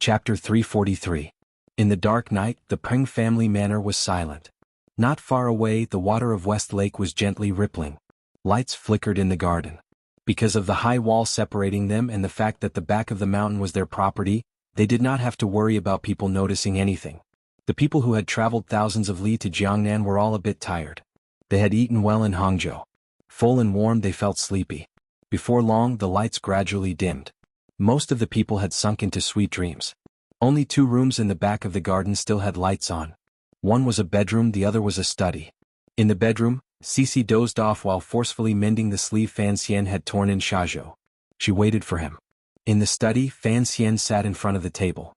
Chapter 343. In the dark night, the Peng family manor was silent. Not far away, the water of West Lake was gently rippling. Lights flickered in the garden. Because of the high wall separating them and the fact that the back of the mountain was their property, they did not have to worry about people noticing anything. The people who had traveled thousands of li to Jiangnan were all a bit tired. They had eaten well in Hangzhou. Full and warm, they felt sleepy. Before long, the lights gradually dimmed. Most of the people had sunk into sweet dreams. Only 2 rooms in the back of the garden still had lights on. One was a bedroom, the other was a study. In the bedroom, Cici dozed off while forcefully mending the sleeve Fan Xian had torn in Shazhou. She waited for him. In the study, Fan Xian sat in front of the table.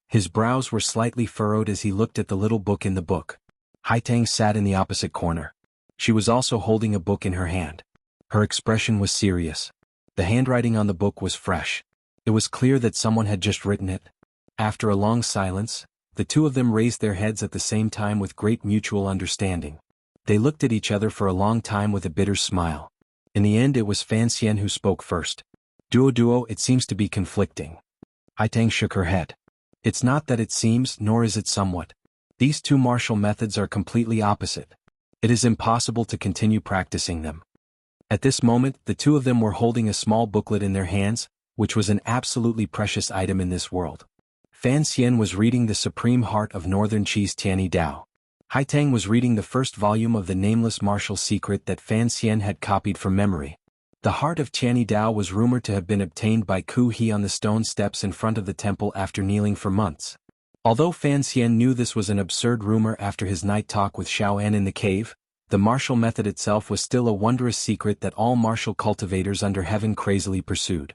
His brows were slightly furrowed as he looked at the little book in the book. Haitang sat in the opposite corner. She was also holding a book in her hand. Her expression was serious. The handwriting on the book was fresh. It was clear that someone had just written it. After a long silence, the 2 of them raised their heads at the same time with great mutual understanding. They looked at each other for a long time with a bitter smile. In the end, it was Fan Xian who spoke first. Duo, it seems to be conflicting. Haitang shook her head. It's not that it seems, nor is it somewhat. These 2 martial methods are completely opposite. It is impossible to continue practicing them. At this moment, the 2 of them were holding a small booklet in their hands, which was an absolutely precious item in this world. Fan Xian was reading The Supreme Heart of Northern Qi's Tianyi Dao. Haitang was reading the first volume of the nameless martial secret that Fan Xian had copied from memory. The heart of Tianyi Dao was rumored to have been obtained by Ku He on the stone steps in front of the temple after kneeling for months. Although Fan Xian knew this was an absurd rumor after his night talk with Xiao En in the cave, the martial method itself was still a wondrous secret that all martial cultivators under heaven crazily pursued.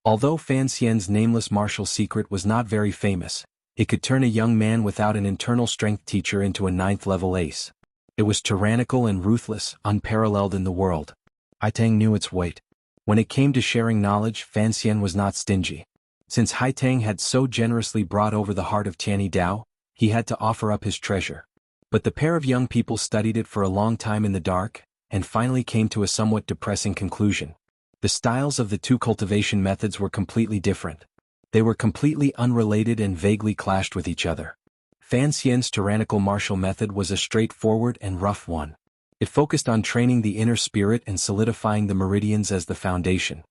Although Fan Xian's nameless martial secret was not very famous, it could turn a young man without an internal strength teacher into a 9th-level ace. It was tyrannical and ruthless, unparalleled in the world. Haitang knew its weight. When it came to sharing knowledge, Fan Xian was not stingy. Since Haitang had so generously brought over the heart of Tianyi Dao, he had to offer up his treasure. But the pair of young people studied it for a long time in the dark, and finally came to a somewhat depressing conclusion. The styles of the 2 cultivation methods were completely different. They were completely unrelated and vaguely clashed with each other. Fan Xian's tyrannical martial method was a straightforward and rough one. It focused on training the inner spirit and solidifying the meridians as the foundation.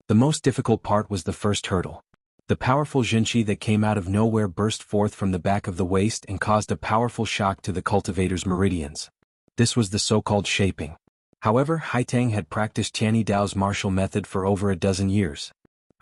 The most difficult part was the first hurdle. The powerful Jinqi that came out of nowhere burst forth from the back of the waist and caused a powerful shock to the cultivator's meridians. This was the so-called shaping. However, Haitang had practiced Tianyi Dao's martial method for over a dozen years.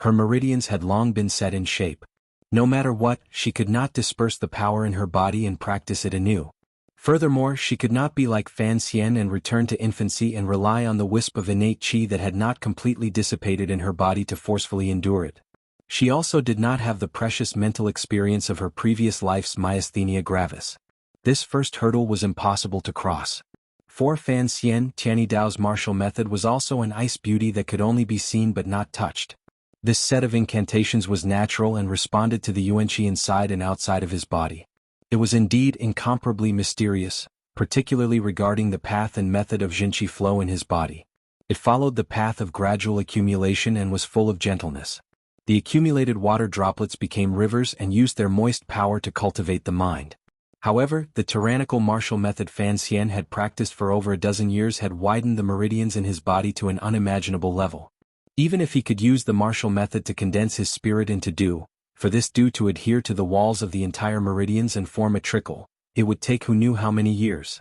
Her meridians had long been set in shape. No matter what, she could not disperse the power in her body and practice it anew. Furthermore, she could not be like Fan Xian and return to infancy and rely on the wisp of innate qi that had not completely dissipated in her body to forcefully endure it. She also did not have the precious mental experience of her previous life's myasthenia gravis. This first hurdle was impossible to cross. For Fan Xian, Tianyi Dao's martial method was also an ice beauty that could only be seen but not touched. This set of incantations was natural and responded to the yuanqi inside and outside of his body. It was indeed incomparably mysterious, particularly regarding the path and method of Jinqi flow in his body. It followed the path of gradual accumulation and was full of gentleness. The accumulated water droplets became rivers and used their moist power to cultivate the mind. However, the tyrannical martial method Fan Xian had practiced for over a dozen years had widened the meridians in his body to an unimaginable level. Even if he could use the martial method to condense his spirit into dew, for this dew to adhere to the walls of the entire meridians and form a trickle, it would take who knew how many years.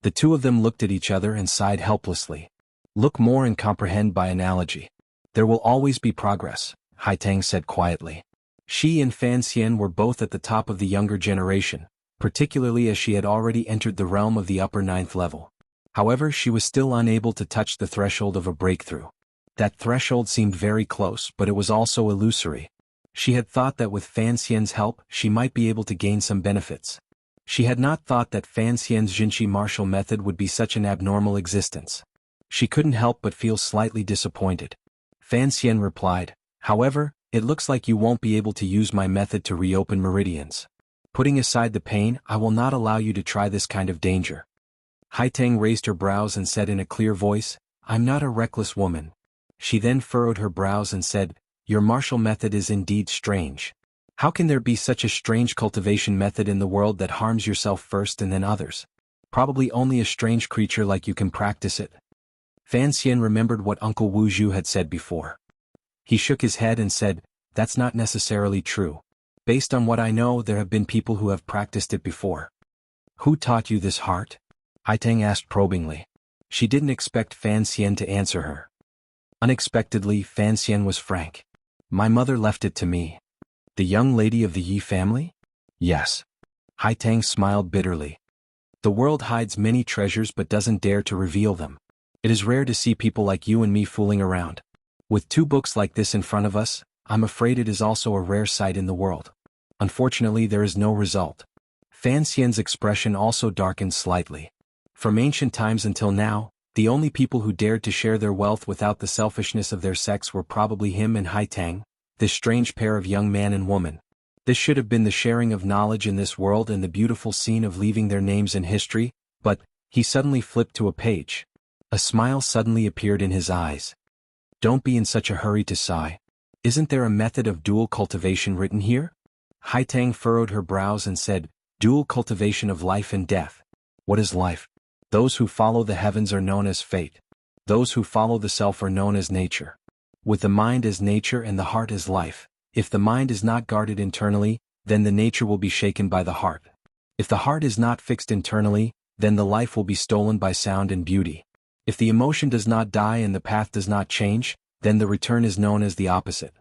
The 2 of them looked at each other and sighed helplessly. Look more and comprehend by analogy. There will always be progress, Haitang said quietly. She and Fan Xian were both at the top of the younger generation, particularly as she had already entered the realm of the upper 9th level. However, she was still unable to touch the threshold of a breakthrough. That threshold seemed very close, but it was also illusory. She had thought that with Fan Xian's help, she might be able to gain some benefits. She had not thought that Fan Xian's Jinqi martial method would be such an abnormal existence. She couldn't help but feel slightly disappointed. Fan Xian replied, "However, it looks like you won't be able to use my method to reopen meridians. Putting aside the pain, I will not allow you to try this kind of danger." Haitang raised her brows and said in a clear voice, "I'm not a reckless woman." She then furrowed her brows and said, "Your martial method is indeed strange. How can there be such a strange cultivation method in the world that harms yourself first and then others? Probably only a strange creature like you can practice it. Fan Xian remembered what Uncle Wu Zhu had said before. He shook his head and said, "That's not necessarily true. Based on what I know, there have been people who have practiced it before." "Who taught you this heart?" Haitang asked probingly. She didn't expect Fan Xian to answer her. Unexpectedly, Fan Xian was frank. "My mother left it to me." "The young lady of the Yi family?" "Yes." Haitang smiled bitterly. "The world hides many treasures but doesn't dare to reveal them. It is rare to see people like you and me fooling around. With 2 books like this in front of us, I'm afraid it is also a rare sight in the world. Unfortunately, there is no result." Fan Xian's expression also darkened slightly. From ancient times until now, the only people who dared to share their wealth without the selfishness of their sex were probably him and Haitang, this strange pair of young man and woman. This should have been the sharing of knowledge in this world and the beautiful scene of leaving their names in history, but he suddenly flipped to a page. A smile suddenly appeared in his eyes. "Don't be in such a hurry to sigh. Isn't there a method of dual cultivation written here?" Haitang furrowed her brows and said, "Dual cultivation of life and death. What is life? Those who follow the heavens are known as fate. Those who follow the self are known as nature. With the mind as nature and the heart as life, if the mind is not guarded internally, then the nature will be shaken by the heart. If the heart is not fixed internally, then the life will be stolen by sound and beauty. If the emotion does not die and the path does not change, then the return is known as the opposite.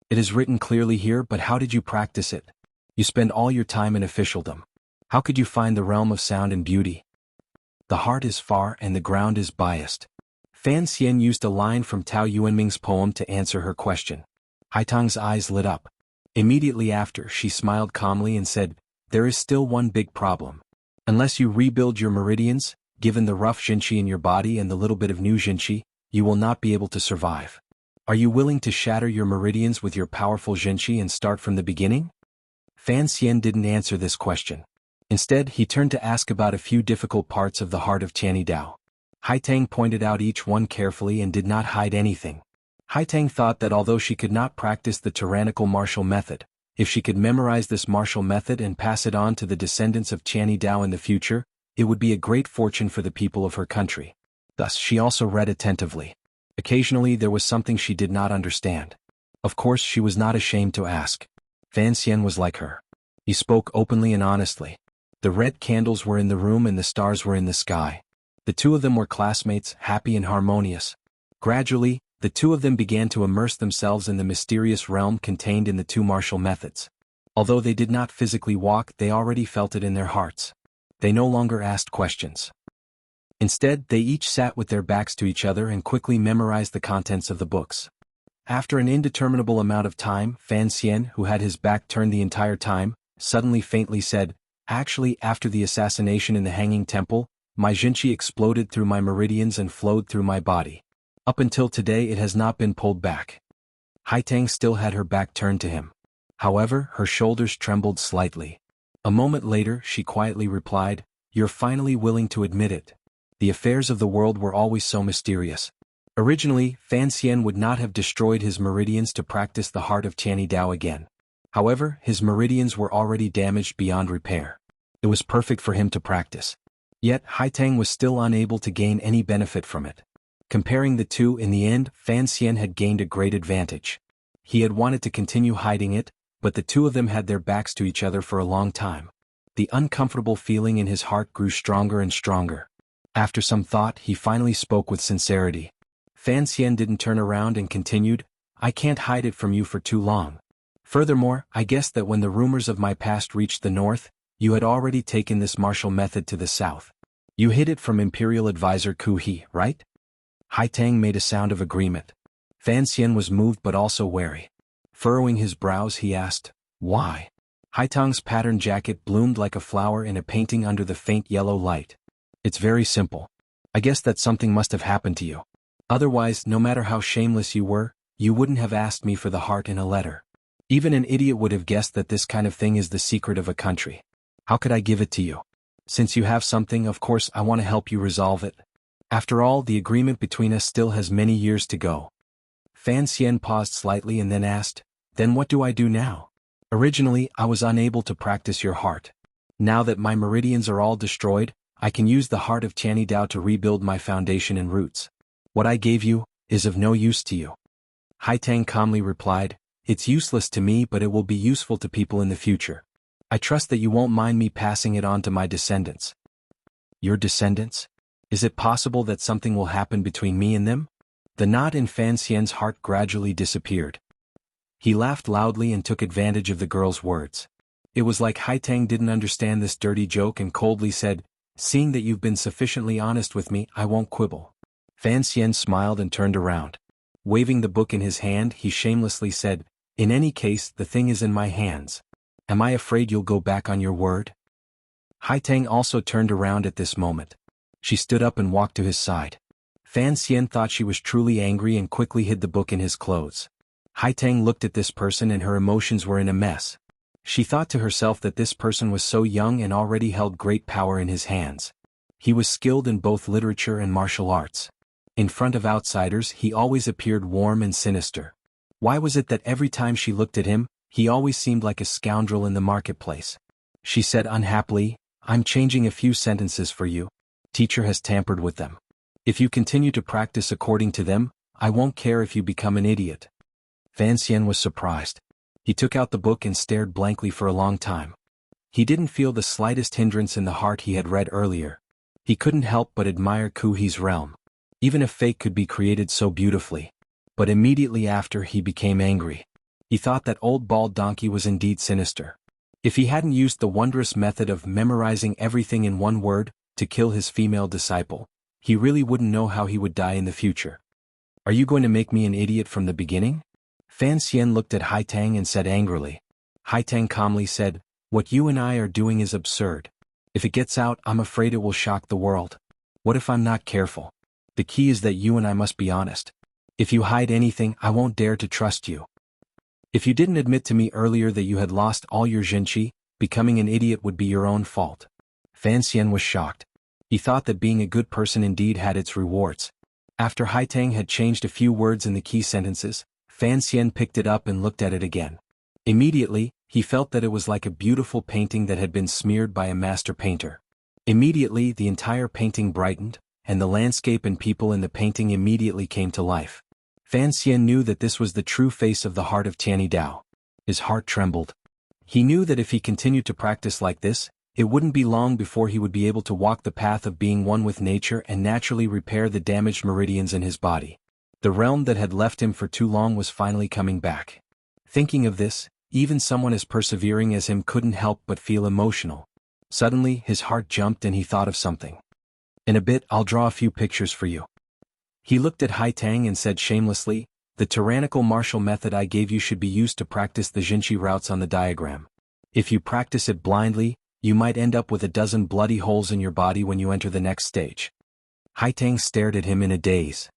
It is written clearly here, but how did you practice it? You spend all your time in officialdom. How could you find the realm of sound and beauty? The heart is far and the ground is biased." Fan Xian used a line from Tao Yuanming's poem to answer her question. Haitang's eyes lit up. Immediately after, she smiled calmly and said, "There is still one big problem. Unless you rebuild your meridians, given the rough Jinqi in your body and the little bit of new Jinqi, you will not be able to survive. Are you willing to shatter your meridians with your powerful Jinqi and start from the beginning?" Fan Xian didn't answer this question. Instead, he turned to ask about a few difficult parts of the heart of Tianidao. Haitang pointed out each one carefully and did not hide anything. Haitang thought that although she could not practice the tyrannical martial method, if she could memorize this martial method and pass it on to the descendants of Tianidao in the future, it would be a great fortune for the people of her country. Thus, she also read attentively. Occasionally there was something she did not understand. Of course, she was not ashamed to ask. Fan Xian was like her. He spoke openly and honestly. The red candles were in the room and the stars were in the sky. The 2 of them were classmates, happy and harmonious. Gradually, the 2 of them began to immerse themselves in the mysterious realm contained in the 2 martial methods. Although they did not physically walk, they already felt it in their hearts. They no longer asked questions. Instead, they each sat with their backs to each other and quickly memorized the contents of the books. After an indeterminable amount of time, Fan Xian, who had his back turned the entire time, suddenly faintly said, "Actually, after the assassination in the Hanging Temple, my Jinqi exploded through my meridians and flowed through my body. Up until today it has not been pulled back." Haitang still had her back turned to him. However, her shoulders trembled slightly. A moment later, she quietly replied, "You're finally willing to admit it. The affairs of the world were always so mysterious." Originally, Fan Xian would not have destroyed his meridians to practice the heart of Tianidao again. However, his meridians were already damaged beyond repair. It was perfect for him to practice. Yet, Haitang was still unable to gain any benefit from it. Comparing the 2, in the end, Fan Xian had gained a great advantage. He had wanted to continue hiding it, but the 2 of them had their backs to each other for a long time. The uncomfortable feeling in his heart grew stronger and stronger. After some thought, he finally spoke with sincerity. Fan Xian didn't turn around and continued, "I can't hide it from you for too long. Furthermore, I guessed that when the rumors of my past reached the north, you had already taken this martial method to the south. You hid it from Imperial Advisor Ku He, right?" Haitang made a sound of agreement. Fan Xian was moved but also wary. Furrowing his brows, he asked, "Why?" Haitang's patterned jacket bloomed like a flower in a painting under the faint yellow light. "It's very simple. I guess that something must have happened to you. Otherwise, no matter how shameless you were, you wouldn't have asked me for the heart in a letter. Even an idiot would have guessed that this kind of thing is the secret of a country. How could I give it to you? Since you have something, of course I want to help you resolve it. After all, the agreement between us still has many years to go." Fan Xian paused slightly and then asked, "Then what do I do now?" Originally, I was unable to practice your heart. Now that my meridians are all destroyed, I can use the heart of Tianyi Dao to rebuild my foundation and roots. What I gave you is of no use to you. Haitang calmly replied, it's useless to me, but it will be useful to people in the future. I trust that you won't mind me passing it on to my descendants. Your descendants? Is it possible that something will happen between me and them? The knot in Fan Xian's heart gradually disappeared. He laughed loudly and took advantage of the girl's words. It was like Haitang didn't understand this dirty joke and coldly said, seeing that you've been sufficiently honest with me, I won't quibble. Fan Xian smiled and turned around. Waving the book in his hand, he shamelessly said, in any case, the thing is in my hands. Am I afraid you'll go back on your word? Haitang also turned around at this moment. She stood up and walked to his side. Fan Xian thought she was truly angry and quickly hid the book in his clothes. Haitang looked at this person and her emotions were in a mess. She thought to herself that this person was so young and already held great power in his hands. He was skilled in both literature and martial arts. In front of outsiders, he always appeared warm and sinister. Why was it that every time she looked at him, he always seemed like a scoundrel in the marketplace? She said unhappily, I'm changing a few sentences for you. Teacher has tampered with them. If you continue to practice according to them, I won't care if you become an idiot. Fan Xian was surprised. He took out the book and stared blankly for a long time. He didn't feel the slightest hindrance in the heart he had read earlier. He couldn't help but admire Ku He's realm. Even a fake could be created so beautifully. But immediately after he became angry. He thought that old bald donkey was indeed sinister. If he hadn't used the wondrous method of memorizing everything in one word to kill his female disciple, he really wouldn't know how he would die in the future. Are you going to make me an idiot from the beginning? Fan Xian looked at Haitang and said angrily. Haitang calmly said, what you and I are doing is absurd. If it gets out, I'm afraid it will shock the world. What if I'm not careful? The key is that you and I must be honest. If you hide anything, I won't dare to trust you. If you didn't admit to me earlier that you had lost all your Jinqi, becoming an idiot would be your own fault. Fan Xian was shocked. He thought that being a good person indeed had its rewards. After Haitang had changed a few words in the key sentences, Fan Xian picked it up and looked at it again. Immediately, he felt that it was like a beautiful painting that had been smeared by a master painter. Immediately, the entire painting brightened, and the landscape and people in the painting immediately came to life. Fan Xian knew that this was the true face of the heart of Tianyi Dao. His heart trembled. He knew that if he continued to practice like this, it wouldn't be long before he would be able to walk the path of being one with nature and naturally repair the damaged meridians in his body. The realm that had left him for too long was finally coming back. Thinking of this, even someone as persevering as him couldn't help but feel emotional. Suddenly, his heart jumped and he thought of something. In a bit, I'll draw a few pictures for you. He looked at Haitang and said shamelessly, the tyrannical martial method I gave you should be used to practice the Jinqi routes on the diagram. If you practice it blindly, you might end up with a dozen bloody holes in your body when you enter the next stage. Haitang stared at him in a daze.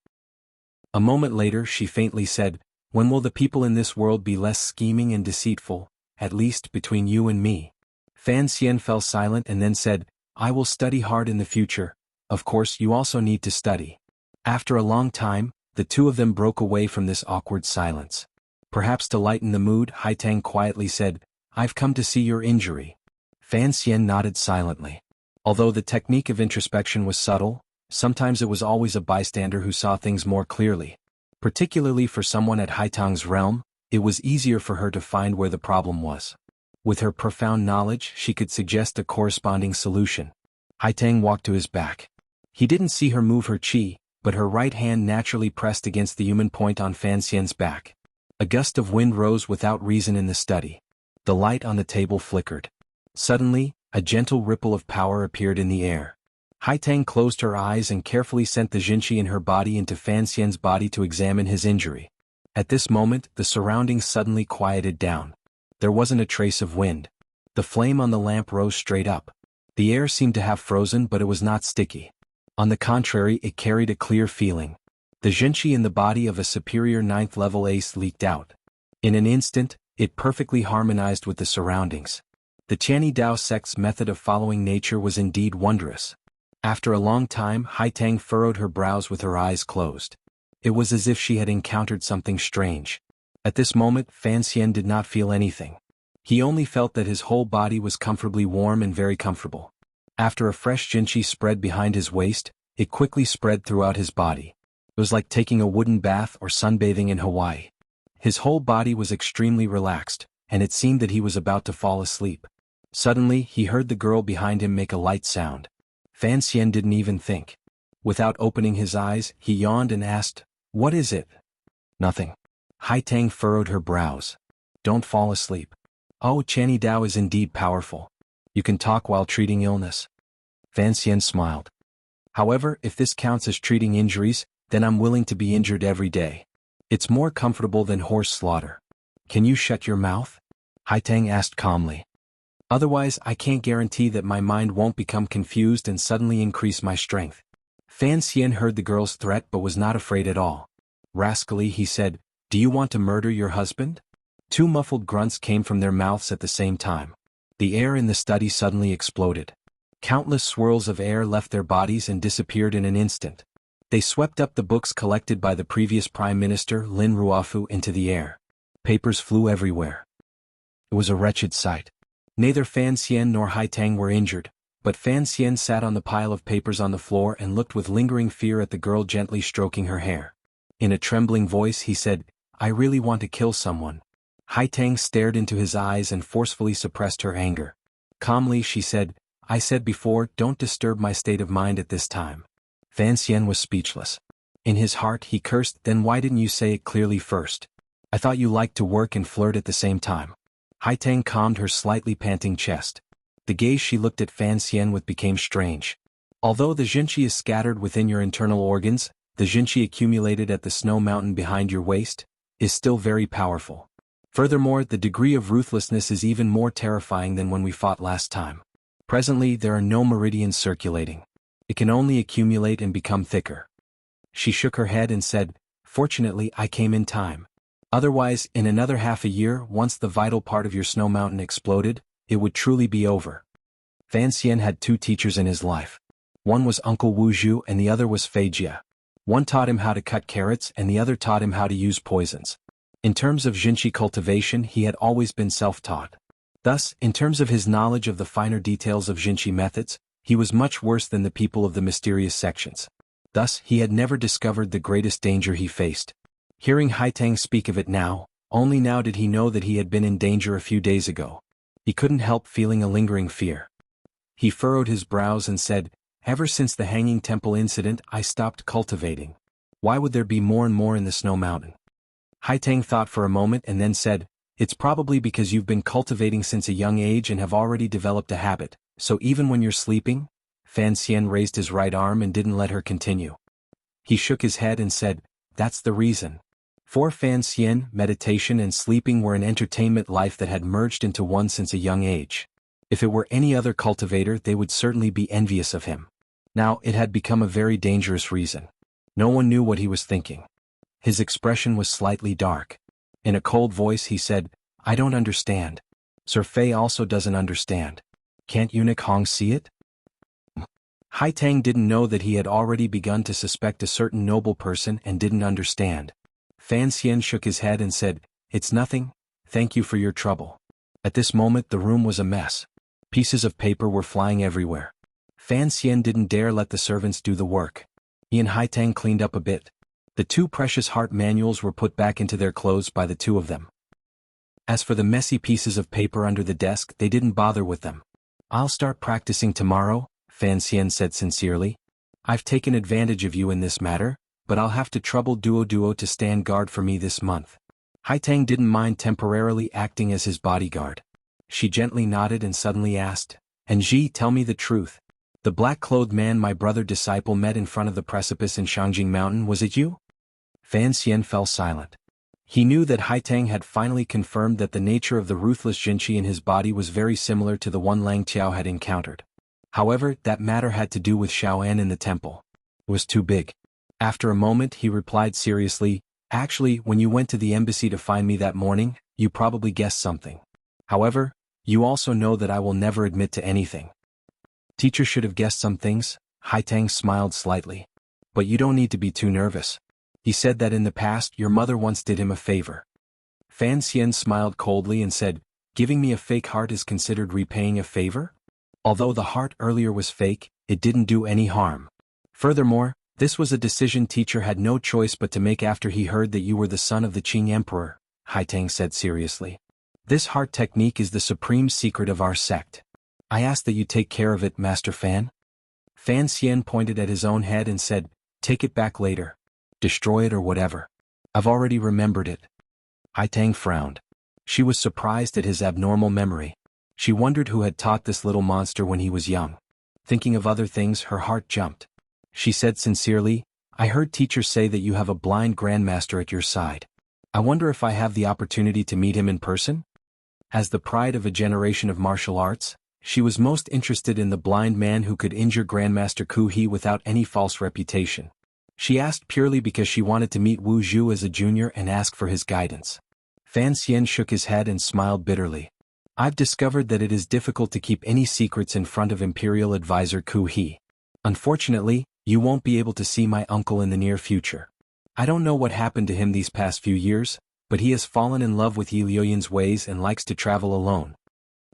A moment later she faintly said, when will the people in this world be less scheming and deceitful, at least between you and me? Fan Xian fell silent and then said, I will study hard in the future. Of course you also need to study. After a long time, the two of them broke away from this awkward silence. Perhaps to lighten the mood, Haitang quietly said, I've come to see your injury. Fan Xian nodded silently. Although the technique of introspection was subtle, sometimes it was always a bystander who saw things more clearly. Particularly for someone at Haitang's realm, it was easier for her to find where the problem was. With her profound knowledge, she could suggest a corresponding solution. Haitang walked to his back. He didn't see her move her qi, but her right hand naturally pressed against the human point on Fan Xian's back. A gust of wind rose without reason in the study. The light on the table flickered. Suddenly, a gentle ripple of power appeared in the air. Haitang closed her eyes and carefully sent the Jinqi in her body into Fan Xian's body to examine his injury. At this moment, the surroundings suddenly quieted down. There wasn't a trace of wind. The flame on the lamp rose straight up. The air seemed to have frozen, but it was not sticky. On the contrary, it carried a clear feeling. The Jinqi in the body of a superior 9th level ace leaked out. In an instant, it perfectly harmonized with the surroundings. The Tianyi Dao sect's method of following nature was indeed wondrous. After a long time, Haitang furrowed her brows with her eyes closed. It was as if she had encountered something strange. At this moment, Fan Xian did not feel anything. He only felt that his whole body was comfortably warm and very comfortable. After a fresh jinchi spread behind his waist, it quickly spread throughout his body. It was like taking a wooden bath or sunbathing in Hawaii. His whole body was extremely relaxed, and it seemed that he was about to fall asleep. Suddenly, he heard the girl behind him make a light sound. Fan Xian didn't even think. Without opening his eyes, he yawned and asked, "What is it?" "Nothing." Hai Tang furrowed her brows. "Don't fall asleep." "Oh, Channy Dao is indeed powerful. You can talk while treating illness." Fan Xian smiled. "However, if this counts as treating injuries, then I'm willing to be injured every day. It's more comfortable than horse slaughter." "Can you shut your mouth?" Hai Tang asked calmly. "Otherwise, I can't guarantee that my mind won't become confused and suddenly increase my strength." Fan Xian heard the girl's threat but was not afraid at all. Rascally, he said, "Do you want to murder your husband?" Two muffled grunts came from their mouths at the same time. The air in the study suddenly exploded. Countless swirls of air left their bodies and disappeared in an instant. They swept up the books collected by the previous Prime Minister Lin Ruofu into the air. Papers flew everywhere. It was a wretched sight. Neither Fan Xian nor Hai Tang were injured, but Fan Xian sat on the pile of papers on the floor and looked with lingering fear at the girl gently stroking her hair. In a trembling voice he said, "I really want to kill someone." Hai Tang stared into his eyes and forcefully suppressed her anger. Calmly she said, "I said before, don't disturb my state of mind at this time." Fan Xian was speechless. In his heart he cursed, "Then why didn't you say it clearly first? I thought you liked to work and flirt at the same time." Hai Tang calmed her slightly panting chest. The gaze she looked at Fan Xian with became strange. "Although the jinchi is scattered within your internal organs, the jinchi accumulated at the snow mountain behind your waist is still very powerful. Furthermore, the degree of ruthlessness is even more terrifying than when we fought last time. Presently there are no meridians circulating. It can only accumulate and become thicker." She shook her head and said, "Fortunately I came in time. Otherwise, in another half a year, once the vital part of your snow mountain exploded, it would truly be over." Fan Xian had two teachers in his life. One was Uncle Wu Zhu and the other was Fei Jia. One taught him how to cut carrots and the other taught him how to use poisons. In terms of jinchi cultivation he had always been self-taught. Thus, in terms of his knowledge of the finer details of jinchi methods, he was much worse than the people of the mysterious sections. Thus, he had never discovered the greatest danger he faced. Hearing Hai Tang speak of it now, only now did he know that he had been in danger a few days ago. He couldn't help feeling a lingering fear. He furrowed his brows and said, "Ever since the Hanging Temple incident I stopped cultivating. Why would there be more and more in the snow mountain?" Hai Tang thought for a moment and then said, "It's probably because you've been cultivating since a young age and have already developed a habit, so even when you're sleeping?" Fan Xian raised his right arm and didn't let her continue. He shook his head and said, "That's the reason." For Fan Xian, meditation and sleeping were an entertainment life that had merged into one since a young age. If it were any other cultivator they would certainly be envious of him. Now it had become a very dangerous reason. No one knew what he was thinking. His expression was slightly dark. In a cold voice he said, "I don't understand. Sir Fei also doesn't understand. Can't Eunuch Hong see it?" Hai Tang didn't know that he had already begun to suspect a certain noble person and didn't understand. Fan Xian shook his head and said, "It's nothing, thank you for your trouble." At this moment the room was a mess. Pieces of paper were flying everywhere. Fan Xian didn't dare let the servants do the work. He and Hai Tang cleaned up a bit. The two precious heart manuals were put back into their clothes by the two of them. As for the messy pieces of paper under the desk, they didn't bother with them. "I'll start practicing tomorrow," Fan Xian said sincerely. "I've taken advantage of you in this matter, but I'll have to trouble Duo to stand guard for me this month." Hai Tang didn't mind temporarily acting as his bodyguard. She gently nodded and suddenly asked, "And Ji, tell me the truth. The black-clothed man my brother disciple met in front of the precipice in Shangjing Mountain, was it you?" Fan Xian fell silent. He knew that Hai Tang had finally confirmed that the nature of the ruthless jinchi in his body was very similar to the one Lang Qiao had encountered. However, that matter had to do with Xiaoan in the temple. It was too big. After a moment he replied seriously, "Actually, when you went to the embassy to find me that morning, you probably guessed something. However, you also know that I will never admit to anything." "Teacher should have guessed some things," Hai Tang smiled slightly. "But you don't need to be too nervous. He said that in the past your mother once did him a favor." Fan Xian smiled coldly and said, Giving me a fake heart is considered repaying a favor? Although the heart earlier was fake, it didn't do any harm. Furthermore, this was a decision teacher had no choice but to make after he heard that you were the son of the Qing emperor, Haitang said seriously. This heart technique is the supreme secret of our sect. I ask that you take care of it, Master Fan. Fan Xian pointed at his own head and said, take it back later. Destroy it or whatever. I've already remembered it. Haitang frowned. She was surprised at his abnormal memory. She wondered who had taught this little monster when he was young. Thinking of other things, her heart jumped. She said sincerely, I heard teachers say that you have a blind grandmaster at your side. I wonder if I have the opportunity to meet him in person? As the pride of a generation of martial arts, she was most interested in the blind man who could injure Grandmaster Ku He without any false reputation. She asked purely because she wanted to meet Wu Zhu as a junior and ask for his guidance. Fan Xian shook his head and smiled bitterly. I've discovered that it is difficult to keep any secrets in front of Imperial Advisor Ku He. Unfortunately, you won't be able to see my uncle in the near future. I don't know what happened to him these past few years, but he has fallen in love with Yi Liuyan's ways and likes to travel alone.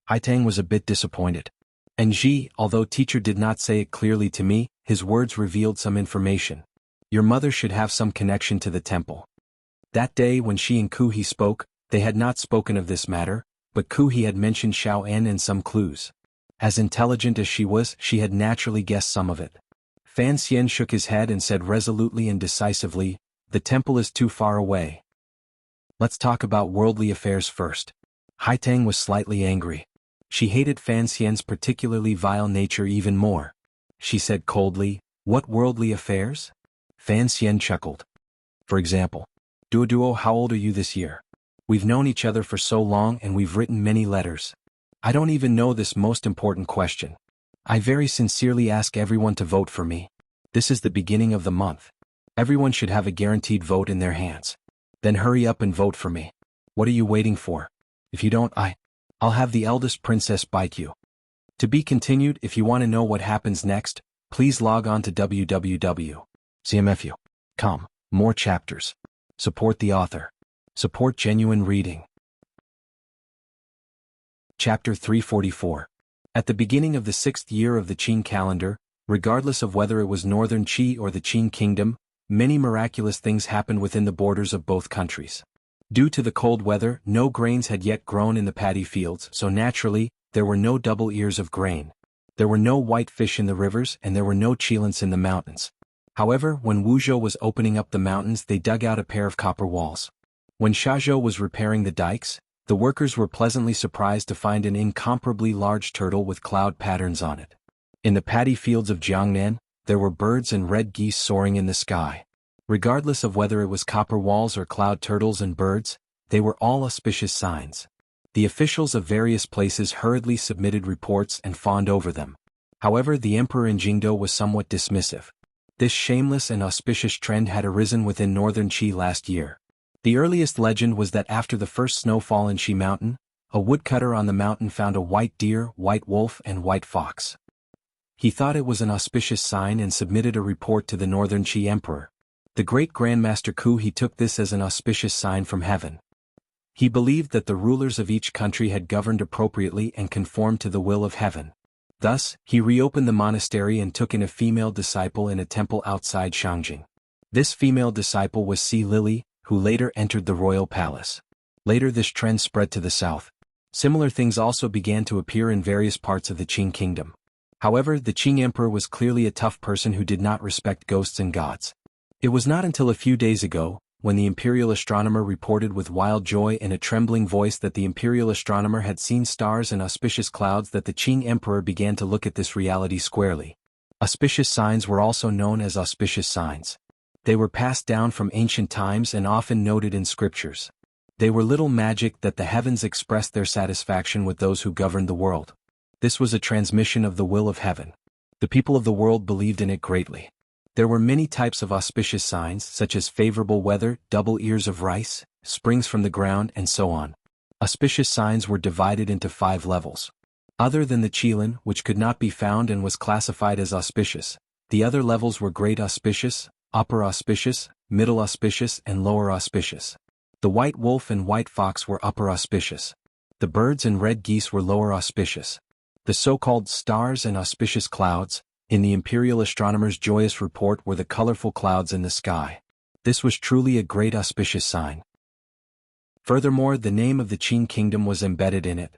Haitang was a bit disappointed. And Ji, although teacher did not say it clearly to me, his words revealed some information. Your mother should have some connection to the temple. That day when she and Ku He spoke, they had not spoken of this matter, but Ku He had mentioned Xiao En and some clues. As intelligent as she was, she had naturally guessed some of it. Fan Xian shook his head and said resolutely and decisively, the temple is too far away. Let's talk about worldly affairs first. Haitang was slightly angry. She hated Fan Xian's particularly vile nature even more. She said coldly, what worldly affairs? Fan Xian chuckled. For example, Duoduo, how old are you this year? We've known each other for so long and we've written many letters. I don't even know this most important question. I very sincerely ask everyone to vote for me. This is the beginning of the month. Everyone should have a guaranteed vote in their hands. Then hurry up and vote for me. What are you waiting for? If you don't, I'll have the eldest princess bite you. To be continued. If you want to know what happens next, please log on to www.cmfu.com. More chapters. Support the author. Support genuine reading. Chapter 344. At the beginning of the 6th year of the Qing calendar, regardless of whether it was Northern Qi or the Qing kingdom, many miraculous things happened within the borders of both countries. Due to the cold weather, no grains had yet grown in the paddy fields, so naturally, there were no double ears of grain. There were no white fish in the rivers and there were no chilants in the mountains. However, when Wuzhou was opening up the mountains, they dug out a pair of copper walls. When Shazhou was repairing the dikes, the workers were pleasantly surprised to find an incomparably large turtle with cloud patterns on it. In the paddy fields of Jiangnan, there were birds and red geese soaring in the sky. Regardless of whether it was copper walls or cloud turtles and birds, they were all auspicious signs. The officials of various places hurriedly submitted reports and fawned over them. However, the emperor in Jingdo was somewhat dismissive. This shameless and auspicious trend had arisen within northern Qi last year. The earliest legend was that after the first snowfall in Qi Mountain, a woodcutter on the mountain found a white deer, white wolf, and white fox. He thought it was an auspicious sign and submitted a report to the northern Qi emperor. The great Grandmaster Ku He took this as an auspicious sign from heaven. He believed that the rulers of each country had governed appropriately and conformed to the will of heaven. Thus, he reopened the monastery and took in a female disciple in a temple outside Shangjing. This female disciple was Si Lily, who later entered the royal palace. Later this trend spread to the south. Similar things also began to appear in various parts of the Qing kingdom. However, the Qing emperor was clearly a tough person who did not respect ghosts and gods. It was not until a few days ago, when the imperial astronomer reported with wild joy in a trembling voice that the imperial astronomer had seen stars and auspicious clouds, that the Qing emperor began to look at this reality squarely. Auspicious signs were also known as auspicious signs. They were passed down from ancient times and often noted in scriptures. They were little magic that the heavens expressed their satisfaction with those who governed the world. This was a transmission of the will of heaven. The people of the world believed in it greatly. There were many types of auspicious signs, such as favorable weather, double ears of rice, springs from the ground, and so on. Auspicious signs were divided into 5 levels. Other than the Qilin, which could not be found and was classified as auspicious, the other levels were great auspicious, upper auspicious, middle auspicious, and lower auspicious. The white wolf and white fox were upper auspicious. The birds and red geese were lower auspicious. The so-called stars and auspicious clouds, in the imperial astronomer's joyous report, were the colorful clouds in the sky. This was truly a great auspicious sign. Furthermore, the name of the Qing kingdom was embedded in it.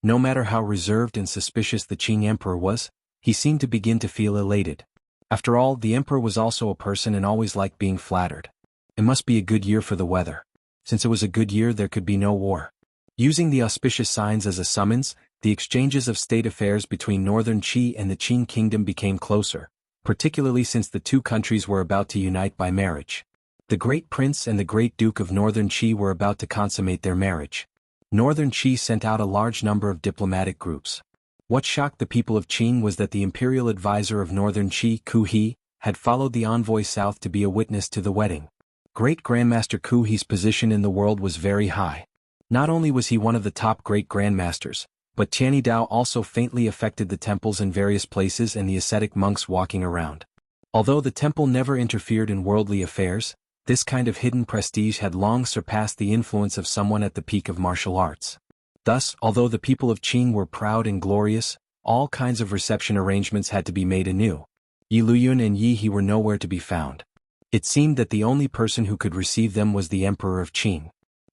No matter how reserved and suspicious the Qing emperor was, he seemed to begin to feel elated. After all, the emperor was also a person and always liked being flattered. It must be a good year for the weather. Since it was a good year, there could be no war. Using the auspicious signs as a summons, the exchanges of state affairs between northern Qi and the Qing kingdom became closer, particularly since the two countries were about to unite by marriage. The great prince and the great duke of northern Qi were about to consummate their marriage. Northern Qi sent out a large number of diplomatic groups. What shocked the people of Qing was that the imperial advisor of northern Qi, Ku He, had followed the envoy south to be a witness to the wedding. Great Grandmaster Ku He's position in the world was very high. Not only was he one of the top great grandmasters, but Tianyi Dao also faintly affected the temples in various places and the ascetic monks walking around. Although the temple never interfered in worldly affairs, this kind of hidden prestige had long surpassed the influence of someone at the peak of martial arts. Thus, although the people of Qing were proud and glorious, all kinds of reception arrangements had to be made anew. Yi Luyun and Yi He were nowhere to be found. It seemed that the only person who could receive them was the emperor of Qing.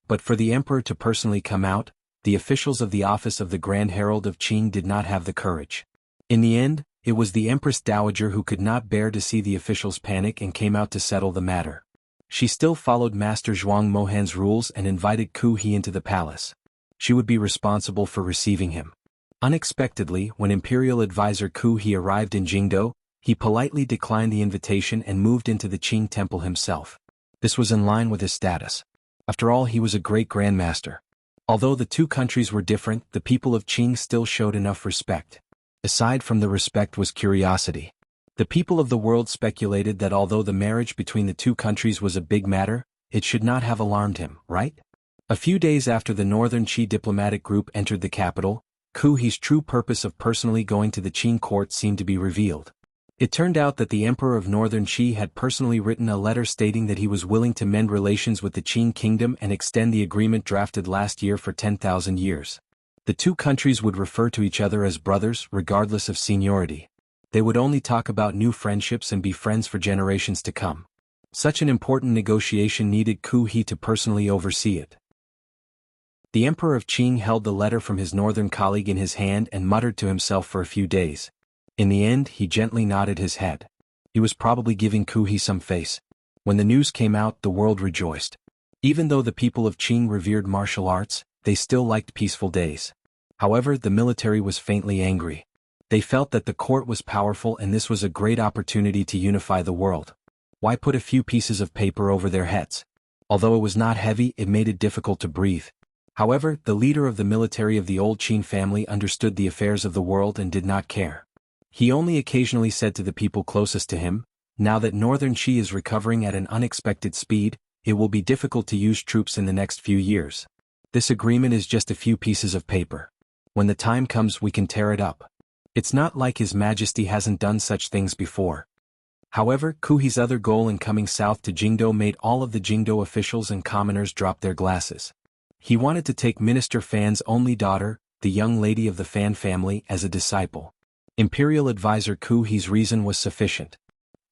But for the emperor to personally come out, the officials of the office of the Grand Herald of Qing did not have the courage. In the end, it was the Empress Dowager who could not bear to see the officials panic and came out to settle the matter. She still followed Master Zhuang Mohan's rules and invited Ku He into the palace. She would be responsible for receiving him. Unexpectedly, when imperial advisor Ku He arrived in Jingdo, he politely declined the invitation and moved into the Qing temple himself. This was in line with his status. After all, he was a great grandmaster. Although the two countries were different, the people of Qing still showed enough respect. Aside from the respect was curiosity. The people of the world speculated that although the marriage between the two countries was a big matter, it should not have alarmed him, right? A few days after the Northern Qi diplomatic group entered the capital, Ku He's true purpose of personally going to the Qing court seemed to be revealed. It turned out that the emperor of Northern Qi had personally written a letter stating that he was willing to mend relations with the Qing kingdom and extend the agreement drafted last year for 10,000 years. The two countries would refer to each other as brothers regardless of seniority. They would only talk about new friendships and be friends for generations to come. Such an important negotiation needed Ku He to personally oversee it. The emperor of Qing held the letter from his northern colleague in his hand and muttered to himself for a few days. In the end, he gently nodded his head. He was probably giving Ku He some face. When the news came out, the world rejoiced. Even though the people of Qing revered martial arts, they still liked peaceful days. However, the military was faintly angry. They felt that the court was powerful and this was a great opportunity to unify the world. Why put a few pieces of paper over their heads? Although it was not heavy, it made it difficult to breathe. However, the leader of the military of the old Qin family understood the affairs of the world and did not care. He only occasionally said to the people closest to him, "Now that Northern Qi is recovering at an unexpected speed, it will be difficult to use troops in the next few years. This agreement is just a few pieces of paper. When the time comes, we can tear it up. It's not like His Majesty hasn't done such things before." However, Ku He's other goal in coming south to Jingdo made all of the Jingdo officials and commoners drop their glasses. He wanted to take Minister Fan's only daughter, the young lady of the Fan family, as a disciple. Imperial advisor Ku He's reason was sufficient.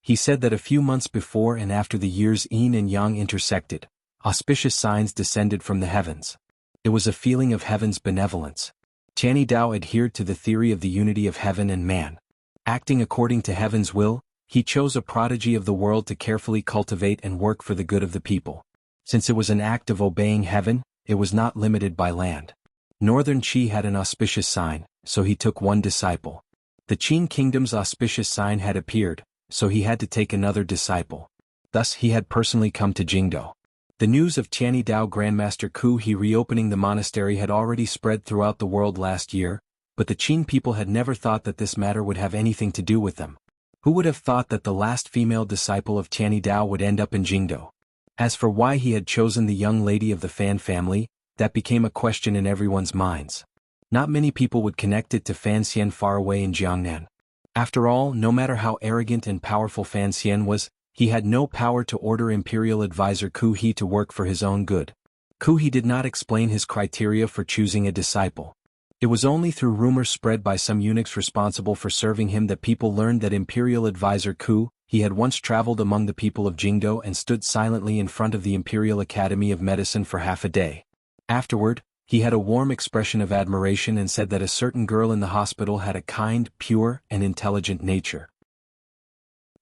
He said that a few months before and after the years yin and yang intersected, auspicious signs descended from the heavens. It was a feeling of heaven's benevolence. Tianyi Dao adhered to the theory of the unity of heaven and man. Acting according to heaven's will, he chose a prodigy of the world to carefully cultivate and work for the good of the people. Since it was an act of obeying heaven, it was not limited by land. Northern Qi had an auspicious sign, so he took one disciple. The Qin kingdom's auspicious sign had appeared, so he had to take another disciple. Thus he had personally come to Jingdo. The news of Tianyi Dao Grandmaster Ku He reopening the monastery had already spread throughout the world last year, but the Qin people had never thought that this matter would have anything to do with them. Who would have thought that the last female disciple of Tianyi Dao would end up in Jingdo? As for why he had chosen the young lady of the Fan family, that became a question in everyone's minds. Not many people would connect it to Fan Xian far away in Jiangnan. After all, no matter how arrogant and powerful Fan Xian was, he had no power to order imperial advisor Ku He to work for his own good. Kuhi did not explain his criteria for choosing a disciple. It was only through rumors spread by some eunuchs responsible for serving him that people learned that imperial advisor Ku, he had once traveled among the people of Jingdo and stood silently in front of the Imperial Academy of Medicine for half a day. Afterward, he had a warm expression of admiration and said that a certain girl in the hospital had a kind, pure, and intelligent nature.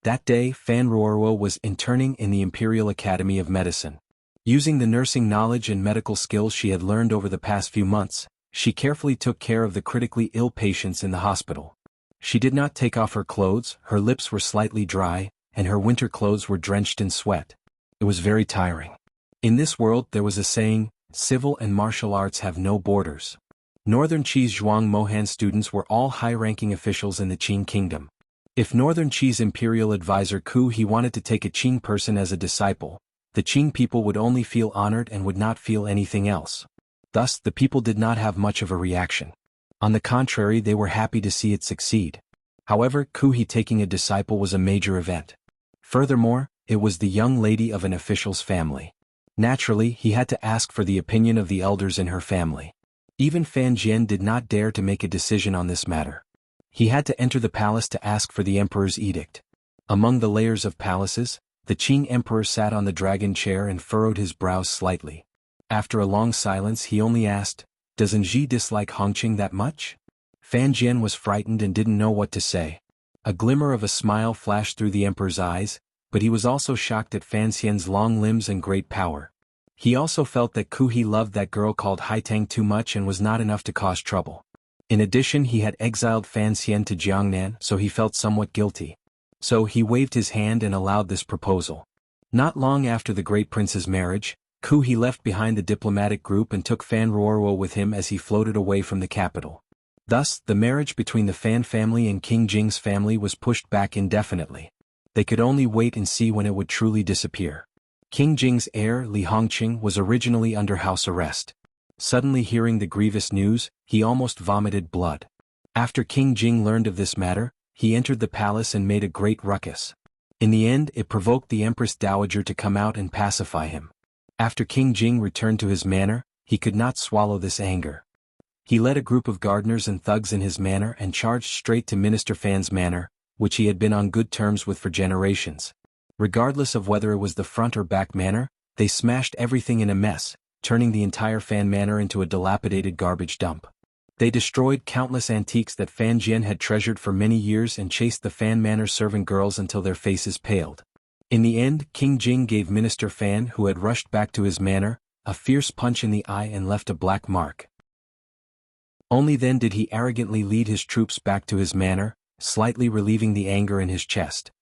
That day, Fan Ruoruo was interning in the Imperial Academy of Medicine. Using the nursing knowledge and medical skills she had learned over the past few months, she carefully took care of the critically ill patients in the hospital. She did not take off her clothes, her lips were slightly dry, and her winter clothes were drenched in sweat. It was very tiring. In this world there was a saying, civil and martial arts have no borders. Northern Qi's Zhuang Mohan students were all high-ranking officials in the Qing kingdom. If Northern Qi's imperial advisor Ku he wanted to take a Qing person as a disciple, the Qing people would only feel honored and would not feel anything else. Thus, the people did not have much of a reaction. On the contrary, they were happy to see it succeed. However, Ku he taking a disciple was a major event. Furthermore, it was the young lady of an official's family. Naturally, he had to ask for the opinion of the elders in her family. Even Fan Jian did not dare to make a decision on this matter. He had to enter the palace to ask for the emperor's edict. Among the layers of palaces, the Qing emperor sat on the dragon chair and furrowed his brows slightly. After a long silence he only asked, "Doesn't Ji dislike Hongqing that much?" Fan Jian was frightened and didn't know what to say. A glimmer of a smile flashed through the emperor's eyes, but he was also shocked at Fan Xian's long limbs and great power. He also felt that Ku he loved that girl called Haitang too much and was not enough to cause trouble. In addition, he had exiled Fan Xian to Jiangnan, so he felt somewhat guilty. So he waved his hand and allowed this proposal. Not long after the great prince's marriage, Ku he left behind the diplomatic group and took Fan Ruoruo with him as he floated away from the capital. Thus, the marriage between the Fan family and King Jing's family was pushed back indefinitely. They could only wait and see when it would truly disappear. King Jing's heir, Li Hongqing, was originally under house arrest. Suddenly hearing the grievous news, he almost vomited blood. After King Jing learned of this matter, he entered the palace and made a great ruckus. In the end, it provoked the Empress Dowager to come out and pacify him. After King Jing returned to his manor, he could not swallow this anger. He led a group of gardeners and thugs in his manor and charged straight to Minister Fan's manor, which he had been on good terms with for generations. Regardless of whether it was the front or back manor, they smashed everything in a mess, turning the entire Fan manor into a dilapidated garbage dump. They destroyed countless antiques that Fan Jian had treasured for many years and chased the Fan manor servant girls until their faces paled. In the end, King Jing gave Minister Fan, who had rushed back to his manor, a fierce punch in the eye and left a black mark. Only then did he arrogantly lead his troops back to his manor, slightly relieving the anger in his chest.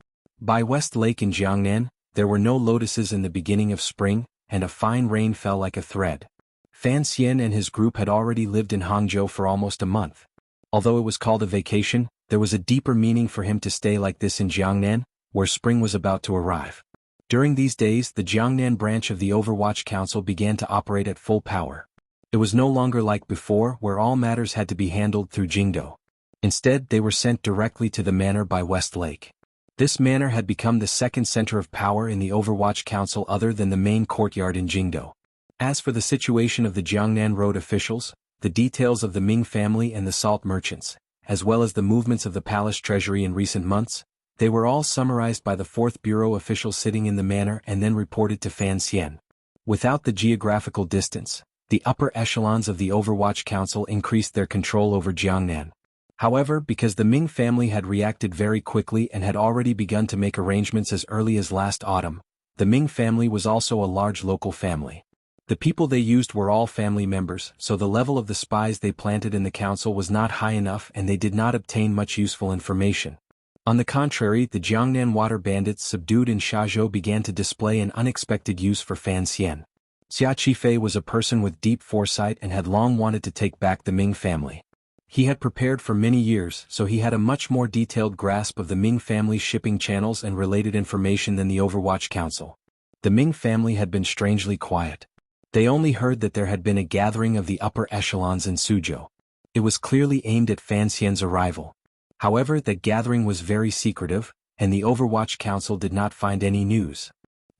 By West Lake in Jiangnan, there were no lotuses in the beginning of spring, and a fine rain fell like a thread. Fan Xian and his group had already lived in Hangzhou for almost a month. Although it was called a vacation, there was a deeper meaning for him to stay like this in Jiangnan, where spring was about to arrive. During these days, the Jiangnan branch of the Overwatch Council began to operate at full power. It was no longer like before, where all matters had to be handled through Jingdo. Instead, they were sent directly to the manor by West Lake. This manor had become the second center of power in the Overwatch Council other than the main courtyard in Jingdo. As for the situation of the Jiangnan road officials, the details of the Ming family and the salt merchants, as well as the movements of the palace treasury in recent months, they were all summarized by the 4th Bureau official sitting in the manor and then reported to Fan Xian. Without the geographical distance, the upper echelons of the Overwatch Council increased their control over Jiangnan. However, because the Ming family had reacted very quickly and had already begun to make arrangements as early as last autumn, the Ming family was also a large local family. The people they used were all family members, so the level of the spies they planted in the council was not high enough and they did not obtain much useful information. On the contrary, the Jiangnan water bandits subdued in Shazhou began to display an unexpected use for Fan Xian. Xia Qifei was a person with deep foresight and had long wanted to take back the Ming family. He had prepared for many years, so he had a much more detailed grasp of the Ming family's shipping channels and related information than the Overwatch Council. The Ming family had been strangely quiet. They only heard that there had been a gathering of the upper echelons in Suzhou. It was clearly aimed at Fan Xian's arrival. However, that gathering was very secretive, and the Overwatch Council did not find any news.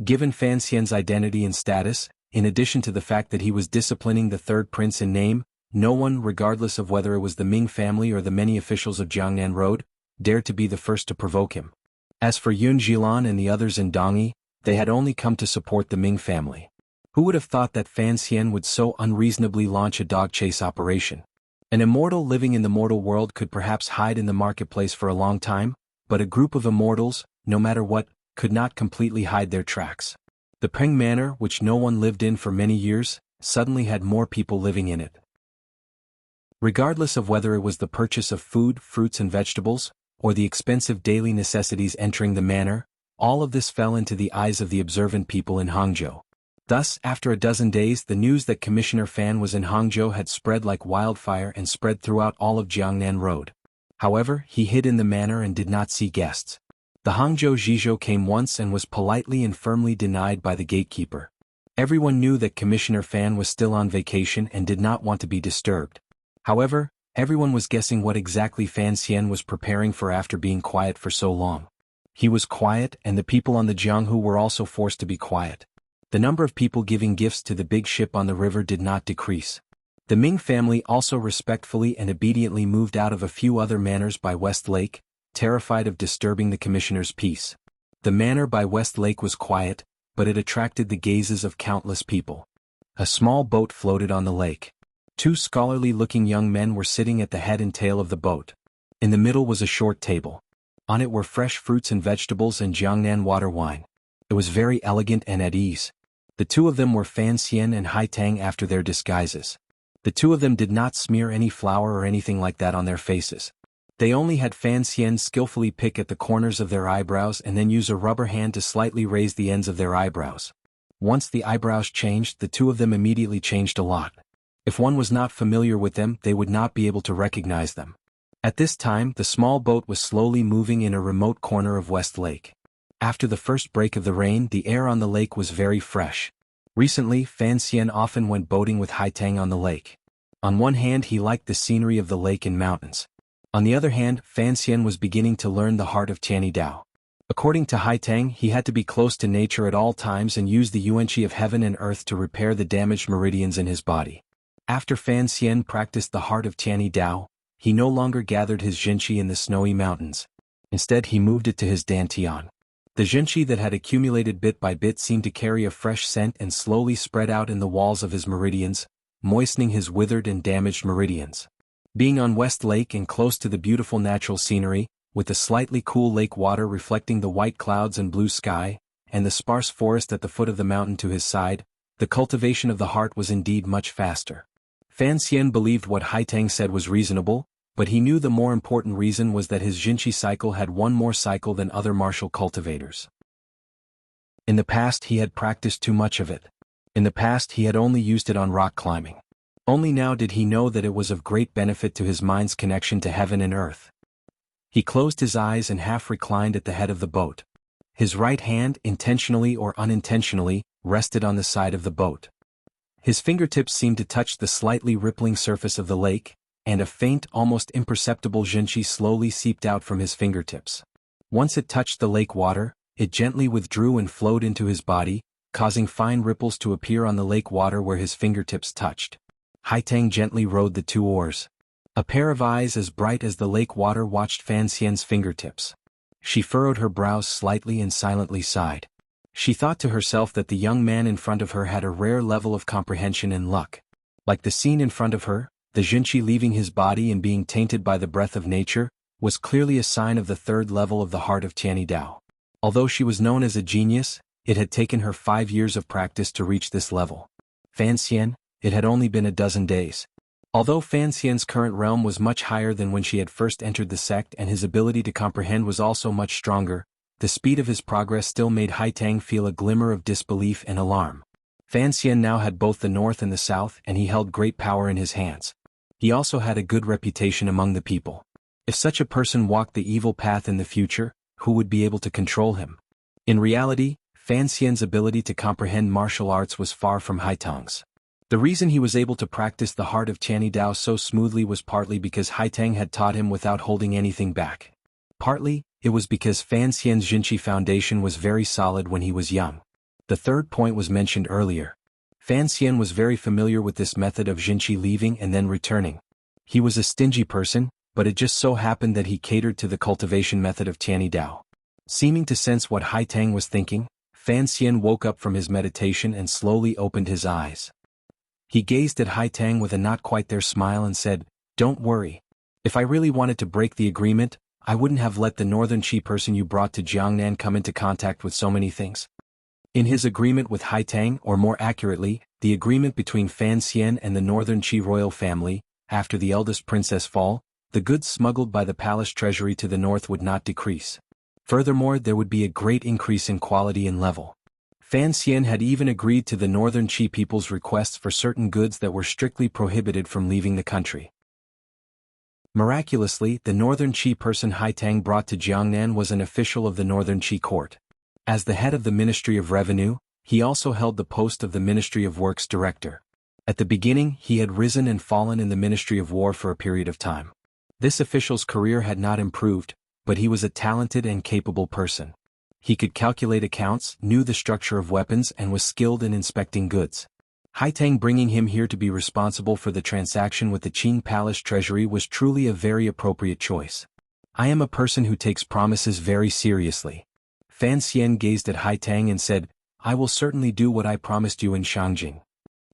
Given Fan Xian's identity and status, in addition to the fact that he was disciplining the third prince in name, no one, regardless of whether it was the Ming family or the many officials of Jiangnan Road, dared to be the first to provoke him. As for Yun Jilan and the others in Dongyi, they had only come to support the Ming family. Who would have thought that Fan Xian would so unreasonably launch a dog chase operation? An immortal living in the mortal world could perhaps hide in the marketplace for a long time, but a group of immortals, no matter what, could not completely hide their tracks. The Peng Manor, which no one lived in for many years, suddenly had more people living in it. Regardless of whether it was the purchase of food, fruits and vegetables, or the expensive daily necessities entering the manor, all of this fell into the eyes of the observant people in Hangzhou. Thus, after a dozen days, the news that Commissioner Fan was in Hangzhou had spread like wildfire and spread throughout all of Jiangnan Road. However, he hid in the manor and did not see guests. The Hangzhou Zhizhou came once and was politely and firmly denied by the gatekeeper. Everyone knew that Commissioner Fan was still on vacation and did not want to be disturbed. However, everyone was guessing what exactly Fan Xian was preparing for after being quiet for so long. He was quiet, and the people on the Jianghu were also forced to be quiet. The number of people giving gifts to the big ship on the river did not decrease. The Ming family also respectfully and obediently moved out of a few other manors by West Lake, terrified of disturbing the commissioner's peace. The manor by West Lake was quiet, but it attracted the gazes of countless people. A small boat floated on the lake. Two scholarly-looking young men were sitting at the head and tail of the boat. In the middle was a short table. On it were fresh fruits and vegetables and Jiangnan water wine. It was very elegant and at ease. The two of them were Fan Xian and Hai Tang after their disguises. The two of them did not smear any flour or anything like that on their faces. They only had Fan Xian skillfully pick at the corners of their eyebrows and then use a rubber hand to slightly raise the ends of their eyebrows. Once the eyebrows changed, the two of them immediately changed a lot. If one was not familiar with them, they would not be able to recognize them. At this time, the small boat was slowly moving in a remote corner of West Lake. After the first break of the rain, the air on the lake was very fresh. Recently, Fan Xian often went boating with Hai Tang on the lake. On one hand, he liked the scenery of the lake and mountains. On the other hand, Fan Xian was beginning to learn the heart of Tianyi Dao. According to Hai Tang, he had to be close to nature at all times and use the yuanqi of heaven and earth to repair the damaged meridians in his body. After Fan Xian practiced the heart of Tianyi Dao, he no longer gathered his zhenqi in the snowy mountains. Instead, he moved it to his dantian. The zhenqi that had accumulated bit by bit seemed to carry a fresh scent and slowly spread out in the walls of his meridians, moistening his withered and damaged meridians. Being on West Lake and close to the beautiful natural scenery, with the slightly cool lake water reflecting the white clouds and blue sky, and the sparse forest at the foot of the mountain to his side, the cultivation of the heart was indeed much faster. Fan Xian believed what Hai Tang said was reasonable, but he knew the more important reason was that his zhenqi cycle had one more cycle than other martial cultivators. In the past he had practiced too much of it. In the past he had only used it on rock climbing. Only now did he know that it was of great benefit to his mind's connection to heaven and earth. He closed his eyes and half reclined at the head of the boat. His right hand, intentionally or unintentionally, rested on the side of the boat. His fingertips seemed to touch the slightly rippling surface of the lake, and a faint, almost imperceptible zhenqi slowly seeped out from his fingertips. Once it touched the lake water, it gently withdrew and flowed into his body, causing fine ripples to appear on the lake water where his fingertips touched. Hai Tang gently rowed the two oars. A pair of eyes as bright as the lake water watched Fan Xian's fingertips. She furrowed her brows slightly and silently sighed. She thought to herself that the young man in front of her had a rare level of comprehension and luck. Like the scene in front of her, the zhenqi leaving his body and being tainted by the breath of nature, was clearly a sign of the third level of the heart of Tianyi Dao. Although she was known as a genius, it had taken her 5 years of practice to reach this level. Fan Xian, it had only been a dozen days. Although Fan Xian's current realm was much higher than when she had first entered the sect and his ability to comprehend was also much stronger, the speed of his progress still made Hai Tang feel a glimmer of disbelief and alarm. Fan Xian now had both the north and the south, and he held great power in his hands. He also had a good reputation among the people. If such a person walked the evil path in the future, who would be able to control him? In reality, Fan Xian's ability to comprehend martial arts was far from Hai Tang's. The reason he was able to practice the heart of Tianyi Dao so smoothly was partly because Hai Tang had taught him without holding anything back. Partly, it was because Fan Xian's zhenqi foundation was very solid when he was young. The third point was mentioned earlier. Fan Xian was very familiar with this method of Jinqi leaving and then returning. He was a stingy person, but it just so happened that he catered to the cultivation method of Tianyi Dao. Seeming to sense what Hai Tang was thinking, Fan Xian woke up from his meditation and slowly opened his eyes. He gazed at Hai Tang with a not quite there smile and said, "Don't worry. If I really wanted to break the agreement, I wouldn't have let the northern Qi person you brought to Jiangnan come into contact with so many things." In his agreement with Hai Tang, or more accurately, the agreement between Fan Xian and the northern Qi royal family, after the eldest princess fall, the goods smuggled by the palace treasury to the north would not decrease. Furthermore, there would be a great increase in quality and level. Fan Xian had even agreed to the northern Qi people's requests for certain goods that were strictly prohibited from leaving the country. Miraculously, the northern Qi person Hai Tang brought to Jiangnan was an official of the northern Qi court. As the head of the Ministry of Revenue, he also held the post of the Ministry of Works Director. At the beginning, he had risen and fallen in the Ministry of War for a period of time. This official's career had not improved, but he was a talented and capable person. He could calculate accounts, knew the structure of weapons, and was skilled in inspecting goods. Hai Tang bringing him here to be responsible for the transaction with the Qing Palace Treasury was truly a very appropriate choice. "I am a person who takes promises very seriously." Fan Xian gazed at Hai Tang and said, "I will certainly do what I promised you in Shangjing.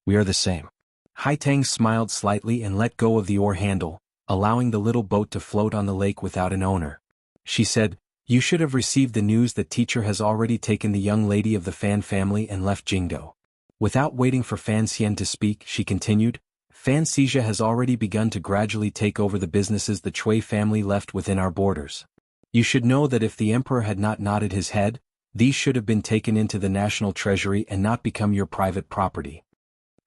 We are the same." Hai Tang smiled slightly and let go of the oar handle, allowing the little boat to float on the lake without an owner. She said, "You should have received the news that teacher has already taken the young lady of the Fan family and left Jingdo." Without waiting for Fan Xian to speak, she continued, "Fan Xijia has already begun to gradually take over the businesses the Cui family left within our borders. You should know that if the emperor had not nodded his head, these should have been taken into the national treasury and not become your private property."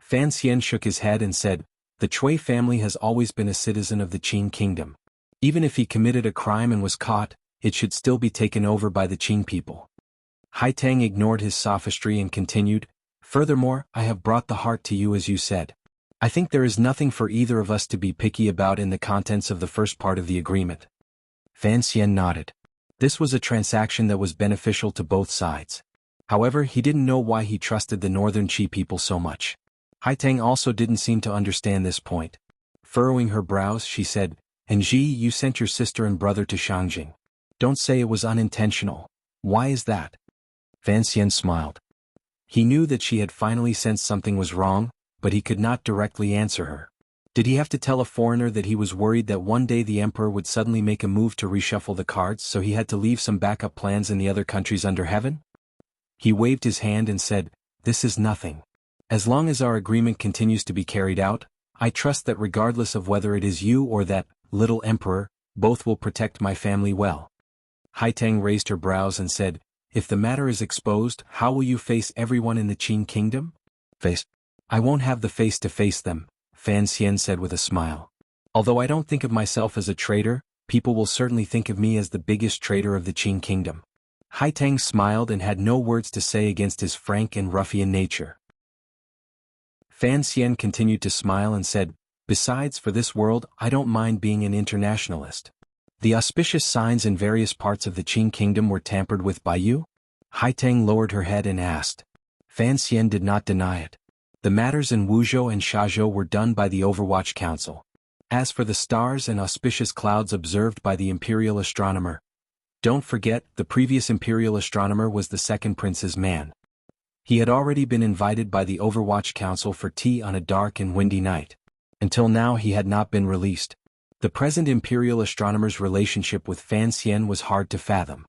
Fan Xian shook his head and said, "The Cui family has always been a citizen of the Qing kingdom. Even if he committed a crime and was caught, it should still be taken over by the Qing people." Hai Tang ignored his sophistry and continued, "Furthermore, I have brought the heart to you as you said. I think there is nothing for either of us to be picky about in the contents of the first part of the agreement." Fan Xian nodded. This was a transaction that was beneficial to both sides. However, he didn't know why he trusted the northern Qi people so much. Hai Tang also didn't seem to understand this point. Furrowing her brows, she said, "And Ji, you sent your sister and brother to Shangjing. Don't say it was unintentional. Why is that?" Fan Xian smiled. He knew that she had finally sensed something was wrong, but he could not directly answer her. Did he have to tell a foreigner that he was worried that one day the emperor would suddenly make a move to reshuffle the cards, so he had to leave some backup plans in the other countries under heaven? He waved his hand and said, "This is nothing. As long as our agreement continues to be carried out, I trust that regardless of whether it is you or that little emperor, both will protect my family well." Hai Tang raised her brows and said, "If the matter is exposed, how will you face everyone in the Qing kingdom?" "Face? I won't have the face to face them," Fan Xian said with a smile. "Although I don't think of myself as a traitor, people will certainly think of me as the biggest traitor of the Qing kingdom." Hai Tang smiled and had no words to say against his frank and ruffian nature. Fan Xian continued to smile and said, "Besides, for this world, I don't mind being an internationalist." "The auspicious signs in various parts of the Qing kingdom were tampered with by you?" Hai Tang lowered her head and asked. Fan Xian did not deny it. The matters in Wuzhou and Shazhou were done by the Overwatch Council. As for the stars and auspicious clouds observed by the imperial astronomer, don't forget, the previous imperial astronomer was the second prince's man. He had already been invited by the Overwatch Council for tea on a dark and windy night. Until now he had not been released. The present imperial astronomer's relationship with Fan Xian was hard to fathom.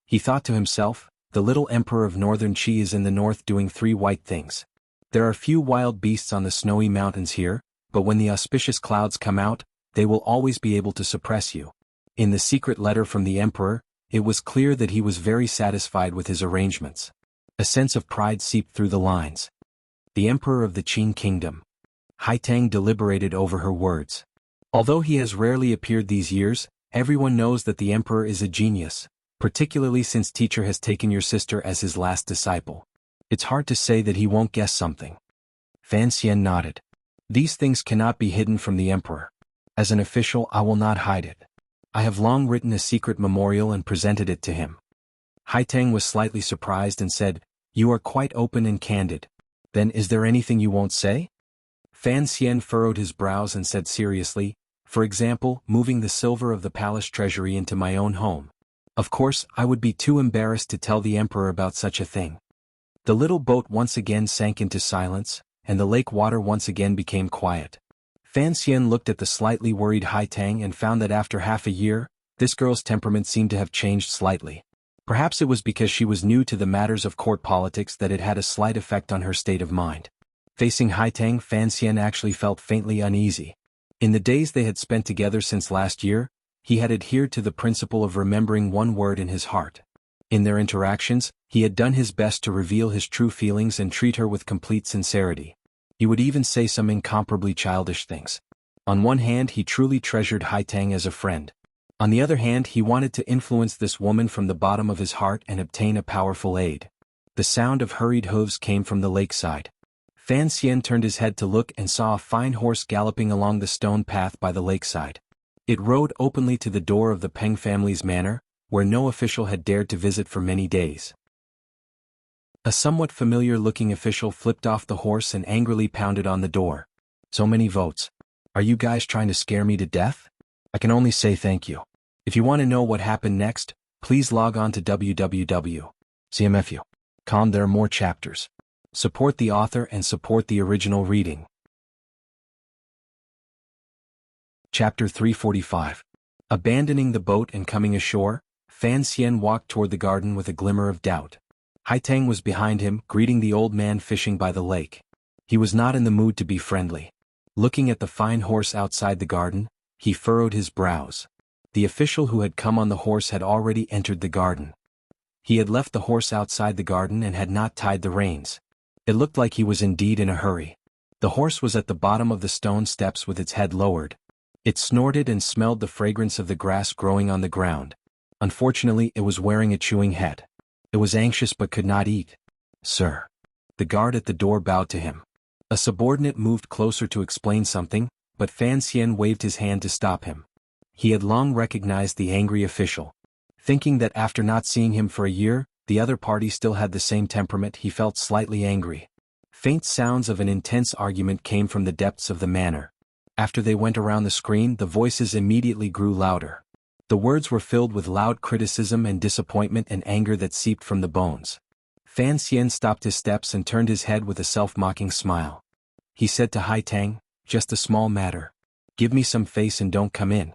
He thought to himself, the little emperor of northern Qi is in the north doing three white things. There are few wild beasts on the snowy mountains here, but when the auspicious clouds come out, they will always be able to suppress you. In the secret letter from the emperor, it was clear that he was very satisfied with his arrangements. A sense of pride seeped through the lines. The emperor of the Qing kingdom. Hai Tang deliberated over her words. Although he has rarely appeared these years, everyone knows that the emperor is a genius, particularly since teacher has taken your sister as his last disciple. It's hard to say that he won't guess something. Fan Xian nodded. These things cannot be hidden from the emperor. As an official, I will not hide it. I have long written a secret memorial and presented it to him. Hai Tang was slightly surprised and said, "You are quite open and candid. Then is there anything you won't say? Fan Xian furrowed his brows and said seriously, for example, moving the silver of the palace treasury into my own home. Of course, I would be too embarrassed to tell the emperor about such a thing. The little boat once again sank into silence, and the lake water once again became quiet. Fan Xian looked at the slightly worried Hai Tang and found that after half a year, this girl's temperament seemed to have changed slightly. Perhaps it was because she was new to the matters of court politics that it had a slight effect on her state of mind. Facing Hai Tang, Fan Xian actually felt faintly uneasy. In the days they had spent together since last year, he had adhered to the principle of remembering one word in his heart. In their interactions, he had done his best to reveal his true feelings and treat her with complete sincerity. He would even say some incomparably childish things. On one hand, he truly treasured Hai Tang as a friend. On the other hand, he wanted to influence this woman from the bottom of his heart and obtain a powerful aid. The sound of hurried hooves came from the lakeside. Fan Xian turned his head to look and saw a fine horse galloping along the stone path by the lakeside. It rode openly to the door of the Peng family's manor, where no official had dared to visit for many days. A somewhat familiar-looking official flipped off the horse and angrily pounded on the door. So many votes. Are you guys trying to scare me to death? I can only say thank you. If you want to know what happened next, please log on to www.cmfu.com. There are more chapters. Support the author and support the original reading. Chapter 345. Abandoning the boat and coming ashore, Fan Xian walked toward the garden with a glimmer of doubt. Hai Tang was behind him, greeting the old man fishing by the lake. He was not in the mood to be friendly. Looking at the fine horse outside the garden, he furrowed his brows. The official who had come on the horse had already entered the garden. He had left the horse outside the garden and had not tied the reins. It looked like he was indeed in a hurry. The horse was at the bottom of the stone steps with its head lowered. It snorted and smelled the fragrance of the grass growing on the ground. Unfortunately, it was wearing a chewing head. It was anxious but could not eat. Sir. The guard at the door bowed to him. A subordinate moved closer to explain something, but Fan Xian waved his hand to stop him. He had long recognized the angry official. Thinking that after not seeing him for a year, the other party still had the same temperament, he felt slightly angry. Faint sounds of an intense argument came from the depths of the manor. After they went around the screen, the voices immediately grew louder. The words were filled with loud criticism and disappointment and anger that seeped from the bones. Fan Xian stopped his steps and turned his head with a self-mocking smile. He said to Hai Tang, "Just a small matter. Give me some face and don't come in."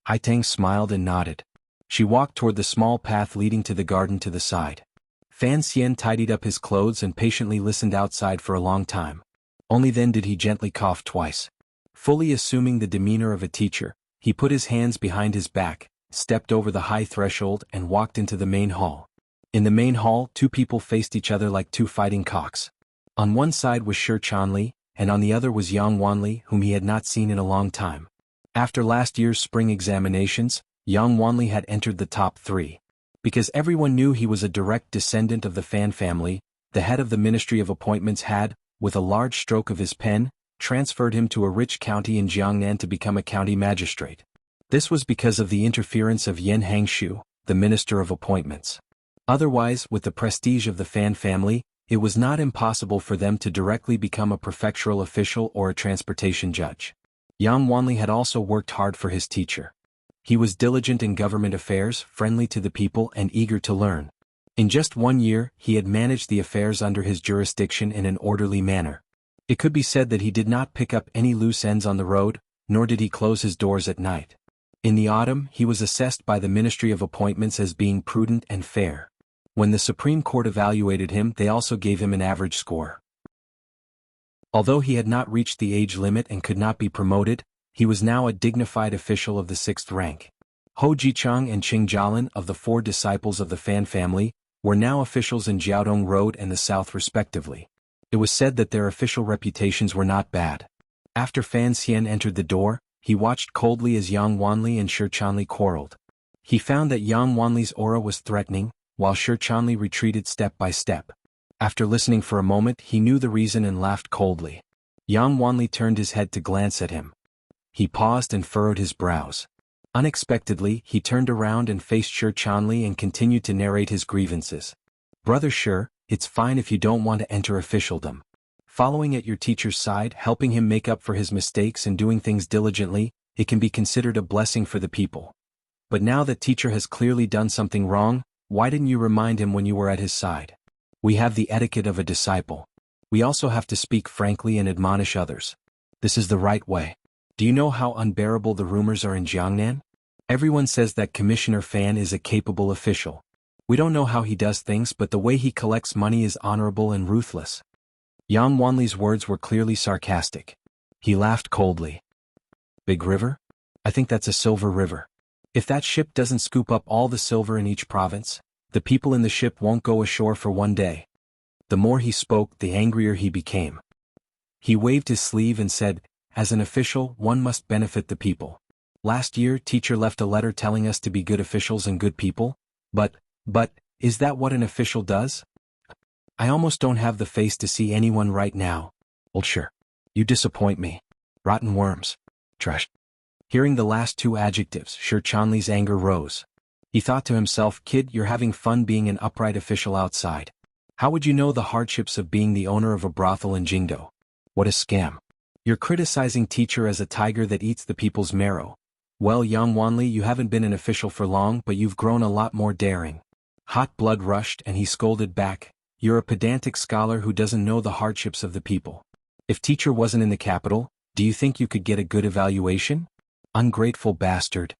Hai Tang smiled and nodded. She walked toward the small path leading to the garden to the side. Fan Xian tidied up his clothes and patiently listened outside for a long time. Only then did he gently cough twice. Fully assuming the demeanor of a teacher, he put his hands behind his back, stepped over the high threshold and walked into the main hall. In the main hall, two people faced each other like two fighting cocks. On one side was Shi Chanli, and on the other was Yang Wanli, whom he had not seen in a long time. After last year's spring examinations, Yang Wanli had entered the top 3. Because everyone knew he was a direct descendant of the Fan family, the head of the Ministry of Appointments had, with a large stroke of his pen, transferred him to a rich county in Jiangnan to become a county magistrate. This was because of the interference of Yan Hangshu, the Minister of Appointments. Otherwise, with the prestige of the Fan family, it was not impossible for them to directly become a prefectural official or a transportation judge. Yang Wanli had also worked hard for his teacher. He was diligent in government affairs, friendly to the people and eager to learn. In just 1 year, he had managed the affairs under his jurisdiction in an orderly manner. It could be said that he did not pick up any loose ends on the road, nor did he close his doors at night. In the autumn, he was assessed by the Ministry of Appointments as being prudent and fair. When the Supreme Court evaluated him, they also gave him an average score. Although he had not reached the age limit and could not be promoted, he was now a dignified official of the 6th rank. Ho Jichang and Qing Jialin, of the 4 disciples of the Fan family, were now officials in Jiaodong Road and the South respectively. It was said that their official reputations were not bad. After Fan Xian entered the door, he watched coldly as Yang Wanli and Shi Chanli quarreled. He found that Yang Wanli's aura was threatening, while Shi Chanli retreated step by step. After listening for a moment, he knew the reason and laughed coldly. Yang Wanli turned his head to glance at him. He paused and furrowed his brows. Unexpectedly, he turned around and faced Shi Chanli and continued to narrate his grievances. "Brother Shi, it's fine if you don't want to enter officialdom. Following at your teacher's side, helping him make up for his mistakes and doing things diligently, it can be considered a blessing for the people. But now that teacher has clearly done something wrong, why didn't you remind him when you were at his side? We have the etiquette of a disciple. We also have to speak frankly and admonish others. This is the right way. Do you know how unbearable the rumors are in Jiangnan? Everyone says that Commissioner Fan is a capable official. We don't know how he does things, but the way he collects money is honorable and ruthless. Yang Wanli's words were clearly sarcastic. He laughed coldly. Big river? I think that's a silver river. If that ship doesn't scoop up all the silver in each province, the people in the ship won't go ashore for one day. The more he spoke, the angrier he became. He waved his sleeve and said, as an official, one must benefit the people. Last year, teacher left a letter telling us to be good officials and good people, but, is that what an official does? I almost don't have the face to see anyone right now. Well, sure. You disappoint me. Rotten worms. Trash. Hearing the last two adjectives, Shi Chanli's anger rose. He thought to himself, kid, you're having fun being an upright official outside. How would you know the hardships of being the owner of a brothel in Jingdo? What a scam. You're criticizing teacher as a tiger that eats the people's marrow. Well, Yang Wanli, you haven't been an official for long, but you've grown a lot more daring. Hot blood rushed and he scolded back. You're a pedantic scholar who doesn't know the hardships of the people. If teacher wasn't in the capital, do you think you could get a good evaluation? Ungrateful bastard.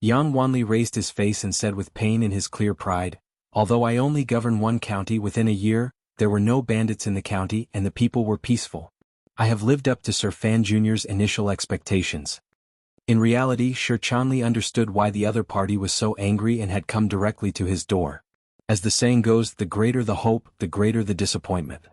Yang Wanli raised his face and said with pain in his clear pride, although I only govern one county within a year, there were no bandits in the county and the people were peaceful. I have lived up to Sir Fan Jr.'s initial expectations. In reality, Shi Chanli understood why the other party was so angry and had come directly to his door. As the saying goes, the greater the hope, the greater the disappointment.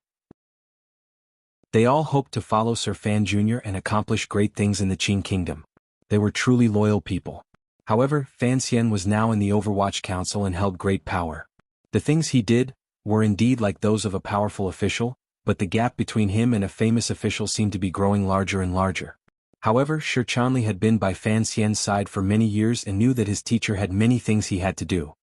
They all hoped to follow Sir Fan Jr. and accomplish great things in the Qing kingdom. They were truly loyal people. However, Fan Xian was now in the Overwatch Council and held great power. The things he did were indeed like those of a powerful official, but the gap between him and a famous official seemed to be growing larger and larger. However, Shi Chanli had been by Fan Xian's side for many years and knew that his teacher had many things he had to do.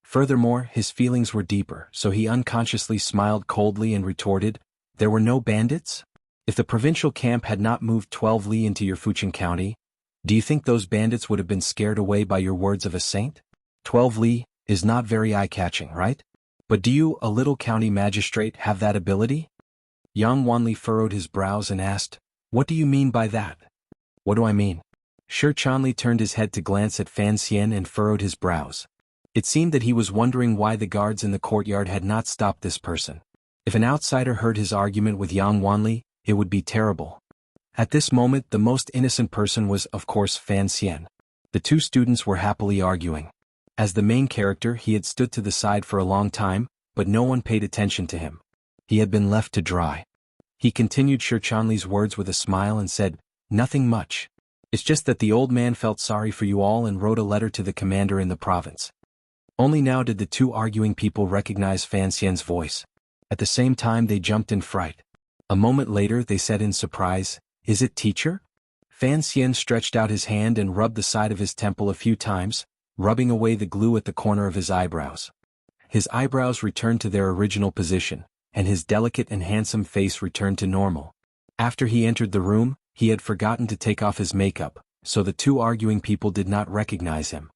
Furthermore, his feelings were deeper, so he unconsciously smiled coldly and retorted, there were no bandits? If the provincial camp had not moved 12 li into your Fujian county, do you think those bandits would have been scared away by your words of a saint? 12 li is not very eye-catching, right? But do you, a little county magistrate, have that ability? Yang Wanli furrowed his brows and asked, what do you mean by that? What do I mean? Shi Chanli turned his head to glance at Fan Xian and furrowed his brows. It seemed that he was wondering why the guards in the courtyard had not stopped this person. If an outsider heard his argument with Yang Wanli, it would be terrible. At this moment, the most innocent person was, of course, Fan Xian. The two students were happily arguing. As the main character, he had stood to the side for a long time, but no one paid attention to him. He had been left to dry. He continued Shi Chanli's words with a smile and said, nothing much. It's just that the old man felt sorry for you all and wrote a letter to the commander in the province. Only now did the two arguing people recognize Fan Xian's voice. At the same time they jumped in fright. A moment later they said in surprise, is it teacher? Fan Xian stretched out his hand and rubbed the side of his temple a few times, rubbing away the glue at the corner of his eyebrows. His eyebrows returned to their original position, and his delicate and handsome face returned to normal. After he entered the room, he had forgotten to take off his makeup, so the two arguing people did not recognize him.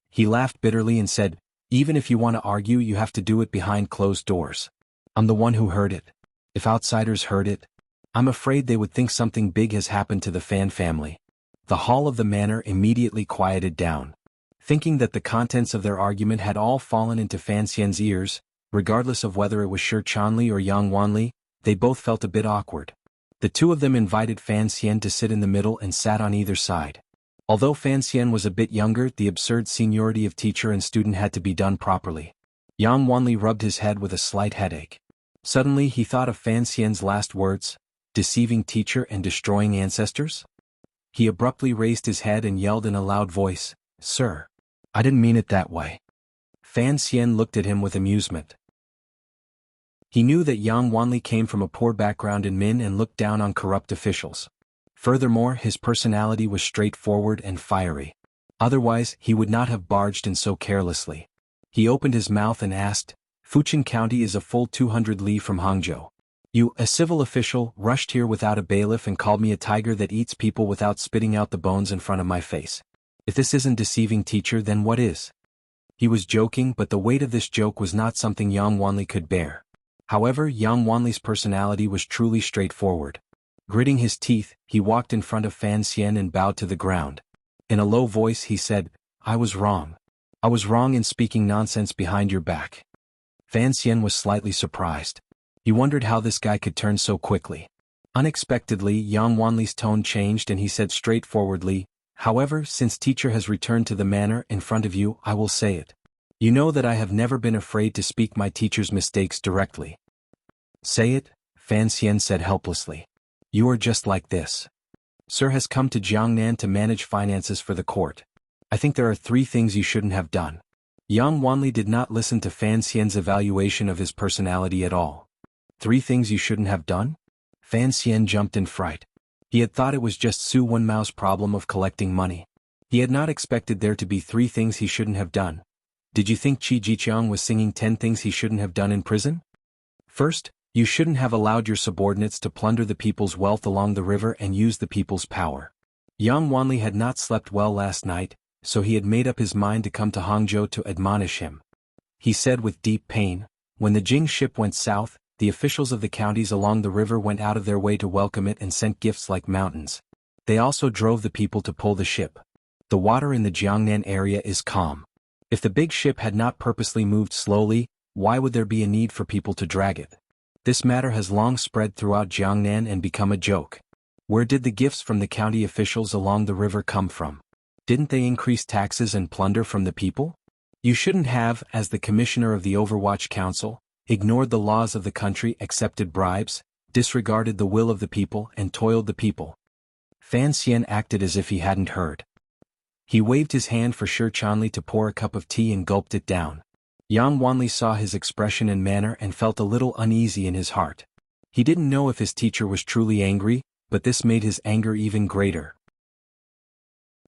He laughed bitterly and said, even if you want to argue, you have to do it behind closed doors. I'm the one who heard it. If outsiders heard it, I'm afraid they would think something big has happened to the Fan family. The hall of the manor immediately quieted down. Thinking that the contents of their argument had all fallen into Fan Xian's ears, regardless of whether it was Shi Chanli or Yang Wanli, they both felt a bit awkward. The two of them invited Fan Xian to sit in the middle and sat on either side. Although Fan Xian was a bit younger, the absurd seniority of teacher and student had to be done properly. Yang Wanli rubbed his head with a slight headache. Suddenly he thought of Fan Xian's last words, deceiving teacher and destroying ancestors? He abruptly raised his head and yelled in a loud voice, Sir, I didn't mean it that way. Fan Xian looked at him with amusement. He knew that Yang Wanli came from a poor background in Min and looked down on corrupt officials. Furthermore, his personality was straightforward and fiery. Otherwise, he would not have barged in so carelessly. He opened his mouth and asked, Fujian County is a full 200 li from Hangzhou. You, a civil official, rushed here without a bailiff and called me a tiger that eats people without spitting out the bones in front of my face. If this isn't deceiving, teacher, then what is? He was joking, but the weight of this joke was not something Yang Wanli could bear. However, Yang Wanli's personality was truly straightforward. Gritting his teeth, he walked in front of Fan Xian and bowed to the ground. In a low voice he said, "I was wrong. I was wrong in speaking nonsense behind your back." Fan Xian was slightly surprised. He wondered how this guy could turn so quickly. Unexpectedly, Yang Wanli's tone changed and he said straightforwardly, "However, since teacher has returned to the manor in front of you, I will say it. You know that I have never been afraid to speak my teacher's mistakes directly." "Say it," Fan Xian said helplessly. "You are just like this. Sir has come to Jiangnan to manage finances for the court. I think there are 3 things you shouldn't have done." Yang Wanli did not listen to Fan Xian's evaluation of his personality at all. 3 things you shouldn't have done? Fan Xian jumped in fright. He had thought it was just Su Wenmao's problem of collecting money. He had not expected there to be 3 things he shouldn't have done. Did you think Qi Jiqiang was singing 10 things he shouldn't have done in prison? First, you shouldn't have allowed your subordinates to plunder the people's wealth along the river and use the people's power. Yang Wanli had not slept well last night, so he had made up his mind to come to Hangzhou to admonish him. He said with deep pain, "When the Jing ship went south, the officials of the counties along the river went out of their way to welcome it and sent gifts like mountains. They also drove the people to pull the ship. The water in the Jiangnan area is calm. If the big ship had not purposely moved slowly, why would there be a need for people to drag it? This matter has long spread throughout Jiangnan and become a joke. Where did the gifts from the county officials along the river come from? Didn't they increase taxes and plunder from the people? You shouldn't have, as the commissioner of the Overwatch Council, ignored the laws of the country, accepted bribes, disregarded the will of the people and toiled the people." Fan Xian acted as if he hadn't heard. He waved his hand for Shi Chanli to pour a cup of tea and gulped it down. Yang Wanli saw his expression and manner and felt a little uneasy in his heart. He didn't know if his teacher was truly angry, but this made his anger even greater.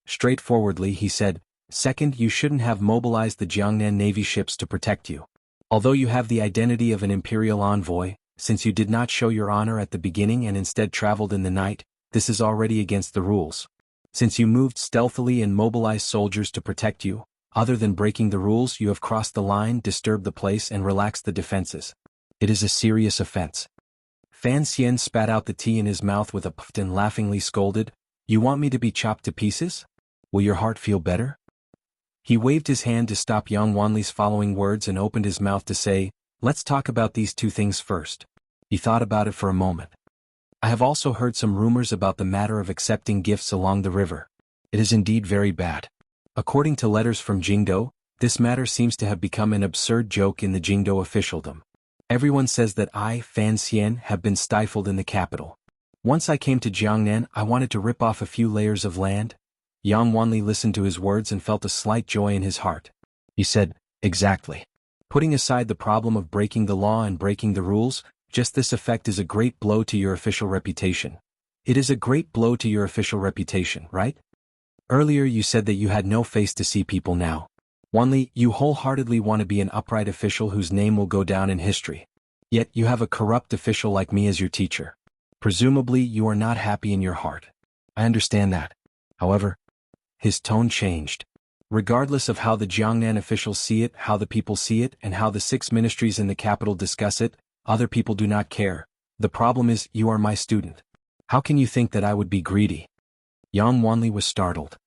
Straightforwardly he said, "Second, you shouldn't have mobilized the Jiangnan Navy ships to protect you. Although you have the identity of an imperial envoy, since you did not show your honor at the beginning and instead traveled in the night, this is already against the rules. Since you moved stealthily and mobilized soldiers to protect you, other than breaking the rules, you have crossed the line, disturbed the place and relaxed the defenses. It is a serious offense." Fan Xian spat out the tea in his mouth with a puff and laughingly scolded, "You want me to be chopped to pieces? Will your heart feel better?" He waved his hand to stop Yang Wanli's following words and opened his mouth to say, "Let's talk about these 2 things first." He thought about it for a moment. "I have also heard some rumors about the matter of accepting gifts along the river. It is indeed very bad. According to letters from Jingdo, this matter seems to have become an absurd joke in the Jingdo officialdom. Everyone says that I, Fan Xian, have been stifled in the capital. Once I came to Jiangnan, I wanted to rip off a few layers of land." Yang Wanli listened to his words and felt a slight joy in his heart. He said, "Exactly. Putting aside the problem of breaking the law and breaking the rules, just this effect is a great blow to your official reputation. It is a great blow to your official reputation, right? Earlier you said that you had no face to see people now. Wanli, you wholeheartedly want to be an upright official whose name will go down in history. Yet you have a corrupt official like me as your teacher. Presumably you are not happy in your heart. I understand that. However," his tone changed. "Regardless of how the Jiangnan officials see it, how the people see it, and how the 6 ministries in the capital discuss it, other people do not care. The problem is, you are my student. How can you think that I would be greedy?" Yang Wanli was startled.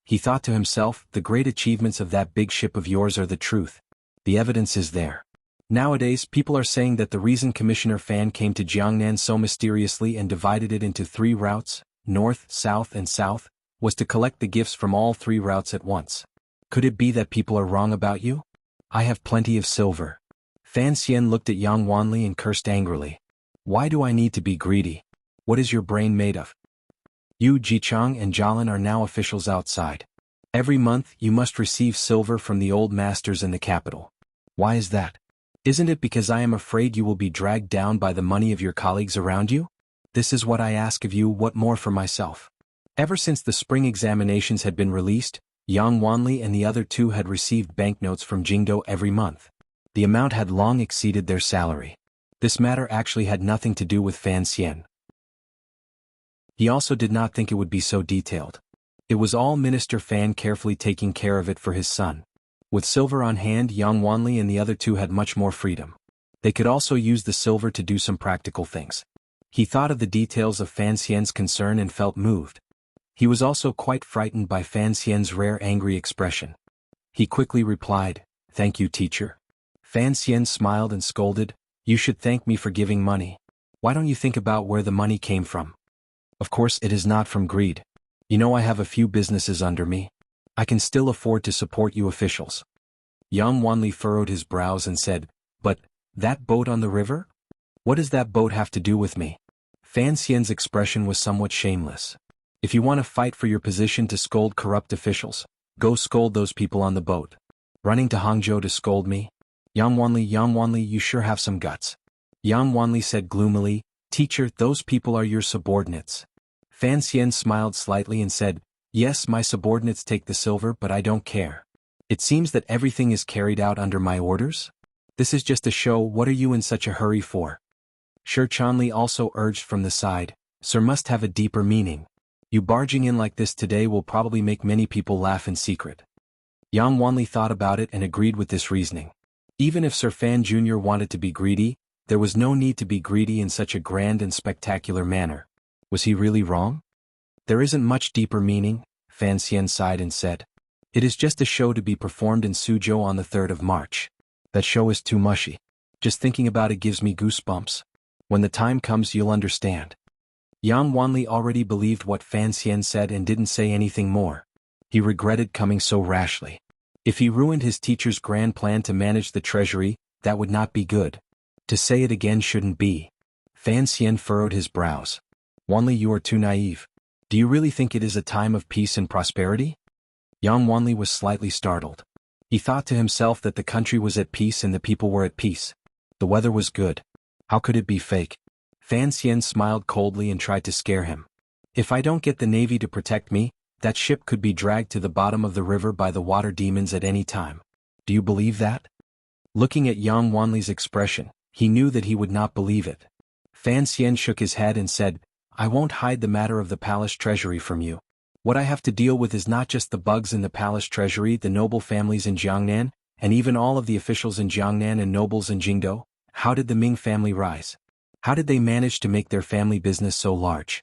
He thought to himself, "The great achievements of that big ship of yours are the truth. The evidence is there. Nowadays, people are saying that the reason Commissioner Fan came to Jiangnan so mysteriously and divided it into 3 routes, north, south and south, was to collect the gifts from all 3 routes at once. Could it be that people are wrong about you? I have plenty of silver." Fan Xian looked at Yang Wanli and cursed angrily. "Why do I need to be greedy? What is your brain made of? You, Jichang and Jialin are now officials outside. Every month you must receive silver from the old masters in the capital. Why is that? Isn't it because I am afraid you will be dragged down by the money of your colleagues around you? This is what I ask of you, what more for myself?" Ever since the spring examinations had been released, Yang Wanli and the other 2 had received banknotes from Jingdo every month. The amount had long exceeded their salary. This matter actually had nothing to do with Fan Xian. He also did not think it would be so detailed. It was all Minister Fan carefully taking care of it for his son. With silver on hand, Yang Wanli and the other two had much more freedom. They could also use the silver to do some practical things. He thought of the details of Fan Xian's concern and felt moved. He was also quite frightened by Fan Xian's rare angry expression. He quickly replied, "Thank you, teacher." Fan Xian smiled and scolded, "You should thank me for giving money. Why don't you think about where the money came from? Of course it is not from greed. You know I have a few businesses under me. I can still afford to support you officials." Yang Wanli furrowed his brows and said, "But, that boat on the river? What does that boat have to do with me?" Fan Xian's expression was somewhat shameless. "If you want to fight for your position to scold corrupt officials, go scold those people on the boat. Running to Hangzhou to scold me? Yang Wanli, you sure have some guts." Yang Wanli said gloomily, "Teacher, those people are your subordinates." Fan Xian smiled slightly and said, "Yes, my subordinates take the silver, but I don't care. It seems that everything is carried out under my orders? This is just a show. What are you in such a hurry for?" Shi Chanli also urged from the side, "Sir must have a deeper meaning. You barging in like this today will probably make many people laugh in secret." Yang Wanli thought about it and agreed with this reasoning. Even if Sir Fan Jr. wanted to be greedy, there was no need to be greedy in such a grand and spectacular manner. Was he really wrong? "There isn't much deeper meaning," Fan Xian sighed and said. "It is just a show to be performed in Suzhou on the 3rd of March. That show is too mushy. Just thinking about it gives me goosebumps. When the time comes you'll understand." Yang Wanli already believed what Fan Xian said and didn't say anything more. He regretted coming so rashly. If he ruined his teacher's grand plan to manage the treasury, that would not be good. To say it again shouldn't be. Fan Xian furrowed his brows. "Wanli, you are too naive. Do you really think it is a time of peace and prosperity?" Yang Wanli was slightly startled. He thought to himself that the country was at peace and the people were at peace. The weather was good. How could it be fake? Fan Xian smiled coldly and tried to scare him. "If I don't get the navy to protect me, that ship could be dragged to the bottom of the river by the water demons at any time. Do you believe that?" Looking at Yang Wanli's expression, he knew that he would not believe it. Fan Xian shook his head and said, "I won't hide the matter of the palace treasury from you. What I have to deal with is not just the bugs in the palace treasury, the noble families in Jiangnan, and even all of the officials in Jiangnan and nobles in Jingdou. How did the Ming family rise? How did they manage to make their family business so large?"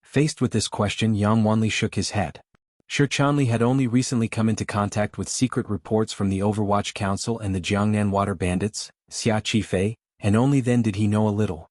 Faced with this question, Yang Wanli shook his head. Shi Chanli had only recently come into contact with secret reports from the Overwatch Council and the Jiangnan water bandits, Xia Qifei, and only then did he know a little.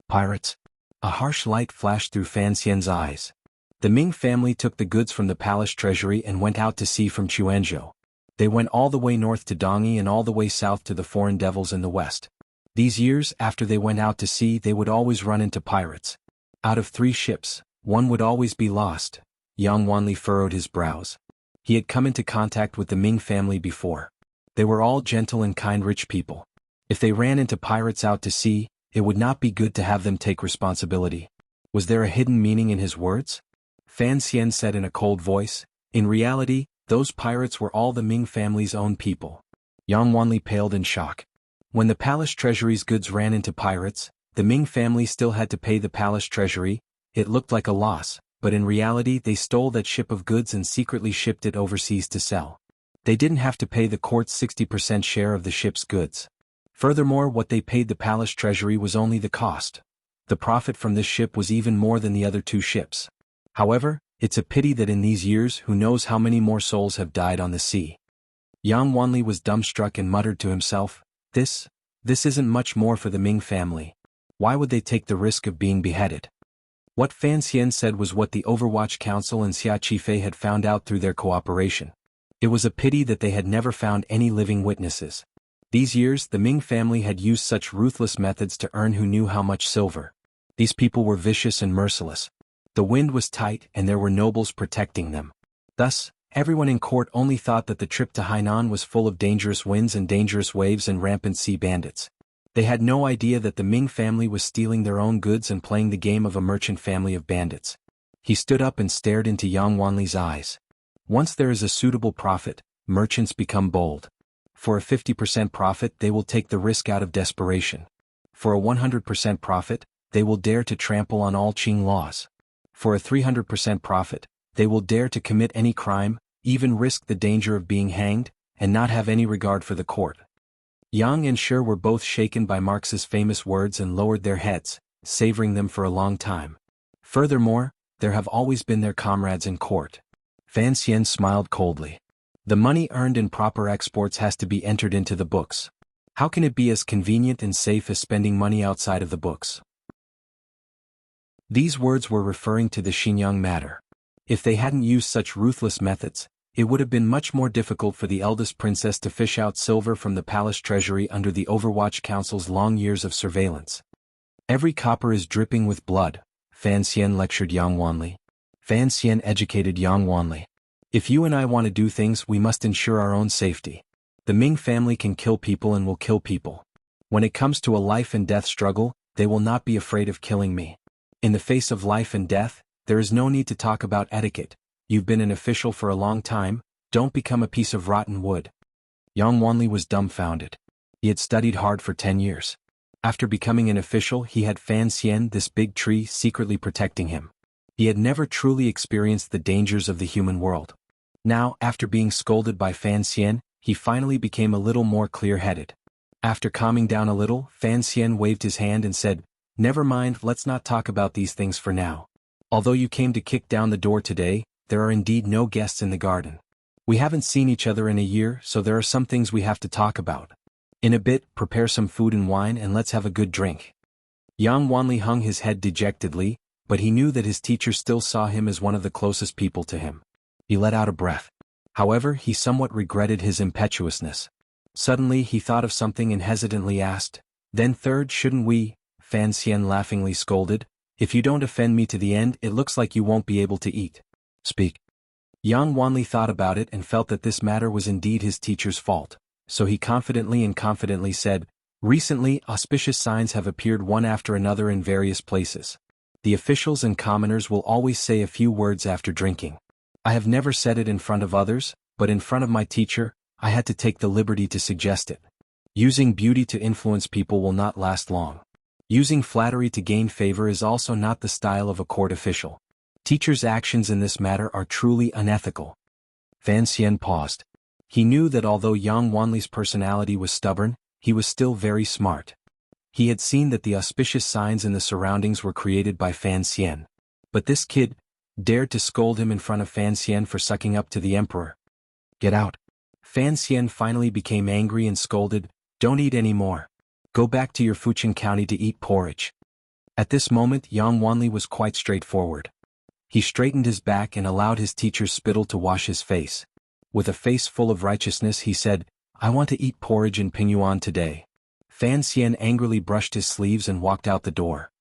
Pirates? A harsh light flashed through Fan Xian's eyes. The Ming family took the goods from the palace treasury and went out to sea from Quanzhou. They went all the way north to Dongyi and all the way south to the foreign devils in the west. These years after they went out to sea they would always run into pirates. Out of 3 ships, one would always be lost. Yang Wanli furrowed his brows. He had come into contact with the Ming family before. They were all gentle and kind rich people. If they ran into pirates out to sea, it would not be good to have them take responsibility. Was there a hidden meaning in his words? Fan Xian said in a cold voice, "In reality, those pirates were all the Ming family's own people." Yang Wanli paled in shock. When the palace treasury's goods ran into pirates, the Ming family still had to pay the palace treasury. It looked like a loss, but in reality they stole that ship of goods and secretly shipped it overseas to sell. They didn't have to pay the court's 60% share of the ship's goods. Furthermore, what they paid the palace treasury was only the cost. The profit from this ship was even more than the other 2 ships. However, it's a pity that in these years who knows how many more souls have died on the sea. Yang Wanli was dumbstruck and muttered to himself, This isn't much more for the Ming family. Why would they take the risk of being beheaded?" What Fan Xian said was what the Overwatch Council and Xia Qifei had found out through their cooperation. It was a pity that they had never found any living witnesses. These years the Ming family had used such ruthless methods to earn who knew how much silver. These people were vicious and merciless. The wind was tight and there were nobles protecting them. Thus, everyone in court only thought that the trip to Hainan was full of dangerous winds and dangerous waves and rampant sea bandits. They had no idea that the Ming family was stealing their own goods and playing the game of a merchant family of bandits. He stood up and stared into Yang Wanli's eyes. Once there is a suitable profit, merchants become bold. For a 50% profit they will take the risk out of desperation. For a 100% profit, they will dare to trample on all Qing laws. For a 300% profit, they will dare to commit any crime, even risk the danger of being hanged, and not have any regard for the court. Yang and Shi were both shaken by Marx's famous words and lowered their heads, savoring them for a long time. Furthermore, there have always been their comrades in court. Fan Xian smiled coldly. The money earned in proper exports has to be entered into the books. How can it be as convenient and safe as spending money outside of the books? These words were referring to the Xinjiang matter. If they hadn't used such ruthless methods, it would have been much more difficult for the eldest princess to fish out silver from the palace treasury under the Overwatch Council's long years of surveillance. Every copper is dripping with blood, Fan Xian lectured Yang Wanli. Fan Xian educated Yang Wanli. If you and I want to do things, we must ensure our own safety. The Ming family can kill people and will kill people. When it comes to a life and death struggle, they will not be afraid of killing me. In the face of life and death, there is no need to talk about etiquette. You've been an official for a long time, don't become a piece of rotten wood. Yang Wanli was dumbfounded. He had studied hard for 10 years. After becoming an official, he had Fan Xian, this big tree, secretly protecting him. He had never truly experienced the dangers of the human world. Now, after being scolded by Fan Xian, he finally became a little more clear-headed. After calming down a little, Fan Xian waved his hand and said, "Never mind, let's not talk about these things for now. Although you came to kick down the door today, there are indeed no guests in the garden. We haven't seen each other in a year, so there are some things we have to talk about. In a bit, prepare some food and wine and let's have a good drink." Yang Wanli hung his head dejectedly, but he knew that his teacher still saw him as one of the closest people to him. He let out a breath. However, he somewhat regretted his impetuousness. Suddenly he thought of something and hesitantly asked, "Then third, shouldn't we?" Fan Xian laughingly scolded. "If you don't offend me to the end, it looks like you won't be able to eat. Speak." Yang Wanli thought about it and felt that this matter was indeed his teacher's fault, so he confidently said, "Recently, auspicious signs have appeared one after another in various places. The officials and commoners will always say a few words after drinking. I have never said it in front of others, but in front of my teacher, I had to take the liberty to suggest it. Using beauty to influence people will not last long. Using flattery to gain favor is also not the style of a court official. Teachers' actions in this matter are truly unethical." Fan Xian paused. He knew that although Yang Wanli's personality was stubborn, he was still very smart. He had seen that the auspicious signs in the surroundings were created by Fan Xian. But this kid dared to scold him in front of Fan Xian for sucking up to the emperor. "Get out." Fan Xian finally became angry and scolded, "Don't eat any more. Go back to your Fujian County to eat porridge." At this moment Yang Wanli was quite straightforward. He straightened his back and allowed his teacher's spittle to wash his face. With a face full of righteousness he said, "I want to eat porridge in Pingyuan today." Fan Xian angrily brushed his sleeves and walked out the door.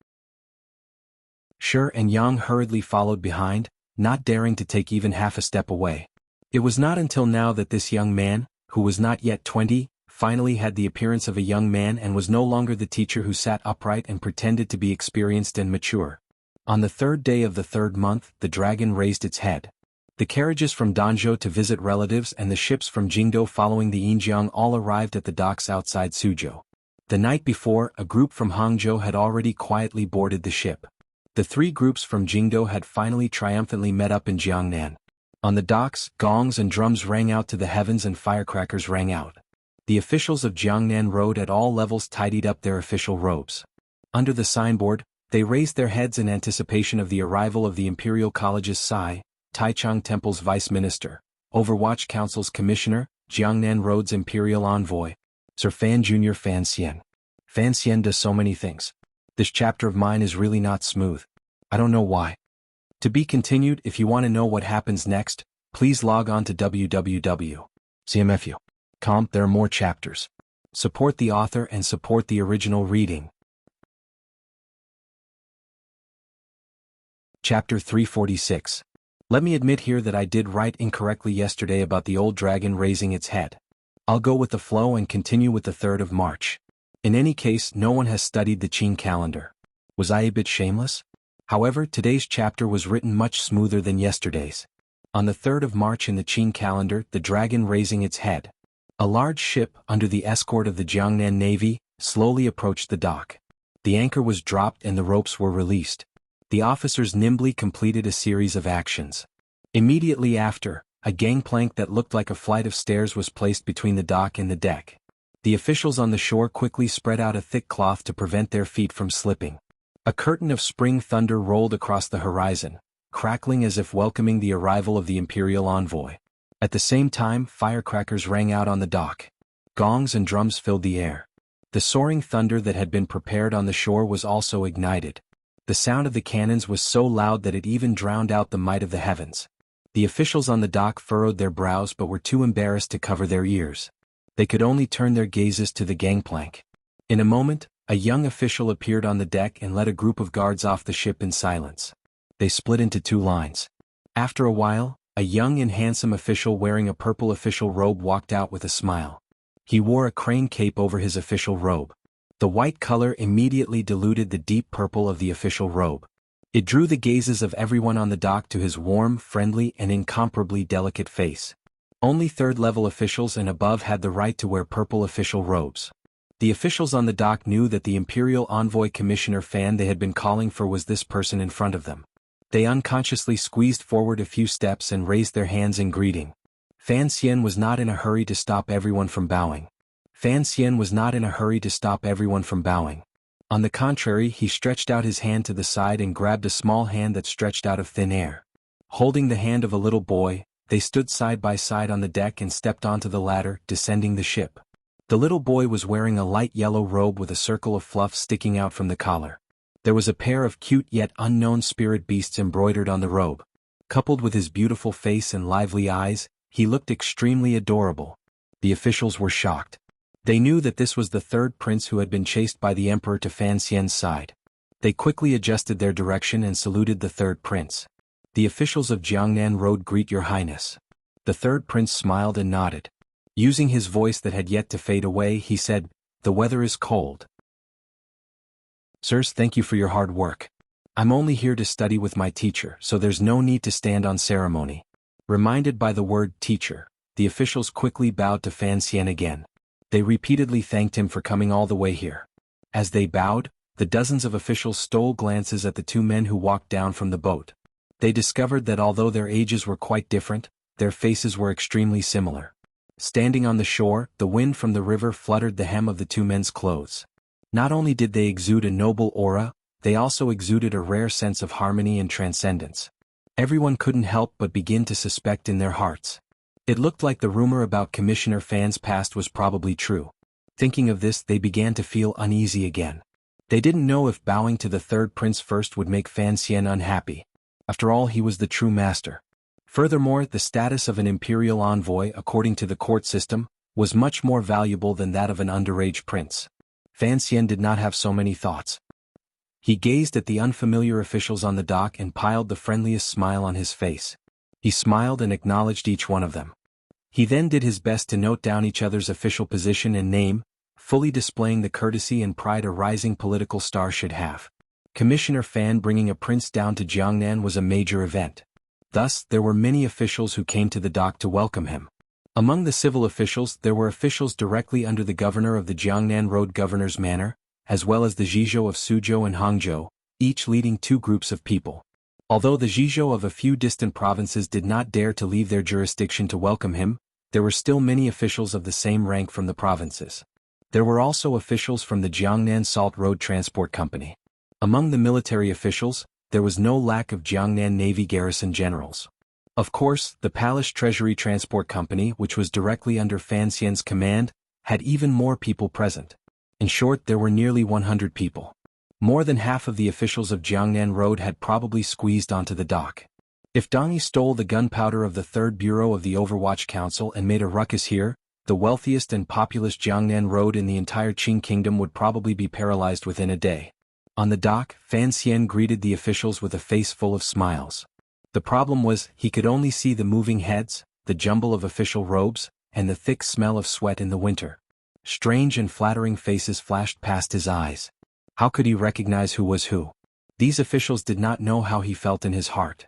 Shi and Yang hurriedly followed behind, not daring to take even half a step away. It was not until now that this young man, who was not yet 20, finally had the appearance of a young man and was no longer the teacher who sat upright and pretended to be experienced and mature. On the third day of the third month, the dragon raised its head. The carriages from Danzhou to visit relatives and the ships from Jingdo following the Yinjiang all arrived at the docks outside Suzhou. The night before, a group from Hangzhou had already quietly boarded the ship. The three groups from Jingdo had finally triumphantly met up in Jiangnan. On the docks, gongs and drums rang out to the heavens and firecrackers rang out. The officials of Jiangnan Road at all levels tidied up their official robes. Under the signboard, they raised their heads in anticipation of the arrival of the Imperial College's Sai, Taichung Temple's Vice Minister, Overwatch Council's Commissioner, Jiangnan Road's Imperial Envoy, Sir Fan Jr. Fan Xian. Fan Xian does so many things. This chapter of mine is really not smooth. I don't know why. To be continued. If you want to know what happens next, please log on to www.cmfu.com. There are more chapters. Support the author and support the original reading. Chapter 346. Let me admit here that I did write incorrectly yesterday about the old dragon raising its head. I'll go with the flow and continue with the 3rd of March. In any case, no one has studied the Qing calendar. Was I a bit shameless? However, today's chapter was written much smoother than yesterday's. On the 3rd of March in the Qing calendar, the dragon raising its head. A large ship, under the escort of the Jiangnan Navy, slowly approached the dock. The anchor was dropped and the ropes were released. The officers nimbly completed a series of actions. Immediately after, a gangplank that looked like a flight of stairs was placed between the dock and the deck. The officials on the shore quickly spread out a thick cloth to prevent their feet from slipping. A curtain of spring thunder rolled across the horizon, crackling as if welcoming the arrival of the imperial envoy. At the same time, firecrackers rang out on the dock. Gongs and drums filled the air. The soaring thunder that had been prepared on the shore was also ignited. The sound of the cannons was so loud that it even drowned out the might of the heavens. The officials on the dock furrowed their brows but were too embarrassed to cover their ears. They could only turn their gazes to the gangplank. In a moment, a young official appeared on the deck and led a group of guards off the ship in silence. They split into two lines. After a while, a young and handsome official wearing a purple official robe walked out with a smile. He wore a crane cape over his official robe. The white color immediately diluted the deep purple of the official robe. It drew the gazes of everyone on the dock to his warm, friendly, and incomparably delicate face. Only third-level officials and above had the right to wear purple official robes. The officials on the dock knew that the Imperial Envoy Commissioner Fan they had been calling for was this person in front of them. They unconsciously squeezed forward a few steps and raised their hands in greeting. Fan Xian was not in a hurry to stop everyone from bowing. On the contrary, he stretched out his hand to the side and grabbed a small hand that stretched out of thin air. Holding the hand of a little boy, they stood side by side on the deck and stepped onto the ladder, descending the ship. The little boy was wearing a light yellow robe with a circle of fluff sticking out from the collar. There was a pair of cute yet unknown spirit beasts embroidered on the robe. Coupled with his beautiful face and lively eyes, he looked extremely adorable. The officials were shocked. They knew that this was the third prince who had been chased by the emperor to Fan Xian's side. They quickly adjusted their direction and saluted the third prince. The officials of Jiangnan Road greet your highness. The third prince smiled and nodded. Using his voice that had yet to fade away, he said, "The weather is cold. Sirs, thank you for your hard work. I'm only here to study with my teacher, so there's no need to stand on ceremony." Reminded by the word teacher, the officials quickly bowed to Fan Xian again. They repeatedly thanked him for coming all the way here. As they bowed, the dozens of officials stole glances at the two men who walked down from the boat. They discovered that although their ages were quite different, their faces were extremely similar. Standing on the shore, the wind from the river fluttered the hem of the two men's clothes. Not only did they exude a noble aura, they also exuded a rare sense of harmony and transcendence. Everyone couldn't help but begin to suspect in their hearts. It looked like the rumor about Commissioner Fan's past was probably true. Thinking of this, they began to feel uneasy again. They didn't know if bowing to the third prince first would make Fan Xian unhappy. After all, he was the true master. Furthermore, the status of an imperial envoy, according to the court system, was much more valuable than that of an underage prince. Fan Xian did not have so many thoughts. He gazed at the unfamiliar officials on the dock and piled the friendliest smile on his face. He smiled and acknowledged each one of them. He then did his best to note down each other's official position and name, fully displaying the courtesy and pride a rising political star should have. Commissioner Fan bringing a prince down to Jiangnan was a major event. Thus, there were many officials who came to the dock to welcome him. Among the civil officials, there were officials directly under the governor of the Jiangnan Road Governor's Manor, as well as the Zhizhou of Suzhou and Hangzhou, each leading two groups of people. Although the Zhizhou of a few distant provinces did not dare to leave their jurisdiction to welcome him, there were still many officials of the same rank from the provinces. There were also officials from the Jiangnan Salt Road Transport Company. Among the military officials, there was no lack of Jiangnan Navy garrison generals. Of course, the Palace Treasury Transport Company, which was directly under Fan Xian's command, had even more people present. In short, there were nearly 100 people. More than half of the officials of Jiangnan Road had probably squeezed onto the dock. If Dong Yi stole the gunpowder of the Third Bureau of the Overwatch Council and made a ruckus here, the wealthiest and populous Jiangnan Road in the entire Qing Kingdom would probably be paralyzed within a day. On the dock, Fan Xian greeted the officials with a face full of smiles. The problem was, he could only see the moving heads, the jumble of official robes, and the thick smell of sweat in the winter. Strange and flattering faces flashed past his eyes. How could he recognize who was who? These officials did not know how he felt in his heart.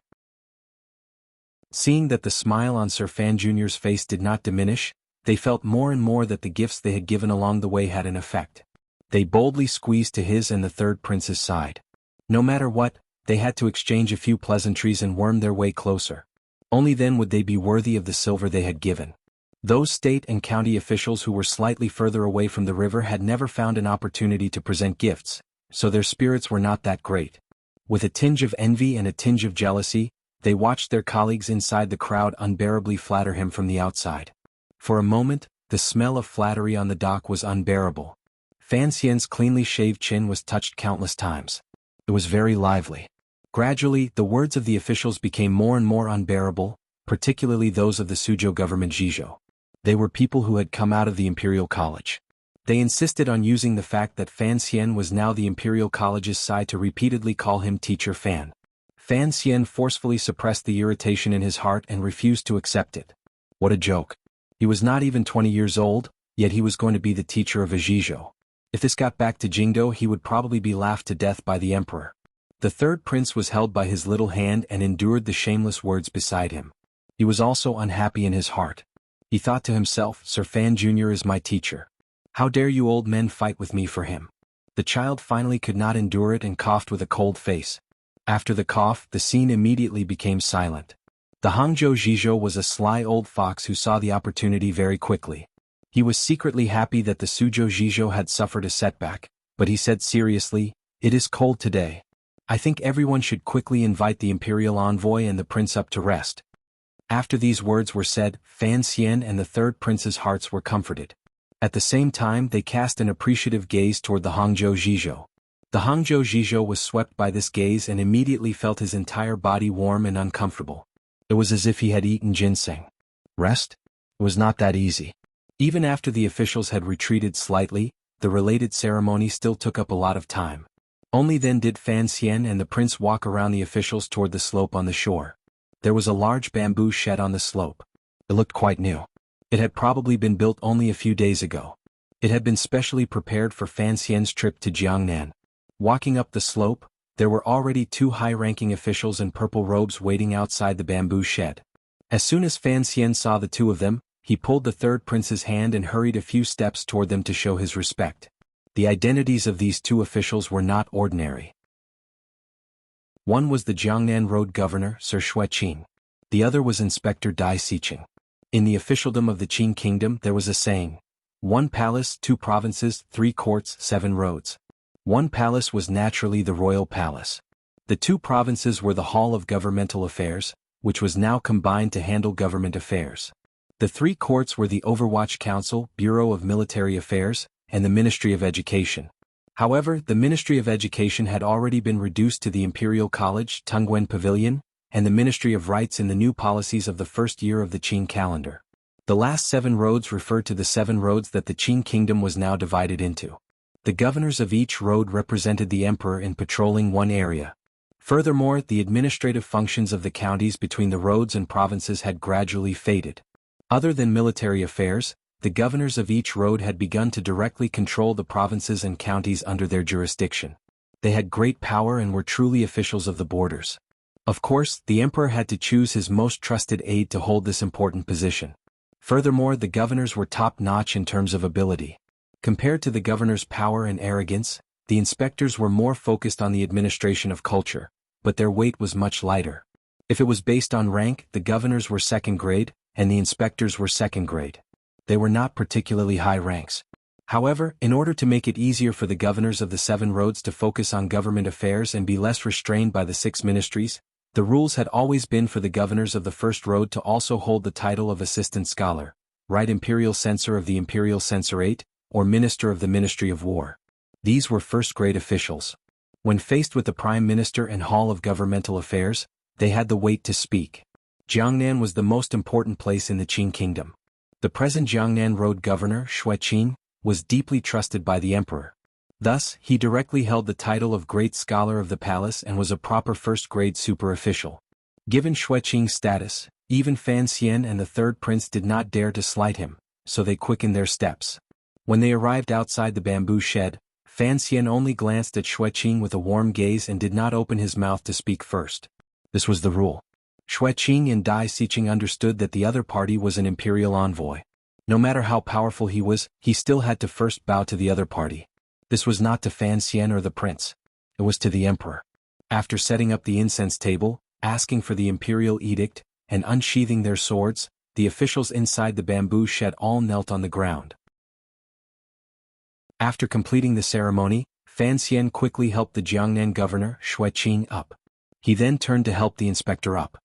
Seeing that the smile on Sir Fan Jr.'s face did not diminish, They felt more and more that the gifts they had given along the way had an effect. They boldly squeezed to his and the third prince's side. No matter what, they had to exchange a few pleasantries and worm their way closer. Only then would they be worthy of the silver they had given. Those state and county officials who were slightly further away from the river had never found an opportunity to present gifts, so their spirits were not that great. With a tinge of envy and a tinge of jealousy, they watched their colleagues inside the crowd unbearably flatter him from the outside. For a moment, the smell of flattery on the dock was unbearable. Fan Xian's cleanly shaved chin was touched countless times. It was very lively. Gradually, the words of the officials became more and more unbearable, particularly those of the Suzhou government Zhizhou. They were people who had come out of the Imperial College. They insisted on using the fact that Fan Xian was now the Imperial College's side to repeatedly call him Teacher Fan. Fan Xian forcefully suppressed the irritation in his heart and refused to accept it. What a joke. He was not even 20 years old, yet he was going to be the teacher of a Zhizhou. If this got back to Jingdo, he would probably be laughed to death by the emperor. The third prince was held by his little hand and endured the shameless words beside him. He was also unhappy in his heart. He thought to himself, Sir Fan Jr. is my teacher. How dare you old men fight with me for him? The child finally could not endure it and coughed with a cold face. After the cough, the scene immediately became silent. The Hangzhou Zhizhou was a sly old fox who saw the opportunity very quickly. He was secretly happy that the Suzhou Zhizhou had suffered a setback, but he said seriously, "It is cold today. I think everyone should quickly invite the imperial envoy and the prince up to rest." After these words were said, Fan Xian and the third prince's hearts were comforted. At the same time, they cast an appreciative gaze toward the Hangzhou Zhizhou. The Hangzhou Zhizhou was swept by this gaze and immediately felt his entire body warm and uncomfortable. It was as if he had eaten ginseng. Rest? It was not that easy. Even after the officials had retreated slightly, the related ceremony still took up a lot of time. Only then did Fan Xian and the prince walk around the officials toward the slope on the shore. There was a large bamboo shed on the slope. It looked quite new. It had probably been built only a few days ago. It had been specially prepared for Fan Xian's trip to Jiangnan. Walking up the slope, there were already two high-ranking officials in purple robes waiting outside the bamboo shed. As soon as Fan Xian saw the two of them, he pulled the third prince's hand and hurried a few steps toward them to show his respect. The identities of these two officials were not ordinary. One was the Jiangnan Road Governor, Sir Xueqing. The other was Inspector Dai Siqing. In the officialdom of the Qing Kingdom there was a saying, 1 palace, 2 provinces, 3 courts, 7 roads. One palace was naturally the royal palace. The 2 provinces were the Hall of Governmental Affairs, which was now combined to handle government affairs. The 3 courts were the Overwatch Council, Bureau of Military Affairs, and the Ministry of Education. However, the Ministry of Education had already been reduced to the Imperial College, Tunguen Pavilion, and the Ministry of Rights in the new policies of the first year of the Qing calendar. The last 7 roads referred to the 7 roads that the Qing Kingdom was now divided into. The governors of each road represented the emperor in patrolling one area. Furthermore, the administrative functions of the counties between the roads and provinces had gradually faded. Other than military affairs, the governors of each road had begun to directly control the provinces and counties under their jurisdiction. They had great power and were truly officials of the borders. Of course, the emperor had to choose his most trusted aide to hold this important position. Furthermore, the governors were top-notch in terms of ability. Compared to the governor's power and arrogance, the inspectors were more focused on the administration of culture, but their weight was much lighter. If it was based on rank, the governors were second grade, and the inspectors were second grade. They were not particularly high ranks. However, in order to make it easier for the governors of the 7 roads to focus on government affairs and be less restrained by the 6 ministries, the rules had always been for the governors of the first road to also hold the title of assistant scholar, right imperial censor of the imperial censorate, or minister of the Ministry of War. These were first-grade officials. When faced with the Prime Minister and Hall of Governmental Affairs, they had the weight to speak. Jiangnan was the most important place in the Qing Kingdom. The present Jiangnan Road Governor, Xueqing, was deeply trusted by the emperor. Thus, he directly held the title of Great Scholar of the Palace and was a proper first-grade super-official. Given Xueqing's status, even Fan Xian and the third prince did not dare to slight him, so they quickened their steps. When they arrived outside the bamboo shed, Fan Xian only glanced at Xueqing with a warm gaze and did not open his mouth to speak first. This was the rule. Xueqing and Dai Siqing understood that the other party was an imperial envoy. No matter how powerful he was, he still had to first bow to the other party. This was not to Fan Xian or the prince. It was to the emperor. After setting up the incense table, asking for the imperial edict, and unsheathing their swords, the officials inside the bamboo shed all knelt on the ground. After completing the ceremony, Fan Xian quickly helped the Jiangnan governor, Xue Qing, up. He then turned to help the inspector up.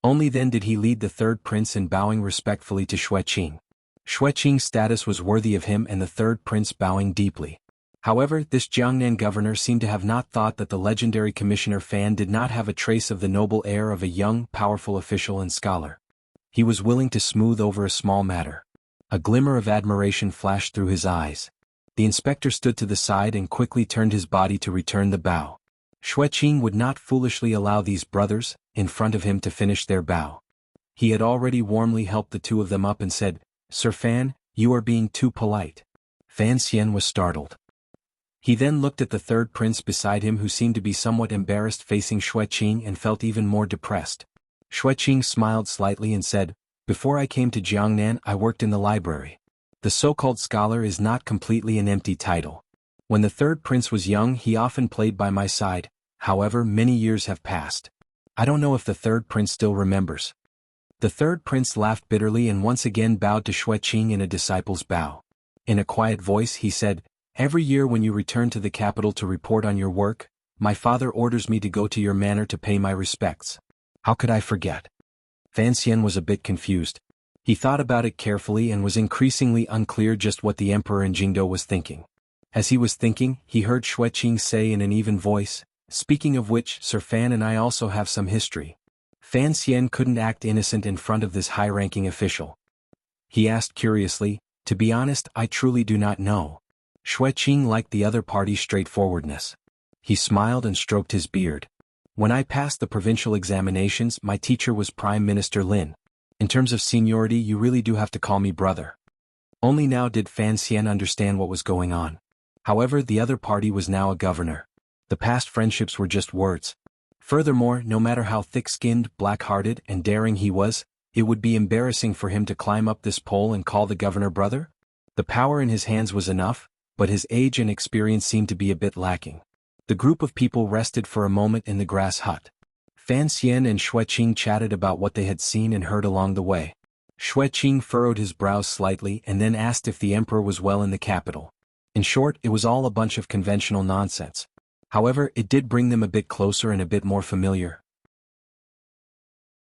Only then did he lead the third prince in bowing respectfully to Xue Qing. Xue Qing's status was worthy of him and the third prince bowing deeply. However, this Jiangnan governor seemed to have not thought that the legendary commissioner Fan did not have a trace of the noble air of a young, powerful official and scholar. He was willing to smooth over a small matter. A glimmer of admiration flashed through his eyes. The inspector stood to the side and quickly turned his body to return the bow. Xue Qing would not foolishly allow these brothers, in front of him, to finish their bow. He had already warmly helped the two of them up and said, "Sir Fan, you are being too polite." Fan Xian was startled. He then looked at the third prince beside him, who seemed to be somewhat embarrassed facing Xue Qing, and felt even more depressed. Xue Qing smiled slightly and said, "Before I came to Jiangnan, I worked in the library. The so-called scholar is not completely an empty title. When the third prince was young, he often played by my side. However, many years have passed. I don't know if the third prince still remembers." The third prince laughed bitterly and once again bowed to Xue Qing in a disciple's bow. In a quiet voice he said, "Every year when you return to the capital to report on your work, my father orders me to go to your manor to pay my respects. How could I forget?" Fan Xian was a bit confused. He thought about it carefully and was increasingly unclear just what the emperor in Jingdo was thinking. As he was thinking, he heard Xue Qing say in an even voice, "Speaking of which, Sir Fan and I also have some history." Fan Xian couldn't act innocent in front of this high-ranking official. He asked curiously, "To be honest, I truly do not know." Xue Qing liked the other party's straightforwardness. He smiled and stroked his beard. "When I passed the provincial examinations, my teacher was Prime Minister Lin. In terms of seniority, you really do have to call me brother." Only now did Fan Xian understand what was going on. However, the other party was now a governor. The past friendships were just words. Furthermore, no matter how thick-skinned, black-hearted, and daring he was, it would be embarrassing for him to climb up this pole and call the governor brother. The power in his hands was enough, but his age and experience seemed to be a bit lacking. The group of people rested for a moment in the grass hut. Fan Xian and Xue Qing chatted about what they had seen and heard along the way. Xue Qing furrowed his brows slightly and then asked if the emperor was well in the capital. In short, it was all a bunch of conventional nonsense. However, it did bring them a bit closer and a bit more familiar.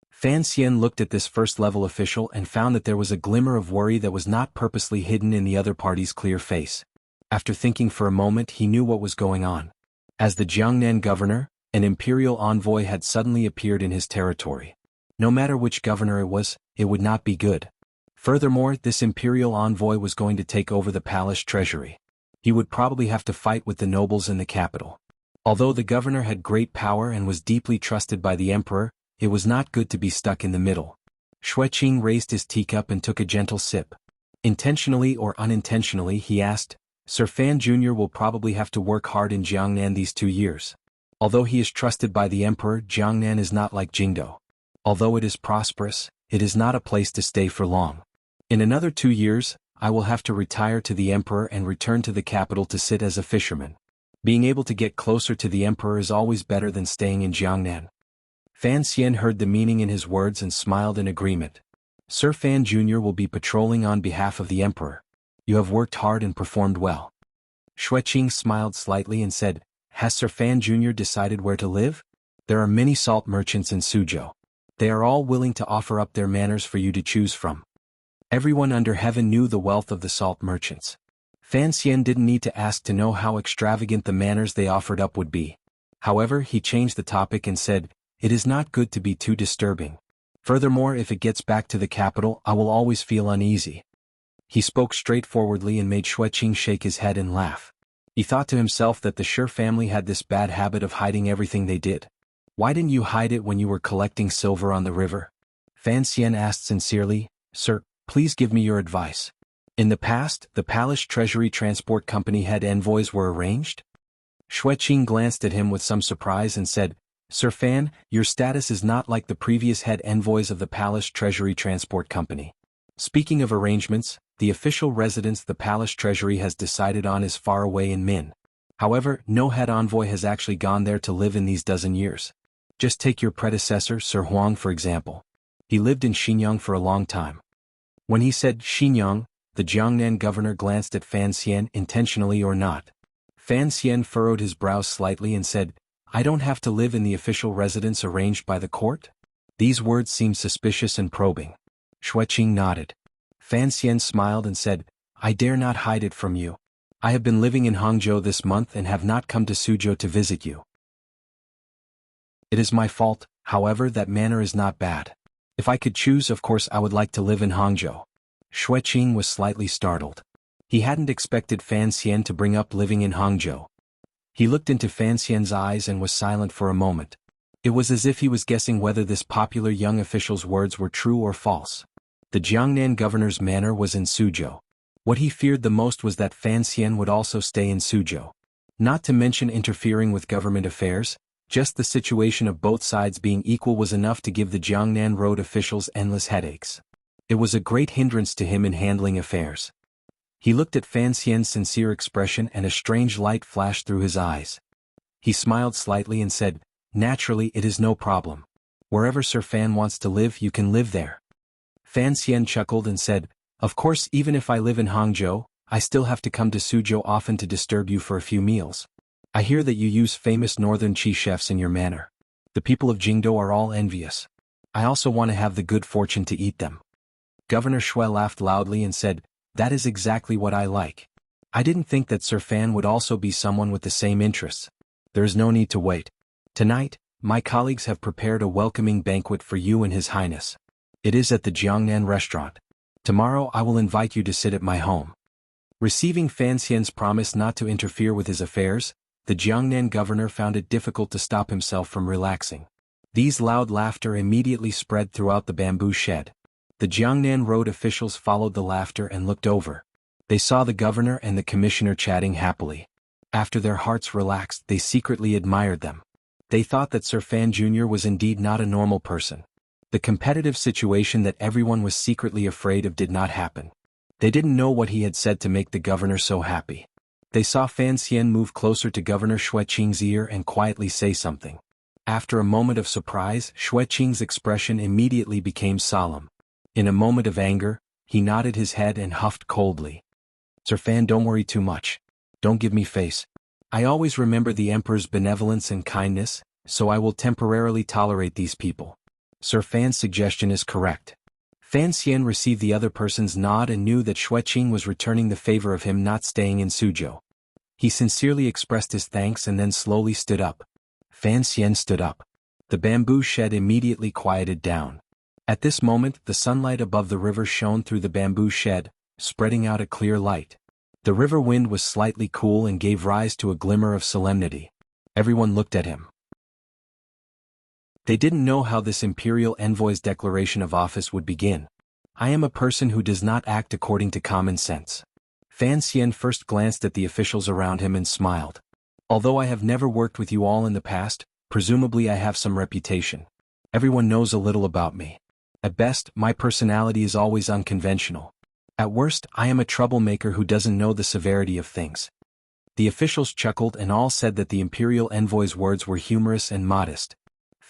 Fan Xian looked at this first-level official and found that there was a glimmer of worry that was not purposely hidden in the other party's clear face. After thinking for a moment, he knew what was going on. As the Jiangnan governor, an imperial envoy had suddenly appeared in his territory. No matter which governor it would not be good. Furthermore, this imperial envoy was going to take over the palace treasury. He would probably have to fight with the nobles in the capital. Although the governor had great power and was deeply trusted by the emperor, it was not good to be stuck in the middle. Xue Qing raised his teacup and took a gentle sip. Intentionally or unintentionally, he asked, "Sir Fan Jr. will probably have to work hard in Jiangnan these 2 years. Although he is trusted by the emperor, Jiangnan is not like Jingdo. Although it is prosperous, it is not a place to stay for long. In another 2 years, I will have to retire to the emperor and return to the capital to sit as a fisherman. Being able to get closer to the emperor is always better than staying in Jiangnan." Fan Xian heard the meaning in his words and smiled in agreement. "Sir Fan Jr. will be patrolling on behalf of the emperor. You have worked hard and performed well." Xue Qing smiled slightly and said, "Has Sir Fan Jr. decided where to live? There are many salt merchants in Suzhou. They are all willing to offer up their manors for you to choose from." Everyone under heaven knew the wealth of the salt merchants. Fan Xian didn't need to ask to know how extravagant the manors they offered up would be. However, he changed the topic and said, "It is not good to be too disturbing. Furthermore, if it gets back to the capital, I will always feel uneasy." He spoke straightforwardly and made Xue Qing shake his head and laugh. He thought to himself that the Shi family had this bad habit of hiding everything they did. "Why didn't you hide it when you were collecting silver on the river?" Fan Xian asked sincerely, "Sir, please give me your advice. In the past, the Palace Treasury Transport Company head envoys were arranged?" Xue Qing glanced at him with some surprise and said, "Sir Fan, your status is not like the previous head envoys of the Palace Treasury Transport Company. Speaking of arrangements, The official residence the palace treasury has decided on is far away in Min. However, no head envoy has actually gone there to live in these dozen years. Just take your predecessor, Sir Huang, for example. He lived in Xinjiang for a long time. When he said Xinjiang, the Jiangnan governor glanced at Fan Xian, intentionally or not. Fan Xian furrowed his brows slightly and said, I don't have to live in the official residence arranged by the court? These words seemed suspicious and probing. Xueqing nodded. Fan Xian smiled and said, I dare not hide it from you. I have been living in Hangzhou this month and have not come to Suzhou to visit you. It is my fault, however that manner is not bad. If I could choose, of course I would like to live in Hangzhou. Xueqing was slightly startled. He hadn't expected Fan Xian to bring up living in Hangzhou. He looked into Fan Xian's eyes and was silent for a moment. It was as if he was guessing whether this popular young official's words were true or false. The Jiangnan governor's manor was in Suzhou. What he feared the most was that Fan Xian would also stay in Suzhou. Not to mention interfering with government affairs, just the situation of both sides being equal was enough to give the Jiangnan road officials endless headaches. It was a great hindrance to him in handling affairs. He looked at Fan Xian's sincere expression and a strange light flashed through his eyes. He smiled slightly and said, Naturally it is no problem. Wherever Sir Fan wants to live you can live there. Fan Xian chuckled and said, Of course even if I live in Hangzhou, I still have to come to Suzhou often to disturb you for a few meals. I hear that you use famous northern chi chefs in your manor. The people of Jingdou are all envious. I also want to have the good fortune to eat them. Governor Shui laughed loudly and said, That is exactly what I like. I didn't think that Sir Fan would also be someone with the same interests. There is no need to wait. Tonight, my colleagues have prepared a welcoming banquet for you and His Highness. It is at the Jiangnan restaurant. Tomorrow I will invite you to sit at my home. Receiving Fan Xian's promise not to interfere with his affairs, the Jiangnan governor found it difficult to stop himself from relaxing. These loud laughter immediately spread throughout the bamboo shed. The Jiangnan road officials followed the laughter and looked over. They saw the governor and the commissioner chatting happily. After their hearts relaxed, they secretly admired them. They thought that Sir Fan Jr. was indeed not a normal person. The competitive situation that everyone was secretly afraid of did not happen. They didn't know what he had said to make the governor so happy. They saw Fan Xian move closer to Governor Xueqing's ear and quietly say something. After a moment of surprise, Xueqing's expression immediately became solemn. In a moment of anger, he nodded his head and huffed coldly. Sir Fan, don't worry too much. Don't give me face. I always remember the Emperor's benevolence and kindness, so I will temporarily tolerate these people. Sir Fan's suggestion is correct. Fan Xian received the other person's nod and knew that Xueqing was returning the favor of him not staying in Suzhou. He sincerely expressed his thanks and then slowly stood up. Fan Xian stood up. The bamboo shed immediately quieted down. At this moment, the sunlight above the river shone through the bamboo shed, spreading out a clear light. The river wind was slightly cool and gave rise to a glimmer of solemnity. Everyone looked at him. They didn't know how this imperial envoy's declaration of office would begin. I am a person who does not act according to common sense. Fan Xian first glanced at the officials around him and smiled. Although I have never worked with you all in the past, presumably I have some reputation. Everyone knows a little about me. At best, my personality is always unconventional. At worst, I am a troublemaker who doesn't know the severity of things. The officials chuckled and all said that the imperial envoy's words were humorous and modest.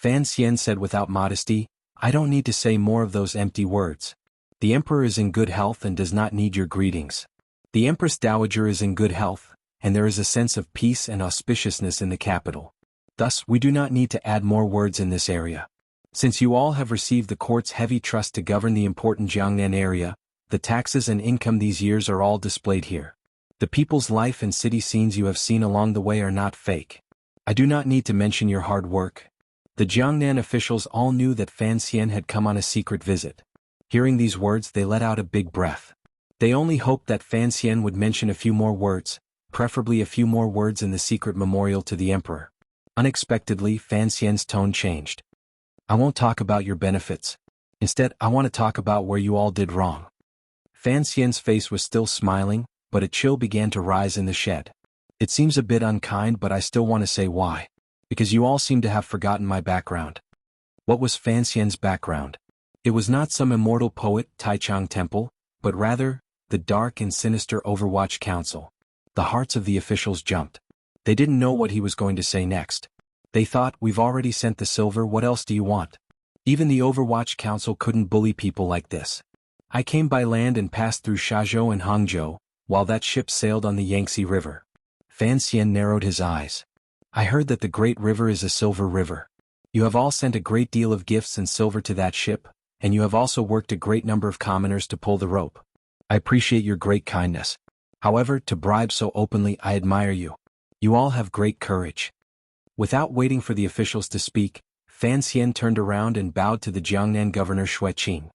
Fan Xian said without modesty, I don't need to say more of those empty words. The emperor is in good health and does not need your greetings. The empress dowager is in good health, and there is a sense of peace and auspiciousness in the capital. Thus, we do not need to add more words in this area. Since you all have received the court's heavy trust to govern the important Jiangnan area, the taxes and income these years are all displayed here. The people's life and city scenes you have seen along the way are not fake. I do not need to mention your hard work. The Jiangnan officials all knew that Fan Xian had come on a secret visit. Hearing these words, they let out a big breath. They only hoped that Fan Xian would mention a few more words, preferably a few more words in the secret memorial to the emperor. Unexpectedly, Fan Xian's tone changed. I won't talk about your benefits. Instead, I want to talk about where you all did wrong. Fan Xian's face was still smiling, but a chill began to rise in the shed. It seems a bit unkind, but I still want to say why. Because you all seem to have forgotten my background. What was Fan Xian's background? It was not some immortal poet, Taichung Temple, but rather, the dark and sinister Overwatch Council. The hearts of the officials jumped. They didn't know what he was going to say next. They thought, we've already sent the silver, what else do you want? Even the Overwatch Council couldn't bully people like this. I came by land and passed through Shazhou and Hangzhou, while that ship sailed on the Yangtze River. Fan Xian narrowed his eyes. I heard that the Great River is a silver river. You have all sent a great deal of gifts and silver to that ship, and you have also worked a great number of commoners to pull the rope. I appreciate your great kindness. However, to bribe so openly, I admire you. You all have great courage. Without waiting for the officials to speak, Fan Xian turned around and bowed to the Jiangnan governor Xue Qing.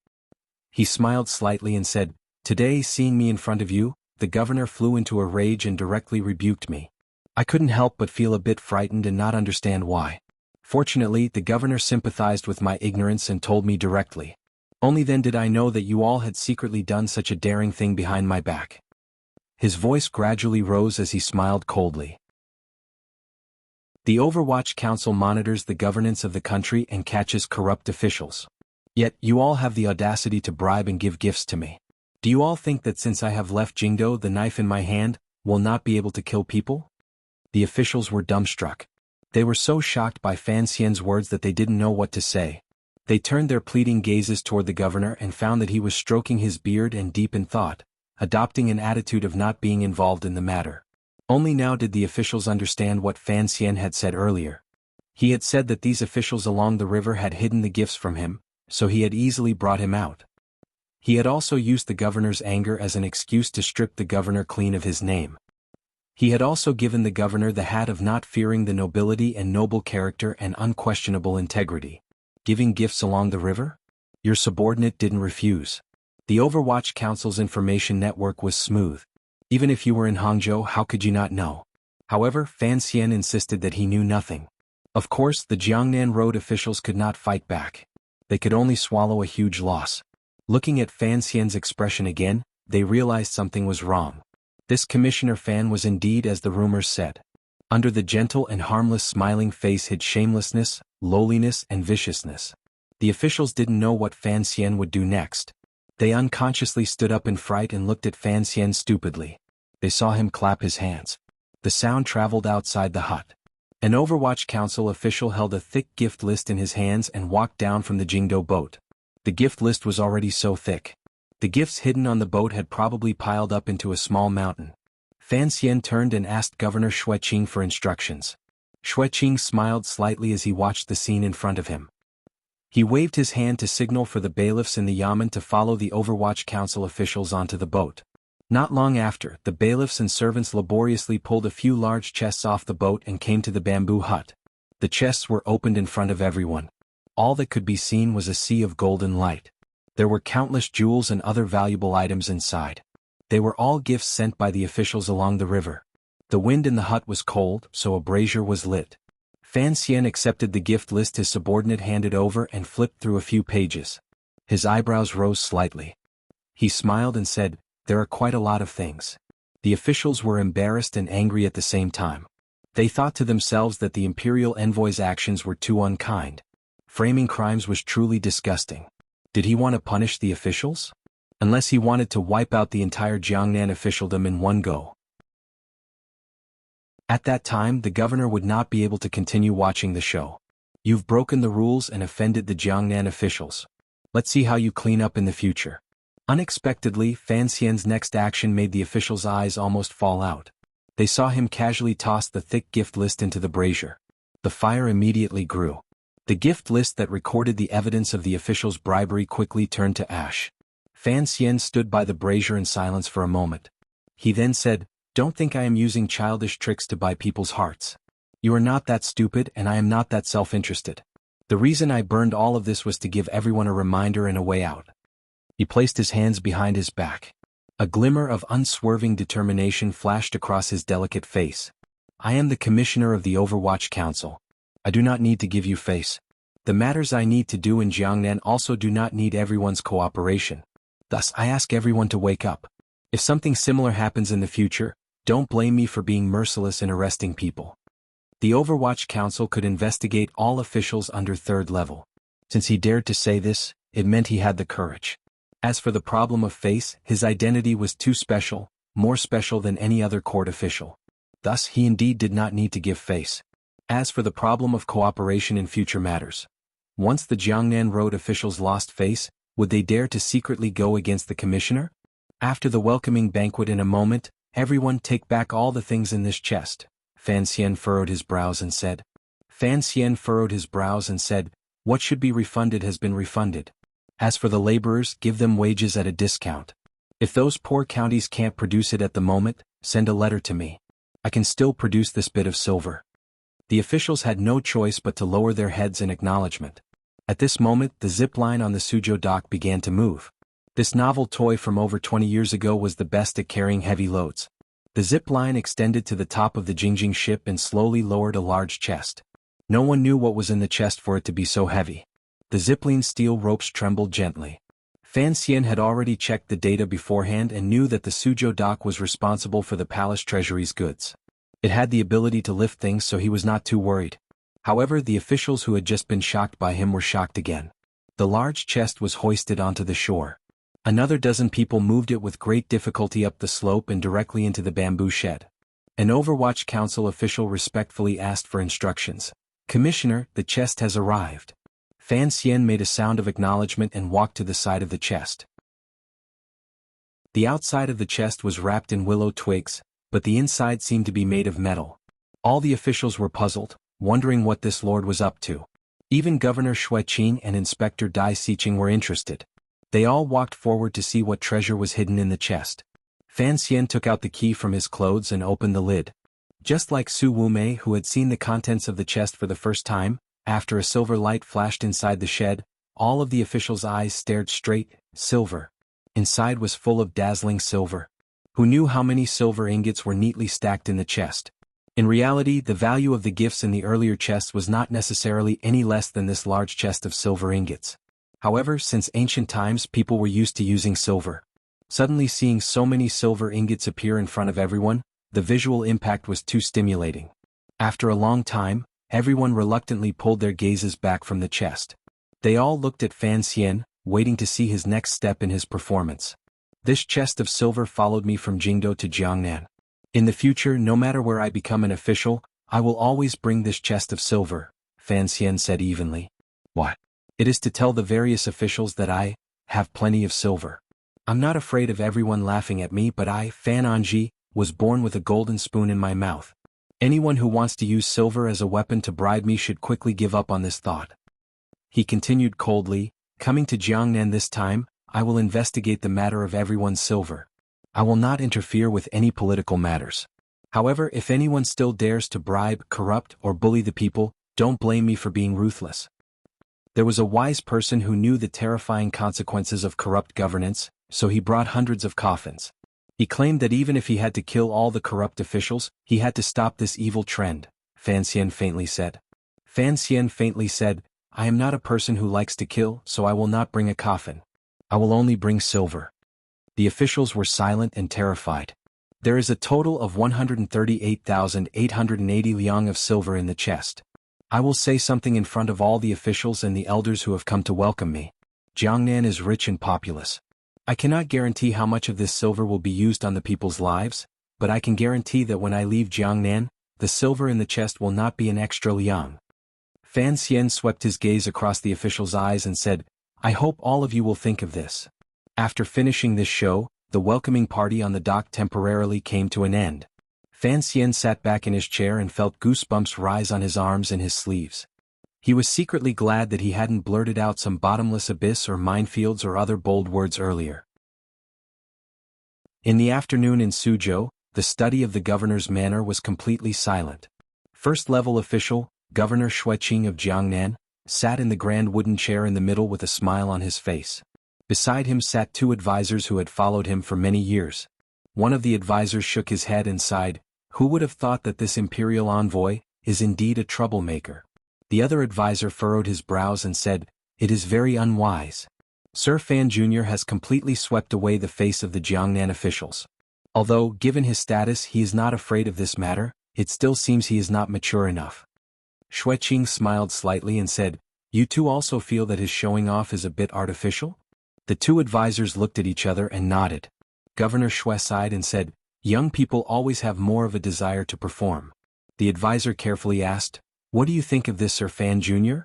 He smiled slightly and said, Today, seeing me in front of you, the governor flew into a rage and directly rebuked me. I couldn't help but feel a bit frightened and not understand why. Fortunately, the governor sympathized with my ignorance and told me directly. Only then did I know that you all had secretly done such a daring thing behind my back. His voice gradually rose as he smiled coldly. The Overwatch Council monitors the governance of the country and catches corrupt officials. Yet, you all have the audacity to bribe and give gifts to me. Do you all think that since I have left Jingdo the knife in my hand, will not be able to kill people? The officials were dumbstruck. They were so shocked by Fan Xian's words that they didn't know what to say. They turned their pleading gazes toward the governor and found that he was stroking his beard and deep in thought, adopting an attitude of not being involved in the matter. Only now did the officials understand what Fan Xian had said earlier. He had said that these officials along the river had hidden the gifts from him, so he had easily brought him out. He had also used the governor's anger as an excuse to strip the governor clean of his name. He had also given the governor the hat of not fearing the nobility and noble character and unquestionable integrity. Giving gifts along the river? Your subordinate didn't refuse. The Overwatch Council's information network was smooth. Even if you were in Hangzhou, how could you not know? However, Fan Xian insisted that he knew nothing. Of course, the Jiangnan road officials could not fight back. They could only swallow a huge loss. Looking at Fan Xian's expression again, they realized something was wrong. This Commissioner Fan was indeed as the rumors said. Under the gentle and harmless smiling face hid shamelessness, lowliness and viciousness. The officials didn't know what Fan Xian would do next. They unconsciously stood up in fright and looked at Fan Xian stupidly. They saw him clap his hands. The sound traveled outside the hut. An Overwatch Council official held a thick gift list in his hands and walked down from the Jingdo boat. The gift list was already so thick. The gifts hidden on the boat had probably piled up into a small mountain. Fan Xian turned and asked Governor Xue Qing for instructions. Xue Qing smiled slightly as he watched the scene in front of him. He waved his hand to signal for the bailiffs in the yamen to follow the Overwatch Council officials onto the boat. Not long after, the bailiffs and servants laboriously pulled a few large chests off the boat and came to the bamboo hut. The chests were opened in front of everyone. All that could be seen was a sea of golden light. There were countless jewels and other valuable items inside. They were all gifts sent by the officials along the river. The wind in the hut was cold, so a brazier was lit. Fan Xian accepted the gift list his subordinate handed over and flipped through a few pages. His eyebrows rose slightly. He smiled and said, There are quite a lot of things. The officials were embarrassed and angry at the same time. They thought to themselves that the imperial envoy's actions were too unkind. Framing crimes was truly disgusting. Did he want to punish the officials? Unless he wanted to wipe out the entire Jiangnan officialdom in one go. At that time, the governor would not be able to continue watching the show. You've broken the rules and offended the Jiangnan officials. Let's see how you clean up in the future. Unexpectedly, Fan Xian's next action made the officials' eyes almost fall out. They saw him casually toss the thick gift list into the brazier. The fire immediately grew. The gift list that recorded the evidence of the officials' bribery quickly turned to ash. Fan Xian stood by the brazier in silence for a moment. He then said, Don't think I am using childish tricks to buy people's hearts. You are not that stupid and I am not that self-interested. The reason I burned all of this was to give everyone a reminder and a way out. He placed his hands behind his back. A glimmer of unswerving determination flashed across his delicate face. I am the commissioner of the Overwatch Council. I do not need to give you face. The matters I need to do in Jiangnan also do not need everyone's cooperation. Thus, I ask everyone to wake up. If something similar happens in the future, don't blame me for being merciless in arresting people. The Overwatch Council could investigate all officials under third level. Since he dared to say this, it meant he had the courage. As for the problem of face, his identity was too special, more special than any other court official. Thus he indeed did not need to give face. As for the problem of cooperation in future matters, once the Jiangnan Road officials lost face, would they dare to secretly go against the commissioner? After the welcoming banquet in a moment, everyone take back all the things in this chest. Fan Xian furrowed his brows and said. What should be refunded has been refunded. As for the laborers, give them wages at a discount. If those poor counties can't produce it at the moment, send a letter to me. I can still produce this bit of silver. The officials had no choice but to lower their heads in acknowledgement. At this moment, the zip line on the Suzhou dock began to move. This novel toy from over 20 years ago was the best at carrying heavy loads. The zip line extended to the top of the Jingjing ship and slowly lowered a large chest. No one knew what was in the chest for it to be so heavy. The zipline steel ropes trembled gently. Fan Xian had already checked the data beforehand and knew that the Suzhou dock was responsible for the palace treasury's goods. It had the ability to lift things, so he was not too worried. However, the officials who had just been shocked by him were shocked again. The large chest was hoisted onto the shore. Another dozen people moved it with great difficulty up the slope and directly into the bamboo shed. An Overwatch Council official respectfully asked for instructions. Commissioner, the chest has arrived. Fan Xian made a sound of acknowledgement and walked to the side of the chest. The outside of the chest was wrapped in willow twigs, but the inside seemed to be made of metal. All the officials were puzzled, wondering what this lord was up to. Even Governor Xueqing and Inspector Dai Xiqing were interested. They all walked forward to see what treasure was hidden in the chest. Fan Xian took out the key from his clothes and opened the lid. Just like Su Wumei, who had seen the contents of the chest for the first time, after a silver light flashed inside the shed, all of the officials' eyes stared straight. Silver. Inside was full of dazzling silver. Who knew how many silver ingots were neatly stacked in the chest? In reality, the value of the gifts in the earlier chests was not necessarily any less than this large chest of silver ingots. However, since ancient times people were used to using silver. Suddenly seeing so many silver ingots appear in front of everyone, the visual impact was too stimulating. After a long time, everyone reluctantly pulled their gazes back from the chest. They all looked at Fan Xian, waiting to see his next step in his performance. This chest of silver followed me from Jingdo to Jiangnan. In the future, no matter where I become an official, I will always bring this chest of silver, Fan Xian said evenly. What? It is to tell the various officials that I have plenty of silver. I'm not afraid of everyone laughing at me, but I, Fan Anji, was born with a golden spoon in my mouth. Anyone who wants to use silver as a weapon to bribe me should quickly give up on this thought. He continued coldly, coming to Jiangnan this time, I will investigate the matter of everyone's silver. I will not interfere with any political matters. However, if anyone still dares to bribe, corrupt, or bully the people, don't blame me for being ruthless. There was a wise person who knew the terrifying consequences of corrupt governance, so he brought hundreds of coffins. He claimed that even if he had to kill all the corrupt officials, he had to stop this evil trend, Fan Xian faintly said. Fan Xian faintly said, I am not a person who likes to kill, so I will not bring a coffin. I will only bring silver. The officials were silent and terrified. There is a total of 138,880 liang of silver in the chest. I will say something in front of all the officials and the elders who have come to welcome me. Jiangnan is rich and populous. I cannot guarantee how much of this silver will be used on the people's lives, but I can guarantee that when I leave Jiangnan, the silver in the chest will not be an extra liang. Fan Xian swept his gaze across the officials' eyes and said, I hope all of you will think of this. After finishing this show, the welcoming party on the dock temporarily came to an end. Fan Xian sat back in his chair and felt goosebumps rise on his arms and his sleeves. He was secretly glad that he hadn't blurted out some bottomless abyss or minefields or other bold words earlier. In the afternoon in Suzhou, the study of the governor's manor was completely silent. First-level official, Governor Xueqing of Jiangnan, sat in the grand wooden chair in the middle with a smile on his face. Beside him sat two advisors who had followed him for many years. One of the advisors shook his head and sighed, who would have thought that this imperial envoy is indeed a troublemaker? The other advisor furrowed his brows and said, it is very unwise. Sir Fan Jr. has completely swept away the face of the Jiangnan officials. Although, given his status, he is not afraid of this matter, it still seems he is not mature enough. Xueqing smiled slightly and said, you two also feel that his showing off is a bit artificial? The two advisors looked at each other and nodded. Governor Shui sighed and said, "Young people always have more of a desire to perform." The advisor carefully asked, "What do you think of this, Sir Fan Jr.?"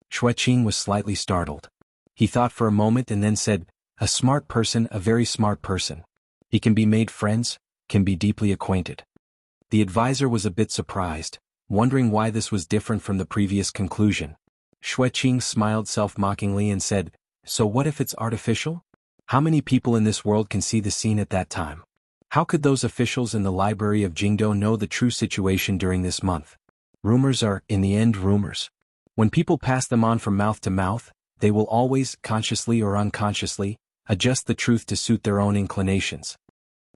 Shui Qing was slightly startled. He thought for a moment and then said, "A smart person, a very smart person. He can be made friends, can be deeply acquainted." The advisor was a bit surprised, wondering why this was different from the previous conclusion. Shui Qing smiled self-mockingly and said, "So what if it's artificial? How many people in this world can see the scene at that time? How could those officials in the library of Jingdo know the true situation during this month? Rumors are, in the end, rumors. When people pass them on from mouth to mouth, they will always, consciously or unconsciously, adjust the truth to suit their own inclinations.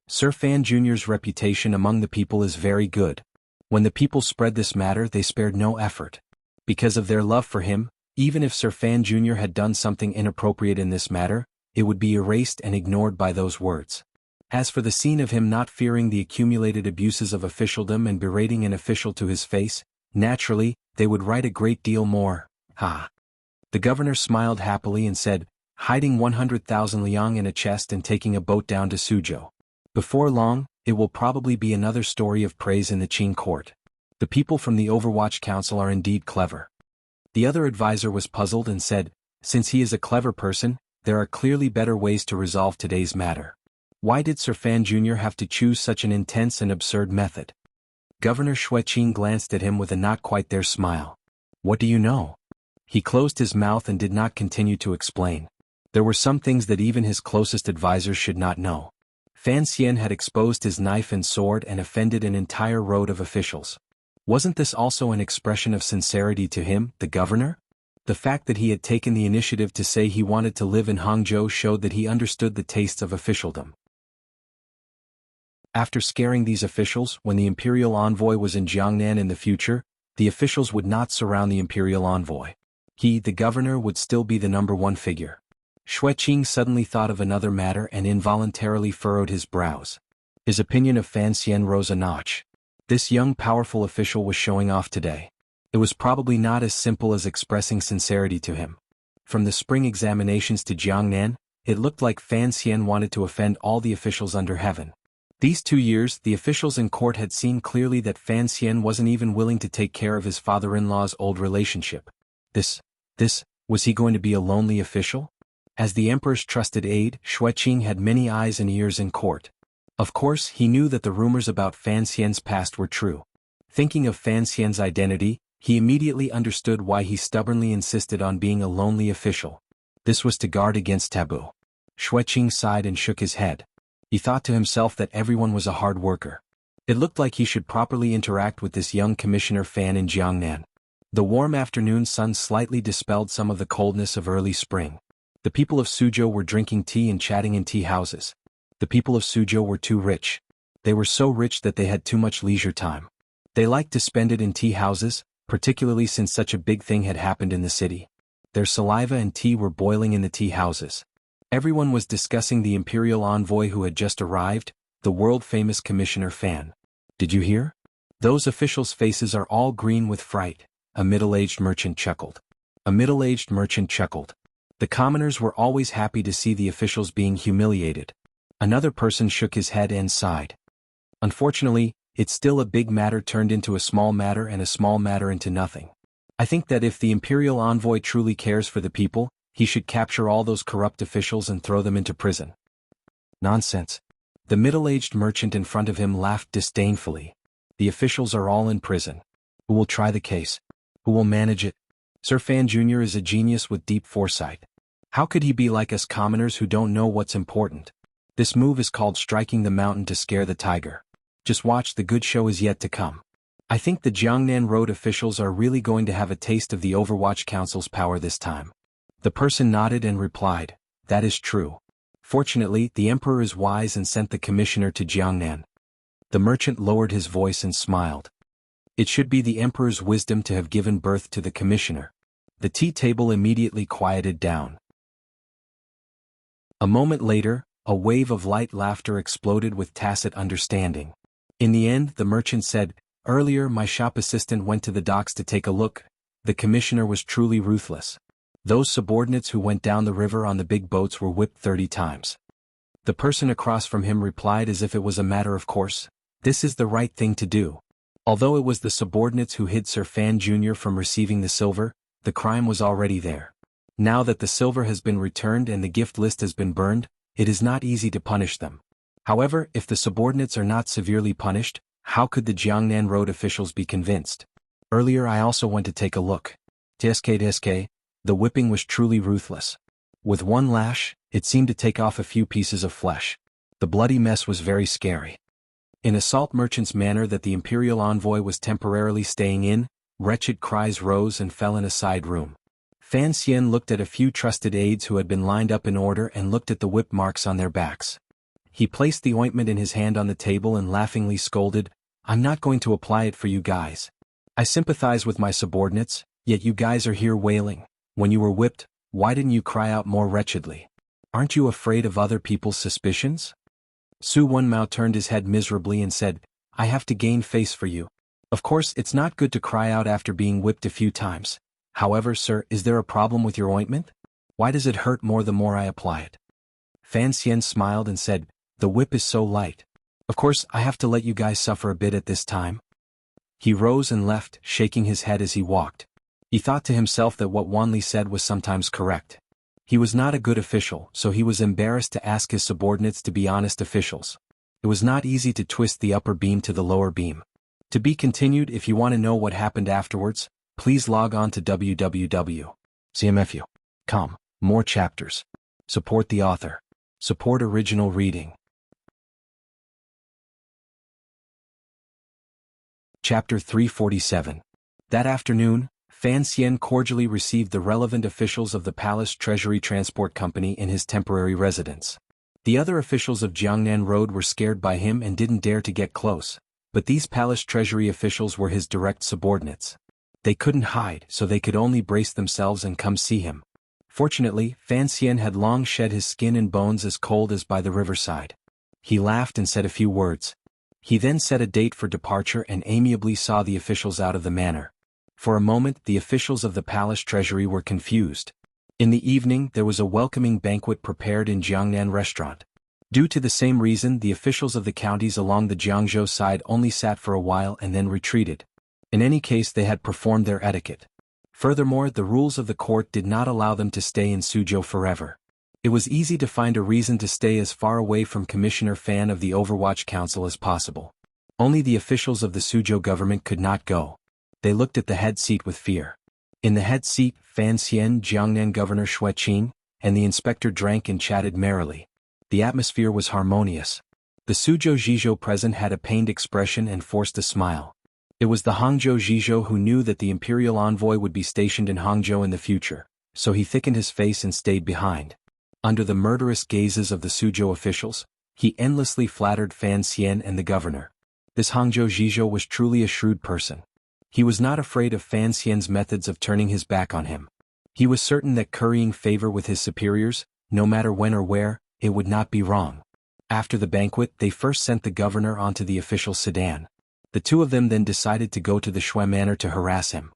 Sir Fan Jr.'s reputation among the people is very good. When the people spread this matter, they spared no effort. Because of their love for him, even if Sir Fan Jr. had done something inappropriate in this matter, it would be erased and ignored by those words. As for the scene of him not fearing the accumulated abuses of officialdom and berating an official to his face, naturally, they would write a great deal more. Ha! The governor smiled happily and said, "Hiding 100,000 liang in a chest and taking a boat down to Suzhou. Before long, it will probably be another story of praise in the Qing court. The people from the Overwatch Council are indeed clever." The other advisor was puzzled and said, "Since he is a clever person, there are clearly better ways to resolve today's matter. Why did Sir Fan Jr. have to choose such an intense and absurd method?" Governor Shui Qing glanced at him with a not-quite-there smile. "What do you know?" He closed his mouth and did not continue to explain. There were some things that even his closest advisors should not know. Fan Xian had exposed his knife and sword and offended an entire road of officials. Wasn't this also an expression of sincerity to him, the governor? The fact that he had taken the initiative to say he wanted to live in Hangzhou showed that he understood the tastes of officialdom. After scaring these officials, when the imperial envoy was in Jiangnan in the future, the officials would not surround the imperial envoy. He, the governor, would still be the number one figure. Shui Qing suddenly thought of another matter and involuntarily furrowed his brows. His opinion of Fan Xian rose a notch. This young powerful official was showing off today. It was probably not as simple as expressing sincerity to him. From the spring examinations to Jiangnan, it looked like Fan Xian wanted to offend all the officials under heaven. These 2 years, the officials in court had seen clearly that Fan Xian wasn't even willing to take care of his father-in-law's old relationship. Was he going to be a lonely official? As the emperor's trusted aide, Shui Qing had many eyes and ears in court. Of course, he knew that the rumors about Fan Xian's past were true. Thinking of Fan Xian's identity, he immediately understood why he stubbornly insisted on being a lonely official. This was to guard against taboo. Shui Qing sighed and shook his head. He thought to himself that everyone was a hard worker. It looked like he should properly interact with this young Commissioner Fan in Jiangnan. The warm afternoon sun slightly dispelled some of the coldness of early spring. The people of Suzhou were drinking tea and chatting in tea houses. The people of Suzhou were too rich. They were so rich that they had too much leisure time. They liked to spend it in tea houses, particularly since such a big thing had happened in the city. Their saliva and tea were boiling in the tea houses. Everyone was discussing the imperial envoy who had just arrived, the world-famous Commissioner Fan. "Did you hear? Those officials' faces are all green with fright," a middle-aged merchant chuckled. The commoners were always happy to see the officials being humiliated. Another person shook his head and sighed. "Unfortunately, it's still a big matter turned into a small matter and a small matter into nothing. I think that if the imperial envoy truly cares for the people, he should capture all those corrupt officials and throw them into prison." "Nonsense." The middle-aged merchant in front of him laughed disdainfully. "The officials are all in prison. Who will try the case? Who will manage it? Sir Fan Jr. is a genius with deep foresight. How could he be like us commoners who don't know what's important? This move is called striking the mountain to scare the tiger. Just watch, the good show is yet to come. I think the Jiangnan Road officials are really going to have a taste of the Overwatch Council's power this time." The person nodded and replied, "That is true. Fortunately, the emperor is wise and sent the commissioner to Jiangnan." The merchant lowered his voice and smiled. It should be the emperor's wisdom to have given birth to the commissioner. The tea table immediately quieted down. A moment later, a wave of light laughter exploded with tacit understanding. In the end, the merchant said, "Earlier my shop assistant went to the docks to take a look. The commissioner was truly ruthless. Those subordinates who went down the river on the big boats were whipped 30 times. The person across from him replied as if it was a matter of course, "This is the right thing to do." Although it was the subordinates who hid Sir Fan Jr. from receiving the silver, the crime was already there. Now that the silver has been returned and the gift list has been burned, it is not easy to punish them. However, if the subordinates are not severely punished, how could the Jiangnan Road officials be convinced? Earlier I also went to take a look. Tsk, the whipping was truly ruthless. With one lash, it seemed to take off a few pieces of flesh. The bloody mess was very scary. In a salt merchant's manor that the imperial envoy was temporarily staying in, wretched cries rose and fell in a side room. Fan Xian looked at a few trusted aides who had been lined up in order and looked at the whip marks on their backs. He placed the ointment in his hand on the table and laughingly scolded, "I'm not going to apply it for you guys. I sympathize with my subordinates, yet you guys are here wailing. When you were whipped, why didn't you cry out more wretchedly? Aren't you afraid of other people's suspicions?" Su Wenmao turned his head miserably and said, "I have to gain face for you. Of course it's not good to cry out after being whipped a few times. However, sir, is there a problem with your ointment? Why does it hurt more the more I apply it?" Fan Xian smiled and said, "The whip is so light. Of course I have to let you guys suffer a bit at this time." He rose and left, shaking his head as he walked. He thought to himself that what Wanli said was sometimes correct. He was not a good official, so he was embarrassed to ask his subordinates to be honest officials. It was not easy to twist the upper beam to the lower beam. To be continued. If you want to know what happened afterwards, please log on to www.cmfu.com. More chapters. Support the author. Support original reading. Chapter 347. That afternoon, Fan Xian cordially received the relevant officials of the Palace Treasury Transport Company in his temporary residence. The other officials of Jiangnan Road were scared by him and didn't dare to get close, but these Palace Treasury officials were his direct subordinates. They couldn't hide, so they could only brace themselves and come see him. Fortunately, Fan Xian had long shed his skin and bones as cold as by the riverside. He laughed and said a few words. He then set a date for departure and amiably saw the officials out of the manor. For a moment the officials of the palace treasury were confused. In the evening there was a welcoming banquet prepared in Jiangnan restaurant. Due to the same reason the officials of the counties along the Jiangzhou side only sat for a while and then retreated. In any case they had performed their etiquette. Furthermore, the rules of the court did not allow them to stay in Suzhou forever. It was easy to find a reason to stay as far away from Commissioner Fan of the Overwatch Council as possible. Only the officials of the Suzhou government could not go. They looked at the head seat with fear. In the head seat, Fan Xian, Jiangnan Governor Xue Qin, and the inspector drank and chatted merrily. The atmosphere was harmonious. The Suzhou Zhizhou present had a pained expression and forced a smile. It was the Hangzhou Zhizhou who knew that the imperial envoy would be stationed in Hangzhou in the future, so he thickened his face and stayed behind. Under the murderous gazes of the Suzhou officials, he endlessly flattered Fan Xian and the governor. This Hangzhou Zhizhou was truly a shrewd person. He was not afraid of Fan Xian's methods of turning his back on him. He was certain that currying favor with his superiors, no matter when or where, it would not be wrong. After the banquet they first sent the governor onto the official sedan. The two of them then decided to go to the Xue Manor to harass him.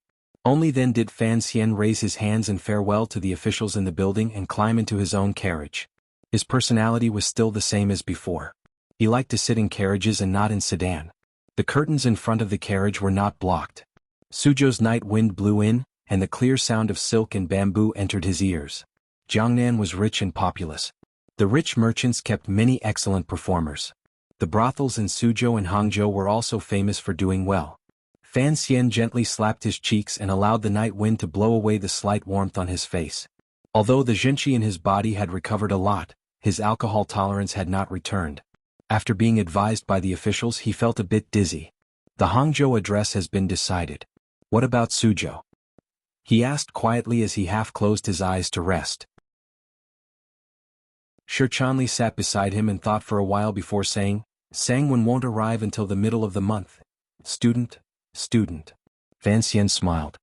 Only then did Fan Xian raise his hands in farewell to the officials in the building and climb into his own carriage. His personality was still the same as before. He liked to sit in carriages and not in sedan. The curtains in front of the carriage were not blocked. Suzhou's night wind blew in, and the clear sound of silk and bamboo entered his ears. Jiangnan was rich and populous. The rich merchants kept many excellent performers. The brothels in Suzhou and Hangzhou were also famous for doing well. Fan Xian gently slapped his cheeks and allowed the night wind to blow away the slight warmth on his face. Although the zhenqi in his body had recovered a lot, his alcohol tolerance had not returned. After being advised by the officials he felt a bit dizzy. The Hangzhou address has been decided. What about Suzhou? He asked quietly as he half closed his eyes to rest. Shi Chanli sat beside him and thought for a while before saying, "Sangwon won't arrive until the middle of the month. Student. Fan Xian smiled.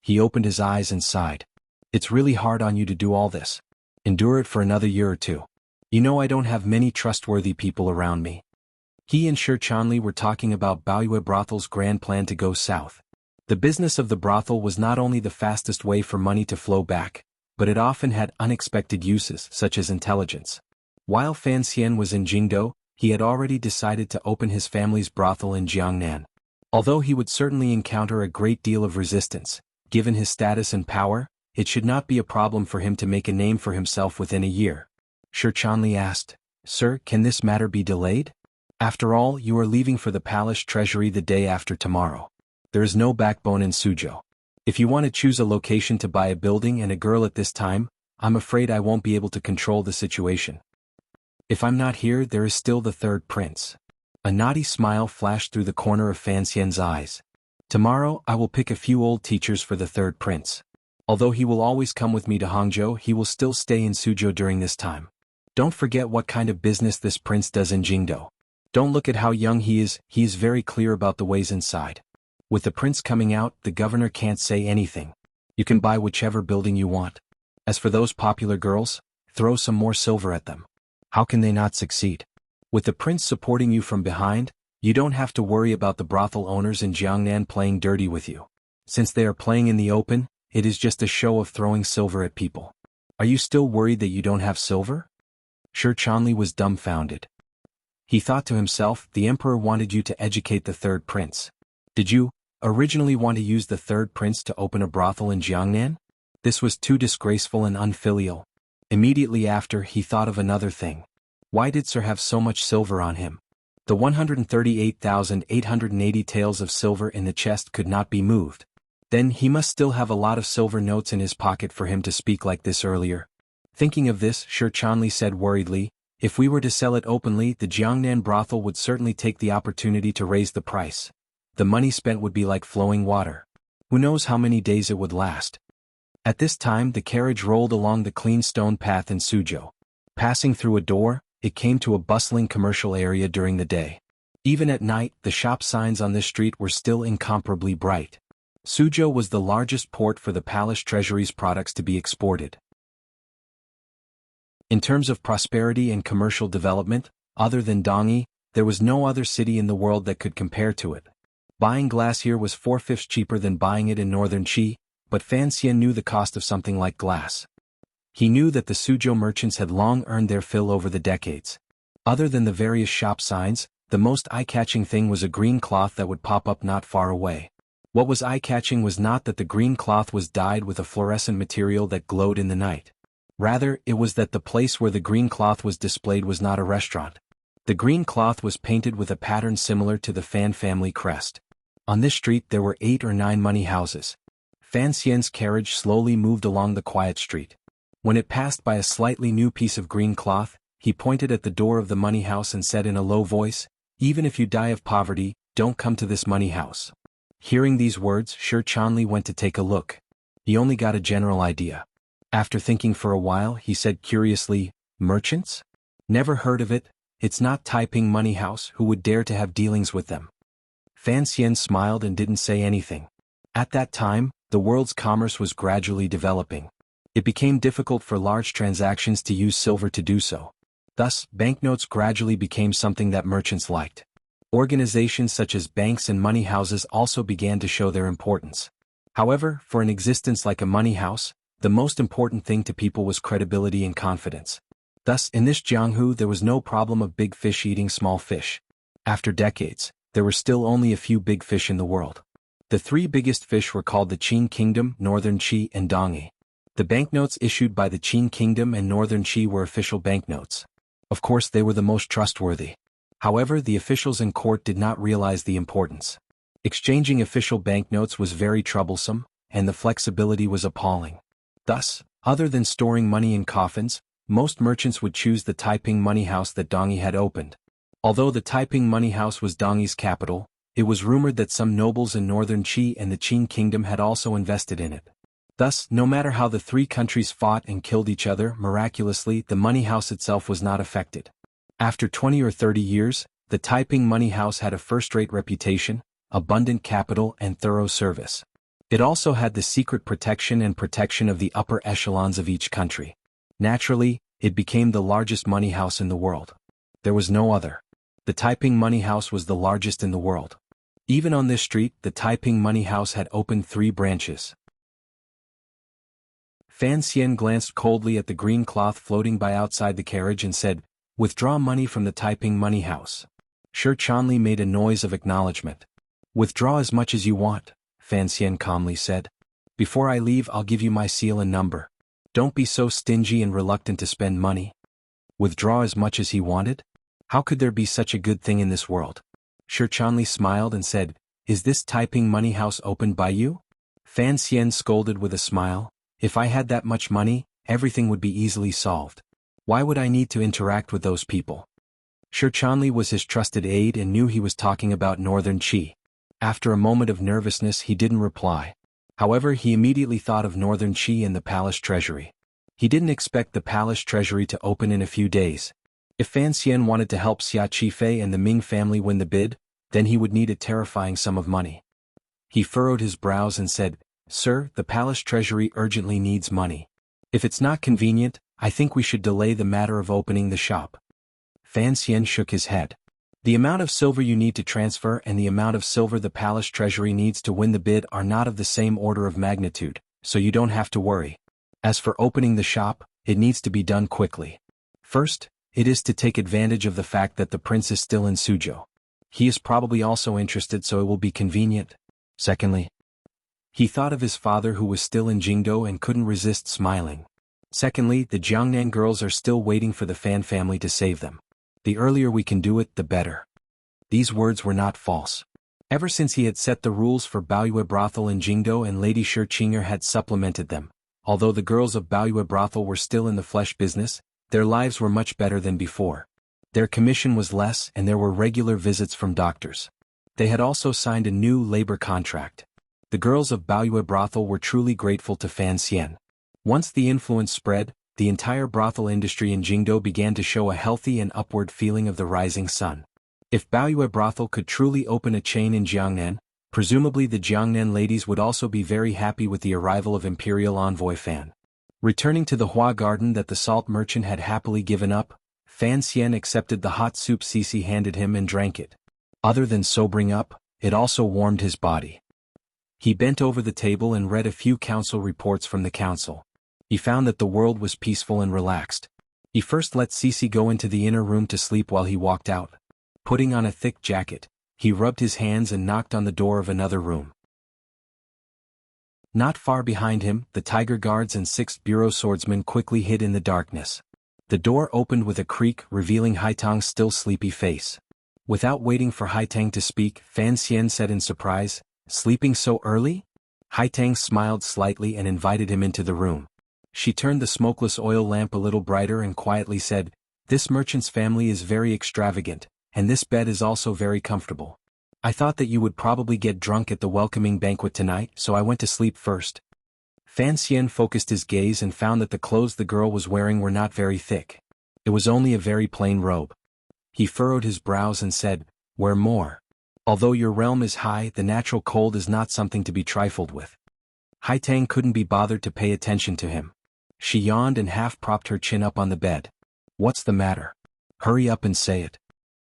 He opened his eyes and sighed. It's really hard on you to do all this. Endure it for another year or two. You know I don't have many trustworthy people around me." He and Shi Chanli were talking about Baoyue Brothel's grand plan to go south. The business of the brothel was not only the fastest way for money to flow back, but it often had unexpected uses such as intelligence. While Fan Xian was in Jingdo, he had already decided to open his family's brothel in Jiangnan. Although he would certainly encounter a great deal of resistance, given his status and power, it should not be a problem for him to make a name for himself within a year. Shi Chanli asked, "Sir, can this matter be delayed? After all, you are leaving for the palace treasury the day after tomorrow. There is no backbone in Suzhou. If you want to choose a location to buy a building and a girl at this time, I'm afraid I won't be able to control the situation. If I'm not here, there is still the third prince." A naughty smile flashed through the corner of Fan Xian's eyes. "Tomorrow I will pick a few old teachers for the third prince. Although he will always come with me to Hangzhou, he will still stay in Suzhou during this time. Don't forget what kind of business this prince does in Jingdo. Don't look at how young he is very clear about the ways inside. With the prince coming out, the governor can't say anything. You can buy whichever building you want. As for those popular girls, throw some more silver at them. How can they not succeed? With the prince supporting you from behind, you don't have to worry about the brothel owners in Jiangnan playing dirty with you. Since they are playing in the open, it is just a show of throwing silver at people. Are you still worried that you don't have silver?" Shi Chanli was dumbfounded. He thought to himself, the emperor wanted you to educate the third prince. Did you originally want to use the third prince to open a brothel in Jiangnan? This was too disgraceful and unfilial. Immediately after, he thought of another thing. Why did Sir have so much silver on him? The 138,880 taels of silver in the chest could not be moved. Then he must still have a lot of silver notes in his pocket for him to speak like this earlier. Thinking of this, Shi Chanli said worriedly, "If we were to sell it openly, the Jiangnan brothel would certainly take the opportunity to raise the price. The money spent would be like flowing water. Who knows how many days it would last?" At this time the carriage rolled along the clean stone path in Suzhou. Passing through a door, it came to a bustling commercial area during the day. Even at night, the shop signs on this street were still incomparably bright. Suzhou was the largest port for the palace treasury's products to be exported. In terms of prosperity and commercial development, other than Dongyi, there was no other city in the world that could compare to it. Buying glass here was 4/5 cheaper than buying it in northern Qi, but Fan Xian knew the cost of something like glass. He knew that the Suzhou merchants had long earned their fill over the decades. Other than the various shop signs, the most eye-catching thing was a green cloth that would pop up not far away. What was eye-catching was not that the green cloth was dyed with a fluorescent material that glowed in the night. Rather, it was that the place where the green cloth was displayed was not a restaurant. The green cloth was painted with a pattern similar to the Fan family crest. On this street there were 8 or 9 money houses. Fan Xian's carriage slowly moved along the quiet street. When it passed by a slightly new piece of green cloth, he pointed at the door of the money house and said in a low voice, "Even if you die of poverty, don't come to this money house." Hearing these words, Shi Chanli went to take a look. He only got a general idea. After thinking for a while, he said curiously, "Merchants? Never heard of it. It's not Taiping Money House. Who would dare to have dealings with them?" Fan Xian smiled and didn't say anything. At that time, the world's commerce was gradually developing. It became difficult for large transactions to use silver to do so. Thus, banknotes gradually became something that merchants liked. Organizations such as banks and money houses also began to show their importance. However, for an existence like a money house, the most important thing to people was credibility and confidence. Thus, in this Jianghu there was no problem of big fish eating small fish. After decades, there were still only a few big fish in the world. The 3 biggest fish were called the Qin Kingdom, Northern Qi, and Dongyi. The banknotes issued by the Qin Kingdom and Northern Qi were official banknotes. Of course, they were the most trustworthy. However, the officials in court did not realize the importance. Exchanging official banknotes was very troublesome, and the flexibility was appalling. Thus, other than storing money in coffins, most merchants would choose the Taiping Money House that Dongyi had opened. Although the Taiping Money House was Dongyi's capital, it was rumored that some nobles in Northern Qi and the Qin Kingdom had also invested in it. Thus, no matter how the 3 countries fought and killed each other, miraculously, the money house itself was not affected. After 20 or 30 years, the Taiping Money House had a first-rate reputation, abundant capital, and thorough service. It also had the secret protection of the upper echelons of each country. Naturally, it became the largest money house in the world. There was no other. The Taiping Money House was the largest in the world. Even on this street, the Taiping Money House had opened 3 branches. Fan Xian glanced coldly at the green cloth floating by outside the carriage and said, "Withdraw money from the Taiping money house." Shi Chanli made a noise of acknowledgement. "Withdraw as much as you want," Fan Xian calmly said. "Before I leave I'll give you my seal and number. Don't be so stingy and reluctant to spend money." Withdraw as much as he wanted? How could there be such a good thing in this world? Shi Chanli smiled and said, "Is this Taiping money house opened by you?" Fan Xian scolded with a smile, "If I had that much money, everything would be easily solved. Why would I need to interact with those people?" Shi Chanli was his trusted aide and knew he was talking about Northern Qi. After a moment of nervousness he didn't reply. However, he immediately thought of Northern Qi and the palace treasury. He didn't expect the palace treasury to open in a few days. If Fan Xian wanted to help Xia Qifei and the Ming family win the bid, then he would need a terrifying sum of money. He furrowed his brows and said, "Sir, the palace treasury urgently needs money. If it's not convenient, I think we should delay the matter of opening the shop." Fan Xian shook his head. "The amount of silver you need to transfer and the amount of silver the palace treasury needs to win the bid are not of the same order of magnitude, so you don't have to worry. As for opening the shop, it needs to be done quickly. First, it is to take advantage of the fact that the prince is still in Suzhou. He is probably also interested, so it will be convenient. Secondly," he thought of his father who was still in Jingdou and couldn't resist smiling. "Secondly, the Jiangnan girls are still waiting for the Fan family to save them. The earlier we can do it, the better." These words were not false. Ever since he had set the rules for Baoyue brothel in Jingdou and Lady Shi Qinger had supplemented them, although the girls of Baoyue brothel were still in the flesh business, their lives were much better than before. Their commission was less and there were regular visits from doctors. They had also signed a new labor contract. The girls of Baoyue brothel were truly grateful to Fan Xian. Once the influence spread, the entire brothel industry in Jingdou began to show a healthy and upward feeling of the rising sun. If Baoyue brothel could truly open a chain in Jiangnan, presumably the Jiangnan ladies would also be very happy with the arrival of Imperial Envoy Fan. Returning to the Hua garden that the salt merchant had happily given up, Fan Xian accepted the hot soup Cici handed him and drank it. Other than sobering up, it also warmed his body. He bent over the table and read a few council reports from the council. He found that the world was peaceful and relaxed. He first let Cici go into the inner room to sleep while he walked out. Putting on a thick jacket, he rubbed his hands and knocked on the door of another room. Not far behind him, the tiger guards and 6th Bureau swordsmen quickly hid in the darkness. The door opened with a creak, revealing Haitang's still sleepy face. Without waiting for Haitang to speak, Fan Xian said in surprise, "Sleeping so early?" Haitang smiled slightly and invited him into the room. She turned the smokeless oil lamp a little brighter and quietly said, "This merchant's family is very extravagant, and this bed is also very comfortable. I thought that you would probably get drunk at the welcoming banquet tonight, so I went to sleep first." Fan Xian focused his gaze and found that the clothes the girl was wearing were not very thick. It was only a very plain robe. He furrowed his brows and said, "Wear more. Although your realm is high, the natural cold is not something to be trifled with." Haitang couldn't be bothered to pay attention to him. She yawned and half-propped her chin up on the bed. "What's the matter? Hurry up and say it."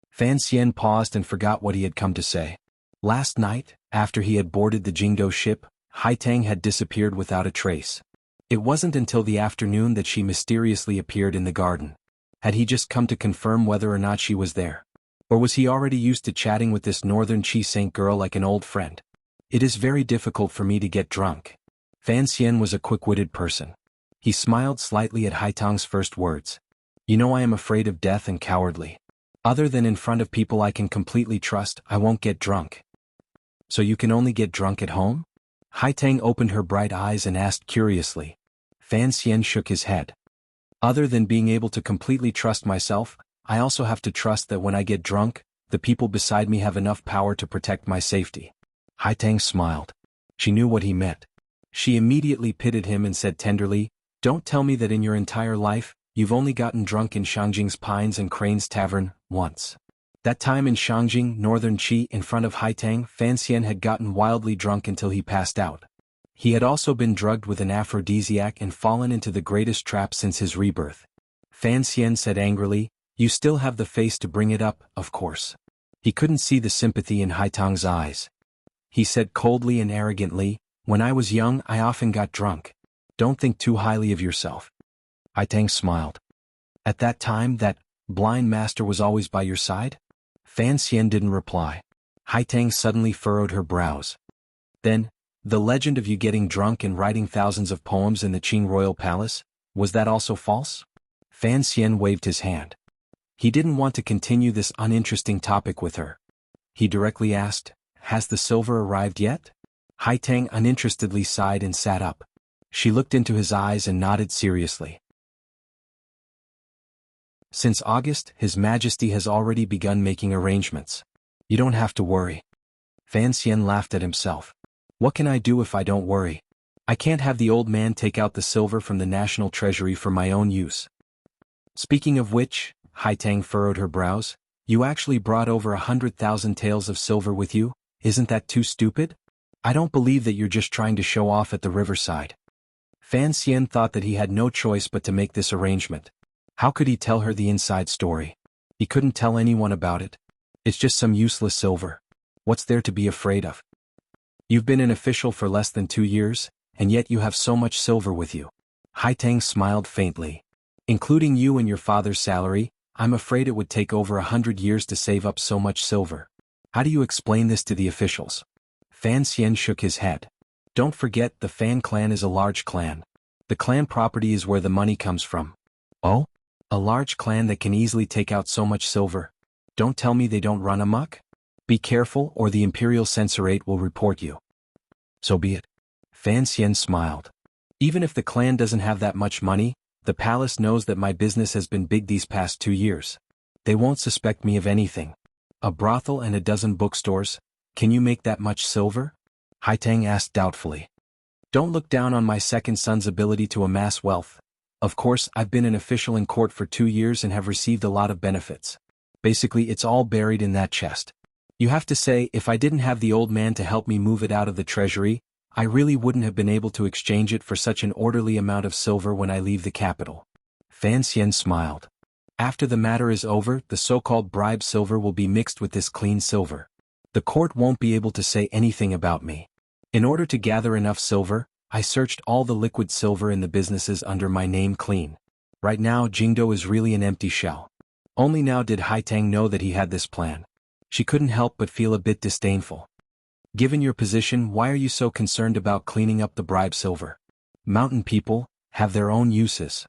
Fan Xian paused and forgot what he had come to say. Last night, after he had boarded the Jingdou ship, Haitang had disappeared without a trace. It wasn't until the afternoon that she mysteriously appeared in the garden. Had he just come to confirm whether or not she was there? Or was he already used to chatting with this Northern Qi Saint girl like an old friend? "It is very difficult for me to get drunk." Fan Xian was a quick-witted person. He smiled slightly at Haitang's first words. "You know I am afraid of death and cowardly. Other than in front of people I can completely trust, I won't get drunk." "So you can only get drunk at home?" Haitang opened her bright eyes and asked curiously. Fan Xian shook his head. "Other than being able to completely trust myself, I also have to trust that when I get drunk, the people beside me have enough power to protect my safety." Haitang smiled. She knew what he meant. She immediately pitied him and said tenderly, "Don't tell me that in your entire life, you've only gotten drunk in Shangjing's Pines and Crane's Tavern, once." That time in Shangjing, Northern Qi, in front of Haitang, Fan Xian had gotten wildly drunk until he passed out. He had also been drugged with an aphrodisiac and fallen into the greatest trap since his rebirth. Fan Xian said angrily, "You still have the face to bring it up, of course." He couldn't see the sympathy in Haitang's eyes. He said coldly and arrogantly, "When I was young I often got drunk. Don't think too highly of yourself. Haitang smiled. At that time, that blind master was always by your side? Fan Xian didn't reply. Haitang suddenly furrowed her brows. Then, the legend of you getting drunk and writing thousands of poems in the Qing royal palace, was that also false? Fan Xian waved his hand. He didn't want to continue this uninteresting topic with her. He directly asked, "Has the silver arrived yet?" Haitang uninterestedly sighed and sat up. She looked into his eyes and nodded seriously. Since August, His Majesty has already begun making arrangements. You don't have to worry. Fan Xian laughed at himself. What can I do if I don't worry? I can't have the old man take out the silver from the national treasury for my own use. Speaking of which, Haitang furrowed her brows, you actually brought over 100,000 taels of silver with you? Isn't that too stupid? I don't believe that you're just trying to show off at the riverside. Fan Xian thought that he had no choice but to make this arrangement. How could he tell her the inside story? He couldn't tell anyone about it. It's just some useless silver. What's there to be afraid of? You've been an official for less than 2 years, and yet you have so much silver with you. Haitang smiled faintly. Including you and your father's salary, I'm afraid it would take over 100 years to save up so much silver. How do you explain this to the officials? Fan Xian shook his head. Don't forget, the Fan clan is a large clan. The clan property is where the money comes from. Oh? A large clan that can easily take out so much silver. Don't tell me they don't run amok? Be careful or the Imperial Censorate will report you. So be it. Fan Xian smiled. Even if the clan doesn't have that much money, the palace knows that my business has been big these past 2 years. They won't suspect me of anything. A brothel and a dozen bookstores, can you make that much silver? Haitang asked doubtfully. Don't look down on my second son's ability to amass wealth. Of course, I've been an official in court for 2 years and have received a lot of benefits. Basically, it's all buried in that chest. You have to say, if I didn't have the old man to help me move it out of the treasury, I really wouldn't have been able to exchange it for such an orderly amount of silver when I leave the capital. Fan Xian smiled. After the matter is over, the so-called bribe silver will be mixed with this clean silver. The court won't be able to say anything about me. In order to gather enough silver, I searched all the liquid silver in the businesses under my name clean. Right now, Jingdo is really an empty shell. Only now did Haitang know that he had this plan. She couldn't help but feel a bit disdainful. Given your position, why are you so concerned about cleaning up the bribe silver? Mountain people have their own uses.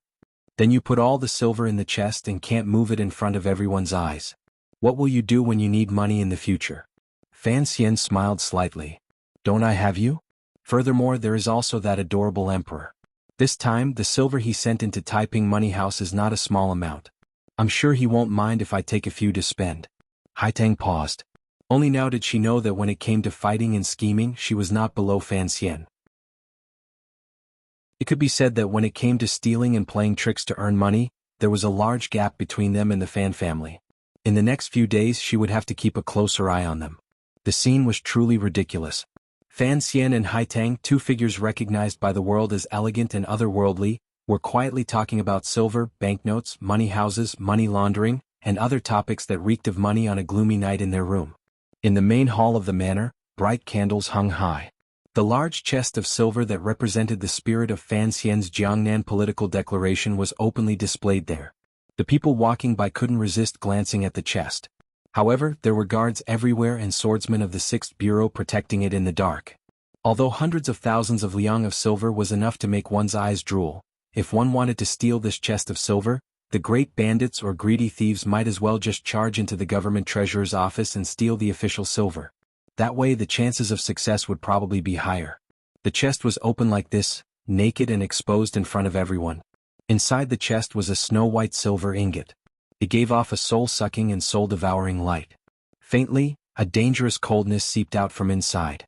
Then you put all the silver in the chest and can't move it in front of everyone's eyes. What will you do when you need money in the future? Fan Xian smiled slightly. Don't I have you? Furthermore, there is also that adorable emperor. This time, the silver he sent into Taiping Money House is not a small amount. I'm sure he won't mind if I take a few to spend. Haitang paused. Only now did she know that when it came to fighting and scheming, she was not below Fan Xian. It could be said that when it came to stealing and playing tricks to earn money, there was a large gap between them and the Fan family. In the next few days she would have to keep a closer eye on them. The scene was truly ridiculous. Fan Xian and Haitang, two figures recognized by the world as elegant and otherworldly, were quietly talking about silver, banknotes, money houses, money laundering, and other topics that reeked of money on a gloomy night in their room. In the main hall of the manor, bright candles hung high. The large chest of silver that represented the spirit of Fan Xian's Jiangnan political declaration was openly displayed there. The people walking by couldn't resist glancing at the chest. However, there were guards everywhere and swordsmen of the 6th Bureau protecting it in the dark. Although hundreds of thousands of liang of silver was enough to make one's eyes drool, if one wanted to steal this chest of silver, the great bandits or greedy thieves might as well just charge into the government treasurer's office and steal the official silver. That way the chances of success would probably be higher. The chest was open like this, naked and exposed in front of everyone. Inside the chest was a snow-white silver ingot. It gave off a soul-sucking and soul-devouring light. Faintly, a dangerous coldness seeped out from inside.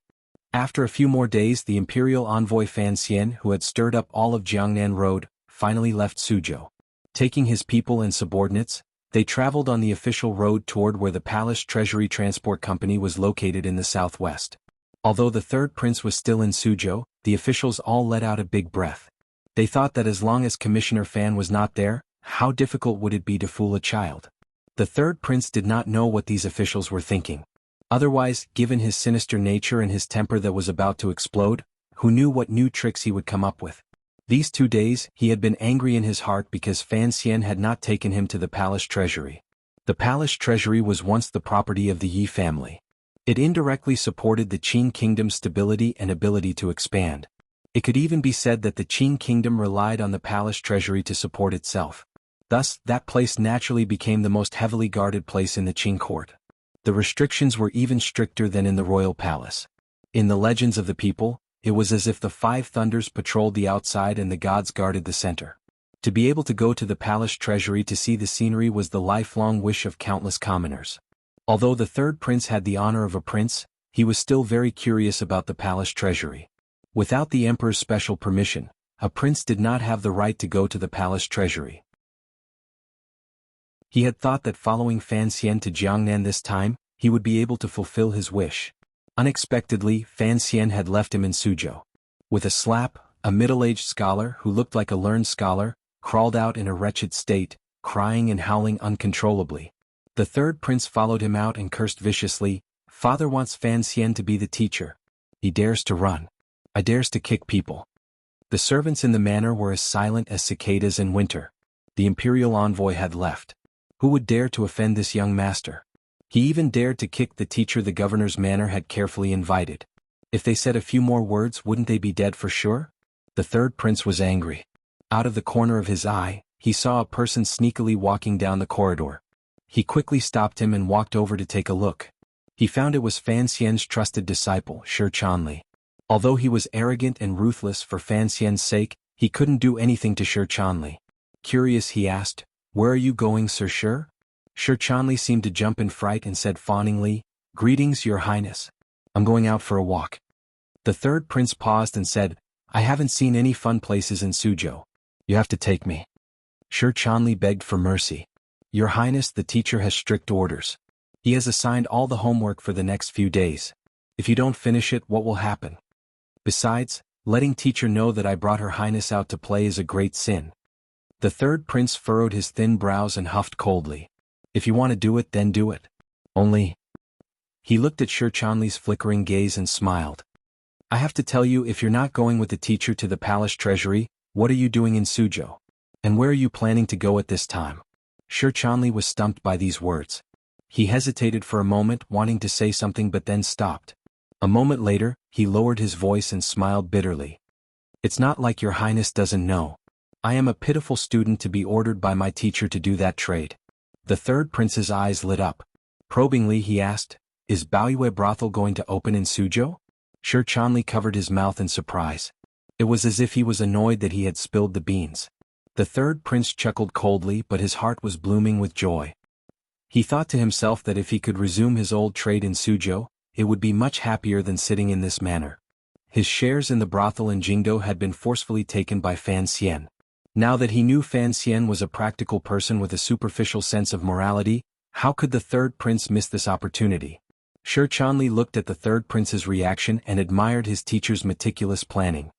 After a few more days, the imperial envoy Fan Xian, who had stirred up all of Jiangnan Road, finally left Suzhou. Taking his people and subordinates, they traveled on the official road toward where the Palace Treasury Transport Company was located in the southwest. Although the third prince was still in Suzhou, the officials all let out a big breath. They thought that as long as Commissioner Fan was not there, how difficult would it be to fool a child? The third prince did not know what these officials were thinking. Otherwise, given his sinister nature and his temper that was about to explode, who knew what new tricks he would come up with? These 2 days, he had been angry in his heart because Fan Xian had not taken him to the palace treasury. The palace treasury was once the property of the Yi family. It indirectly supported the Qin kingdom's stability and ability to expand. It could even be said that the Qin kingdom relied on the palace treasury to support itself. Thus, that place naturally became the most heavily guarded place in the Qin court. The restrictions were even stricter than in the royal palace. In the legends of the people, it was as if the five thunders patrolled the outside and the gods guarded the center. To be able to go to the palace treasury to see the scenery was the lifelong wish of countless commoners. Although the third prince had the honor of a prince, he was still very curious about the palace treasury. Without the emperor's special permission, a prince did not have the right to go to the palace treasury. He had thought that following Fan Xian to Jiangnan this time, he would be able to fulfill his wish. Unexpectedly, Fan Xian had left him in Suzhou. With a slap, a middle-aged scholar who looked like a learned scholar, crawled out in a wretched state, crying and howling uncontrollably. The third prince followed him out and cursed viciously, "Father wants Fan Xian to be the teacher. He dares to run. I dares to kick people." The servants in the manor were as silent as cicadas in winter. The imperial envoy had left. Who would dare to offend this young master? He even dared to kick the teacher the governor's manor had carefully invited. If they said a few more words, wouldn't they be dead for sure? The third prince was angry. Out of the corner of his eye, he saw a person sneakily walking down the corridor. He quickly stopped him and walked over to take a look. He found it was Fan Xian's trusted disciple, Shi Chanli. Although he was arrogant and ruthless for Fan Xian's sake, he couldn't do anything to Shi Chanli. Curious, he asked, "Where are you going, Sir Shi?" Shi Chanli seemed to jump in fright and said fawningly, "Greetings, Your Highness. I'm going out for a walk." The third prince paused and said, "I haven't seen any fun places in Suzhou. You have to take me." Shi Chanli begged for mercy. "Your Highness, the teacher has strict orders. He has assigned all the homework for the next few days. If you don't finish it, what will happen? Besides, letting teacher know that I brought Her Highness out to play is a great sin." The third prince furrowed his thin brows and huffed coldly. "If you want to do it, then do it. Only—" He looked at Shi Chanli's flickering gaze and smiled. "I have to tell you, if you're not going with the teacher to the palace treasury, what are you doing in Suzhou? And where are you planning to go at this time?" Shi Chanli was stumped by these words. He hesitated for a moment, wanting to say something, but then stopped. A moment later, he lowered his voice and smiled bitterly. "It's not like Your Highness doesn't know. I am a pitiful student to be ordered by my teacher to do that trade." The third prince's eyes lit up. Probingly he asked, "Is Baoyue brothel going to open in Suzhou?" Shi Chanli covered his mouth in surprise. It was as if he was annoyed that he had spilled the beans. The third prince chuckled coldly, but his heart was blooming with joy. He thought to himself that if he could resume his old trade in Suzhou, it would be much happier than sitting in this manner. His shares in the brothel in Jingdo had been forcefully taken by Fan Xian. Now that he knew Fan Xian was a practical person with a superficial sense of morality, how could the third prince miss this opportunity? Shi Chanli looked at the third prince's reaction and admired his teacher's meticulous planning.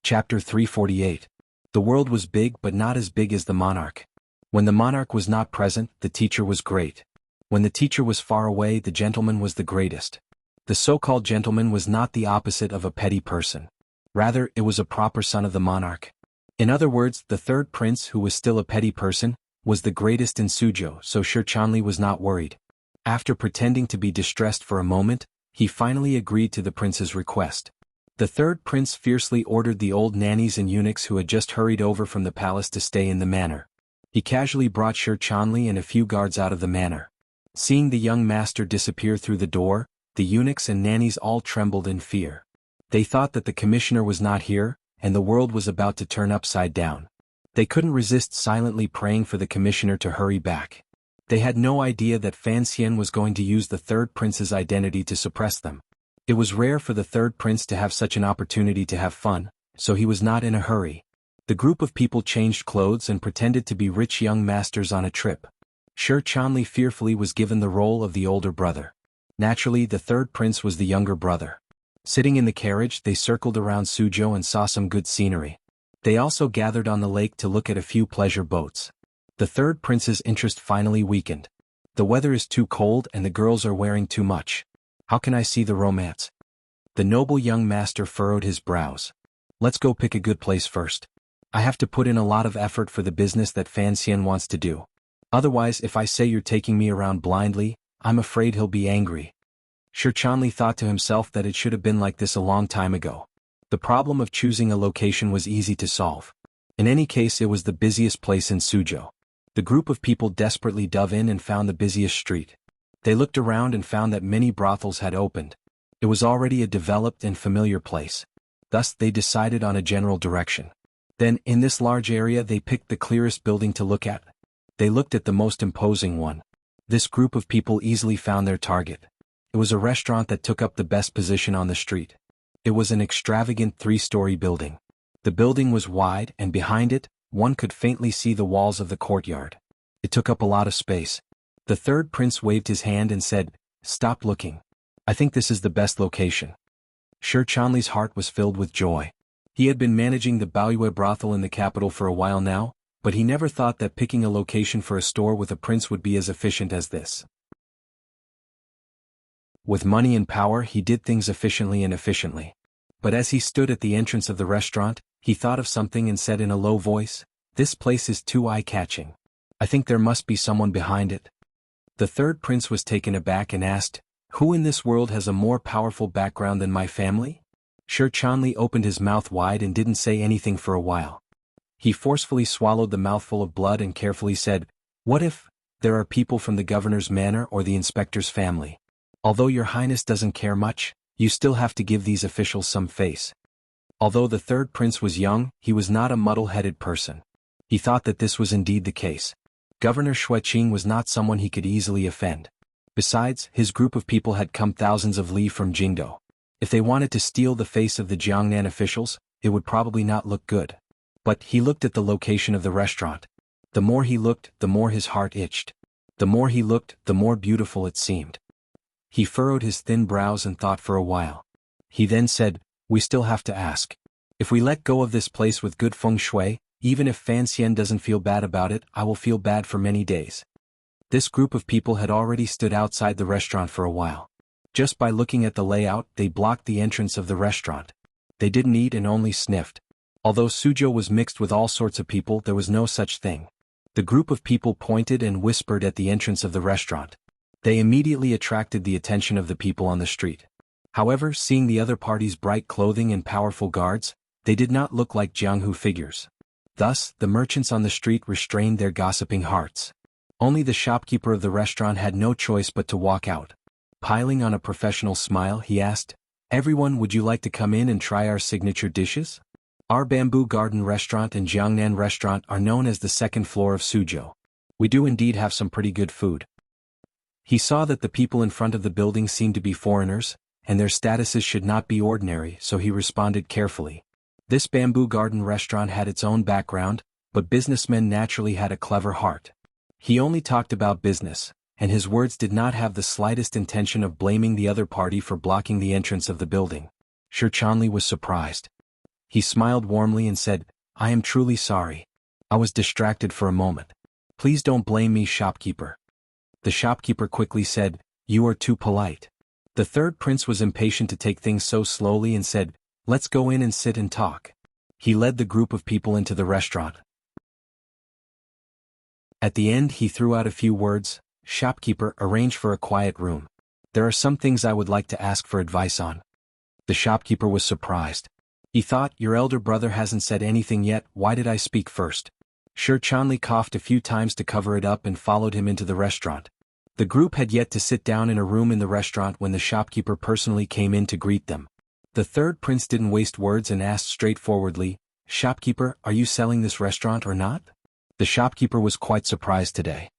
Chapter 348. The world was big, but not as big as the monarch. When the monarch was not present, the teacher was great. When the teacher was far away, the gentleman was the greatest. The so-called gentleman was not the opposite of a petty person. Rather, it was a proper son of the monarch. In other words, the third prince, who was still a petty person, was the greatest in Suzhou, so Shi Chanli was not worried. After pretending to be distressed for a moment, he finally agreed to the prince's request. The third prince fiercely ordered the old nannies and eunuchs who had just hurried over from the palace to stay in the manor. He casually brought Shi Chanli and a few guards out of the manor. Seeing the young master disappear through the door, the eunuchs and nannies all trembled in fear. They thought that the commissioner was not here, and the world was about to turn upside down. They couldn't resist silently praying for the commissioner to hurry back. They had no idea that Fan Xian was going to use the third prince's identity to suppress them. It was rare for the third prince to have such an opportunity to have fun, so he was not in a hurry. The group of people changed clothes and pretended to be rich young masters on a trip. Shi Chanli fearfully was given the role of the older brother. Naturally, the third prince was the younger brother. Sitting in the carriage, they circled around Suzhou and saw some good scenery. They also gathered on the lake to look at a few pleasure boats. The third prince's interest finally weakened. "The weather is too cold and the girls are wearing too much. How can I see the romance?" The noble young master furrowed his brows. Let's go pick a good place first. I have to put in a lot of effort for the business that Fan Xian wants to do. Otherwise, if I say you're taking me around blindly, I'm afraid he'll be angry. Shi Chanli thought to himself that it should have been like this a long time ago. The problem of choosing a location was easy to solve. In any case, it was the busiest place in Suzhou. The group of people desperately dove in and found the busiest street. They looked around and found that many brothels had opened. It was already a developed and familiar place. Thus, they decided on a general direction. Then, in this large area, they picked the clearest building to look at. They looked at the most imposing one. This group of people easily found their target. It was a restaurant that took up the best position on the street. It was an extravagant 3-story building. The building was wide, and behind it, one could faintly see the walls of the courtyard. It took up a lot of space. The third prince waved his hand and said, "Stop looking. I think this is the best location." Shi Chanli's heart was filled with joy. He had been managing the Baoyue brothel in the capital for a while now, but he never thought that picking a location for a store with a prince would be as efficient as this. With money and power, he did things efficiently and efficiently. But as he stood at the entrance of the restaurant, he thought of something and said in a low voice, "This place is too eye-catching. I think there must be someone behind it." The third prince was taken aback and asked, "Who in this world has a more powerful background than my family?" Shi Chanli opened his mouth wide and didn't say anything for a while. He forcefully swallowed the mouthful of blood and carefully said, "What if there are people from the governor's manor or the inspector's family? Although your highness doesn't care much, you still have to give these officials some face." Although the third prince was young, he was not a muddle-headed person. He thought that this was indeed the case. Governor Xueqing was not someone he could easily offend. Besides, his group of people had come thousands of li from Jingdou. If they wanted to steal the face of the Jiangnan officials, it would probably not look good. But he looked at the location of the restaurant. The more he looked, the more his heart itched. The more he looked, the more beautiful it seemed. He furrowed his thin brows and thought for a while. He then said, "We still have to ask. If we let go of this place with good feng shui, even if Fan Xian doesn't feel bad about it, I will feel bad for many days." This group of people had already stood outside the restaurant for a while. Just by looking at the layout, they blocked the entrance of the restaurant. They didn't eat and only sniffed. Although Suzhou was mixed with all sorts of people, there was no such thing. The group of people pointed and whispered at the entrance of the restaurant. They immediately attracted the attention of the people on the street. However, seeing the other party's bright clothing and powerful guards, they did not look like Jianghu figures. Thus, the merchants on the street restrained their gossiping hearts. Only the shopkeeper of the restaurant had no choice but to walk out. Piling on a professional smile, he asked, "Everyone, would you like to come in and try our signature dishes? Our Bamboo Garden Restaurant and Jiangnan Restaurant are known as the second floor of Suzhou. We do indeed have some pretty good food." He saw that the people in front of the building seemed to be foreigners, and their statuses should not be ordinary, so he responded carefully. This Bamboo Garden Restaurant had its own background, but businessmen naturally had a clever heart. He only talked about business, and his words did not have the slightest intention of blaming the other party for blocking the entrance of the building. Shi Chanli was surprised. He smiled warmly and said, "I am truly sorry. I was distracted for a moment. Please don't blame me, shopkeeper." The shopkeeper quickly said, "You are too polite." The third prince was impatient to take things so slowly and said, "Let's go in and sit and talk." He led the group of people into the restaurant. At the end, he threw out a few words, "Shopkeeper, arrange for a quiet room. There are some things I would like to ask for advice on." The shopkeeper was surprised. He thought, "Your elder brother hasn't said anything yet, why did I speak first?" Shi Chanli coughed a few times to cover it up and followed him into the restaurant. The group had yet to sit down in a room in the restaurant when the shopkeeper personally came in to greet them. The third prince didn't waste words and asked straightforwardly, "Shopkeeper, are you selling this restaurant or not?" The shopkeeper was quite surprised today.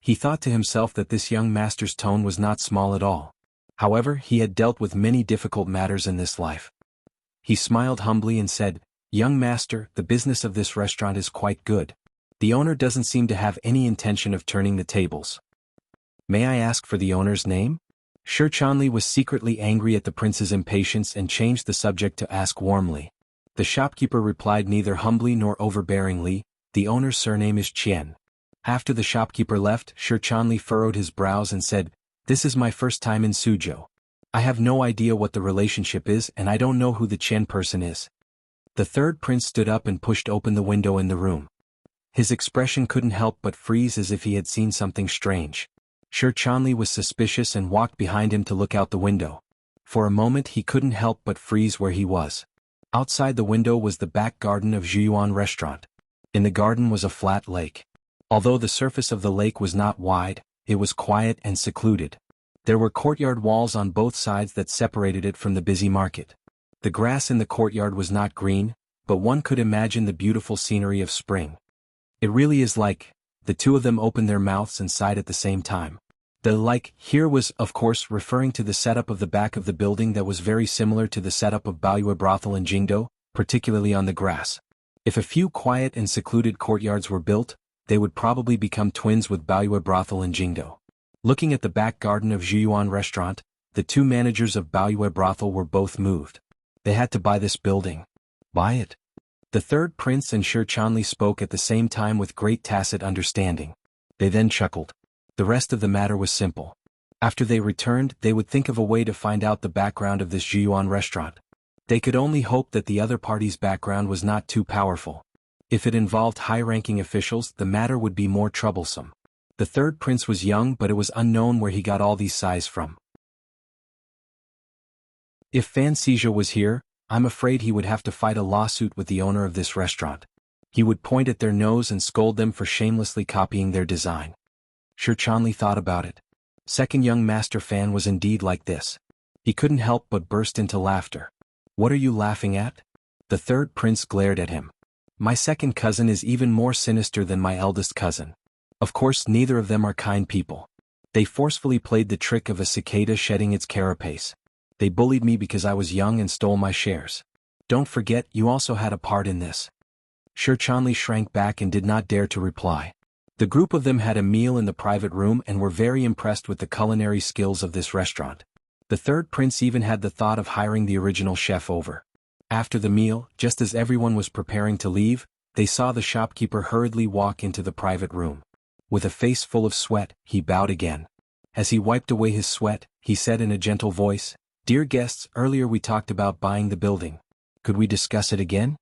He thought to himself that this young master's tone was not small at all. However, he had dealt with many difficult matters in this life. He smiled humbly and said, "Young master, the business of this restaurant is quite good. The owner doesn't seem to have any intention of turning the tables." "May I ask for the owner's name?" Shi Chanli was secretly angry at the prince's impatience and changed the subject to ask warmly. The shopkeeper replied neither humbly nor overbearingly, "The owner's surname is Qian." After the shopkeeper left, Shi Chanli furrowed his brows and said, "This is my first time in Suzhou. I have no idea what the relationship is and I don't know who the Chen person is. The third prince stood up and pushed open the window in the room. His expression couldn't help but freeze as if he had seen something strange. Shi Chanli was suspicious and walked behind him to look out the window. For a moment he couldn't help but freeze where he was. Outside the window was the back garden of Zhuyuan restaurant. In the garden was a flat lake. Although the surface of the lake was not wide, it was quiet and secluded. There were courtyard walls on both sides that separated it from the busy market. The grass in the courtyard was not green, but one could imagine the beautiful scenery of spring. It really is like, the two of them opened their mouths and sighed at the same time. The like here was, of course, referring to the setup of the back of the building that was very similar to the setup of Baoyue brothel in Jingdo, particularly on the grass. If a few quiet and secluded courtyards were built, they would probably become twins with Baoyue brothel in Jingdo. Looking at the back garden of Zhuyuan restaurant, the two managers of Baoyue brothel were both moved. They had to buy this building. Buy it? The third prince and Shi Chanli spoke at the same time with great tacit understanding. They then chuckled. The rest of the matter was simple. After they returned, they would think of a way to find out the background of this Zhuyuan restaurant. They could only hope that the other party's background was not too powerful. If it involved high-ranking officials, the matter would be more troublesome. The third prince was young, but it was unknown where he got all these size from. If Fan Xizha was here, I'm afraid he would have to fight a lawsuit with the owner of this restaurant. He would point at their nose and scold them for shamelessly copying their design. Shi Chanli thought about it. Second young master Fan was indeed like this. He couldn't help but burst into laughter. What are you laughing at? The third prince glared at him. My second cousin is even more sinister than my eldest cousin. Of course, neither of them are kind people. They forcefully played the trick of a cicada shedding its carapace. They bullied me because I was young and stole my shares. Don't forget, you also had a part in this. Shi Chanli shrank back and did not dare to reply. The group of them had a meal in the private room and were very impressed with the culinary skills of this restaurant. The third prince even had the thought of hiring the original chef over. After the meal, just as everyone was preparing to leave, they saw the shopkeeper hurriedly walk into the private room. With a face full of sweat, he bowed again. As he wiped away his sweat, he said in a gentle voice, "Dear guests, earlier we talked about buying the building. Could we discuss it again?"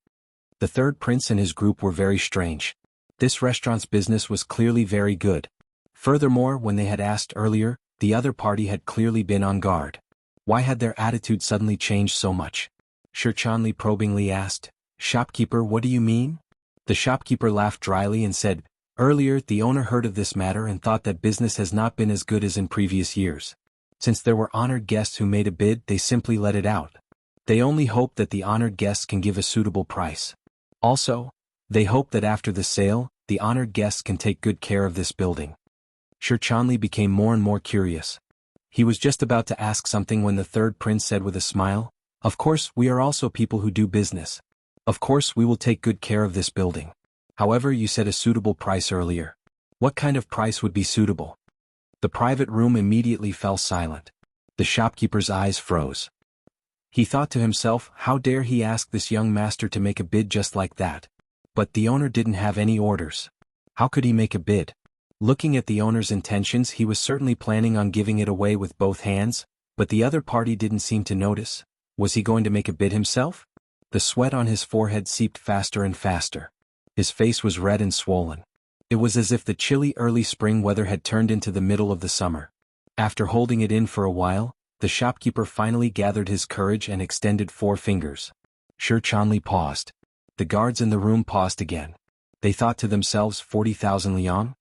The third prince and his group were very strange. This restaurant's business was clearly very good. Furthermore, when they had asked earlier, the other party had clearly been on guard. Why had their attitude suddenly changed so much? Shi Chanli probingly asked, "Shopkeeper, what do you mean?" The shopkeeper laughed dryly and said, "Earlier, the owner heard of this matter and thought that business has not been as good as in previous years. Since there were honored guests who made a bid, they simply let it out. They only hope that the honored guests can give a suitable price. Also, they hope that after the sale, the honored guests can take good care of this building." Shi Chanli became more and more curious. He was just about to ask something when the third prince said with a smile, "Of course, we are also people who do business. Of course, we will take good care of this building. However, you said a suitable price earlier. What kind of price would be suitable?" The private room immediately fell silent. The shopkeeper's eyes froze. He thought to himself, how dare he ask this young master to make a bid just like that? But the owner didn't have any orders. How could he make a bid? Looking at the owner's intentions, he was certainly planning on giving it away with both hands, but the other party didn't seem to notice. Was he going to make a bid himself? The sweat on his forehead seeped faster and faster. His face was red and swollen. It was as if the chilly early spring weather had turned into the middle of the summer. After holding it in for a while, the shopkeeper finally gathered his courage and extended 4 fingers. Shi Chanli paused. The guards in the room paused again. They thought to themselves, 40,000 liang?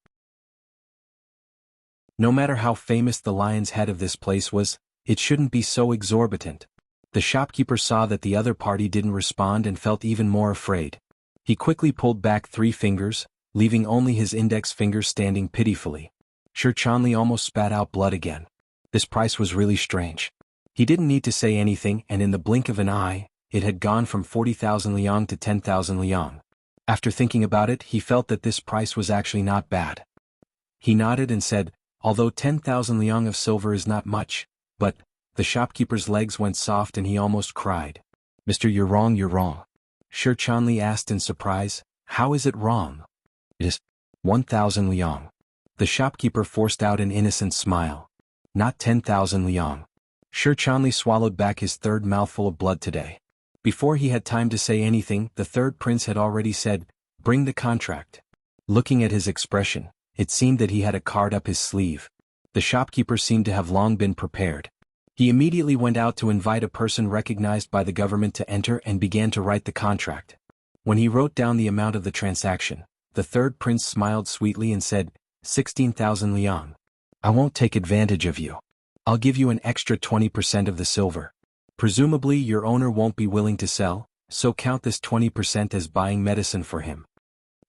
No matter how famous the lion's head of this place was, it shouldn't be so exorbitant. The shopkeeper saw that the other party didn't respond and felt even more afraid. He quickly pulled back 3 fingers, leaving only his index finger standing pitifully. Shi Chanli almost spat out blood again. This price was really strange. He didn't need to say anything, and in the blink of an eye, it had gone from 40,000 liang to 10,000 liang. After thinking about it, he felt that this price was actually not bad. He nodded and said, "Although 10,000 liang of silver is not much, but..." The shopkeeper's legs went soft and he almost cried. "Mister, you're wrong, you're wrong." Shi Chanli asked in surprise, "How is it wrong?" "It is 1,000 liang." The shopkeeper forced out an innocent smile. "Not 10,000 liang. Sher Chanli swallowed back his third mouthful of blood today. Before he had time to say anything, the third prince had already said, "Bring the contract." Looking at his expression, it seemed that he had a card up his sleeve. The shopkeeper seemed to have long been prepared. He immediately went out to invite a person recognized by the government to enter and began to write the contract. When he wrote down the amount of the transaction, the third prince smiled sweetly and said, 16,000 liang. I won't take advantage of you. I'll give you an extra 20% of the silver. Presumably your owner won't be willing to sell, so count this 20% as buying medicine for him.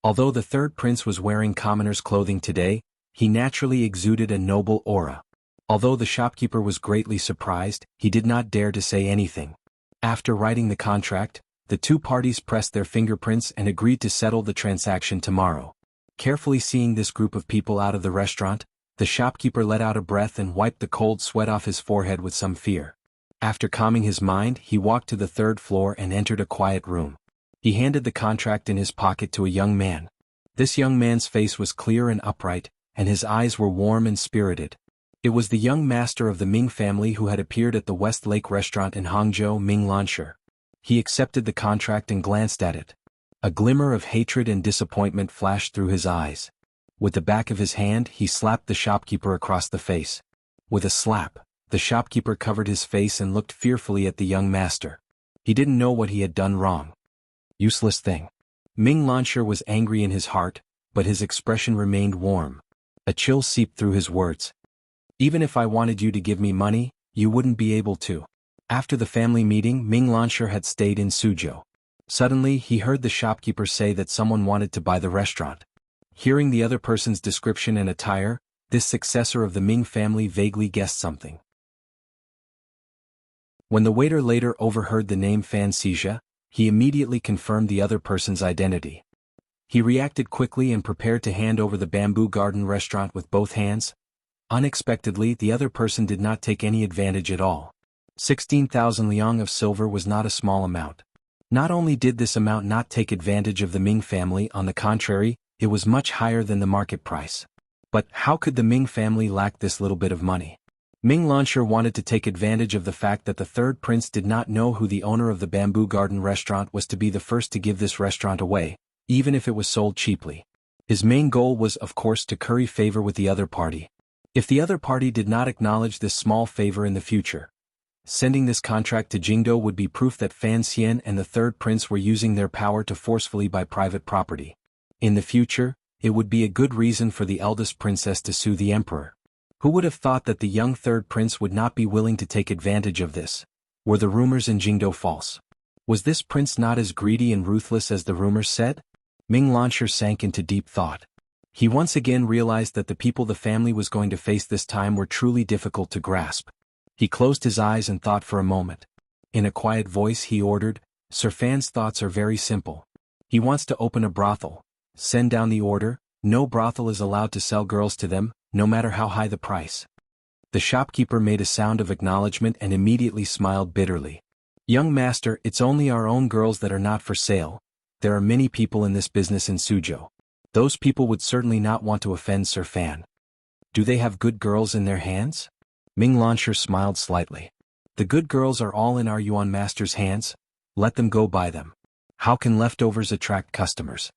Although the third prince was wearing commoner's clothing today, he naturally exuded a noble aura. Although the shopkeeper was greatly surprised, he did not dare to say anything. After writing the contract, the two parties pressed their fingerprints and agreed to settle the transaction tomorrow. Carefully seeing this group of people out of the restaurant, the shopkeeper let out a breath and wiped the cold sweat off his forehead with some fear. After calming his mind, he walked to the third floor and entered a quiet room. He handed the contract in his pocket to a young man. This young man's face was clear and upright, and his eyes were warm and spirited. It was the young master of the Ming family who had appeared at the West Lake restaurant in Hangzhou, Ming Lansher. He accepted the contract and glanced at it. A glimmer of hatred and disappointment flashed through his eyes. With the back of his hand, he slapped the shopkeeper across the face. With a slap, the shopkeeper covered his face and looked fearfully at the young master. He didn't know what he had done wrong. Useless thing. Ming Lansher was angry in his heart, but his expression remained warm. A chill seeped through his words. Even if I wanted you to give me money, you wouldn't be able to. After the family meeting, Ming Lansher had stayed in Suzhou. Suddenly, he heard the shopkeeper say that someone wanted to buy the restaurant. Hearing the other person's description and attire, this successor of the Ming family vaguely guessed something. When the waiter later overheard the name Fan Xijia, he immediately confirmed the other person's identity. He reacted quickly and prepared to hand over the Bamboo Garden restaurant with both hands. Unexpectedly, the other person did not take any advantage at all. 16,000 liang of silver was not a small amount. Not only did this amount not take advantage of the Ming family, on the contrary, it was much higher than the market price. But how could the Ming family lack this little bit of money? Ming Lansher wanted to take advantage of the fact that the third prince did not know who the owner of the Bamboo Garden restaurant was to be the first to give this restaurant away, even if it was sold cheaply. His main goal was, of course, to curry favor with the other party. If the other party did not acknowledge this small favor in the future, sending this contract to Jingdo would be proof that Fan Xian and the third prince were using their power to forcefully buy private property. In the future, it would be a good reason for the eldest princess to sue the emperor. Who would have thought that the young third prince would not be willing to take advantage of this? Were the rumors in Jingdo false? Was this prince not as greedy and ruthless as the rumors said? Ming Lansher sank into deep thought. He once again realized that the people the family was going to face this time were truly difficult to grasp. He closed his eyes and thought for a moment. In a quiet voice he ordered, Sir Fan's thoughts are very simple. He wants to open a brothel. Send down the order. No brothel is allowed to sell girls to them, no matter how high the price. The shopkeeper made a sound of acknowledgement and immediately smiled bitterly. Young master, it's only our own girls that are not for sale. There are many people in this business in Suzhou. Those people would certainly not want to offend Sir Fan. Do they have good girls in their hands? Ming Lansher smiled slightly. The good girls are all in our Yuan master's hands. Let them go buy them. How can leftovers attract customers?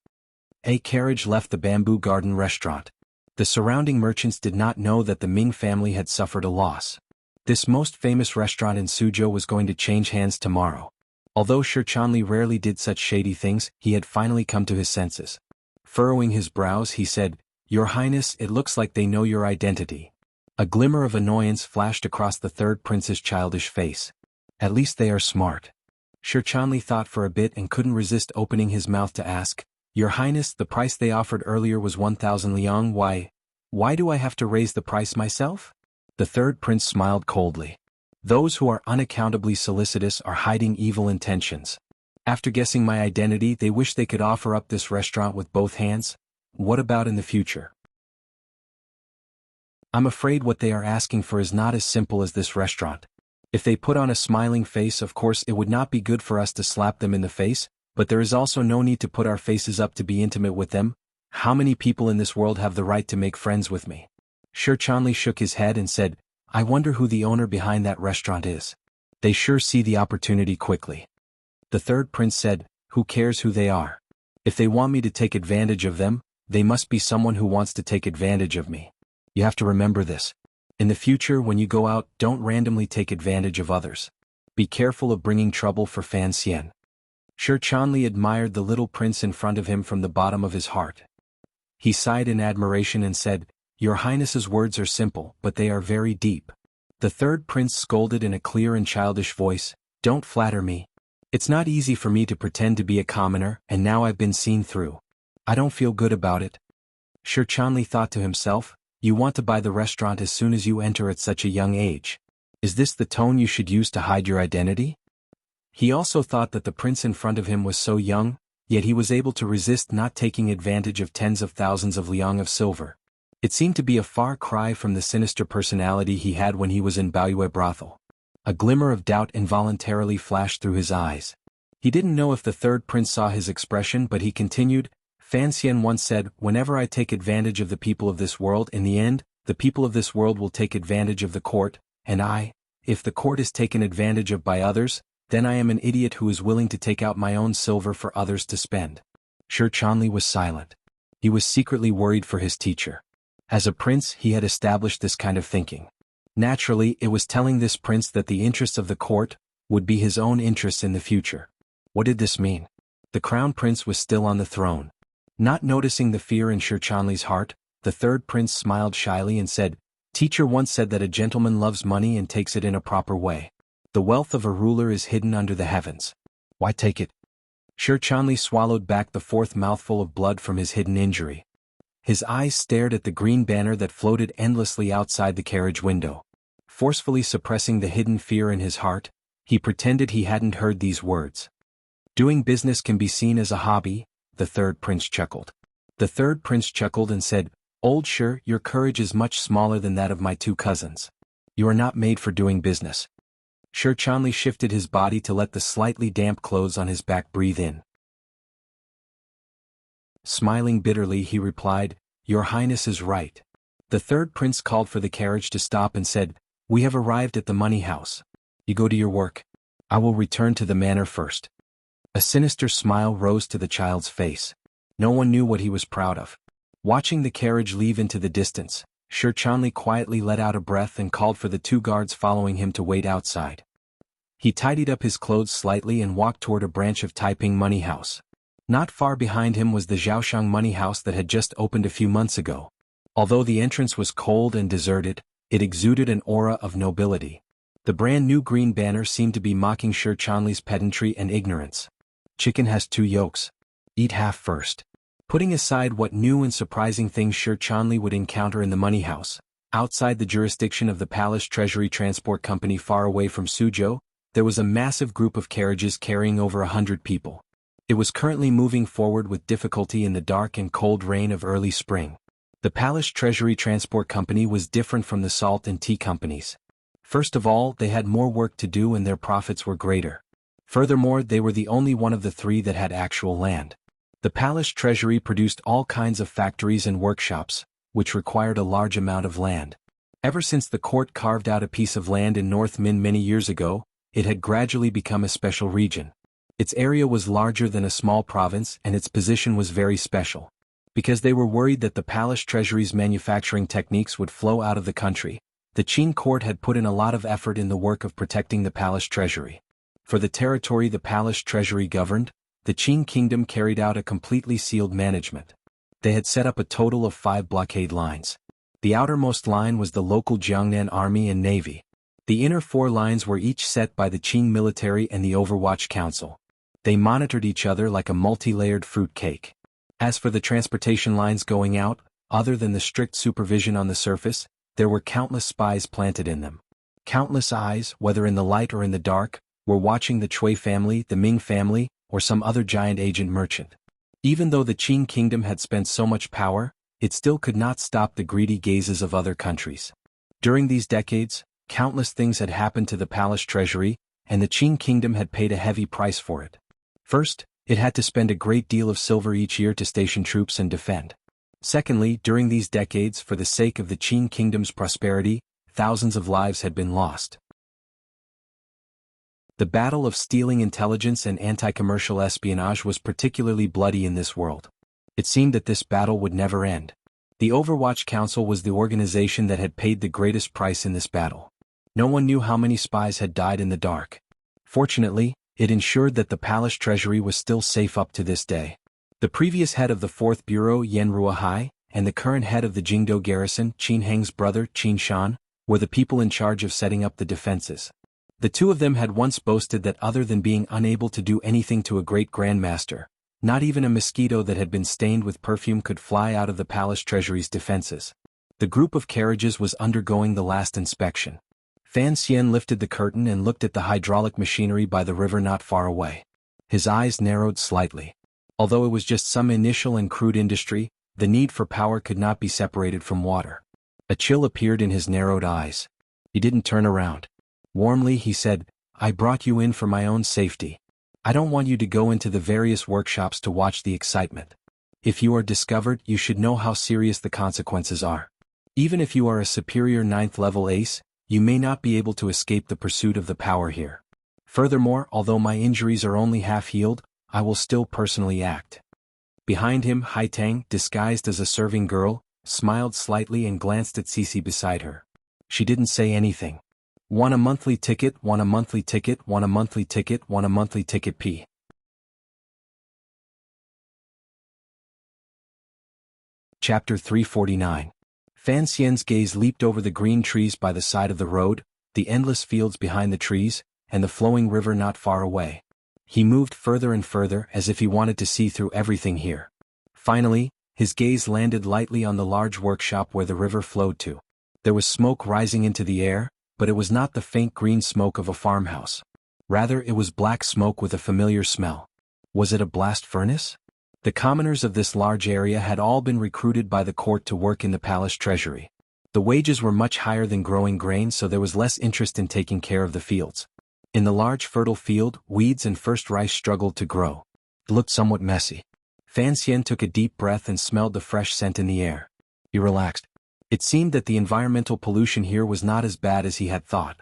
A carriage left the Bamboo Garden restaurant. The surrounding merchants did not know that the Ming family had suffered a loss. This most famous restaurant in Suzhou was going to change hands tomorrow. Although Sher Chanli rarely did such shady things, he had finally come to his senses. Furrowing his brows, he said, Your Highness, it looks like they know your identity. A glimmer of annoyance flashed across the third prince's childish face. At least they are smart. Sher Chanli thought for a bit and couldn't resist opening his mouth to ask, Your Highness, the price they offered earlier was 1,000 liang. Why do I have to raise the price myself? The third prince smiled coldly. Those who are unaccountably solicitous are hiding evil intentions. After guessing my identity, they wish they could offer up this restaurant with both hands. What about in the future? I'm afraid what they are asking for is not as simple as this restaurant. If they put on a smiling face, of course it would not be good for us to slap them in the face, but there is also no need to put our faces up to be intimate with them. How many people in this world have the right to make friends with me? Sher Chanli shook his head and said, I wonder who the owner behind that restaurant is. They sure see the opportunity quickly. The third prince said, who cares who they are? If they want me to take advantage of them, they must be someone who wants to take advantage of me. You have to remember this. In the future when you go out, don't randomly take advantage of others. Be careful of bringing trouble for Fan Xian. Shi Chanli admired the little prince in front of him from the bottom of his heart. He sighed in admiration and said, Your Highness's words are simple, but they are very deep. The third prince scolded in a clear and childish voice, Don't flatter me. It's not easy for me to pretend to be a commoner, and now I've been seen through. I don't feel good about it. Shi Chanli thought to himself, You want to buy the restaurant as soon as you enter at such a young age. Is this the tone you should use to hide your identity? He also thought that the prince in front of him was so young, yet he was able to resist not taking advantage of tens of thousands of liang of silver. It seemed to be a far cry from the sinister personality he had when he was in Baoyue brothel. A glimmer of doubt involuntarily flashed through his eyes. He didn't know if the third prince saw his expression, but he continued, Fan Xian once said, Whenever I take advantage of the people of this world, in the end, the people of this world will take advantage of the court, and if the court is taken advantage of by others, then I am an idiot who is willing to take out my own silver for others to spend. Shi Chanli was silent. He was secretly worried for his teacher. As a prince, he had established this kind of thinking. Naturally, it was telling this prince that the interests of the court would be his own interests in the future. What did this mean? The crown prince was still on the throne. Not noticing the fear in Shi Chanli's heart, the third prince smiled shyly and said, Teacher once said that a gentleman loves money and takes it in a proper way. The wealth of a ruler is hidden under the heavens. Why take it? Shi Chanli swallowed back the fourth mouthful of blood from his hidden injury. His eyes stared at the green banner that floated endlessly outside the carriage window. Forcefully suppressing the hidden fear in his heart, he pretended he hadn't heard these words. Doing business can be seen as a hobby, the third prince chuckled. The third prince chuckled and said, Old Shi, your courage is much smaller than that of my two cousins. You are not made for doing business. Shi Chanli shifted his body to let the slightly damp clothes on his back breathe in. Smiling bitterly, he replied, Your Highness is right. The third prince called for the carriage to stop and said, We have arrived at the money house. You go to your work. I will return to the manor first. A sinister smile rose to the child's face. No one knew what he was proud of. Watching the carriage leave into the distance, Shi Chanli quietly let out a breath and called for the two guards following him to wait outside. He tidied up his clothes slightly and walked toward a branch of Taiping Money House. Not far behind him was the Zhaoshang Money House that had just opened a few months ago. Although the entrance was cold and deserted, it exuded an aura of nobility. The brand new green banner seemed to be mocking Shi Chanli's pedantry and ignorance. Chicken has 2 yolks. Eat half first. Putting aside what new and surprising things Shi Chanli would encounter in the money house, outside the jurisdiction of the Palace Treasury Transport Company far away from Suzhou, there was a massive group of carriages carrying over 100 people. It was currently moving forward with difficulty in the dark and cold rain of early spring. The Palace Treasury Transport Company was different from the salt and tea companies. First of all, they had more work to do and their profits were greater. Furthermore, they were the only one of the 3 that had actual land. The Palace Treasury produced all kinds of factories and workshops, which required a large amount of land. Ever since the court carved out a piece of land in North Min many years ago, it had gradually become a special region. Its area was larger than a small province and its position was very special. Because they were worried that the Palace Treasury's manufacturing techniques would flow out of the country, the Qing court had put in a lot of effort in the work of protecting the Palace Treasury. For the territory the Palace Treasury governed, the Qing kingdom carried out a completely sealed management. They had set up a total of 5 blockade lines. The outermost line was the local Jiangnan Army and Navy. The inner 4 lines were each set by the Qing military and the Overwatch Council. They monitored each other like a multi-layered fruit cake. As for the transportation lines going out, other than the strict supervision on the surface, there were countless spies planted in them. Countless eyes, whether in the light or in the dark, were watching the Cui family, the Ming family, or some other giant agent merchant. Even though the Qing kingdom had spent so much power, it still could not stop the greedy gazes of other countries. During these decades, countless things had happened to the Palace Treasury, and the Qing kingdom had paid a heavy price for it. First, it had to spend a great deal of silver each year to station troops and defend. Secondly, during these decades, for the sake of the Qing kingdom's prosperity, thousands of lives had been lost. The battle of stealing intelligence and anti-commercial espionage was particularly bloody in this world. It seemed that this battle would never end. The Overwatch Council was the organization that had paid the greatest price in this battle. No one knew how many spies had died in the dark. Fortunately, it ensured that the palace treasury was still safe up to this day. The previous head of the 4th Bureau, Yen Ruahai, and the current head of the Jingdo garrison, Qin Heng's brother, Qin Shan, were the people in charge of setting up the defenses. The two of them had once boasted that other than being unable to do anything to a great grandmaster, not even a mosquito that had been stained with perfume could fly out of the palace treasury's defenses. The group of carriages was undergoing the last inspection. Fan Xian lifted the curtain and looked at the hydraulic machinery by the river not far away. His eyes narrowed slightly. Although it was just some initial and crude industry, the need for power could not be separated from water. A chill appeared in his narrowed eyes. He didn't turn around. Warmly he said, "I brought you in for my own safety. I don't want you to go into the various workshops to watch the excitement. If you are discovered, you should know how serious the consequences are. Even if you are a superior 9th level ace, you may not be able to escape the pursuit of the power here. Furthermore, although my injuries are only half healed, I will still personally act." Behind him, Haitang, disguised as a serving girl, smiled slightly and glanced at Cece beside her. She didn't say anything. "Want a monthly ticket, want a monthly ticket, want a monthly ticket, want a monthly ticket P. Chapter 349. Fan Xian's gaze leaped over the green trees by the side of the road, the endless fields behind the trees, and the flowing river not far away. He moved further and further as if he wanted to see through everything here. Finally, his gaze landed lightly on the large workshop where the river flowed to. There was smoke rising into the air, but it was not the faint green smoke of a farmhouse. Rather, it was black smoke with a familiar smell. Was it a blast furnace? The commoners of this large area had all been recruited by the court to work in the palace treasury. The wages were much higher than growing grain, so there was less interest in taking care of the fields. In the large fertile field, weeds and first rice struggled to grow. It looked somewhat messy. Fan Xian took a deep breath and smelled the fresh scent in the air. He relaxed. It seemed that the environmental pollution here was not as bad as he had thought.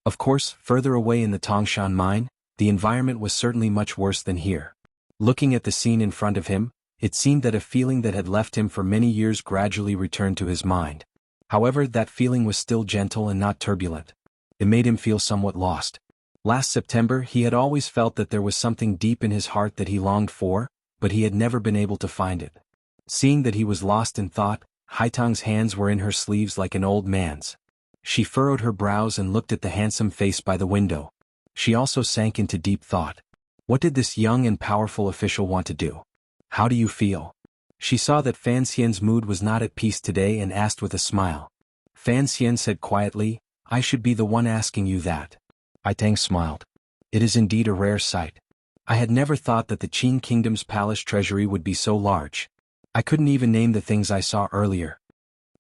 Of course, further away in the Tongshan mine, the environment was certainly much worse than here. Looking at the scene in front of him, it seemed that a feeling that had left him for many years gradually returned to his mind. However, that feeling was still gentle and not turbulent. It made him feel somewhat lost. Last September, he had always felt that there was something deep in his heart that he longed for, but he had never been able to find it. Seeing that he was lost in thought, Haitang's hands were in her sleeves like an old man's. She furrowed her brows and looked at the handsome face by the window. She also sank into deep thought. What did this young and powerful official want to do? How do you feel? She saw that Fan Xian's mood was not at peace today and asked with a smile. Fan Xian said quietly, "I should be the one asking you that." Haitang smiled. "It is indeed a rare sight. I had never thought that the Qin Kingdom's palace treasury would be so large. I couldn't even name the things I saw earlier."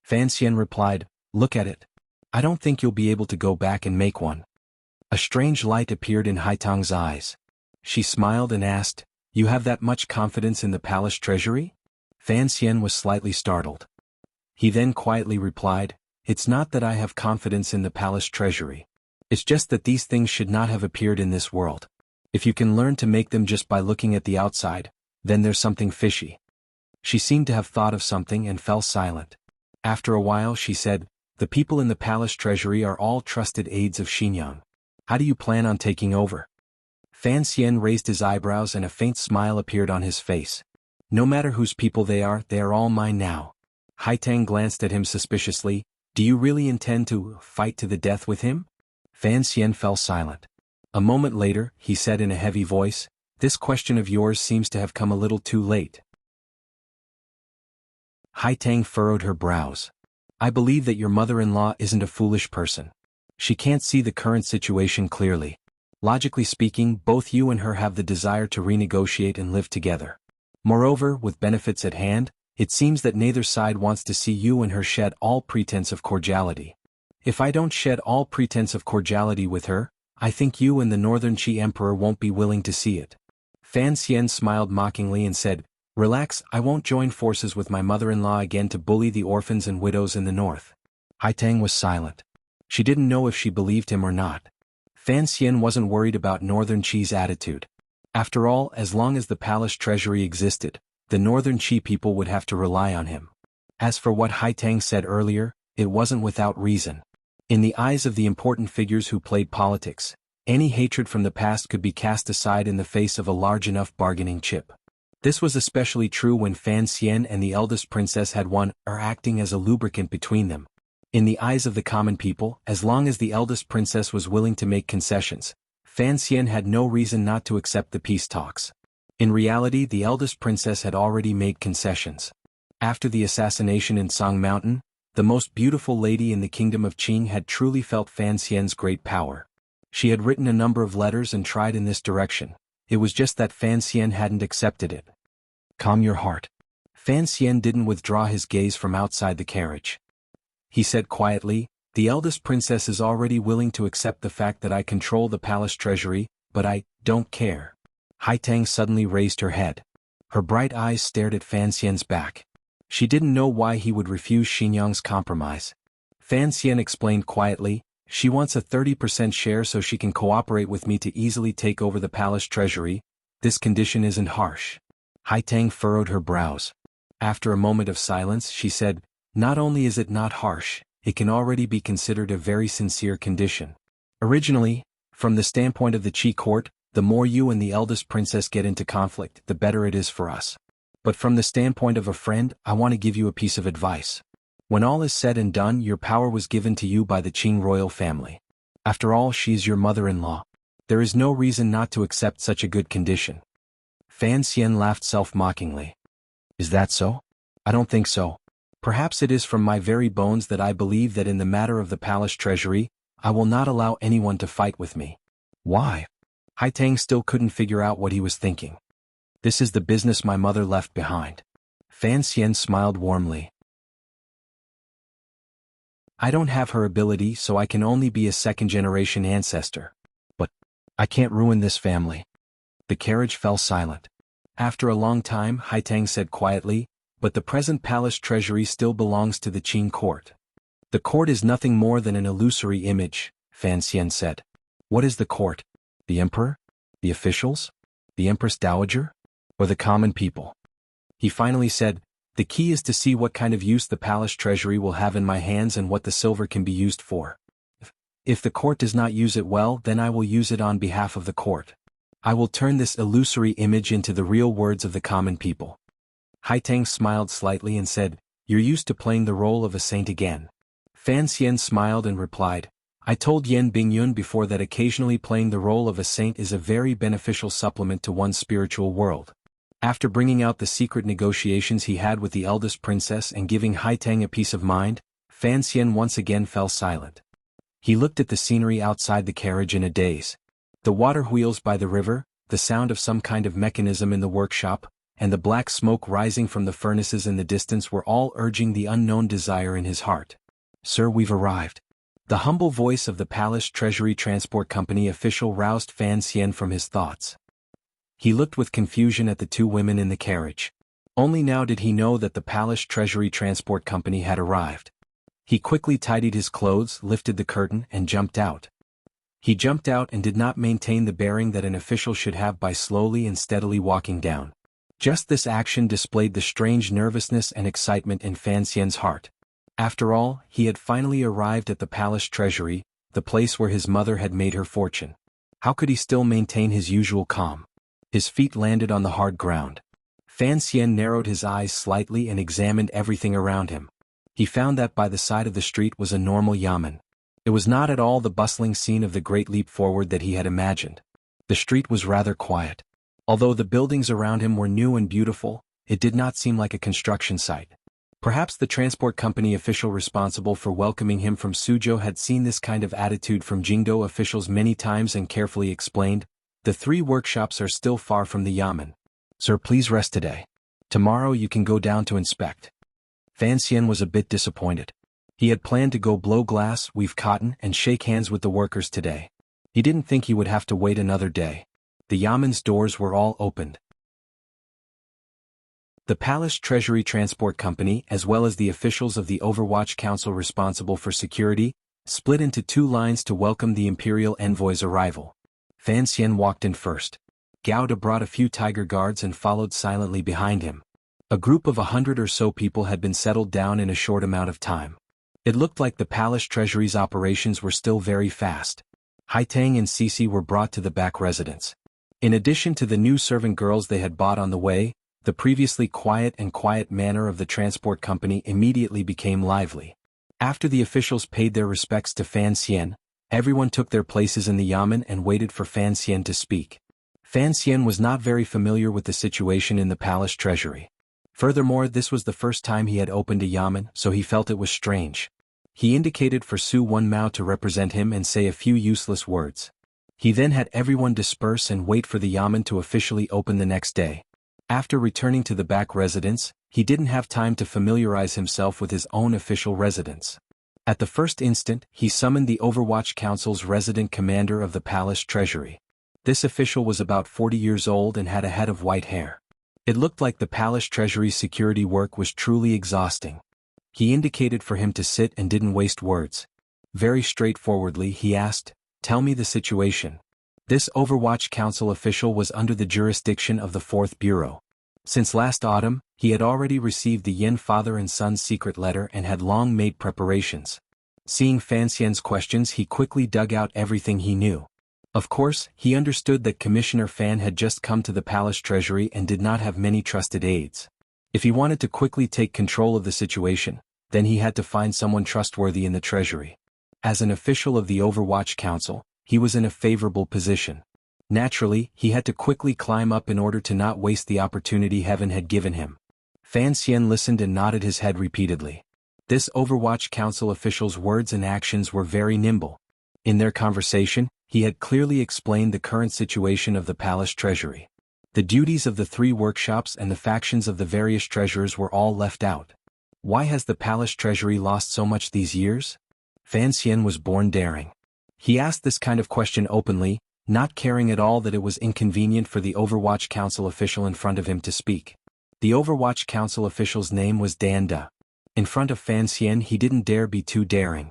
Fan Xian replied, "Look at it. I don't think you'll be able to go back and make one." A strange light appeared in Haitang's eyes. She smiled and asked, "You have that much confidence in the palace treasury?" Fan Xian was slightly startled. He then quietly replied, "It's not that I have confidence in the palace treasury. It's just that these things should not have appeared in this world. If you can learn to make them just by looking at the outside, then there's something fishy." She seemed to have thought of something and fell silent. After a while she said, "The people in the palace treasury are all trusted aides of Xinyang. How do you plan on taking over?" Fan Xian raised his eyebrows and a faint smile appeared on his face. "No matter whose people they are all mine now." Haitang glanced at him suspiciously. "Do you really intend to fight to the death with him?" Fan Xian fell silent. A moment later, he said in a heavy voice, "This question of yours seems to have come a little too late." Haitang furrowed her brows. "I believe that your mother-in-law isn't a foolish person. She can't see the current situation clearly. Logically speaking, both you and her have the desire to renegotiate and live together. Moreover, with benefits at hand, it seems that neither side wants to see you and her shed all pretense of cordiality. If I don't shed all pretense of cordiality with her, I think you and the Northern Qi Emperor won't be willing to see it." Fan Xian smiled mockingly and said, "Relax, I won't join forces with my mother-in-law again to bully the orphans and widows in the north." Haitang was silent. She didn't know if she believed him or not. Fan Xian wasn't worried about Northern Qi's attitude. After all, as long as the palace treasury existed, the Northern Qi people would have to rely on him. As for what Haitang said earlier, it wasn't without reason. In the eyes of the important figures who played politics, any hatred from the past could be cast aside in the face of a large enough bargaining chip. This was especially true when Fan Xian and the eldest princess had one acting as a lubricant between them. In the eyes of the common people, as long as the eldest princess was willing to make concessions, Fan Xian had no reason not to accept the peace talks. In reality, the eldest princess had already made concessions. After the assassination in Song Mountain, the most beautiful lady in the kingdom of Qing had truly felt Fan Xian's great power. She had written a number of letters and tried in this direction. It was just that Fan Xian hadn't accepted it. Calm your heart. Fan Xian didn't withdraw his gaze from outside the carriage. He said quietly, the eldest princess is already willing to accept the fact that I control the palace treasury, but I don't care. Haitang suddenly raised her head. Her bright eyes stared at Fan Xian's back. She didn't know why he would refuse Xinyang's compromise. Fan Xian explained quietly, she wants a 30% share so she can cooperate with me to easily take over the palace treasury. This condition isn't harsh. Haitang furrowed her brows. After a moment of silence, she said, not only is it not harsh, it can already be considered a very sincere condition. Originally, from the standpoint of the Qi court, the more you and the eldest princess get into conflict, the better it is for us. But from the standpoint of a friend, I want to give you a piece of advice. When all is said and done, your power was given to you by the Qing royal family. After all, she is your mother-in-law. There is no reason not to accept such a good condition. Fan Xian laughed self-mockingly. Is that so? I don't think so. Perhaps it is from my very bones that I believe that in the matter of the palace treasury, I will not allow anyone to fight with me. Why? Haitang still couldn't figure out what he was thinking. This is the business my mother left behind. Fan Xian smiled warmly. I don't have her ability, so I can only be a second-generation ancestor. But I can't ruin this family. The carriage fell silent. After a long time, Haitang said quietly, but the present palace treasury still belongs to the Qing court. The court is nothing more than an illusory image, Fan Xian said. What is the court? The emperor? The officials? The empress dowager? Or the common people? He finally said, the key is to see what kind of use the palace treasury will have in my hands and what the silver can be used for. If the court does not use it well, then I will use it on behalf of the court. I will turn this illusory image into the real words of the common people. Haitang smiled slightly and said, you're used to playing the role of a saint again. Fan Xian smiled and replied, I told Yan Bingyun before that occasionally playing the role of a saint is a very beneficial supplement to one's spiritual world. After bringing out the secret negotiations he had with the eldest princess and giving Haitang a peace of mind, Fan Xian once again fell silent. He looked at the scenery outside the carriage in a daze. The water wheels by the river, the sound of some kind of mechanism in the workshop, and the black smoke rising from the furnaces in the distance were all urging the unknown desire in his heart. Sir, we've arrived. The humble voice of the Palace Treasury Transport Company official roused Fan Xian from his thoughts. He looked with confusion at the two women in the carriage. Only now did he know that the Palace Treasury Transport Company had arrived. He quickly tidied his clothes, lifted the curtain, and jumped out. He jumped out and did not maintain the bearing that an official should have by slowly and steadily walking down. Just this action displayed the strange nervousness and excitement in Fan Xian's heart. After all, he had finally arrived at the palace treasury, the place where his mother had made her fortune. How could he still maintain his usual calm? His feet landed on the hard ground. Fan Xian narrowed his eyes slightly and examined everything around him. He found that by the side of the street was a normal yamen. It was not at all the bustling scene of the Great Leap Forward that he had imagined. The street was rather quiet. Although the buildings around him were new and beautiful, it did not seem like a construction site. Perhaps the transport company official responsible for welcoming him from Suzhou had seen this kind of attitude from Jingdou officials many times and carefully explained, the 3 workshops are still far from the yamen. Sir, please rest today. Tomorrow you can go down to inspect. Fan Xian was a bit disappointed. He had planned to go blow glass, weave cotton, and shake hands with the workers today. He didn't think he would have to wait another day. The yamen's doors were all opened. The Palace Treasury Transport Company, as well as the officials of the Overwatch Council responsible for security, split into two lines to welcome the imperial envoy's arrival. Fan Xian walked in first. Gao De brought a few tiger guards and followed silently behind him. A group of 100 or so people had been settled down in a short amount of time. It looked like the palace treasury's operations were still very fast. Haitang and Cici were brought to the back residence. In addition to the new servant girls they had bought on the way, the previously quiet manner of the transport company immediately became lively. After the officials paid their respects to Fan Xian, everyone took their places in the yamen and waited for Fan Xian to speak. Fan Xian was not very familiar with the situation in the palace treasury. Furthermore, this was the first time he had opened a yamen, so he felt it was strange. He indicated for Su Wenmao to represent him and say a few useless words. He then had everyone disperse and wait for the yamen to officially open the next day. After returning to the back residence, he didn't have time to familiarize himself with his own official residence. At the first instant, he summoned the Overwatch Council's resident commander of the palace treasury. This official was about 40 years old and had a head of white hair. It looked like the palace treasury's security work was truly exhausting. He indicated for him to sit and didn't waste words. Very straightforwardly he asked, "Tell me the situation." This Overwatch Council official was under the jurisdiction of the 4th Bureau. Since last autumn, he had already received the Yin father and son's secret letter and had long made preparations. Seeing Fan Xian's questions, he quickly dug out everything he knew. Of course, he understood that Commissioner Fan had just come to the palace treasury and did not have many trusted aides. If he wanted to quickly take control of the situation, then he had to find someone trustworthy in the treasury. As an official of the Overwatch Council, he was in a favorable position. Naturally, he had to quickly climb up in order to not waste the opportunity heaven had given him. Fan Xian listened and nodded his head repeatedly. This Overwatch Council official's words and actions were very nimble. In their conversation, he had clearly explained the current situation of the palace treasury. The duties of the 3 workshops and the factions of the various treasurers were all left out. Why has the palace treasury lost so much these years? Fan Xian was born daring. He asked this kind of question openly, not caring at all that it was inconvenient for the Overwatch Council official in front of him to speak. The Overwatch Council official's name was Dan De. In front of Fan Xian he didn't dare be too daring.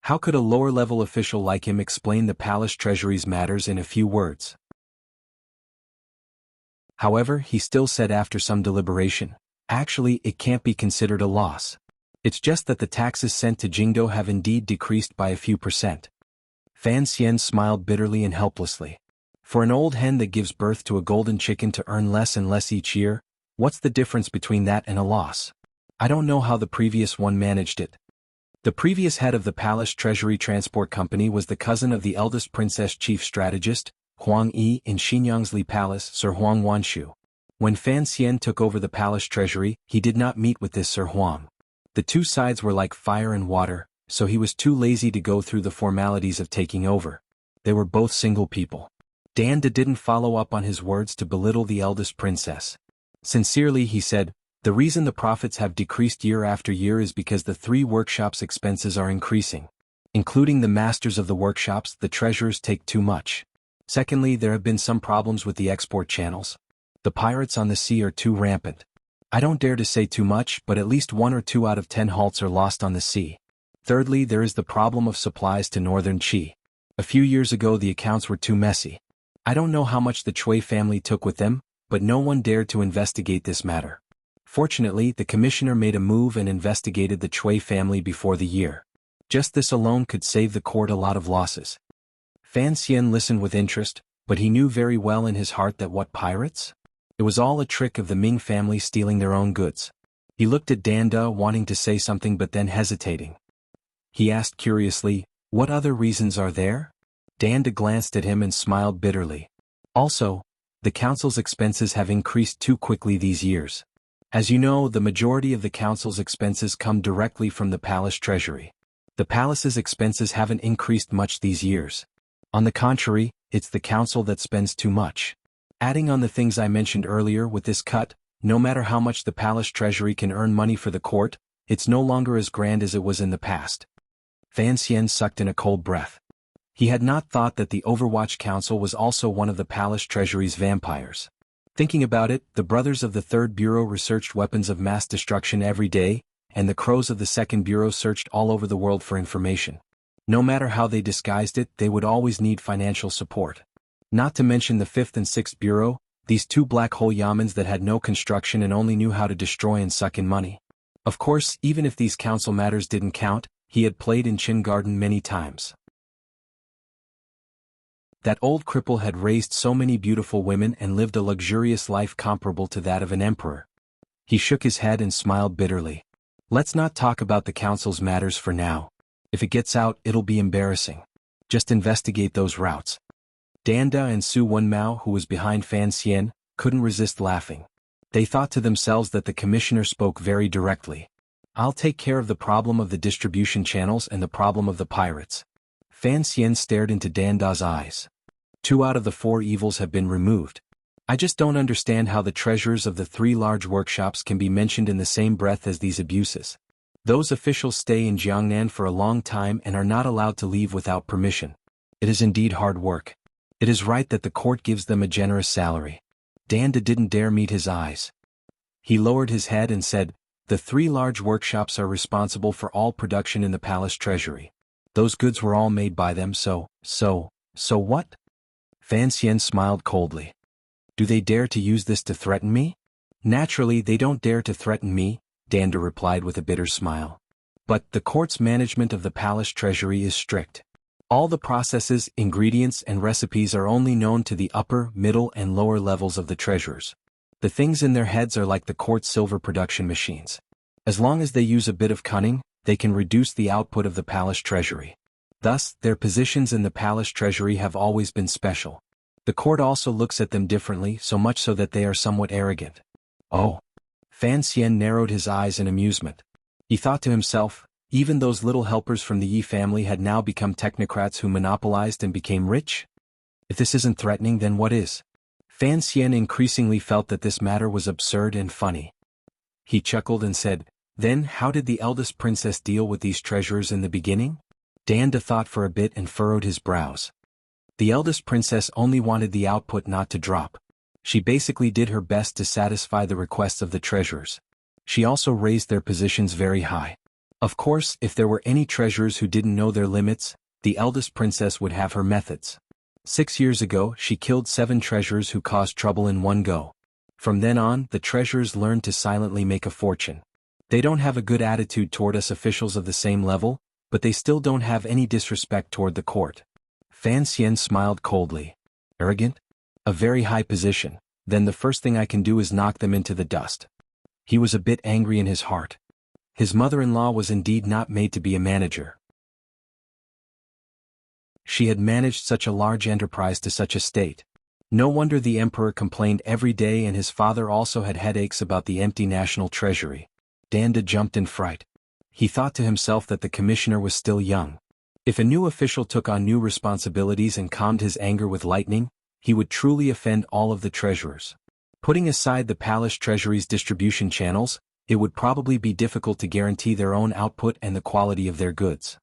How could a lower-level official like him explain the palace treasury's matters in a few words? However, he still said after some deliberation, "Actually, it can't be considered a loss. It's just that the taxes sent to Jingdo have indeed decreased by a few %." Fan Xian smiled bitterly and helplessly. For an old hen that gives birth to a golden chicken to earn less and less each year, what's the difference between that and a loss? I don't know how the previous one managed it. The previous head of the Palace Treasury Transport Company was the cousin of the eldest princess chief strategist, Huang Yi, in Xinyang's Li Palace, Sir Huang Wanshu. When Fan Xian took over the palace treasury, he did not meet with this Sir Huang. The two sides were like fire and water, so he was too lazy to go through the formalities of taking over. They were both single people. Dan De didn't follow up on his words to belittle the eldest princess. Sincerely he said, "The reason the profits have decreased year after year is because the 3 workshops' expenses are increasing. Including the masters of the workshops, the treasurers take too much. Secondly, there have been some problems with the export channels. The pirates on the sea are too rampant. I don't dare to say too much, but at least 1 or 2 out of 10 halts are lost on the sea. Thirdly, there is the problem of supplies to northern Qi. A few years ago the accounts were too messy. I don't know how much the Chui family took with them, but no one dared to investigate this matter. Fortunately, the commissioner made a move and investigated the Chui family before the year. Just this alone could save the court a lot of losses." Fan Xian listened with interest, but he knew very well in his heart that what pirates? It was all a trick of the Ming family stealing their own goods. He looked at Dan De wanting to say something but then hesitating. He asked curiously, "What other reasons are there?" Dan De glanced at him and smiled bitterly. "Also, the council's expenses have increased too quickly these years. As you know, the majority of the council's expenses come directly from the palace treasury. The palace's expenses haven't increased much these years. On the contrary, it's the council that spends too much. Adding on the things I mentioned earlier with this cut, no matter how much the palace treasury can earn money for the court, it's no longer as grand as it was in the past." Fan Xian sucked in a cold breath. He had not thought that the Overwatch Council was also one of the palace treasury's vampires. Thinking about it, the brothers of the 3rd Bureau researched weapons of mass destruction every day, and the crows of the 2nd Bureau searched all over the world for information. No matter how they disguised it, they would always need financial support. Not to mention the 5th and 6th Bureau, these two black hole yamens that had no construction and only knew how to destroy and suck in money. Of course, even if these council matters didn't count, he had played in Chin Garden many times. That old cripple had raised so many beautiful women and lived a luxurious life comparable to that of an emperor. He shook his head and smiled bitterly. Let's not talk about the council's matters for now. If it gets out, it'll be embarrassing. Just investigate those routes. Danda and Su Wenmao, who was behind Fan Xian, couldn't resist laughing. They thought to themselves that the commissioner spoke very directly. I'll take care of the problem of the distribution channels and the problem of the pirates. Fan Xian stared into Danda's eyes. 2 out of the 4 evils have been removed. I just don't understand how the treasures of the 3 large workshops can be mentioned in the same breath as these abuses. Those officials stay in Jiangnan for a long time and are not allowed to leave without permission. It is indeed hard work. It is right that the court gives them a generous salary. Danda didn't dare meet his eyes. He lowered his head and said, the 3 large workshops are responsible for all production in the palace treasury. Those goods were all made by them, so what? Fan Xian smiled coldly. Do they dare to use this to threaten me? Naturally, they don't dare to threaten me, Danda replied with a bitter smile. But the court's management of the palace treasury is strict. All the processes, ingredients, and recipes are only known to the upper, middle, and lower levels of the treasurers. The things in their heads are like the court's silver production machines. As long as they use a bit of cunning, they can reduce the output of the palace treasury. Thus, their positions in the palace treasury have always been special. The court also looks at them differently, so much so that they are somewhat arrogant. Oh. Fan Xian narrowed his eyes in amusement. He thought to himself, even those little helpers from the Yi family had now become technocrats who monopolized and became rich? If this isn't threatening, then what is? Fan Xian increasingly felt that this matter was absurd and funny. He chuckled and said, then how did the eldest princess deal with these treasures in the beginning? Danda thought for a bit and furrowed his brows. The eldest princess only wanted the output not to drop. She basically did her best to satisfy the requests of the treasurers. She also raised their positions very high. Of course, if there were any treasurers who didn't know their limits, the eldest princess would have her methods. 6 years ago, she killed 7 treasurers who caused trouble in one go. From then on, the treasurers learned to silently make a fortune. They don't have a good attitude toward us officials of the same level, but they still don't have any disrespect toward the court. Fan Xian smiled coldly. Arrogant? A very high position, then the first thing I can do is knock them into the dust. He was a bit angry in his heart. His mother-in-law was indeed not made to be a manager. She had managed such a large enterprise to such a state. No wonder the emperor complained every day, and his father also had headaches about the empty national treasury. Danda jumped in fright. He thought to himself that the commissioner was still young. If a new official took on new responsibilities and calmed his anger with lightning, he would truly offend all of the treasurers. Putting aside the palace treasury's distribution channels, it would probably be difficult to guarantee their own output and the quality of their goods.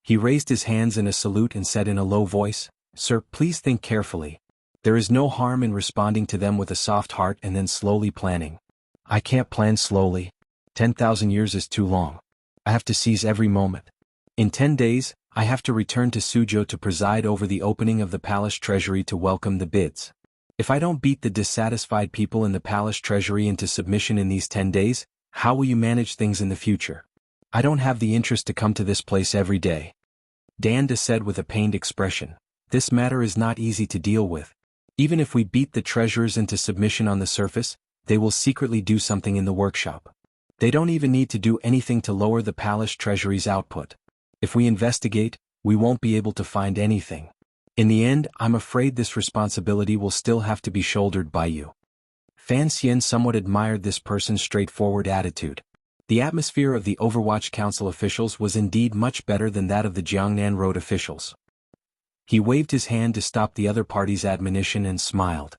He raised his hands in a salute and said in a low voice, Sir, please think carefully. There is no harm in responding to them with a soft heart and then slowly planning. I can't plan slowly. 10,000 years is too long. I have to seize every moment. In 10 days, I have to return to Suzhou to preside over the opening of the palace treasury to welcome the bids. If I don't beat the dissatisfied people in the palace treasury into submission in these 10 days, how will you manage things in the future? I don't have the interest to come to this place every day. Danda said with a pained expression. This matter is not easy to deal with. Even if we beat the treasurers into submission on the surface, they will secretly do something in the workshop. They don't even need to do anything to lower the palace treasury's output. If we investigate, we won't be able to find anything. In the end, I'm afraid this responsibility will still have to be shouldered by you. Fan Xian somewhat admired this person's straightforward attitude. The atmosphere of the Overwatch Council officials was indeed much better than that of the Jiangnan Road officials. He waved his hand to stop the other party's admonition and smiled.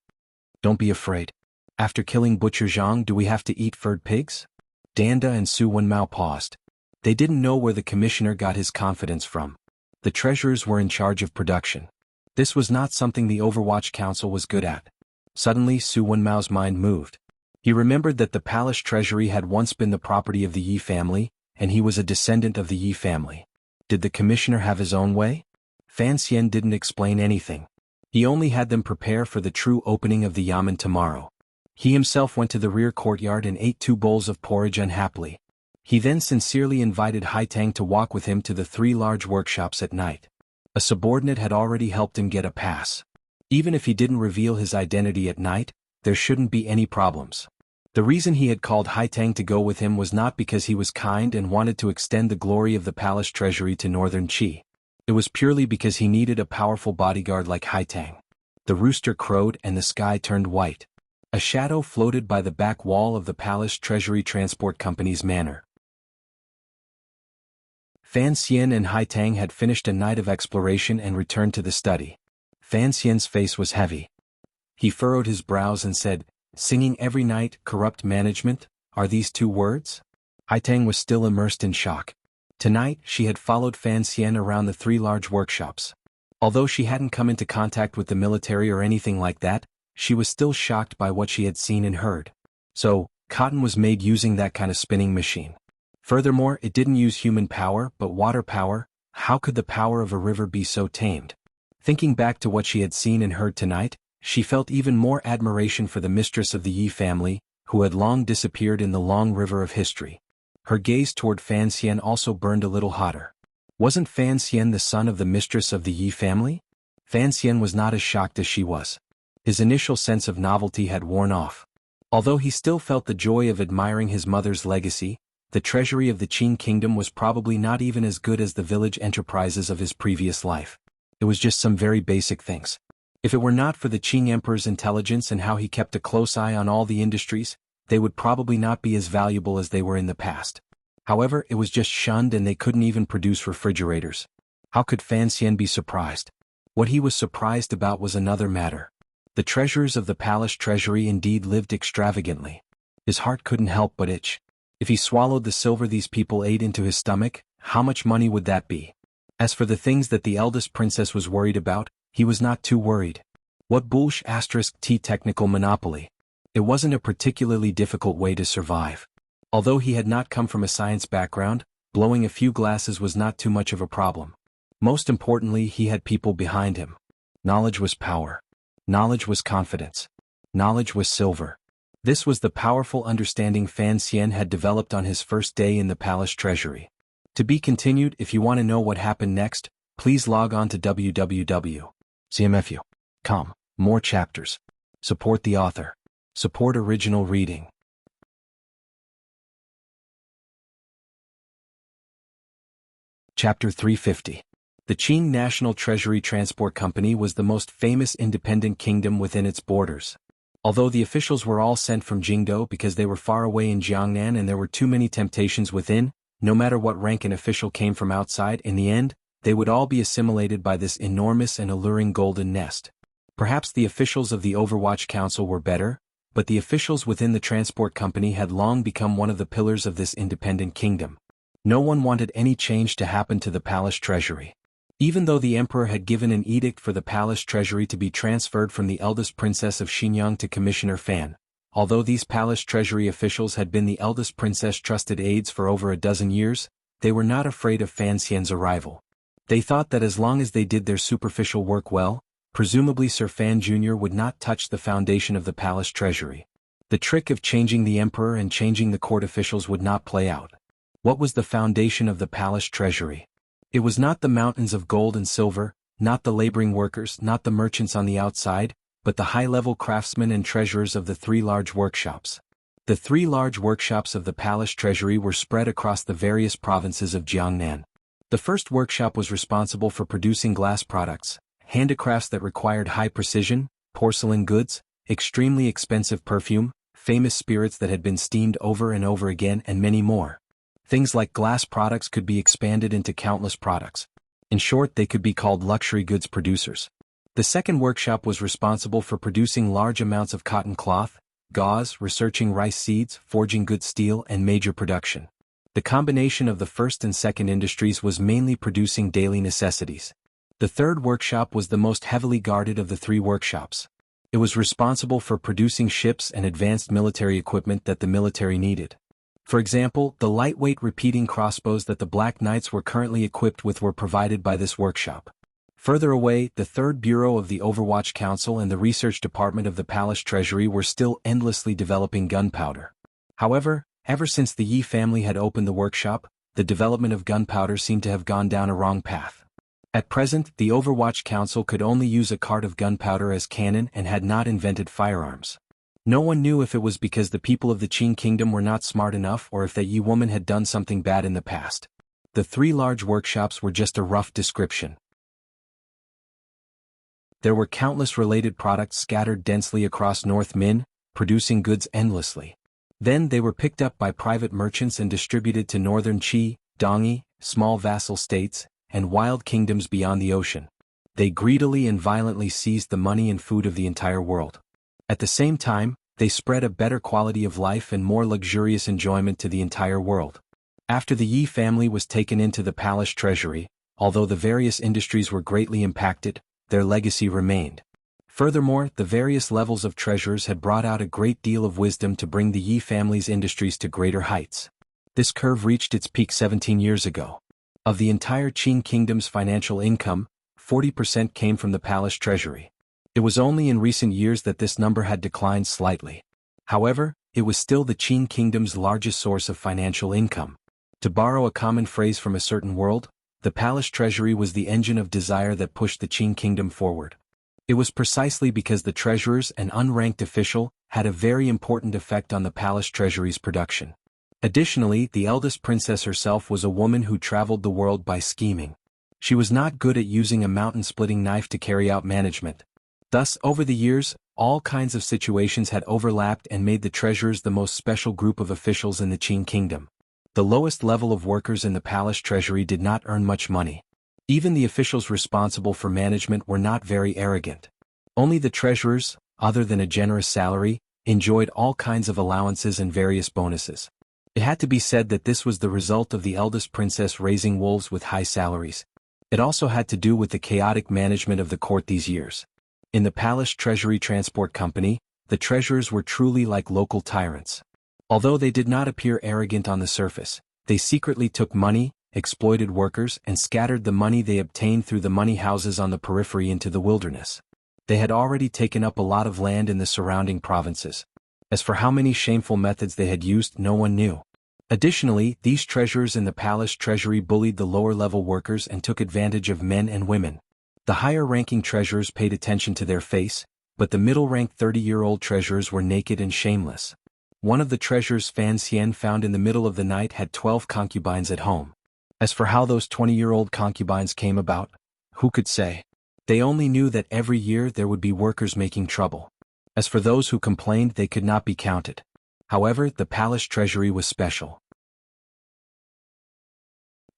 Don't be afraid. After killing Butcher Zhang, do we have to eat furred pigs? Danda and Su Wenmao paused. They didn't know where the commissioner got his confidence from. The treasurers were in charge of production. This was not something the Overwatch Council was good at. Suddenly Su Wenmao's mind moved. He remembered that the palace treasury had once been the property of the Yi family, and he was a descendant of the Yi family. Did the commissioner have his own way? Fan Xian didn't explain anything. He only had them prepare for the true opening of the yamen tomorrow. He himself went to the rear courtyard and ate 2 bowls of porridge unhappily. He then sincerely invited Haitang to walk with him to the 3 large workshops at night. A subordinate had already helped him get a pass. Even if he didn't reveal his identity at night, there shouldn't be any problems. The reason he had called Haitang to go with him was not because he was kind and wanted to extend the glory of the palace treasury to northern Qi. It was purely because he needed a powerful bodyguard like Haitang. The rooster crowed and the sky turned white. A shadow floated by the back wall of the palace treasury transport company's manor. Fan Xian and Haitang had finished a night of exploration and returned to the study. Fan Xian's face was heavy. He furrowed his brows and said, "Singing every night, corrupt management, are these 2 words?" Haitang was still immersed in shock. Tonight, she had followed Fan Xian around the 3 large workshops. Although she hadn't come into contact with the military or anything like that, she was still shocked by what she had seen and heard. So, cotton was made using that kind of spinning machine. Furthermore, it didn't use human power but water power. How could the power of a river be so tamed? Thinking back to what she had seen and heard tonight, she felt even more admiration for the mistress of the Yi family, who had long disappeared in the long river of history. Her gaze toward Fan Xian also burned a little hotter. Wasn't Fan Xian the son of the mistress of the Yi family? Fan Xian was not as shocked as she was. His initial sense of novelty had worn off. Although he still felt the joy of admiring his mother's legacy, the treasury of the Qing kingdom was probably not even as good as the village enterprises of his previous life. It was just some very basic things. If it were not for the Qing emperor's intelligence and how he kept a close eye on all the industries, they would probably not be as valuable as they were in the past. However, it was just shunned and they couldn't even produce refrigerators. How could Fan Xian be surprised? What he was surprised about was another matter. The treasurers of the palace treasury indeed lived extravagantly. His heart couldn't help but itch. If he swallowed the silver these people ate into his stomach, how much money would that be? As for the things that the eldest princess was worried about, he was not too worried. What bullsh *t technical monopoly? It wasn't a particularly difficult way to survive. Although he had not come from a science background, blowing a few glasses was not too much of a problem. Most importantly, he had people behind him. Knowledge was power. Knowledge was confidence. Knowledge was silver. This was the powerful understanding Fan Xian had developed on his first day in the palace treasury. To be continued. If you want to know what happened next, please log on to www.cmfu.com. More chapters. Support the author. Support original reading. Chapter 350. The Qing National Treasury Transport Company was the most famous independent kingdom within its borders. Although the officials were all sent from Jingdo because they were far away in Jiangnan and there were too many temptations within, no matter what rank an official came from outside, in the end, they would all be assimilated by this enormous and alluring golden nest. Perhaps the officials of the Overwatch Council were better, but the officials within the transport company had long become one of the pillars of this independent kingdom. No one wanted any change to happen to the palace treasury. Even though the emperor had given an edict for the palace treasury to be transferred from the eldest princess of Xinjiang to Commissioner Fan, although these palace treasury officials had been the eldest princess' trusted aides for over a dozen years, they were not afraid of Fan Xian's arrival. They thought that as long as they did their superficial work well, presumably Sir Fan Jr. would not touch the foundation of the palace treasury. The trick of changing the emperor and changing the court officials would not play out. What was the foundation of the palace treasury? It was not the mountains of gold and silver, not the laboring workers, not the merchants on the outside, but the high-level craftsmen and treasurers of the 3 large workshops. The 3 large workshops of the palace treasury were spread across the various provinces of Jiangnan. The first workshop was responsible for producing glass products, handicrafts that required high precision, porcelain goods, extremely expensive perfume, famous spirits that had been steamed over and over again, and many more. Things like glass products could be expanded into countless products. In short, they could be called luxury goods producers. The second workshop was responsible for producing large amounts of cotton cloth, gauze, researching rice seeds, forging good steel, and major production. The combination of the first and second industries was mainly producing daily necessities. The third workshop was the most heavily guarded of the 3 workshops. It was responsible for producing ships and advanced military equipment that the military needed. For example, the lightweight repeating crossbows that the Black Knights were currently equipped with were provided by this workshop. Further away, the Third Bureau of the Overwatch Council and the Research Department of the Palace Treasury were still endlessly developing gunpowder. However, ever since the Yi family had opened the workshop, the development of gunpowder seemed to have gone down a wrong path. At present, the Overwatch Council could only use a cart of gunpowder as cannon and had not invented firearms. No one knew if it was because the people of the Qing Kingdom were not smart enough or if that Yi woman had done something bad in the past. The 3 large workshops were just a rough description. There were countless related products scattered densely across North Min, producing goods endlessly. Then they were picked up by private merchants and distributed to northern Qi, Dongyi, small vassal states, and wild kingdoms beyond the ocean. They greedily and violently seized the money and food of the entire world. At the same time, they spread a better quality of life and more luxurious enjoyment to the entire world. After the Yi family was taken into the palace treasury, although the various industries were greatly impacted, their legacy remained. Furthermore, the various levels of treasurers had brought out a great deal of wisdom to bring the Yi family's industries to greater heights. This curve reached its peak 17 years ago. Of the entire Qing kingdom's financial income, 40% came from the palace treasury. It was only in recent years that this number had declined slightly. However, it was still the Qing kingdom's largest source of financial income. To borrow a common phrase from a certain world, the palace treasury was the engine of desire that pushed the Qing kingdom forward. It was precisely because the treasurers and unranked official had a very important effect on the palace treasury's production. Additionally, the eldest princess herself was a woman who traveled the world by scheming. She was not good at using a mountain-splitting knife to carry out management. Thus, over the years, all kinds of situations had overlapped and made the treasurers the most special group of officials in the Qing kingdom. The lowest level of workers in the palace treasury did not earn much money. Even the officials responsible for management were not very arrogant. Only the treasurers, other than a generous salary, enjoyed all kinds of allowances and various bonuses. It had to be said that this was the result of the eldest princess raising wolves with high salaries. It also had to do with the chaotic management of the court these years. In the Palace Treasury Transport Company, the treasurers were truly like local tyrants. Although they did not appear arrogant on the surface, they secretly took money, exploited workers, and scattered the money they obtained through the money houses on the periphery into the wilderness. They had already taken up a lot of land in the surrounding provinces. As for how many shameful methods they had used, no one knew. Additionally, these treasurers in the palace treasury bullied the lower-level workers and took advantage of men and women. The higher-ranking treasurers paid attention to their face, but the middle-ranked 30-year-old treasurers were naked and shameless. One of the treasurers Fan Xian found in the middle of the night had 12 concubines at home. As for how those 20-year-old concubines came about, who could say? They only knew that every year there would be workers making trouble. As for those who complained, they could not be counted. However, the palace treasury was special.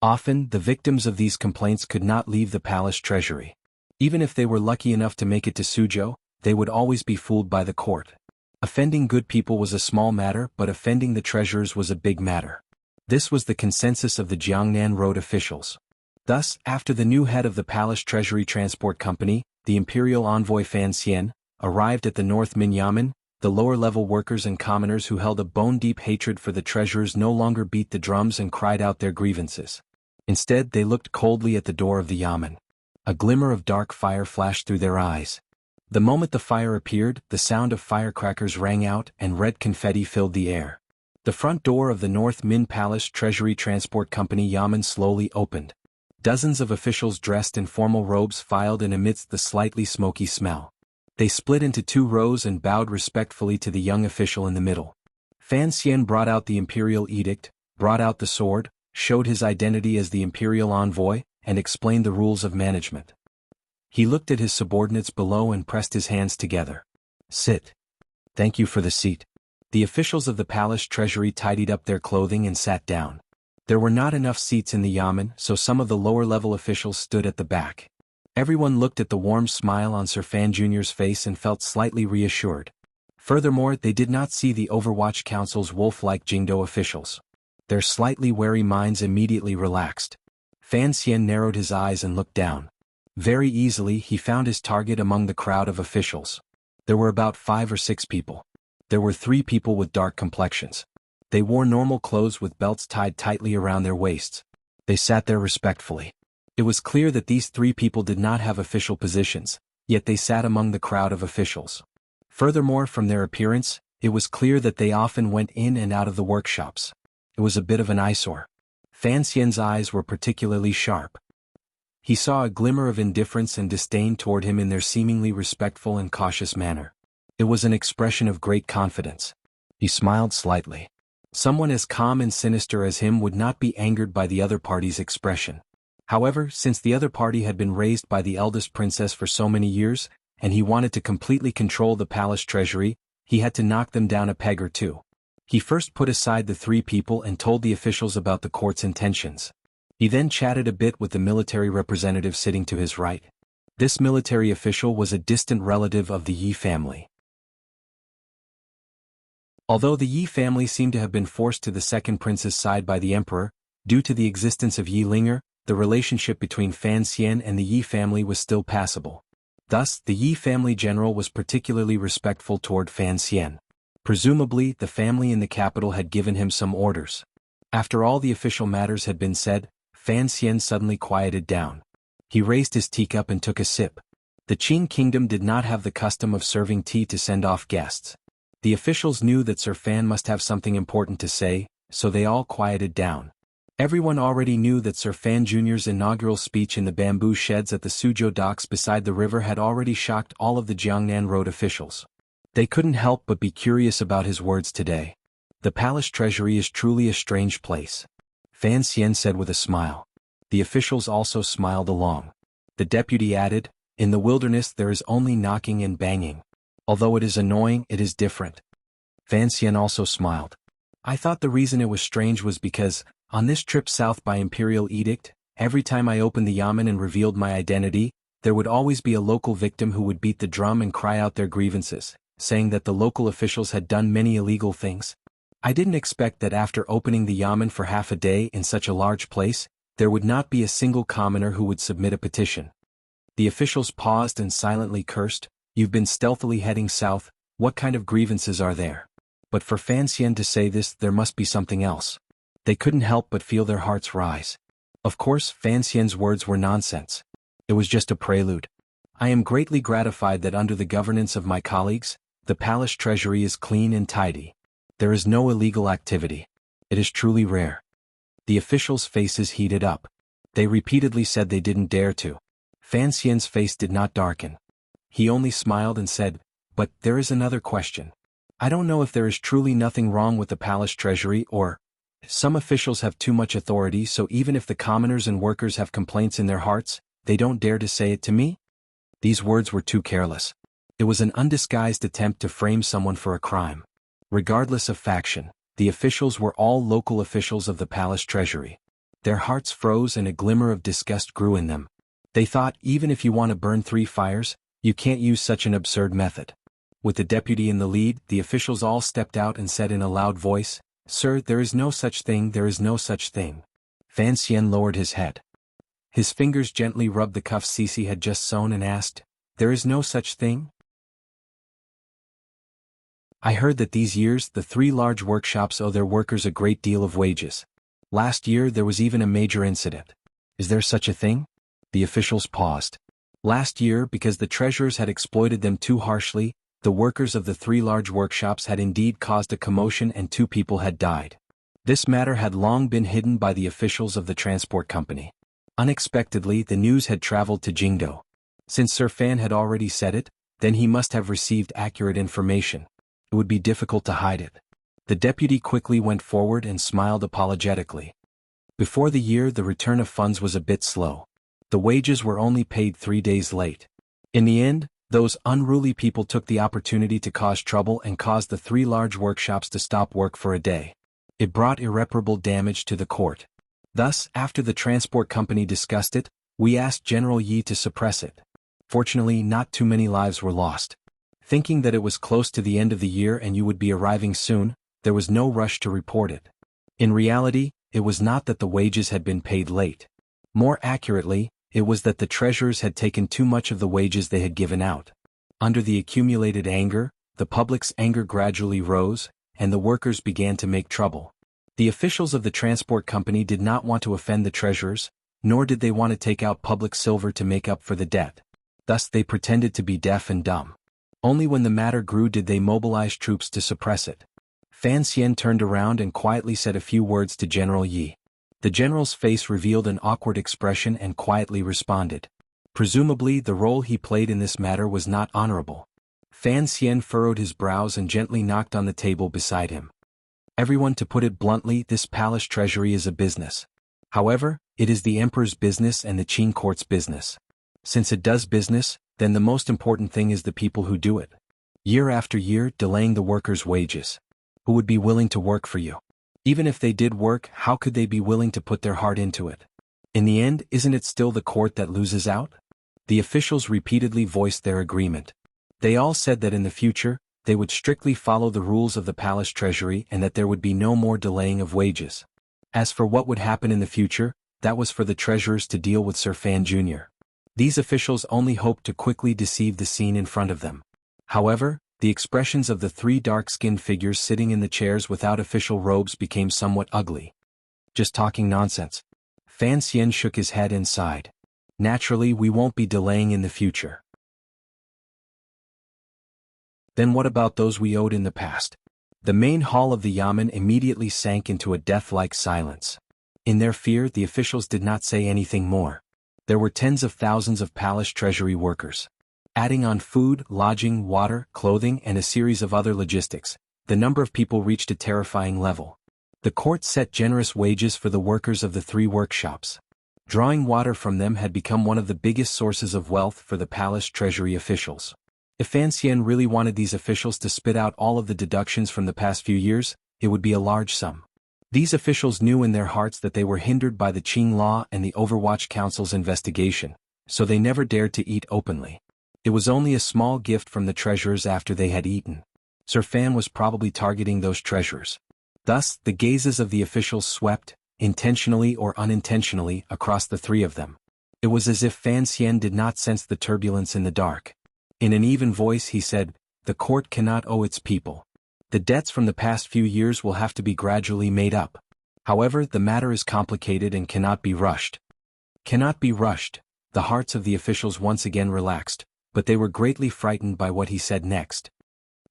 Often, the victims of these complaints could not leave the palace treasury. Even if they were lucky enough to make it to Suzhou, they would always be fooled by the court. Offending good people was a small matter, but offending the treasurers was a big matter. This was the consensus of the Jiangnan Road officials. Thus, after the new head of the Palace Treasury Transport Company, the imperial envoy Fan Xian, arrived at the North Min Yamen, the lower-level workers and commoners who held a bone-deep hatred for the treasurers no longer beat the drums and cried out their grievances. Instead, they looked coldly at the door of the yamen. A glimmer of dark fire flashed through their eyes. The moment the fire appeared, the sound of firecrackers rang out and red confetti filled the air. The front door of the North Min Palace Treasury Transport Company yamen slowly opened. Dozens of officials dressed in formal robes filed in amidst the slightly smoky smell. They split into 2 rows and bowed respectfully to the young official in the middle. Fan Xian brought out the imperial edict, brought out the sword, showed his identity as the imperial envoy, and explained the rules of management. He looked at his subordinates below and pressed his hands together. Sit. Thank you for the seat. The officials of the palace treasury tidied up their clothing and sat down. There were not enough seats in the yamen, so some of the lower-level officials stood at the back. Everyone looked at the warm smile on Sir Fan Jr.'s face and felt slightly reassured. Furthermore, they did not see the Overwatch Council's wolf-like Jingdo officials. Their slightly wary minds immediately relaxed. Fan Xian narrowed his eyes and looked down. Very easily he found his target among the crowd of officials. There were about 5 or 6 people. There were 3 people with dark complexions. They wore normal clothes with belts tied tightly around their waists. They sat there respectfully. It was clear that these three people did not have official positions, yet they sat among the crowd of officials. Furthermore, from their appearance, it was clear that they often went in and out of the workshops. It was a bit of an eyesore. Fan Xian's eyes were particularly sharp. He saw a glimmer of indifference and disdain toward him in their seemingly respectful and cautious manner. It was an expression of great confidence. He smiled slightly. Someone as calm and sinister as him would not be angered by the other party's expression. However, since the other party had been raised by the eldest princess for so many years, and he wanted to completely control the palace treasury, he had to knock them down a peg or two. He first put aside the three people and told the officials about the court's intentions. He then chatted a bit with the military representative sitting to his right. This military official was a distant relative of the Yi family. Although the Yi family seemed to have been forced to the second prince's side by the emperor, due to the existence of Yi Linger, the relationship between Fan Xian and the Yi family was still passable. Thus, the Yi family general was particularly respectful toward Fan Xian. Presumably, the family in the capital had given him some orders. After all the official matters had been said, Fan Xian suddenly quieted down. He raised his teacup and took a sip. The Qin kingdom did not have the custom of serving tea to send off guests. The officials knew that Sir Fan must have something important to say, so they all quieted down. Everyone already knew that Sir Fan Jr.'s inaugural speech in the bamboo sheds at the Suzhou docks beside the river had already shocked all of the Jiangnan Road officials. They couldn't help but be curious about his words today. The palace treasury is truly a strange place, Fan Xian said with a smile. The officials also smiled along. The deputy added, "In the wilderness there is only knocking and banging. Although it is annoying, it is different." Fan Xian also smiled. "I thought the reason it was strange was because, on this trip south by imperial edict, every time I opened the yamen and revealed my identity, there would always be a local victim who would beat the drum and cry out their grievances, saying that the local officials had done many illegal things. I didn't expect that after opening the yamen for half a day in such a large place, there would not be a single commoner who would submit a petition." The officials paused and silently cursed. "You've been stealthily heading south, what kind of grievances are there?" But for Fan Xian to say this, there must be something else. They couldn't help but feel their hearts rise. Of course, Fan Xian's words were nonsense. It was just a prelude. "I am greatly gratified that under the governance of my colleagues, the palace treasury is clean and tidy. There is no illegal activity. It is truly rare." The officials' faces heated up. They repeatedly said they didn't dare to. Fan Xian's face did not darken. He only smiled and said, "But there is another question. I don't know if there is truly nothing wrong with the palace treasury or some officials have too much authority, so even if the commoners and workers have complaints in their hearts, they don't dare to say it to me?" These words were too careless. It was an undisguised attempt to frame someone for a crime. Regardless of faction, the officials were all local officials of the palace treasury. Their hearts froze and a glimmer of disgust grew in them. They thought, even if you want to burn 3 fires, you can't use such an absurd method. With the deputy in the lead, the officials all stepped out and said in a loud voice, "Sir, there is no such thing, there is no such thing." Fan Xian lowered his head. His fingers gently rubbed the cuffs Cece had just sewn and asked, "There is no such thing?" "I heard that these years the 3 large workshops owe their workers a great deal of wages. Last year there was even a major incident. Is there such a thing?" The officials paused. Last year, because the treasurers had exploited them too harshly, the workers of the 3 large workshops had indeed caused a commotion and 2 people had died. This matter had long been hidden by the officials of the transport company. Unexpectedly, the news had traveled to Jingdo. Since Sir Fan had already said it, then he must have received accurate information. It would be difficult to hide it. The deputy quickly went forward and smiled apologetically. Before the year, the return of funds was a bit slow. The wages were only paid 3 days late. In the end, those unruly people took the opportunity to cause trouble and caused the 3 large workshops to stop work for a day. It brought irreparable damage to the court. Thus, after the transport company discussed it, we asked General Yi to suppress it. Fortunately, not too many lives were lost. Thinking that it was close to the end of the year and you would be arriving soon, there was no rush to report it. In reality, it was not that the wages had been paid late. More accurately, it was that the treasurers had taken too much of the wages they had given out. Under the accumulated anger, the public's anger gradually rose, and the workers began to make trouble. The officials of the transport company did not want to offend the treasurers, nor did they want to take out public silver to make up for the debt. Thus they pretended to be deaf and dumb. Only when the matter grew did they mobilize troops to suppress it. Fan Xian turned around and quietly said a few words to General Yi. The general's face revealed an awkward expression and quietly responded. Presumably the role he played in this matter was not honorable. Fan Xian furrowed his brows and gently knocked on the table beside him. Everyone, to put it bluntly, this palace treasury is a business. However, it is the emperor's business and the Qing court's business. Since it does business, then the most important thing is the people who do it. Year after year, delaying the workers' wages. Who would be willing to work for you? Even if they did work, how could they be willing to put their heart into it? In the end, isn't it still the court that loses out? The officials repeatedly voiced their agreement. They all said that in the future, they would strictly follow the rules of the palace treasury and that there would be no more delaying of wages. As for what would happen in the future, that was for the treasurers to deal with Sir Fan Jr. These officials only hoped to quickly deceive the scene in front of them. However, the expressions of the three dark-skinned figures sitting in the chairs without official robes became somewhat ugly. Just talking nonsense. Fan Xian shook his head and sighed. Naturally, we won't be delaying in the future. Then what about those we owed in the past? The main hall of the yamen immediately sank into a death-like silence. In their fear, the officials did not say anything more. There were tens of thousands of palace treasury workers. Adding on food, lodging, water, clothing, and a series of other logistics, the number of people reached a terrifying level. The court set generous wages for the workers of the three workshops. Drawing water from them had become one of the biggest sources of wealth for the palace treasury officials. If Fan Xian really wanted these officials to spit out all of the deductions from the past few years, it would be a large sum. These officials knew in their hearts that they were hindered by the Qing law and the Overwatch Council's investigation, so they never dared to eat openly. It was only a small gift from the treasurers after they had eaten. Sir Fan was probably targeting those treasurers. Thus, the gazes of the officials swept, intentionally or unintentionally, across the three of them. It was as if Fan Xian did not sense the turbulence in the dark. In an even voice he said, "The court cannot owe its people. The debts from the past few years will have to be gradually made up. However, the matter is complicated and cannot be rushed." Cannot be rushed. The hearts of the officials once again relaxed, but they were greatly frightened by what he said next.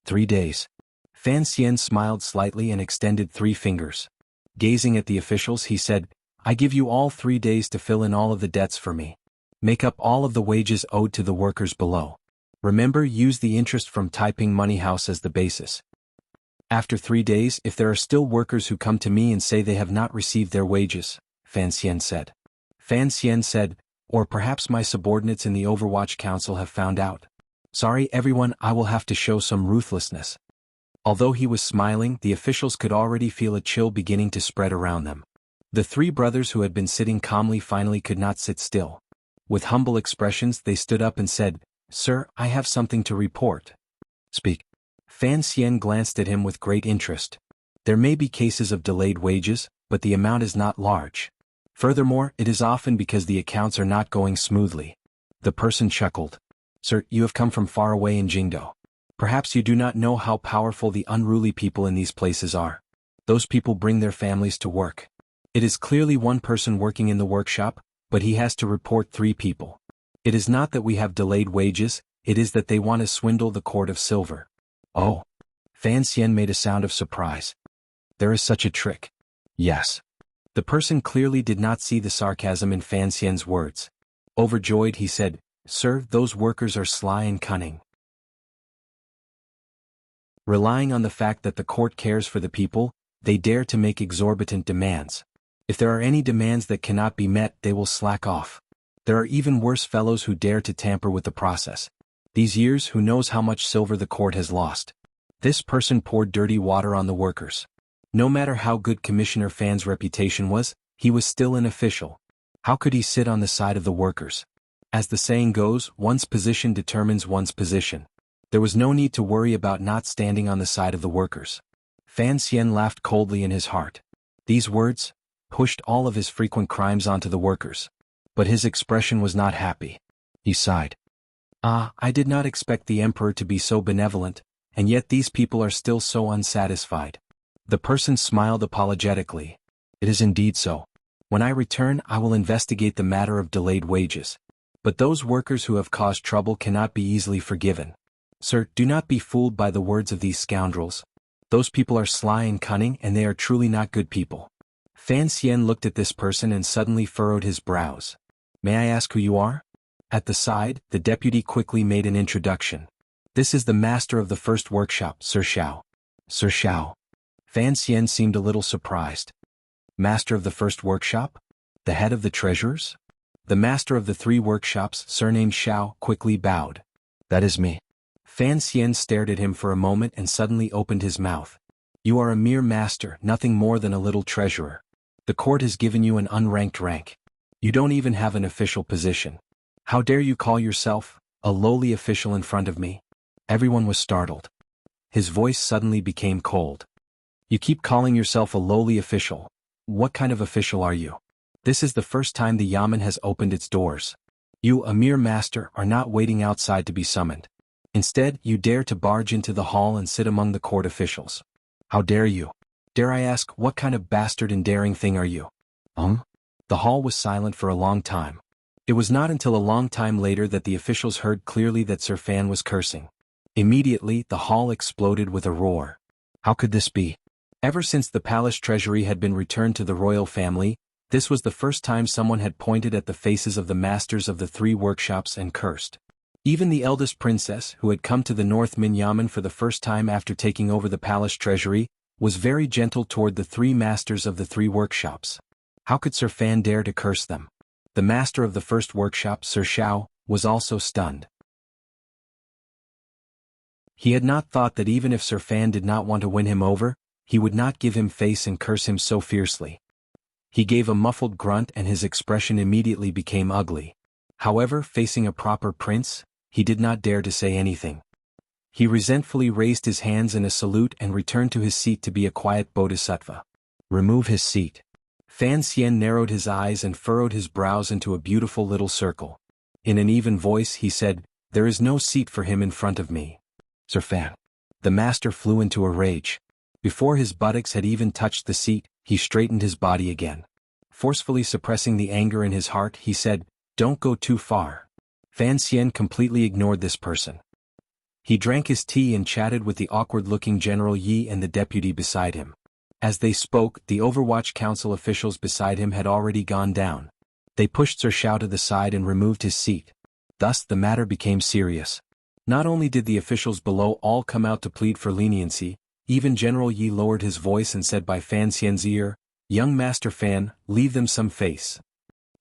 3 days. Fan Xian smiled slightly and extended 3 fingers. Gazing at the officials, he said, "I give you all 3 days to fill in all of the debts for me. Make up all of the wages owed to the workers below. Remember, use the interest from Taiping Money House as the basis. After 3 days, if there are still workers who come to me and say they have not received their wages," Fan Xian said. Fan Xian said, "Or perhaps my subordinates in the Overwatch Council have found out. Sorry everyone, I will have to show some ruthlessness." Although he was smiling, the officials could already feel a chill beginning to spread around them. The 3 brothers who had been sitting calmly finally could not sit still. With humble expressions they stood up and said, "Sir, I have something to report." "Speak." Fan Xian glanced at him with great interest. "There may be cases of delayed wages, but the amount is not large. Furthermore, it is often because the accounts are not going smoothly." The person chuckled. "Sir, you have come from far away in Jingdo. Perhaps you do not know how powerful the unruly people in these places are. Those people bring their families to work. It is clearly one person working in the workshop, but he has to report 3 people. It is not that we have delayed wages, it is that they want to swindle the court of silver." "Oh." Fan Xian made a sound of surprise. "There is such a trick." "Yes." The person clearly did not see the sarcasm in Fan Xian's words. Overjoyed, he said, "Sir, those workers are sly and cunning. Relying on the fact that the court cares for the people, they dare to make exorbitant demands. If there are any demands that cannot be met, they will slack off. There are even worse fellows who dare to tamper with the process. These years, who knows how much silver the court has lost." This person poured dirty water on the workers. No matter how good Commissioner Fan's reputation was, he was still an official. How could he sit on the side of the workers? As the saying goes, one's position determines one's position. There was no need to worry about not standing on the side of the workers. Fan Xian laughed coldly in his heart. These words pushed all of his frequent crimes onto the workers. But his expression was not happy. He sighed. "Ah, I did not expect the emperor to be so benevolent, And yet these people are still so unsatisfied. The person smiled apologetically. It is indeed so. When I return, I will investigate the matter of delayed wages. But those workers who have caused trouble cannot be easily forgiven. Sir, do not be fooled by the words of these scoundrels. Those people are sly and cunning, and they are truly not good people. Fan Xian looked at this person and suddenly furrowed his brows. May I ask who you are? At the side, the deputy quickly made an introduction. This is the master of the first workshop, Sir Xiao. Sir Xiao. Fan Xian seemed a little surprised. Master of the first workshop? The head of the treasurers? The master of the 3 workshops, surnamed Xiao, quickly bowed. That is me. Fan Xian stared at him for a moment and suddenly opened his mouth. You are a mere master, nothing more than a little treasurer. The court has given you an unranked rank. You don't even have an official position. How dare you call yourself a lowly official in front of me? Everyone was startled. His voice suddenly became cold. You keep calling yourself a lowly official. What kind of official are you? This is the first time the Yamen has opened its doors. You, a mere master, are not waiting outside to be summoned. Instead, you dare to barge into the hall and sit among the court officials. How dare you? Dare I ask, what kind of bastard and daring thing are you? The hall was silent for a long time. It was not until a long time later that the officials heard clearly that Sir Fan was cursing. Immediately, the hall exploded with a roar. How could this be? Ever since the palace treasury had been returned to the royal family, this was the first time someone had pointed at the faces of the masters of the 3 workshops and cursed. Even the eldest princess, who had come to the North Min Yamen for the first time after taking over the palace treasury, was very gentle toward the 3 masters of the 3 workshops. How could Sir Fan dare to curse them? The master of the first workshop, Sir Xiao, was also stunned. He had not thought that even if Sir Fan did not want to win him over, he would not give him face and curse him so fiercely. He gave a muffled grunt and his expression immediately became ugly. However, facing a proper prince, he did not dare to say anything. He resentfully raised his hands in a salute and returned to his seat to be a quiet bodhisattva. Remove his seat. Fan Xian narrowed his eyes and furrowed his brows into a beautiful little circle. In an even voice he said, There is no seat for him in front of me. Sir Fan. The master flew into a rage. Before his buttocks had even touched the seat, he straightened his body again. Forcefully suppressing the anger in his heart, he said, Don't go too far. Fan Xian completely ignored this person. He drank his tea and chatted with the awkward-looking General Yi and the deputy beside him. As they spoke, the Overwatch Council officials beside him had already gone down. They pushed Sir Xiao to the side and removed his seat. Thus the matter became serious. Not only did the officials below all come out to plead for leniency, even General Yi lowered his voice and said by Fan Xian's ear, Young Master Fan, leave them some face.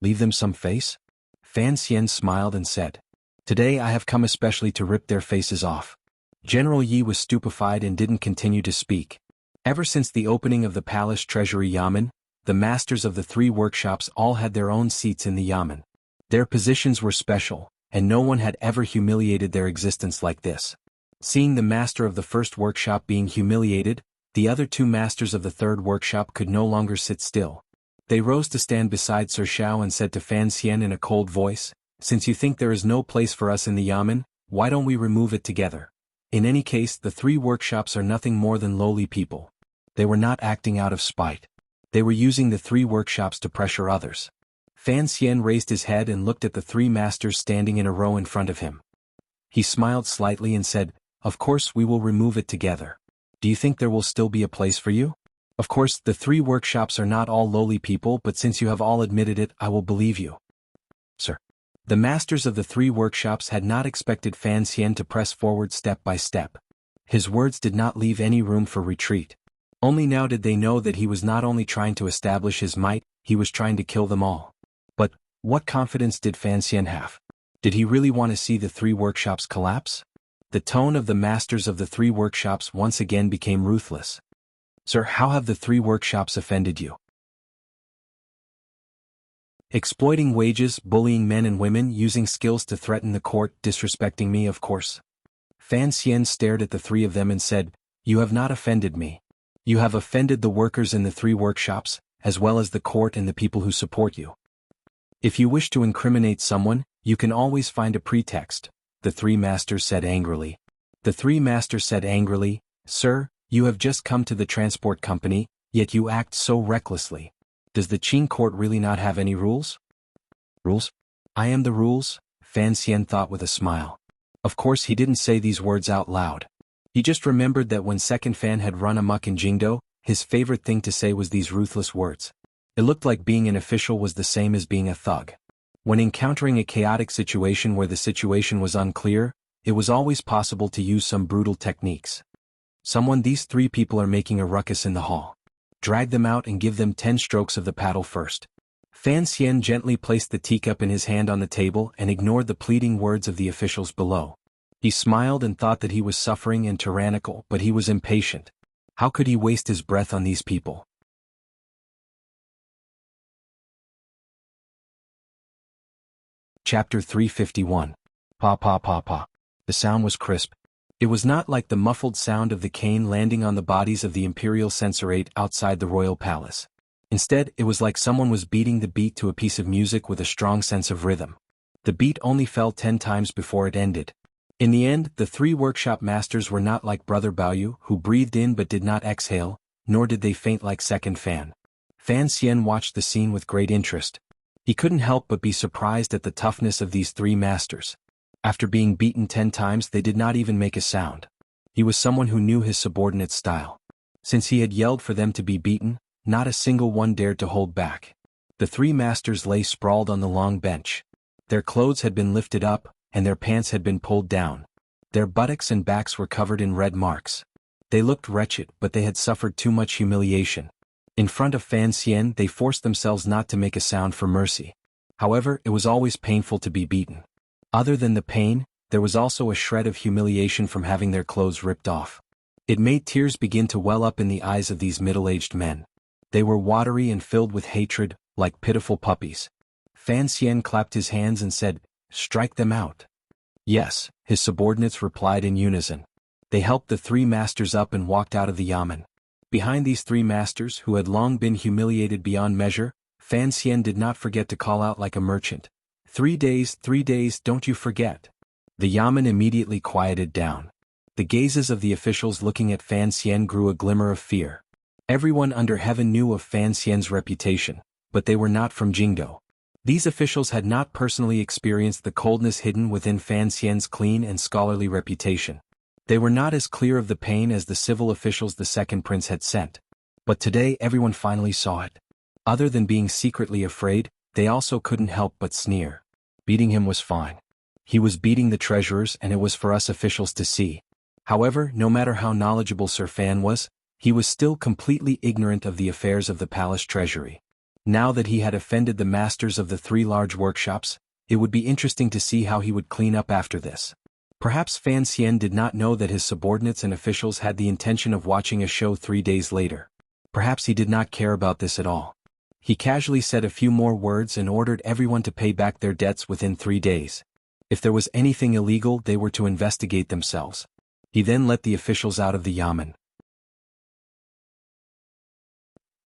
Leave them some face? Fan Xian smiled and said, Today I have come especially to rip their faces off. General Yi was stupefied and didn't continue to speak. Ever since the opening of the palace treasury yamen, the masters of the 3 workshops all had their own seats in the yamen. Their positions were special, and no one had ever humiliated their existence like this. Seeing the master of the first workshop being humiliated, the other 2 masters of the 3rd workshop could no longer sit still. They rose to stand beside Sir Xiao and said to Fan Xian in a cold voice, Since you think there is no place for us in the yamen, why don't we remove it together? In any case, the 3 workshops are nothing more than lowly people. They were not acting out of spite. They were using the 3 workshops to pressure others. Fan Xian raised his head and looked at the 3 masters standing in a row in front of him. He smiled slightly and said, Of course we will remove it together. Do you think there will still be a place for you? Of course, the 3 workshops are not all lowly people, but since you have all admitted it, I will believe you. Sir. The masters of the 3 workshops had not expected Fan Xian to press forward step by step. His words did not leave any room for retreat. Only now did they know that he was not only trying to establish his might, he was trying to kill them all. But, what confidence did Fan Xian have? Did he really want to see the 3 workshops collapse? The tone of the masters of the 3 workshops once again became ruthless. Sir, how have the 3 workshops offended you? Exploiting wages, bullying men and women, using skills to threaten the court, disrespecting me, of course. Fan Xian stared at the 3 of them and said, You have not offended me. You have offended the workers in the 3 workshops, as well as the court and the people who support you. If you wish to incriminate someone, you can always find a pretext, the 3 masters said angrily. The three masters said angrily, "Sir, you have just come to the transport company, yet you act so recklessly. Does the Qing court really not have any rules?" "Rules? I am the rules," Fan Xian thought with a smile. Of course he didn't say these words out loud. He just remembered that when Second Fan had run amok in Jingdo, his favorite thing to say was these ruthless words. It looked like being an official was the same as being a thug. When encountering a chaotic situation where the situation was unclear, it was always possible to use some brutal techniques. These three people are making a ruckus in the hall. Drag them out and give them 10 strokes of the paddle first. Fan Xian gently placed the teacup in his hand on the table and ignored the pleading words of the officials below. He smiled and thought that he was suffering and tyrannical, but he was impatient. How could he waste his breath on these people? Chapter 351. Pa pa pa pa. The sound was crisp. It was not like the muffled sound of the cane landing on the bodies of the imperial censorate outside the royal palace. Instead, it was like someone was beating the beat to a piece of music with a strong sense of rhythm. The beat only fell 10 times before it ended. In the end, the three workshop masters were not like Brother Baoyu, who breathed in but did not exhale, nor did they faint like Second Fan. Fan Xian watched the scene with great interest. He couldn't help but be surprised at the toughness of these three masters. After being beaten 10 times, they did not even make a sound. He was someone who knew his subordinates' style. Since he had yelled for them to be beaten, not a single one dared to hold back. The three masters lay sprawled on the long bench. Their clothes had been lifted up, and their pants had been pulled down. Their buttocks and backs were covered in red marks. They looked wretched, but they had suffered too much humiliation. In front of Fan Xian, they forced themselves not to make a sound for mercy. However, it was always painful to be beaten. Other than the pain, there was also a shred of humiliation from having their clothes ripped off. It made tears begin to well up in the eyes of these middle-aged men. They were watery and filled with hatred, like pitiful puppies. Fan Xian clapped his hands and said, "Strike them out." "Yes," his subordinates replied in unison. They helped the three masters up and walked out of the yamen. Behind these three masters, who had long been humiliated beyond measure, Fan Xian did not forget to call out like a merchant, 3 days, 3 days, don't you forget." The yamen immediately quieted down. The gazes of the officials looking at Fan Xian grew a glimmer of fear. Everyone under heaven knew of Fan Xian's reputation, but they were not from Jingdo. These officials had not personally experienced the coldness hidden within Fan Xian's clean and scholarly reputation. They were not as clear of the pain as the civil officials the second prince had sent. But today everyone finally saw it. Other than being secretly afraid, they also couldn't help but sneer. Beating him was fine. He was beating the treasurers, and it was for us officials to see. However, no matter how knowledgeable Sir Fan was, he was still completely ignorant of the affairs of the palace treasury. Now that he had offended the masters of the three large workshops, it would be interesting to see how he would clean up after this. Perhaps Fan Xian did not know that his subordinates and officials had the intention of watching a show 3 days later. Perhaps he did not care about this at all. He casually said a few more words and ordered everyone to pay back their debts within 3 days. If there was anything illegal, they were to investigate themselves. He then let the officials out of the yamen.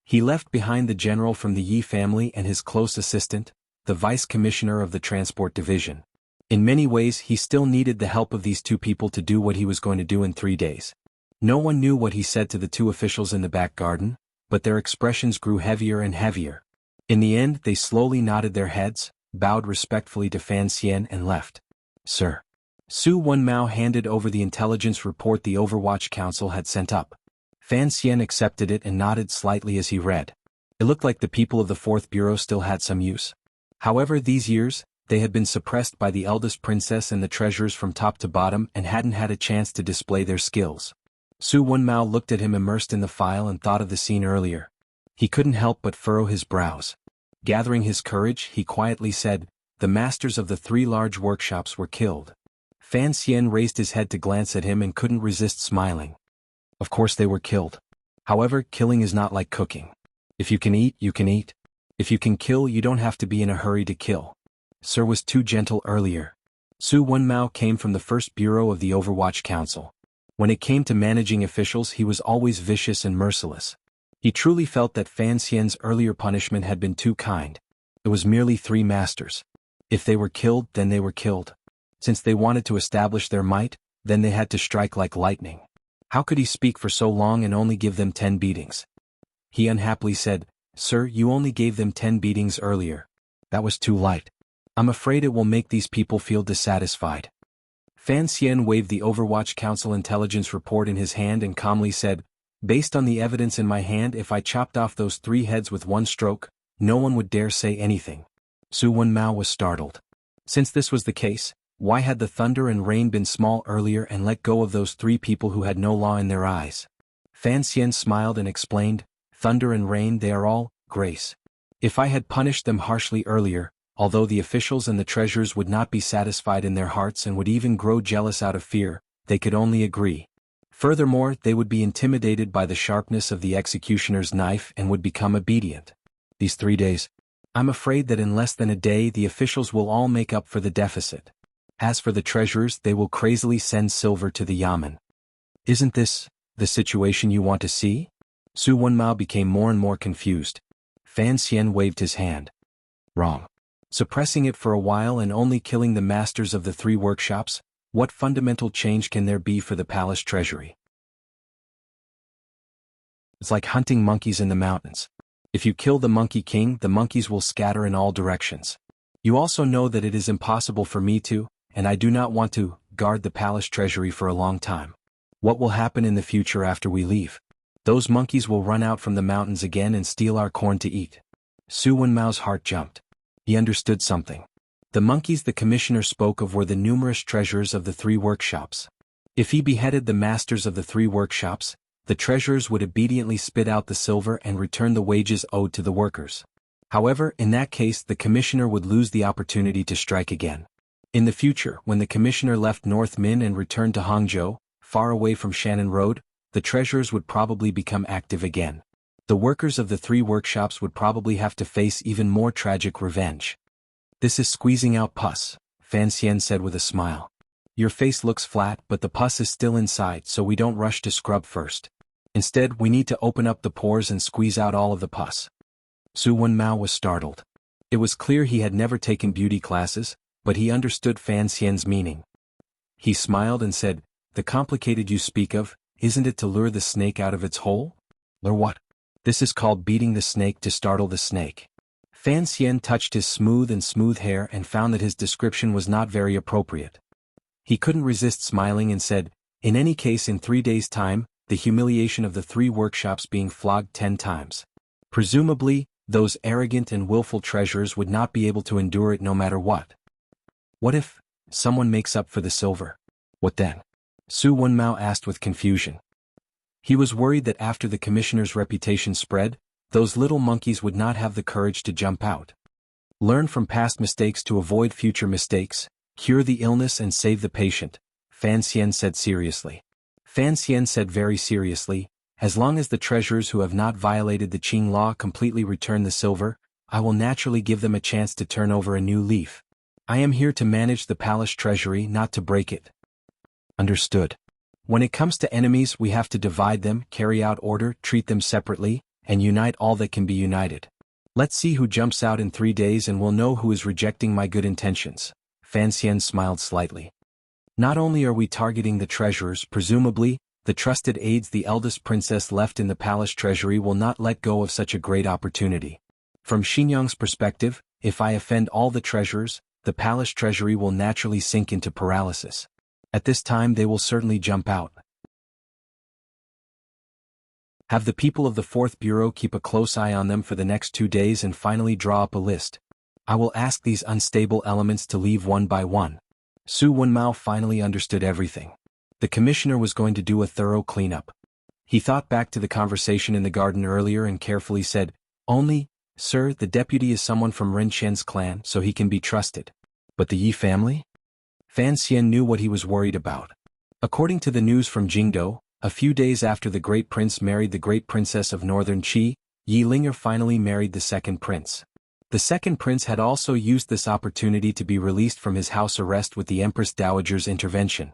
He left behind the general from the Yi family and his close assistant, the vice commissioner of the transport division. In many ways, he still needed the help of these two people to do what he was going to do in 3 days. No one knew what he said to the two officials in the back garden, but their expressions grew heavier and heavier. In the end, they slowly nodded their heads, bowed respectfully to Fan Xian and left. "Sir." Su Wenmao handed over the intelligence report the Overwatch Council had sent up. Fan Xian accepted it and nodded slightly as he read. It looked like the people of the Fourth Bureau still had some use. However, these years, they had been suppressed by the eldest princess and the treasurers from top to bottom and hadn't had a chance to display their skills. Su Wenmao looked at him immersed in the file and thought of the scene earlier. He couldn't help but furrow his brows. Gathering his courage, he quietly said, "The masters of the 3 large workshops were killed." Fan Xian raised his head to glance at him and couldn't resist smiling. Of course they were killed. However, killing is not like cooking. If you can eat, you can eat. If you can kill, you don't have to be in a hurry to kill. Sir was too gentle earlier. Su Wenmao came from the first bureau of the Overwatch Council. When it came to managing officials, he was always vicious and merciless. He truly felt that Fan Xian's earlier punishment had been too kind. It was merely 3 masters. If they were killed, then they were killed. Since they wanted to establish their might, then they had to strike like lightning. How could he speak for so long and only give them 10 beatings? He unhappily said, "Sir, you only gave them 10 beatings earlier. That was too light. I'm afraid it will make these people feel dissatisfied." Fan Xian waved the Overwatch Council intelligence report in his hand and calmly said, "Based on the evidence in my hand, if I chopped off those 3 heads with one stroke, no one would dare say anything." Su Wenmao was startled. Since this was the case, why had the thunder and rain been small earlier and let go of those 3 people who had no law in their eyes? Fan Xian smiled and explained, "Thunder and rain, they are all grace. If I had punished them harshly earlier, although the officials and the treasurers would not be satisfied in their hearts and would even grow jealous out of fear, they could only agree. Furthermore, they would be intimidated by the sharpness of the executioner's knife and would become obedient. These 3 days, I'm afraid that in less than a day the officials will all make up for the deficit. As for the treasurers, they will crazily send silver to the yamen." "Isn't this the situation you want to see?" Su Wenmao became more and more confused. Fan Xian waved his hand. "Wrong. Suppressing it for a while and only killing the masters of the 3 workshops, what fundamental change can there be for the palace treasury? It's like hunting monkeys in the mountains. If you kill the Monkey King, the monkeys will scatter in all directions. You also know that it is impossible for me to, and I do not want to, guard the palace treasury for a long time. What will happen in the future after we leave? Those monkeys will run out from the mountains again and steal our corn to eat." Su Wenmao's heart jumped. He understood something. The monkeys the commissioner spoke of were the numerous treasurers of the 3 workshops. If he beheaded the masters of the 3 workshops, the treasurers would obediently spit out the silver and return the wages owed to the workers. However, in that case the commissioner would lose the opportunity to strike again. In the future, when the commissioner left North Min and returned to Hangzhou, far away from Shannon Road, the treasurers would probably become active again. The workers of the 3 workshops would probably have to face even more tragic revenge. "This is squeezing out pus," Fan Xian said with a smile. "Your face looks flat, but the pus is still inside, so we don't rush to scrub first. Instead, we need to open up the pores and squeeze out all of the pus." Su Wenmao was startled. It was clear he had never taken beauty classes, but he understood Fan Xian's meaning. He smiled and said, "The complicated you speak of, isn't it to lure the snake out of its hole?" "Lure what?" "This is called beating the snake to startle the snake." Fan Xian touched his smooth hair and found that his description was not very appropriate. He couldn't resist smiling and said, "In any case, in 3 days' time, the humiliation of the 3 workshops being flogged 10 times. Presumably, those arrogant and willful treasurers would not be able to endure it no matter what." "What if someone makes up for the silver? What then?" Su Wenmao asked with confusion. He was worried that after the commissioner's reputation spread, those little monkeys would not have the courage to jump out. "Learn from past mistakes to avoid future mistakes, cure the illness and save the patient," Fan Xian said seriously. Fan Xian said very seriously, "As long as the treasurers who have not violated the Qing law completely return the silver, I will naturally give them a chance to turn over a new leaf. I am here to manage the palace treasury, not to break it." "Understood. When it comes to enemies, we have to divide them, carry out order, treat them separately, and unite all that can be united. Let's see who jumps out in 3 days and we'll know who is rejecting my good intentions." Fan Xian smiled slightly. "Not only are we targeting the treasurers, presumably, the trusted aides the eldest princess left in the palace treasury will not let go of such a great opportunity. From Xinyang's perspective, if I offend all the treasurers, the palace treasury will naturally sink into paralysis. At this time they will certainly jump out. Have the people of the 4th Bureau keep a close eye on them for the next 2 days and finally draw up a list. I will ask these unstable elements to leave one by one." Su Wenmao finally understood everything. The commissioner was going to do a thorough cleanup. He thought back to the conversation in the garden earlier and carefully said, "Only, sir, the deputy is someone from Ren Chen's clan, so he can be trusted. But the Yi family?" Fan Xian knew what he was worried about. According to the news from Jingdou, a few days after the Great Prince married the Great Princess of Northern Qi, Yi Linger finally married the second prince. The second prince had also used this opportunity to be released from his house arrest with the Empress Dowager's intervention.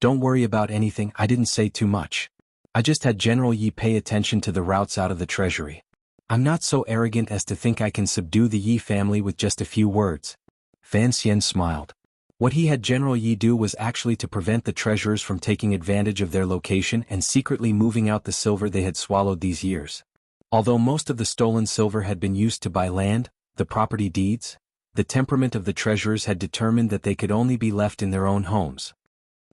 "Don't worry about anything, I didn't say too much. I just had General Yi pay attention to the routes out of the treasury. I'm not so arrogant as to think I can subdue the Yi family with just a few words." Fan Xian smiled. What he had General Yi do was actually to prevent the treasurers from taking advantage of their location and secretly moving out the silver they had swallowed these years. Although most of the stolen silver had been used to buy land, the property deeds, the temperament of the treasurers had determined that they could only be left in their own homes.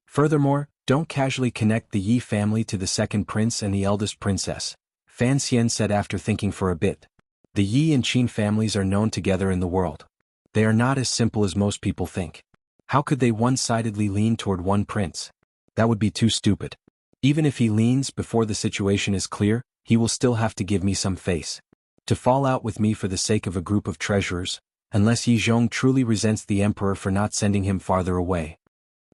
Furthermore, don't casually connect the Yi family to the second prince and the eldest princess, Fan Xian said after thinking for a bit. The Yi and Qin families are known together in the world. They are not as simple as most people think. How could they one-sidedly lean toward one prince? That would be too stupid. Even if he leans before the situation is clear, he will still have to give me some face. To fall out with me for the sake of a group of treasurers, unless Yi Zhong truly resents the emperor for not sending him farther away.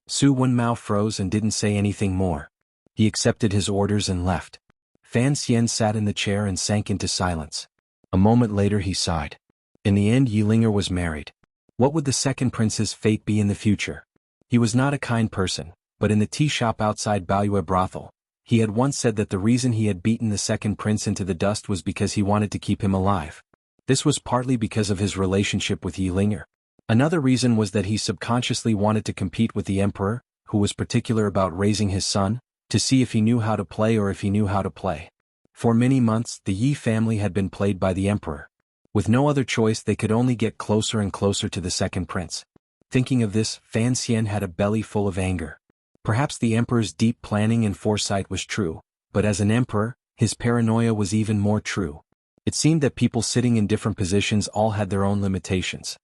Su Wenmao froze and didn't say anything more. He accepted his orders and left. Fan Xian sat in the chair and sank into silence. A moment later he sighed. In the end Yilinger was married. What would the second prince's fate be in the future? He was not a kind person, but in the tea shop outside Baoyue brothel, he had once said that the reason he had beaten the second prince into the dust was because he wanted to keep him alive. This was partly because of his relationship with Yilinger. Another reason was that he subconsciously wanted to compete with the emperor, who was particular about raising his son, to see if he knew how to play or if he knew how to play. For many months the Yi family had been played by the emperor. With no other choice they could only get closer and closer to the second prince. Thinking of this, Fan Xian had a belly full of anger. Perhaps the emperor's deep planning and foresight was true, but as an emperor, his paranoia was even more true. It seemed that people sitting in different positions all had their own limitations.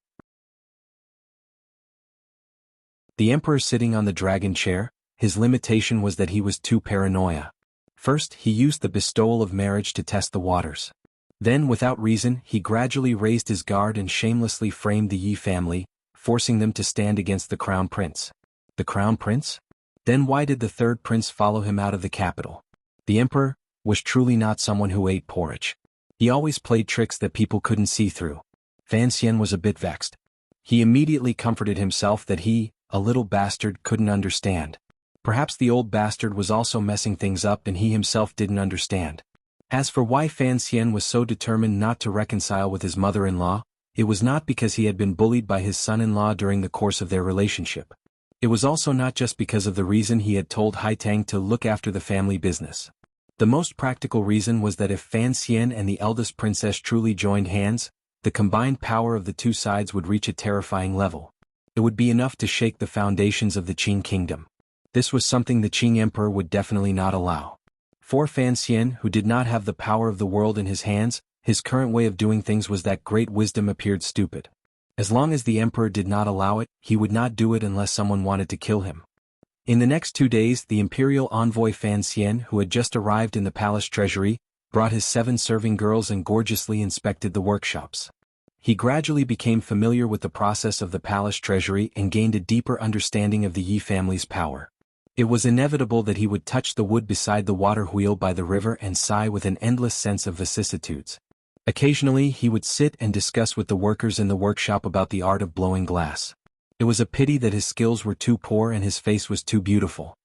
The emperor sitting on the dragon chair, his limitation was that he was too paranoia. First, he used the bestowal of marriage to test the waters. Then, without reason, he gradually raised his guard and shamelessly framed the Yi family, forcing them to stand against the crown prince. The crown prince? Then why did the third prince follow him out of the capital? The emperor was truly not someone who ate porridge. He always played tricks that people couldn't see through. Fan Xian was a bit vexed. He immediately comforted himself that he, a little bastard, couldn't understand. Perhaps the old bastard was also messing things up and he himself didn't understand. As for why Fan Xian was so determined not to reconcile with his mother-in-law, it was not because he had been bullied by his son-in-law during the course of their relationship. It was also not just because of the reason he had told Haitang to look after the family business. The most practical reason was that if Fan Xian and the eldest princess truly joined hands, the combined power of the two sides would reach a terrifying level. It would be enough to shake the foundations of the Qing kingdom. This was something the Qing emperor would definitely not allow. For Fan Xian, who did not have the power of the world in his hands, his current way of doing things was that great wisdom appeared stupid. As long as the emperor did not allow it, he would not do it unless someone wanted to kill him. In the next 2 days, the imperial envoy Fan Xian, who had just arrived in the palace treasury, brought his 7 serving girls and gorgeously inspected the workshops. He gradually became familiar with the process of the palace treasury and gained a deeper understanding of the Yi family's power. It was inevitable that he would touch the wood beside the water wheel by the river and sigh with an endless sense of vicissitudes. Occasionally he would sit and discuss with the workers in the workshop about the art of blowing glass. It was a pity that his skills were too poor and his face was too beautiful.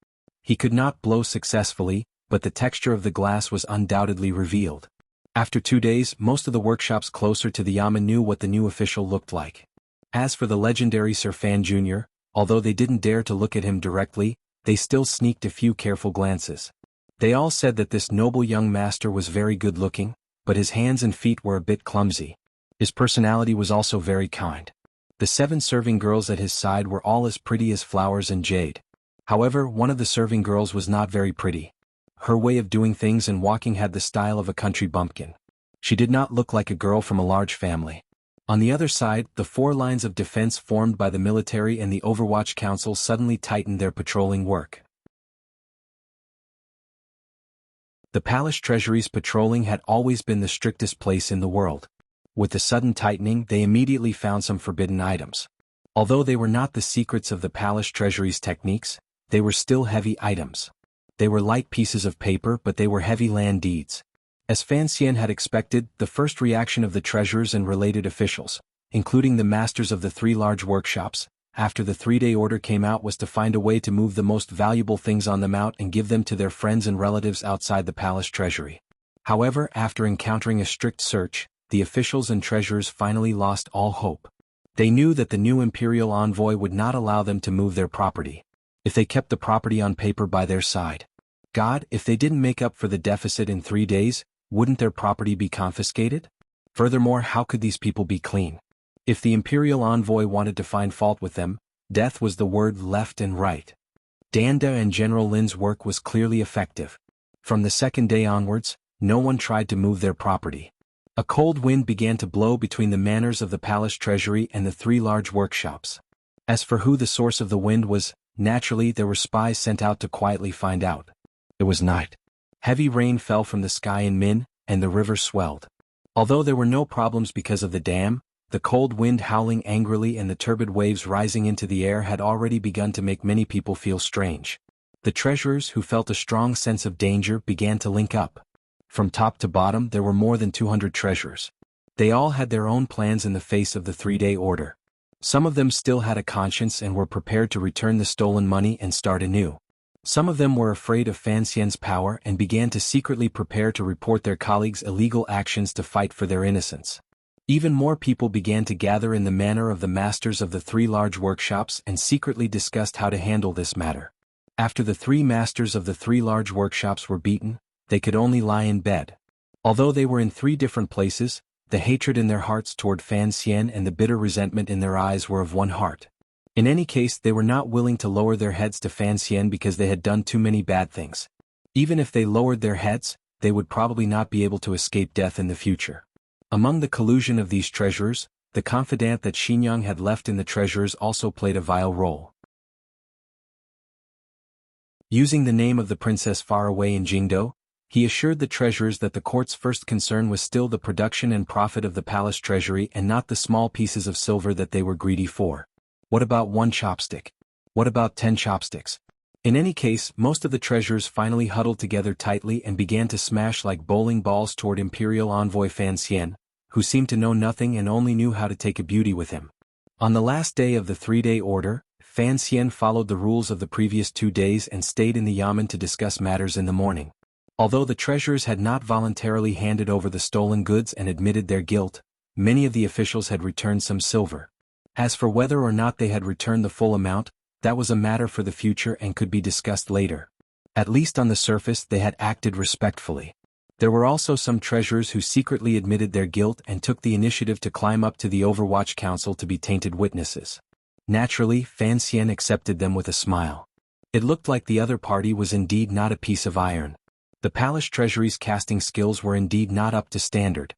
He could not blow successfully, but the texture of the glass was undoubtedly revealed. After 2 days, most of the workshops closer to the Yamen knew what the new official looked like. As for the legendary Sir Fan Jr., although they didn't dare to look at him directly, they still sneaked a few careful glances. They all said that this noble young master was very good-looking, but his hands and feet were a bit clumsy. His personality was also very kind. The 7 serving girls at his side were all as pretty as flowers and jade. However, one of the serving girls was not very pretty. Her way of doing things and walking had the style of a country bumpkin. She did not look like a girl from a large family. On the other side, the 4 lines of defense formed by the military and the Overwatch Council suddenly tightened their patrolling work. The palace treasury's patrolling had always been the strictest place in the world. With the sudden tightening, they immediately found some forbidden items. Although they were not the secrets of the palace treasury's techniques, they were still heavy items. They were light pieces of paper, but they were heavy land deeds. As Fan Xian had expected, the first reaction of the treasurers and related officials, including the masters of the 3 large workshops, after the 3-day order came out was to find a way to move the most valuable things on them out and give them to their friends and relatives outside the palace treasury. However, after encountering a strict search, the officials and treasurers finally lost all hope. They knew that the new imperial envoy would not allow them to move their property. If they kept the property on paper by their side. God, if they didn't make up for the deficit in 3 days, wouldn't their property be confiscated? Furthermore, how could these people be clean? If the imperial envoy wanted to find fault with them, death was the word left and right. Danda and General Lin's work was clearly effective. From the second day onwards, no one tried to move their property. A cold wind began to blow between the manors of the palace treasury and the 3 large workshops. As for who the source of the wind was, naturally there were spies sent out to quietly find out. It was night. Heavy rain fell from the sky in Min, and the river swelled. Although there were no problems because of the dam, the cold wind howling angrily and the turbid waves rising into the air had already begun to make many people feel strange. The treasurers who felt a strong sense of danger began to link up. From top to bottom there were more than 200 treasurers. They all had their own plans in the face of the 3-day order. Some of them still had a conscience and were prepared to return the stolen money and start anew. Some of them were afraid of Fan Xian's power and began to secretly prepare to report their colleagues' illegal actions to fight for their innocence. Even more people began to gather in the manor of the masters of the 3 large workshops and secretly discussed how to handle this matter. After the 3 masters of the 3 large workshops were beaten, they could only lie in bed. Although they were in 3 different places, the hatred in their hearts toward Fan Xian and the bitter resentment in their eyes were of one heart. In any case, they were not willing to lower their heads to Fan Xian because they had done too many bad things. Even if they lowered their heads, they would probably not be able to escape death in the future. Among the collusion of these treasurers, the confidant that Xinyang had left in the treasurers also played a vital role. Using the name of the princess far away in Jingdo, he assured the treasurers that the court's first concern was still the production and profit of the palace treasury and not the small pieces of silver that they were greedy for. What about 1 chopstick? What about 10 chopsticks? In any case, most of the treasurers finally huddled together tightly and began to smash like bowling balls toward Imperial Envoy Fan Xian, who seemed to know nothing and only knew how to take a beauty with him. On the last day of the 3-day order, Fan Xian followed the rules of the previous 2 days and stayed in the yamen to discuss matters in the morning. Although the treasurers had not voluntarily handed over the stolen goods and admitted their guilt, many of the officials had returned some silver. As for whether or not they had returned the full amount, that was a matter for the future and could be discussed later. At least on the surface they had acted respectfully. There were also some treasurers who secretly admitted their guilt and took the initiative to climb up to the Overwatch Council to be tainted witnesses. Naturally, Fan Xian accepted them with a smile. It looked like the other party was indeed not a piece of iron. The palace treasury's casting skills were indeed not up to standard.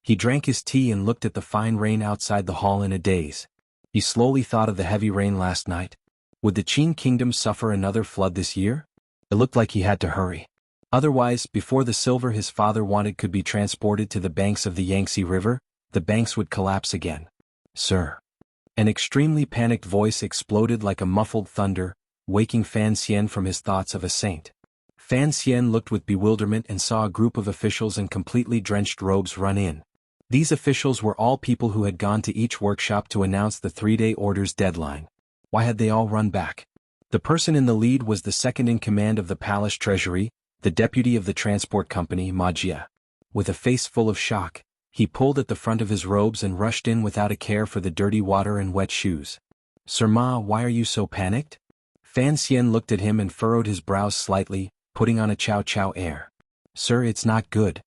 He drank his tea and looked at the fine rain outside the hall in a daze. He slowly thought of the heavy rain last night. Would the Qin kingdom suffer another flood this year? It looked like he had to hurry. Otherwise, before the silver his father wanted could be transported to the banks of the Yangtze River, the banks would collapse again. Sir. An extremely panicked voice exploded like a muffled thunder, waking Fan Xian from his thoughts of a saint. Fan Xian looked with bewilderment and saw a group of officials in completely drenched robes run in. These officials were all people who had gone to each workshop to announce the 3-day order's deadline. Why had they all run back? The person in the lead was the second in command of the palace treasury, the deputy of the transport company, Wuxia. With a face full of shock, he pulled at the front of his robes and rushed in without a care for the dirty water and wet shoes. Sir Ma, why are you so panicked? Fan Xian looked at him and furrowed his brows slightly, putting on a chow air. Sir, it's not good.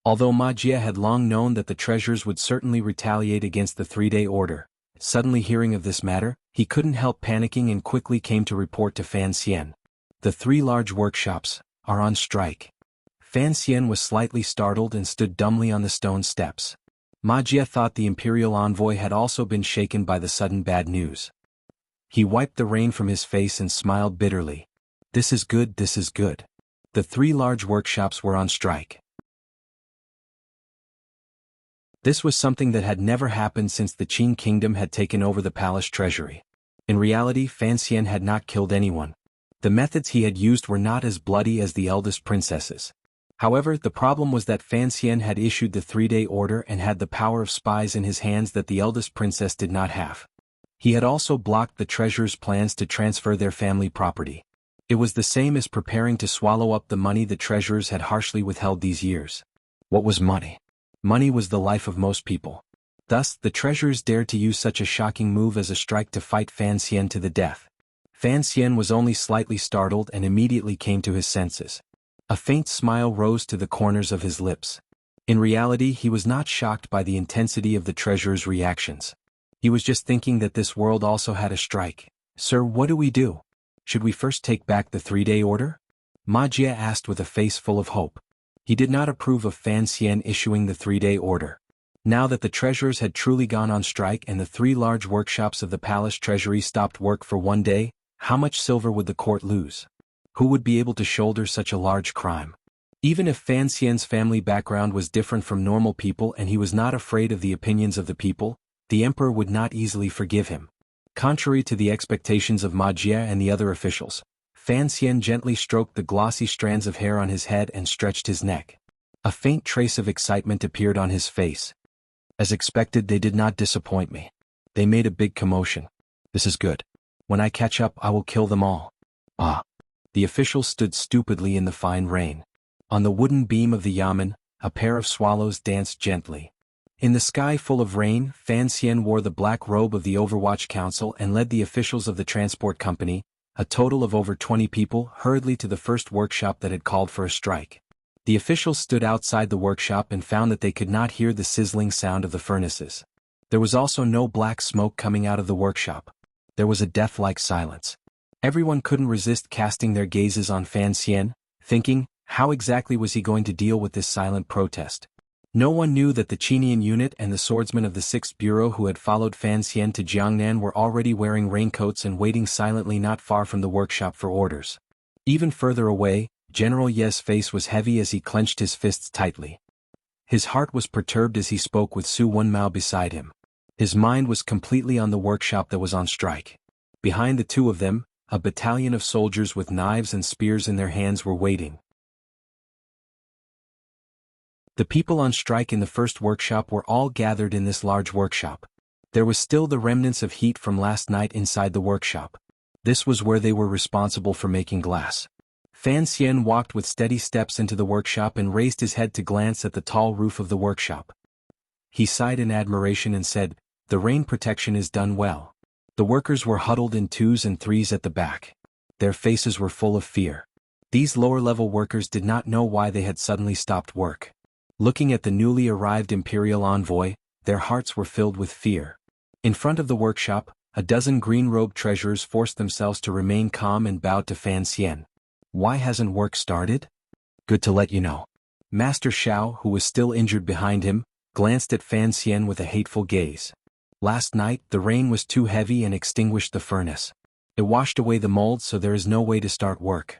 Although Ma Jia had long known that the treasurers would certainly retaliate against the 3-day order, suddenly hearing of this matter, he couldn't help panicking and quickly came to report to Fan Xian. The 3 large workshops are on strike. Fan Xian was slightly startled and stood dumbly on the stone steps. Ma Jia thought the imperial envoy had also been shaken by the sudden bad news. He wiped the rain from his face and smiled bitterly. This is good, this is good. The 3 large workshops were on strike. This was something that had never happened since the Qin kingdom had taken over the palace treasury. In reality, Fan Xian had not killed anyone. The methods he had used were not as bloody as the eldest princesses. However, the problem was that Fan Xian had issued the 3-day order and had the power of spies in his hands that the eldest princess did not have. He had also blocked the treasurer's plans to transfer their family property. It was the same as preparing to swallow up the money the treasurers had harshly withheld these years. What was money? Money was the life of most people. Thus, the treasurers dared to use such a shocking move as a strike to fight Fan Xian to the death. Fan Xian was only slightly startled and immediately came to his senses. A faint smile rose to the corners of his lips. In reality, he was not shocked by the intensity of the treasurer's reactions. He was just thinking that this world also had a strike. "Sir, what do we do? Should we first take back the 3-day order?" Ma Jie asked with a face full of hope. He did not approve of Fan Xian issuing the 3-day order. Now that the treasurers had truly gone on strike and the 3 large workshops of the palace treasury stopped work for 1 day, how much silver would the court lose? Who would be able to shoulder such a large crime? Even if Fan Xian's family background was different from normal people and he was not afraid of the opinions of the people, the emperor would not easily forgive him. Contrary to the expectations of Ma Jie and the other officials, Fan Xian gently stroked the glossy strands of hair on his head and stretched his neck. A faint trace of excitement appeared on his face. As expected, they did not disappoint me. They made a big commotion. This is good. When I catch up, I will kill them all. Ah. The officials stood stupidly in the fine rain. On the wooden beam of the yamen, a pair of swallows danced gently. In the sky full of rain, Fan Xian wore the black robe of the Overwatch Council and led the officials of the transport company, a total of over 20 people, hurriedly to the first workshop that had called for a strike. The officials stood outside the workshop and found that they could not hear the sizzling sound of the furnaces. There was also no black smoke coming out of the workshop. There was a death-like silence. Everyone couldn't resist casting their gazes on Fan Xian, thinking, how exactly was he going to deal with this silent protest? No one knew that the Qinian unit and the swordsmen of the 6th Bureau who had followed Fan Xian to Jiangnan were already wearing raincoats and waiting silently not far from the workshop for orders. Even further away, General Ye's face was heavy as he clenched his fists tightly. His heart was perturbed as he spoke with Su Wenmao beside him. His mind was completely on the workshop that was on strike. Behind the two of them, a battalion of soldiers with knives and spears in their hands were waiting. The people on strike in the first workshop were all gathered in this large workshop. There was still the remnants of heat from last night inside the workshop. This was where they were responsible for making glass. Fan Xian walked with steady steps into the workshop and raised his head to glance at the tall roof of the workshop. He sighed in admiration and said, "The rain protection is done well." The workers were huddled in 2s and 3s at the back. Their faces were full of fear. These lower-level workers did not know why they had suddenly stopped work. Looking at the newly arrived imperial envoy, their hearts were filled with fear. In front of the workshop, a dozen green-robed treasurers forced themselves to remain calm and bowed to Fan Xian. "Why hasn't work started?" "Good to let you know." Master Xiao, who was still injured behind him, glanced at Fan Xian with a hateful gaze. "Last night, the rain was too heavy and extinguished the furnace. It washed away the mold, so there is no way to start work."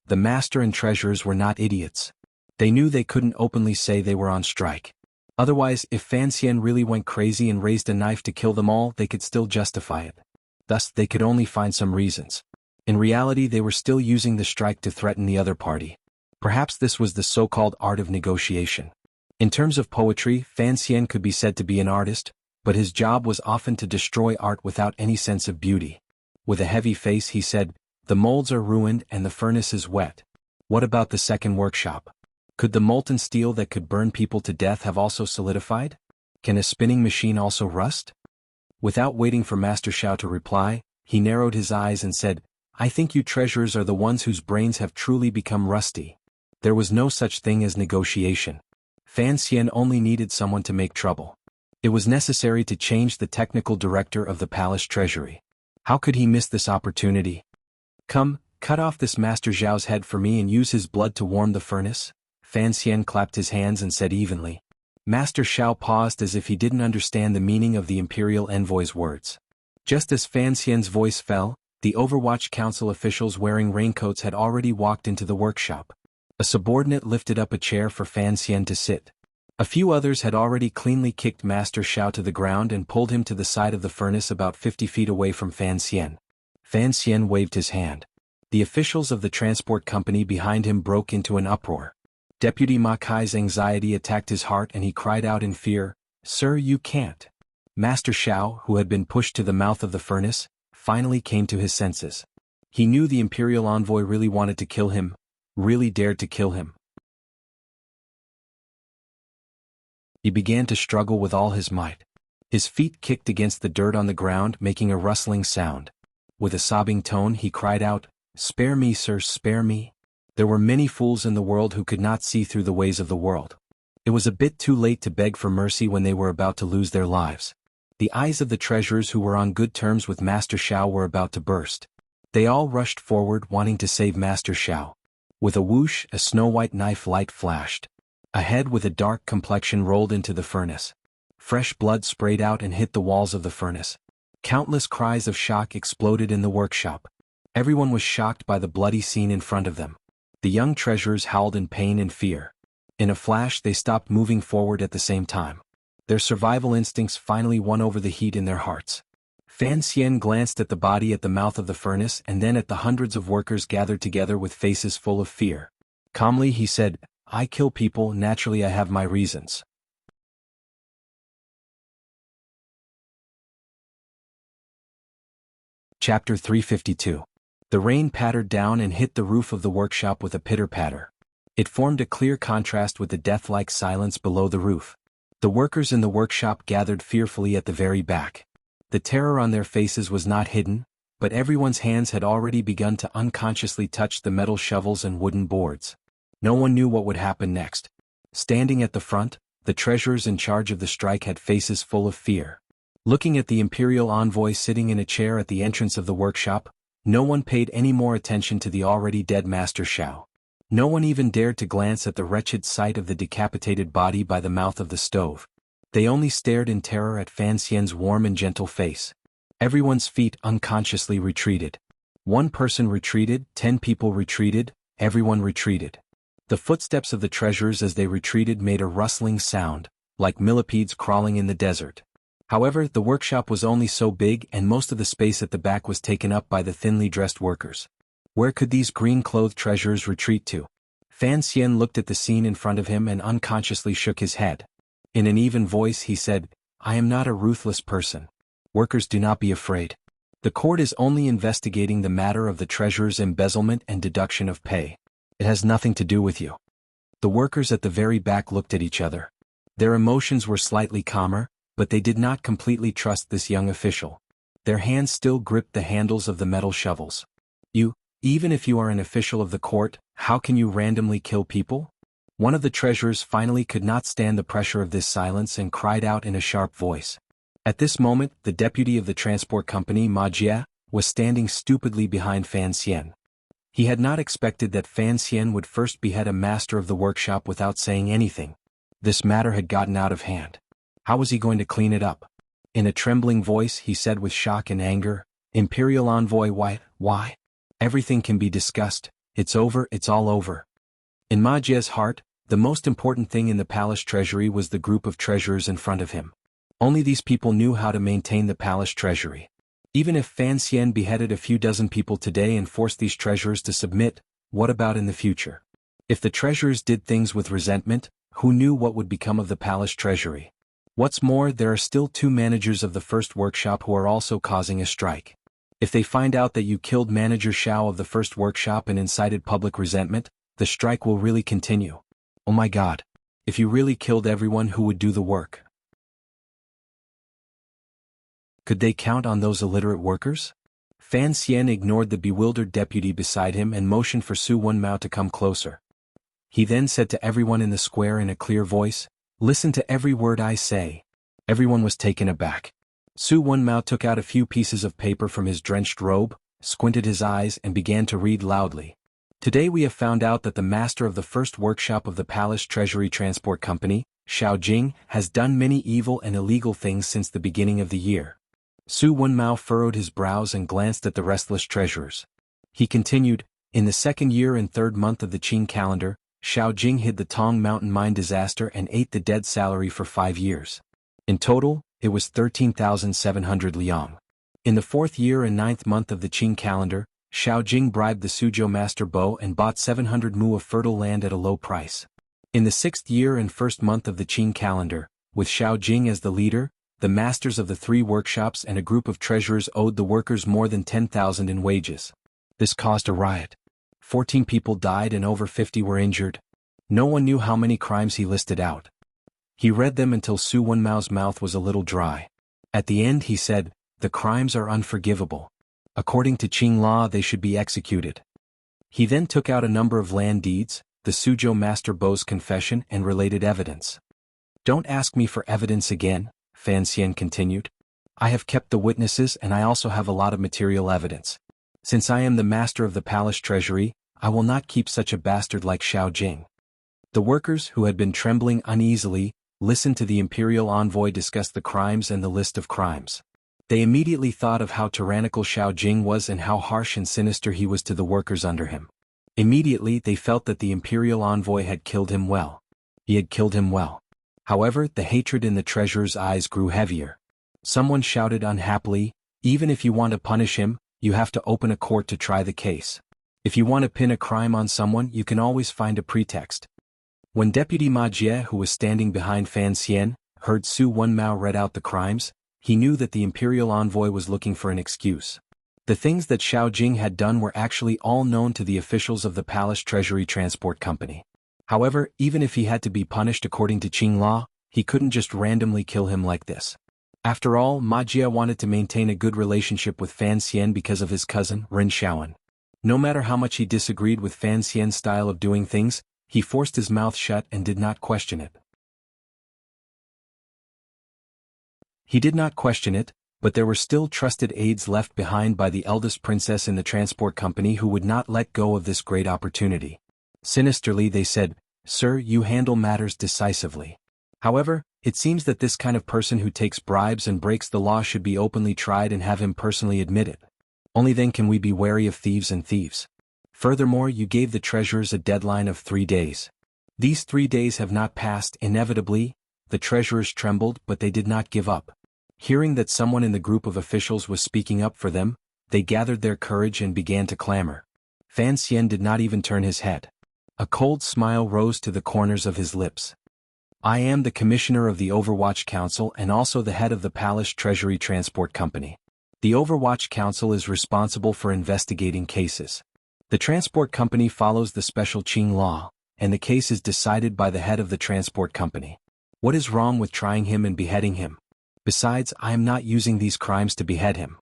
The master and treasurers were not idiots. They knew they couldn't openly say they were on strike. Otherwise, if Fan Xian really went crazy and raised a knife to kill them all, they could still justify it. Thus, they could only find some reasons. In reality, they were still using the strike to threaten the other party. Perhaps this was the so-called art of negotiation. In terms of poetry, Fan Xian could be said to be an artist, but his job was often to destroy art without any sense of beauty. With a heavy face he said, "The molds are ruined and the furnace is wet. What about the second workshop? Could the molten steel that could burn people to death have also solidified? Can a spinning machine also rust?" Without waiting for Master Xiao to reply, he narrowed his eyes and said, "I think you treasurers are the ones whose brains have truly become rusty. There was no such thing as negotiation. Fan Xian only needed someone to make trouble. It was necessary to change the technical director of the palace treasury. How could he miss this opportunity? Come, cut off this Master Zhao's head for me and use his blood to warm the furnace." Fan Xian clapped his hands and said evenly. Master Xiao paused as if he didn't understand the meaning of the imperial envoy's words. Just as Fan Xian's voice fell, the Overwatch Council officials wearing raincoats had already walked into the workshop. A subordinate lifted up a chair for Fan Xian to sit. A few others had already cleanly kicked Master Xiao to the ground and pulled him to the side of the furnace about 50 feet away from Fan Xian. Fan Xian waved his hand. The officials of the transport company behind him broke into an uproar. Deputy Ma Kai's anxiety attacked his heart and he cried out in fear, "Sir, you can't." Master Xiao, who had been pushed to the mouth of the furnace, finally came to his senses. He knew the imperial envoy really wanted to kill him, really dared to kill him. He began to struggle with all his might. His feet kicked against the dirt on the ground, making a rustling sound. With a sobbing tone he cried out, "Spare me, sir, spare me." There were many fools in the world who could not see through the ways of the world. It was a bit too late to beg for mercy when they were about to lose their lives. The eyes of the treasurers who were on good terms with Master Xiao were about to burst. They all rushed forward wanting to save Master Xiao. With a whoosh, a snow-white knife light flashed. A head with a dark complexion rolled into the furnace. Fresh blood sprayed out and hit the walls of the furnace. Countless cries of shock exploded in the workshop. Everyone was shocked by the bloody scene in front of them. The young treasurers howled in pain and fear. In a flash they stopped moving forward at the same time. Their survival instincts finally won over the heat in their hearts. Fan Xian glanced at the body at the mouth of the furnace and then at the hundreds of workers gathered together with faces full of fear. Calmly he said, "I kill people, naturally I have my reasons." Chapter 352. The rain pattered down and hit the roof of the workshop with a pitter-patter. It formed a clear contrast with the death-like silence below the roof. The workers in the workshop gathered fearfully at the very back. The terror on their faces was not hidden, but everyone's hands had already begun to unconsciously touch the metal shovels and wooden boards. No one knew what would happen next. Standing at the front, the treasurers in charge of the strike had faces full of fear. Looking at the imperial envoy sitting in a chair at the entrance of the workshop, no one paid any more attention to the already dead Master Xiao. No one even dared to glance at the wretched sight of the decapitated body by the mouth of the stove. They only stared in terror at Fan Xian's warm and gentle face. Everyone's feet unconsciously retreated. One person retreated, 10 people retreated, everyone retreated. The footsteps of the treasurers as they retreated made a rustling sound, like millipedes crawling in the desert. However, the workshop was only so big and most of the space at the back was taken up by the thinly dressed workers. Where could these green-clothed treasurers retreat to? Fan Xian looked at the scene in front of him and unconsciously shook his head. In an even voice he said, "I am not a ruthless person. Workers, do not be afraid. The court is only investigating the matter of the treasurer's embezzlement and deduction of pay. It has nothing to do with you." The workers at the very back looked at each other. Their emotions were slightly calmer, but they did not completely trust this young official. Their hands still gripped the handles of the metal shovels. Even if you are an official of the court, how can you randomly kill people? One of the treasurers finally could not stand the pressure of this silence and cried out in a sharp voice. At this moment, the deputy of the transport company, Wuxia, was standing stupidly behind Fan Xian. He had not expected that Fan Xian would first behead a master of the workshop without saying anything. This matter had gotten out of hand. How was he going to clean it up? In a trembling voice he said with shock and anger, "Imperial envoy, why? Everything can be discussed. It's over, it's all over." In Wuxia's heart, the most important thing in the palace treasury was the group of treasurers in front of him. Only these people knew how to maintain the palace treasury. Even if Fan Xian beheaded a few dozen people today and forced these treasurers to submit, what about in the future? If the treasurers did things with resentment, who knew what would become of the palace treasury? What's more, there are still 2 managers of the first workshop who are also causing a strike. If they find out that you killed Manager Xiao of the first workshop and incited public resentment, the strike will really continue. Oh my God! If you really killed everyone, who would do the work? Could they count on those illiterate workers? Fan Xian ignored the bewildered deputy beside him and motioned for Su Wenmao to come closer. He then said to everyone in the square in a clear voice, "Listen to every word I say." Everyone was taken aback. Su Wenmao took out a few pieces of paper from his drenched robe, squinted his eyes and began to read loudly. "Today we have found out that the master of the first workshop of the Palace Treasury Transport Company, Xiao Jing, has done many evil and illegal things since the beginning of the year." Su Wenmao furrowed his brows and glanced at the restless treasurers. He continued, "In the 2nd year and 3rd month of the Qing calendar, Xiao Jing hid the Tong Mountain mine disaster and ate the dead salary for 5 years. In total, it was 13,700 liang. In the 4th year and 9th month of the Qing calendar, Xiao Jing bribed the Suzhou master Bo and bought 700 mu of fertile land at a low price. In the 6th year and 1st month of the Qing calendar, with Xiao Jing as the leader, the masters of the 3 workshops and a group of treasurers owed the workers more than 10,000 in wages. This caused a riot. 14 people died and over 50 were injured. No one knew how many crimes he listed out. He read them until Su Wenmao's mouth was a little dry. At the end he said, "The crimes are unforgivable. According to Qing law they should be executed." He then took out a number of land deeds, the Suzhou Master Bo's confession and related evidence. "Don't ask me for evidence again," Fan Xian continued. "I have kept the witnesses and I also have a lot of material evidence. Since I am the master of the palace treasury, I will not keep such a bastard like Xiao Jing." The workers, who had been trembling uneasily, listened to the imperial envoy discuss the crimes and the list of crimes. They immediately thought of how tyrannical Xiao Jing was and how harsh and sinister he was to the workers under him. Immediately they felt that the imperial envoy had killed him well. He had killed him well. However, the hatred in the treasurer's eyes grew heavier. Someone shouted unhappily, "Even if you want to punish him, you have to open a court to try the case. If you want to pin a crime on someone, you can always find a pretext." When Deputy Ma Jie, who was standing behind Fan Xian, heard Su Wenmao read out the crimes, he knew that the imperial envoy was looking for an excuse. The things that Xiao Jing had done were actually all known to the officials of the Palace Treasury Transport Company. However, even if he had to be punished according to Qing law, he couldn't just randomly kill him like this. After all, Ma Jie wanted to maintain a good relationship with Fan Xian because of his cousin, Ren Xiaoan. No matter how much he disagreed with Fan Xian's style of doing things, he forced his mouth shut and did not question it. He did not question it, but there were still trusted aides left behind by the eldest princess in the transport company who would not let go of this great opportunity. Sinisterly they said, "Sir, you handle matters decisively. However, it seems that this kind of person who takes bribes and breaks the law should be openly tried and have him personally admit it. Only then can we be wary of thieves and thieves. Furthermore, you gave the treasurers a deadline of 3 days. These 3 days have not passed. Inevitably, the treasurers trembled, but they did not give up. Hearing that someone in the group of officials was speaking up for them, they gathered their courage and began to clamor. Fan Xian did not even turn his head. A cold smile rose to the corners of his lips. "I am the commissioner of the Overwatch Council and also the head of the Palace Treasury Transport Company. The Overwatch Council is responsible for investigating cases. The transport company follows the special Qing law, and the case is decided by the head of the transport company. What is wrong with trying him and beheading him? Besides, I am not using these crimes to behead him."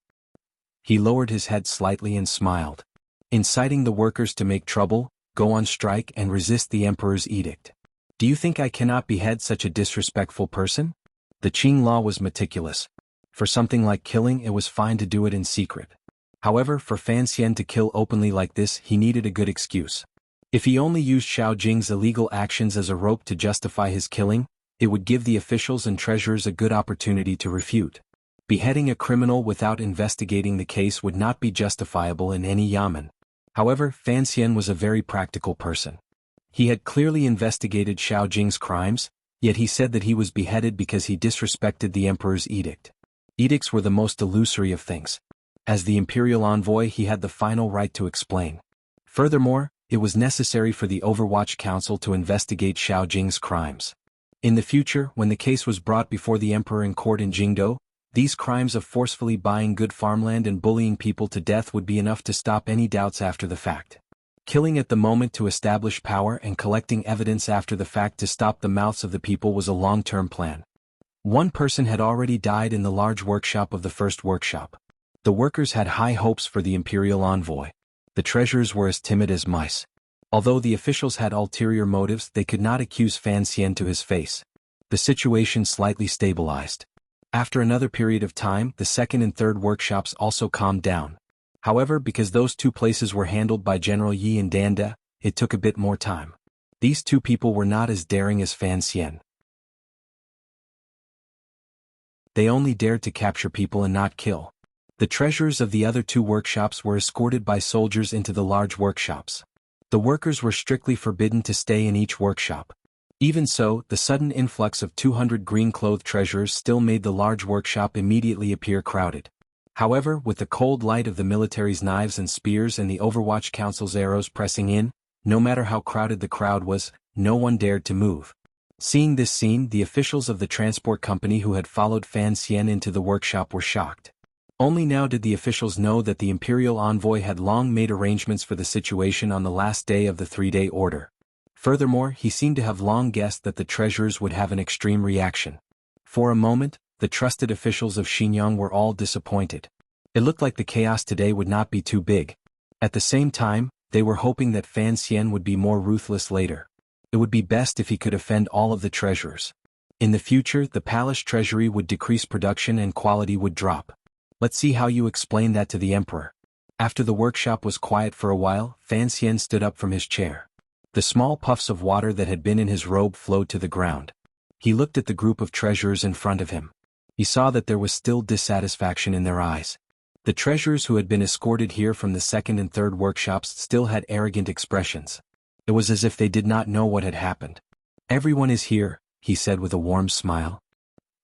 He lowered his head slightly and smiled. "Inciting the workers to make trouble, go on strike and resist the emperor's edict. Do you think I cannot behead such a disrespectful person?" The Qing law was meticulous. For something like killing, it was fine to do it in secret. However, for Fan Xian to kill openly like this, he needed a good excuse. If he only used Xiao Jing's illegal actions as a rope to justify his killing, it would give the officials and treasurers a good opportunity to refute. Beheading a criminal without investigating the case would not be justifiable in any yamen. However, Fan Xian was a very practical person. He had clearly investigated Xiao Jing's crimes, yet he said that he was beheaded because he disrespected the emperor's edict. Edicts were the most illusory of things. As the imperial envoy, he had the final right to explain. Furthermore, it was necessary for the Overwatch Council to investigate Xiao Jing's crimes. In the future, when the case was brought before the emperor in court in Jingdo, these crimes of forcefully buying good farmland and bullying people to death would be enough to stop any doubts after the fact. Killing at the moment to establish power and collecting evidence after the fact to stop the mouths of the people was a long-term plan. One person had already died in the large workshop of the first workshop. The workers had high hopes for the imperial envoy. The treasurers were as timid as mice. Although the officials had ulterior motives, they could not accuse Fan Xian to his face. The situation slightly stabilized. After another period of time, the second and third workshops also calmed down. However, because those two places were handled by General Yi and Danda, it took a bit more time. These two people were not as daring as Fan Xian. They only dared to capture people and not kill. The treasurers of the other two workshops were escorted by soldiers into the large workshops. The workers were strictly forbidden to stay in each workshop. Even so, the sudden influx of 200 green-clothed treasurers still made the large workshop immediately appear crowded. However, with the cold light of the military's knives and spears and the Overwatch Council's arrows pressing in, no matter how crowded the crowd was, no one dared to move. Seeing this scene, the officials of the transport company who had followed Fan Xian into the workshop were shocked. Only now did the officials know that the imperial envoy had long made arrangements for the situation on the last day of the 3-day order. Furthermore, he seemed to have long guessed that the treasurers would have an extreme reaction. For a moment, the trusted officials of Xinjiang were all disappointed. It looked like the chaos today would not be too big. At the same time, they were hoping that Fan Xian would be more ruthless later. It would be best if he could offend all of the treasurers. In the future, the palace treasury would decrease production and quality would drop. Let's see how you explain that to the emperor. After the workshop was quiet for a while, Fan Xian stood up from his chair. The small puffs of water that had been in his robe flowed to the ground. He looked at the group of treasurers in front of him. He saw that there was still dissatisfaction in their eyes. The treasurers who had been escorted here from the second and third workshops still had arrogant expressions. It was as if they did not know what had happened. "Everyone is here," he said with a warm smile.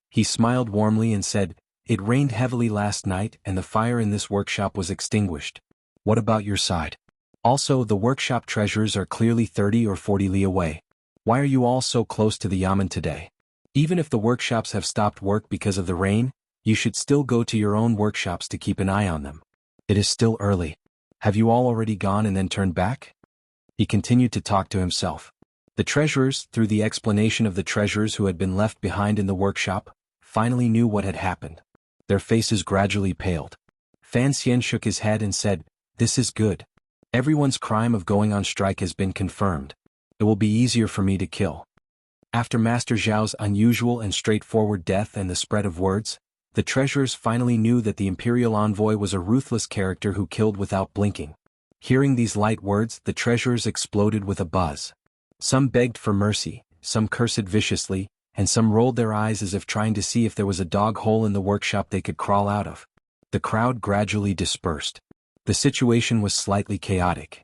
He smiled warmly and said, "It rained heavily last night and the fire in this workshop was extinguished. What about your side? Also, the workshop treasurers are clearly 30 or 40 li away. Why are you all so close to the yamen today? Even if the workshops have stopped work because of the rain, you should still go to your own workshops to keep an eye on them. It is still early. Have you all already gone and then turned back?" He continued to talk to himself. The treasurers, through the explanation of the treasurers who had been left behind in the workshop, finally knew what had happened. Their faces gradually paled. Fan Xian shook his head and said, "This is good. Everyone's crime of going on strike has been confirmed. It will be easier for me to kill." After Master Zhao's unusual and straightforward death and the spread of words, the treasurers finally knew that the imperial envoy was a ruthless character who killed without blinking. Hearing these light words, the treasurers exploded with a buzz. Some begged for mercy, some cursed viciously, and some rolled their eyes as if trying to see if there was a dog hole in the workshop they could crawl out of. The crowd gradually dispersed. The situation was slightly chaotic.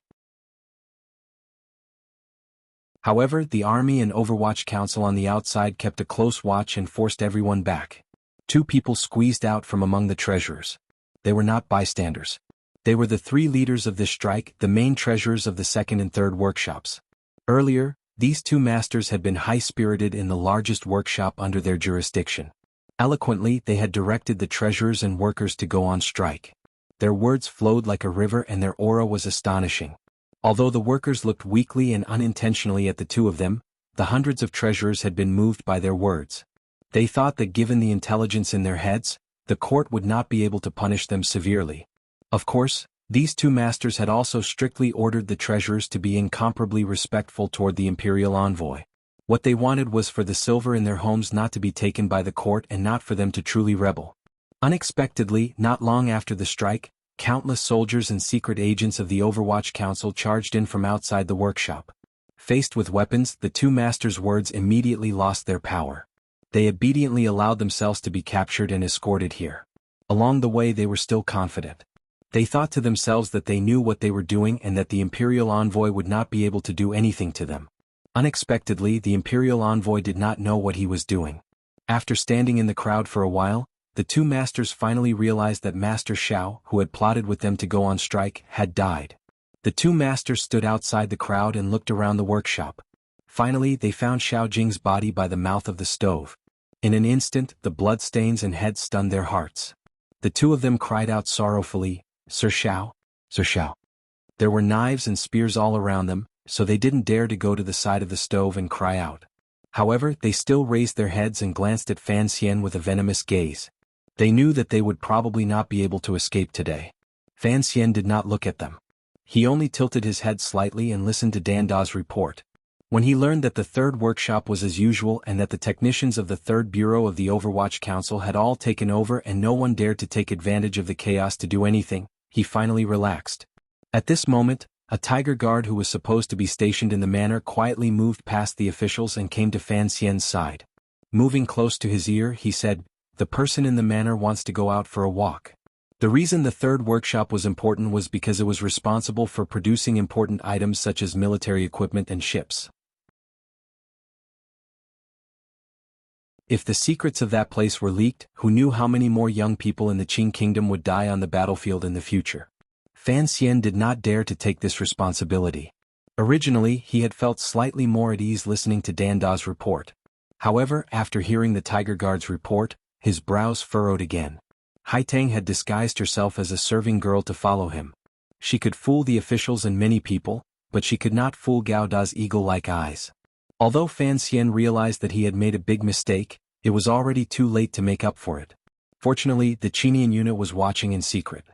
However, the army and Overwatch Council on the outside kept a close watch and forced everyone back. 2 people squeezed out from among the treasurers. They were not bystanders. They were the 3 leaders of this strike, the main treasurers of the second and third workshops. Earlier, these 2 masters had been high-spirited in the largest workshop under their jurisdiction. Eloquently, they had directed the treasurers and workers to go on strike. Their words flowed like a river and their aura was astonishing. Although the workers looked weakly and unintentionally at the 2 of them, the hundreds of treasurers had been moved by their words. They thought that given the intelligence in their heads, the court would not be able to punish them severely. Of course, these 2 masters had also strictly ordered the treasurers to be incomparably respectful toward the imperial envoy. What they wanted was for the silver in their homes not to be taken by the court and not for them to truly rebel. Unexpectedly, not long after the strike, countless soldiers and secret agents of the Overwatch Council charged in from outside the workshop. Faced with weapons, the 2 masters' words immediately lost their power. They obediently allowed themselves to be captured and escorted here. Along the way they were still confident. They thought to themselves that they knew what they were doing and that the imperial envoy would not be able to do anything to them. Unexpectedly, the imperial envoy did not know what he was doing. After standing in the crowd for a while, the 2 masters finally realized that Master Xiao, who had plotted with them to go on strike, had died. The 2 masters stood outside the crowd and looked around the workshop. Finally, they found Xiao Jing's body by the mouth of the stove. In an instant, the bloodstains and head stunned their hearts. The 2 of them cried out sorrowfully, "Sir Xiao, Sir Xiao." There were knives and spears all around them, so they didn't dare to go to the side of the stove and cry out. However, they still raised their heads and glanced at Fan Xian with a venomous gaze. They knew that they would probably not be able to escape today. Fan Xian did not look at them. He only tilted his head slightly and listened to Dan Da's report. When he learned that the third workshop was as usual and that the technicians of the third bureau of the Overwatch Council had all taken over and no one dared to take advantage of the chaos to do anything, he finally relaxed. At this moment, a tiger guard who was supposed to be stationed in the manor quietly moved past the officials and came to Fan Xian's side. Moving close to his ear, he said, "The person in the manor wants to go out for a walk." The reason the third workshop was important was because it was responsible for producing important items such as military equipment and ships. If the secrets of that place were leaked, who knew how many more young people in the Qing kingdom would die on the battlefield in the future? Fan Xian did not dare to take this responsibility. Originally, he had felt slightly more at ease listening to Dan Da's report. However, after hearing the Tiger Guard's report, his brows furrowed again. Haitang had disguised herself as a serving girl to follow him. She could fool the officials and many people, but she could not fool Gao Da's eagle-like eyes. Although Fan Xian realized that he had made a big mistake, It was already too late to make up for it. Fortunately, the Chinian unit was watching in secret.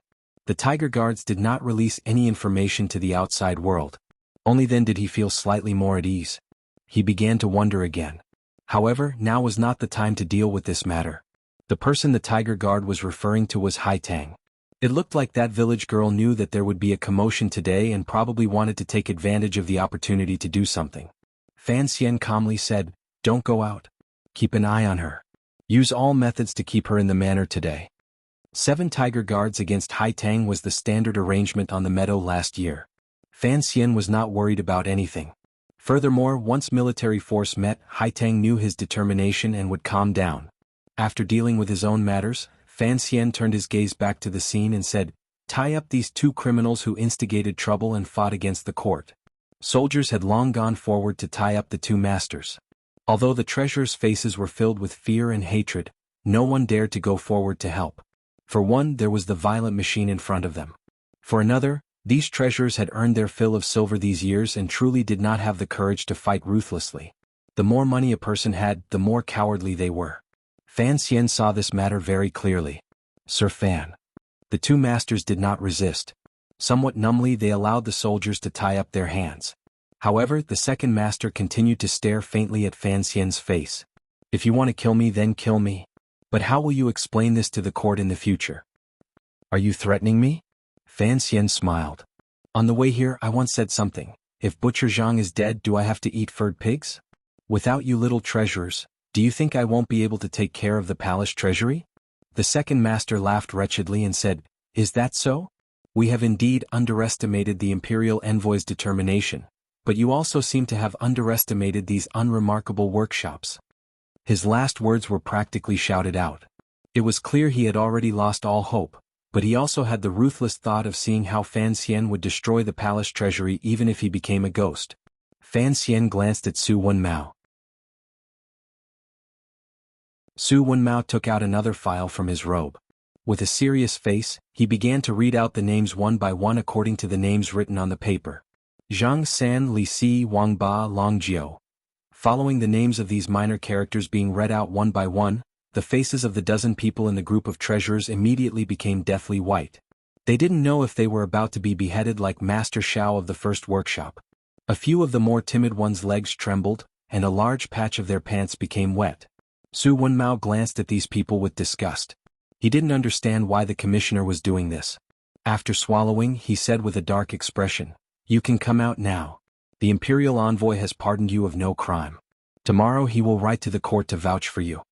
The Tiger Guards did not release any information to the outside world. Only then did he feel slightly more at ease. He began to wonder again. However, now was not the time to deal with this matter. The person the Tiger Guard was referring to was Hai Tang. It looked like that village girl knew that there would be a commotion today and probably wanted to take advantage of the opportunity to do something. Fan Xian calmly said, "Don't go out. Keep an eye on her. Use all methods to keep her in the manor today." 7 Tiger Guards against Hai Tang was the standard arrangement on the meadow last year. Fan Xian was not worried about anything. Furthermore, once military force met, Hai Tang knew his determination and would calm down. After dealing with his own matters, Fan Xian turned his gaze back to the scene and said, "Tie up these 2 criminals who instigated trouble and fought against the court." Soldiers had long gone forward to tie up the 2 masters. Although the treasurers' faces were filled with fear and hatred, no one dared to go forward to help. For one, there was the violent machine in front of them. For another, these treasurers had earned their fill of silver these years and truly did not have the courage to fight ruthlessly. The more money a person had, the more cowardly they were. Fan Xian saw this matter very clearly. "Sir Fan." The 2 masters did not resist. Somewhat numbly they allowed the soldiers to tie up their hands. However, the second master continued to stare faintly at Fan Xian's face. "If you want to kill me, then kill me. But how will you explain this to the court in the future? Are you threatening me?" Fan Xian smiled. "On the way here I once said something. If Butcher Zhang is dead, do I have to eat furred pigs? Without you little treasurers, do you think I won't be able to take care of the palace treasury?" The second master laughed wretchedly and said, "Is that so? We have indeed underestimated the imperial envoy's determination, but you also seem to have underestimated these unremarkable workshops." His last words were practically shouted out. It was clear he had already lost all hope, but he also had the ruthless thought of seeing how Fan Xian would destroy the palace treasury even if he became a ghost. Fan Xian glanced at Su Wenmao. Su Wenmao took out another file from his robe. With a serious face, he began to read out the names one by one according to the names written on the paper. Zhang San, Li Si, Wang Ba, Long Jiao. Following the names of these minor characters being read out one by one, the faces of the dozen people in the group of treasurers immediately became deathly white. They didn't know if they were about to be beheaded like Master Shao of the first workshop. A few of the more timid ones' legs trembled, and a large patch of their pants became wet. Su Wenmao glanced at these people with disgust. He didn't understand why the commissioner was doing this. After swallowing, he said with a dark expression, "You can come out now. The imperial envoy has pardoned you of no crime. Tomorrow he will write to the court to vouch for you."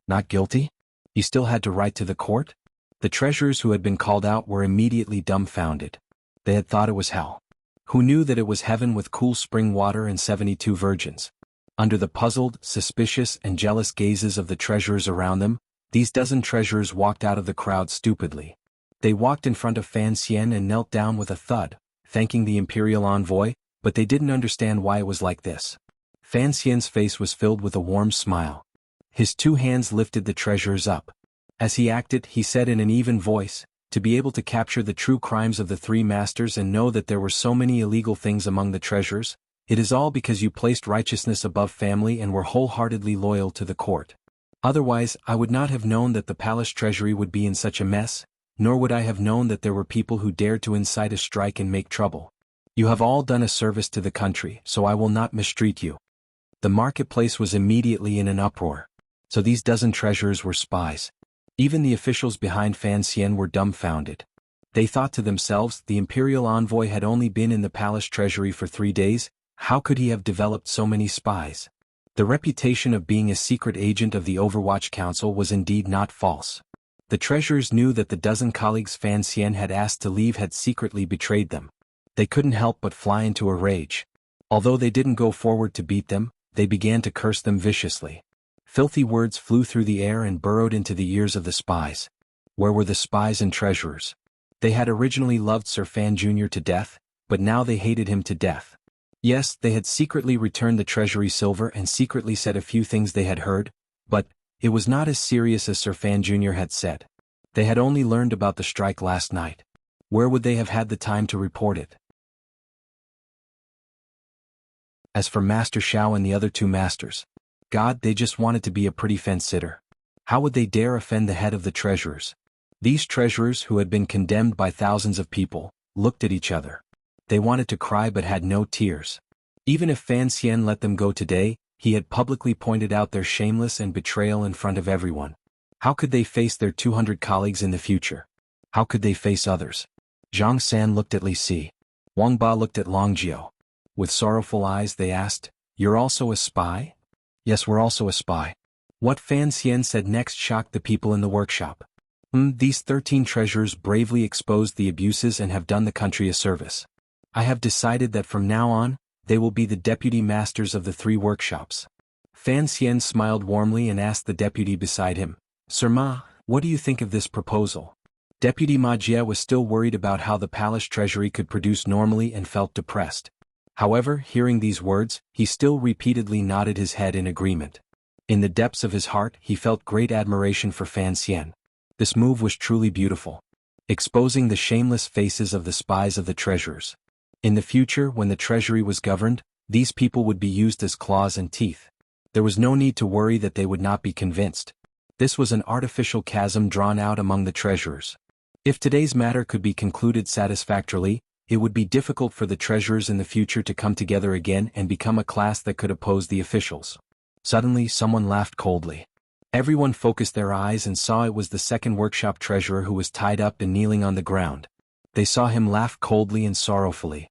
Not guilty? He still had to write to the court? The treasurers who had been called out were immediately dumbfounded. They had thought it was hell. Who knew that it was heaven with cool spring water and 72 virgins? Under the puzzled, suspicious, and jealous gazes of the treasurers around them, these dozen treasurers walked out of the crowd stupidly. They walked in front of Fan Xian and knelt down with a thud, thanking the imperial envoy, but they didn't understand why it was like this. Fan Xian's face was filled with a warm smile. His 2 hands lifted the treasurers up. As he acted, he said in an even voice, "To be able to capture the true crimes of the 3 masters and know that there were so many illegal things among the treasurers, it is all because you placed righteousness above family and were wholeheartedly loyal to the court. Otherwise, I would not have known that the palace treasury would be in such a mess, nor would I have known that there were people who dared to incite a strike and make trouble. You have all done a service to the country, so I will not mistreat you." The marketplace was immediately in an uproar. So these dozen treasurers were spies. Even the officials behind Fan Xian were dumbfounded. They thought to themselves, the imperial envoy had only been in the palace treasury for 3 days, how could he have developed so many spies? The reputation of being a secret agent of the Overwatch Council was indeed not false. The treasurers knew that the dozen colleagues Fan Xian had asked to leave had secretly betrayed them. They couldn't help but fly into a rage. Although they didn't go forward to beat them, they began to curse them viciously. Filthy words flew through the air and burrowed into the ears of the spies. Where were the spies and treasurers? They had originally loved Sir Fan Jr. to death, but now they hated him to death. Yes, they had secretly returned the treasury silver and secretly said a few things they had heard, but it was not as serious as Sir Fan Jr. had said. They had only learned about the strike last night. Where would they have had the time to report it? As for Master Shao and the other 2 masters, God, they just wanted to be a pretty fence-sitter. How would they dare offend the head of the treasurers? These treasurers, who had been condemned by thousands of people, looked at each other. They wanted to cry but had no tears. Even if Fan Xian let them go today, he had publicly pointed out their shameless and betrayal in front of everyone. How could they face their 200 colleagues in the future? How could they face others? Zhang San looked at Li Si. Wang Ba looked at Long Jiao. With sorrowful eyes they asked, "You're also a spy?" "Yes, we're also a spy." What Fan Xian said next shocked the people in the workshop. These 13 treasurers bravely exposed the abuses and have done the country a service. I have decided that from now on, they will be the deputy masters of the 3 workshops. Fan Xian smiled warmly and asked the deputy beside him, "Sir Ma, what do you think of this proposal?" Deputy Ma Jie was still worried about how the palace treasury could produce normally and felt depressed. However, hearing these words, he still repeatedly nodded his head in agreement. In the depths of his heart, he felt great admiration for Fan Xian. This move was truly beautiful, exposing the shameless faces of the spies of the treasurers. In the future, when the treasury was governed, these people would be used as claws and teeth. There was no need to worry that they would not be convinced. This was an artificial chasm drawn out among the treasurers. If today's matter could be concluded satisfactorily, it would be difficult for the treasurers in the future to come together again and become a class that could oppose the officials. Suddenly, someone laughed coldly. Everyone focused their eyes and saw it was the second workshop treasurer who was tied up and kneeling on the ground. They saw him laugh coldly and sorrowfully.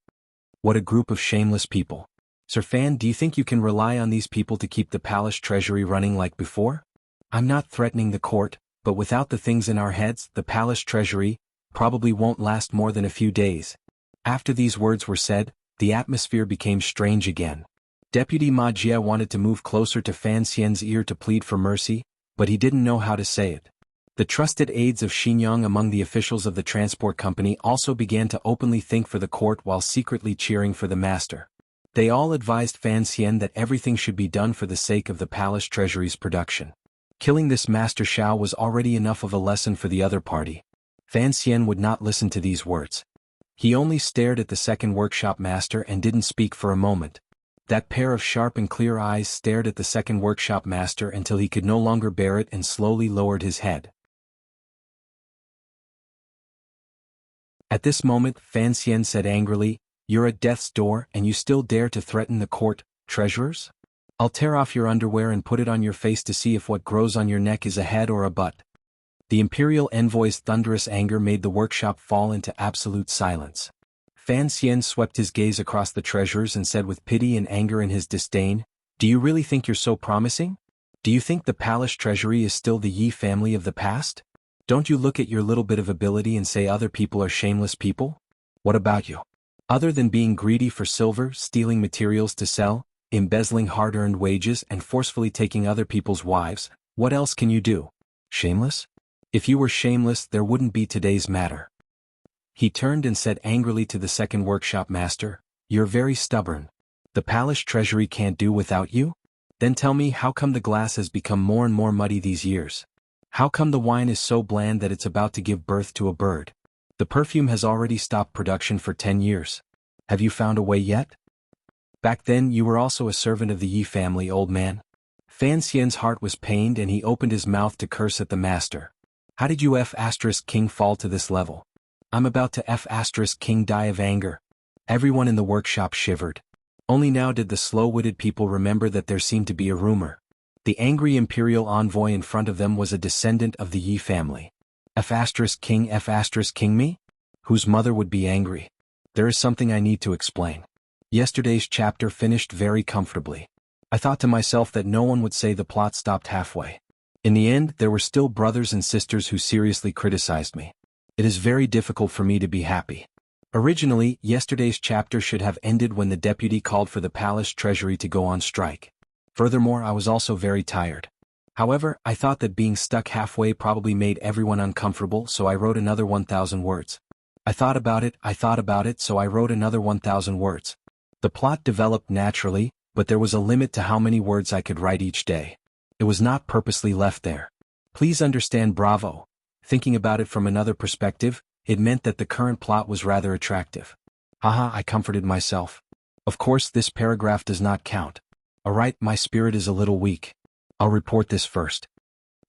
What a group of shameless people. Sir Fan, do you think you can rely on these people to keep the palace treasury running like before? I'm not threatening the court, but without the things in our heads, the palace treasury probably won't last more than a few days. After these words were said, the atmosphere became strange again. Deputy Ma Jie wanted to move closer to Fan Xian's ear to plead for mercy, but he didn't know how to say it. The trusted aides of Xinyang among the officials of the transport company also began to openly think for the court while secretly cheering for the master. They all advised Fan Xian that everything should be done for the sake of the palace treasury's production. Killing this Master Xiao was already enough of a lesson for the other party. Fan Xian would not listen to these words. He only stared at the second workshop master and didn't speak for a moment. That pair of sharp and clear eyes stared at the second workshop master until he could no longer bear it and slowly lowered his head. At this moment, Fan Xian said angrily, "You're at death's door and you still dare to threaten the court, treasurers? I'll tear off your underwear and put it on your face to see if what grows on your neck is a head or a butt." The imperial envoy's thunderous anger made the workshop fall into absolute silence. Fan Xian swept his gaze across the treasurers and said with pity and anger in his disdain, "Do you really think you're so promising? Do you think the palace treasury is still the Yi family of the past? Don't you look at your little bit of ability and say other people are shameless people? What about you? Other than being greedy for silver, stealing materials to sell, embezzling hard-earned wages and forcefully taking other people's wives, what else can you do? Shameless? If you were shameless, there wouldn't be today's matter." He turned and said angrily to the second workshop master, "You're very stubborn. The palace treasury can't do without you? Then tell me, how come the glass has become more and more muddy these years? How come the wine is so bland that it's about to give birth to a bird? The perfume has already stopped production for 10 years. Have you found a way yet? Back then you were also a servant of the Yi family, old man." Fan Xian's heart was pained and he opened his mouth to curse at the master. "How did you F***king fall to this level? I'm about to F***king die of anger." Everyone in the workshop shivered. Only now did the slow-witted people remember that there seemed to be a rumor. The angry imperial envoy in front of them was a descendant of the Yi family. F***king me? Whose mother would be angry? There is something I need to explain. Yesterday's chapter finished very comfortably. I thought to myself that no one would say the plot stopped halfway. In the end, there were still brothers and sisters who seriously criticized me. It is very difficult for me to be happy. Originally, yesterday's chapter should have ended when the deputy called for the palace treasury to go on strike. Furthermore, I was also very tired. However, I thought that being stuck halfway probably made everyone uncomfortable, so I wrote another 1,000 words. I thought about it, so I wrote another 1,000 words. The plot developed naturally, but there was a limit to how many words I could write each day. It was not purposely left there. Please understand, bravo. Thinking about it from another perspective, it meant that the current plot was rather attractive. Haha, I comforted myself. Of course, this paragraph does not count. Alright, my spirit is a little weak. I'll report this first.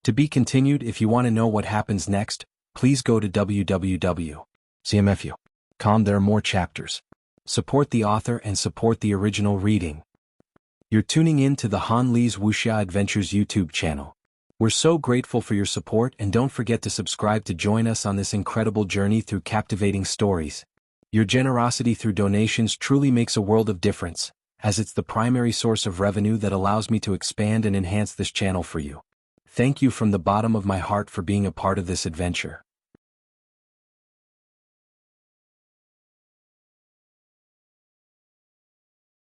To be continued. If you want to know what happens next, please go to www.cmfu.com. There are more chapters. Support the author and support the original reading. You're tuning in to the Han Lee's Wuxia Adventures YouTube channel. We're so grateful for your support, and don't forget to subscribe to join us on this incredible journey through captivating stories. Your generosity through donations truly makes a world of difference, as it's the primary source of revenue that allows me to expand and enhance this channel for you. Thank you from the bottom of my heart for being a part of this adventure.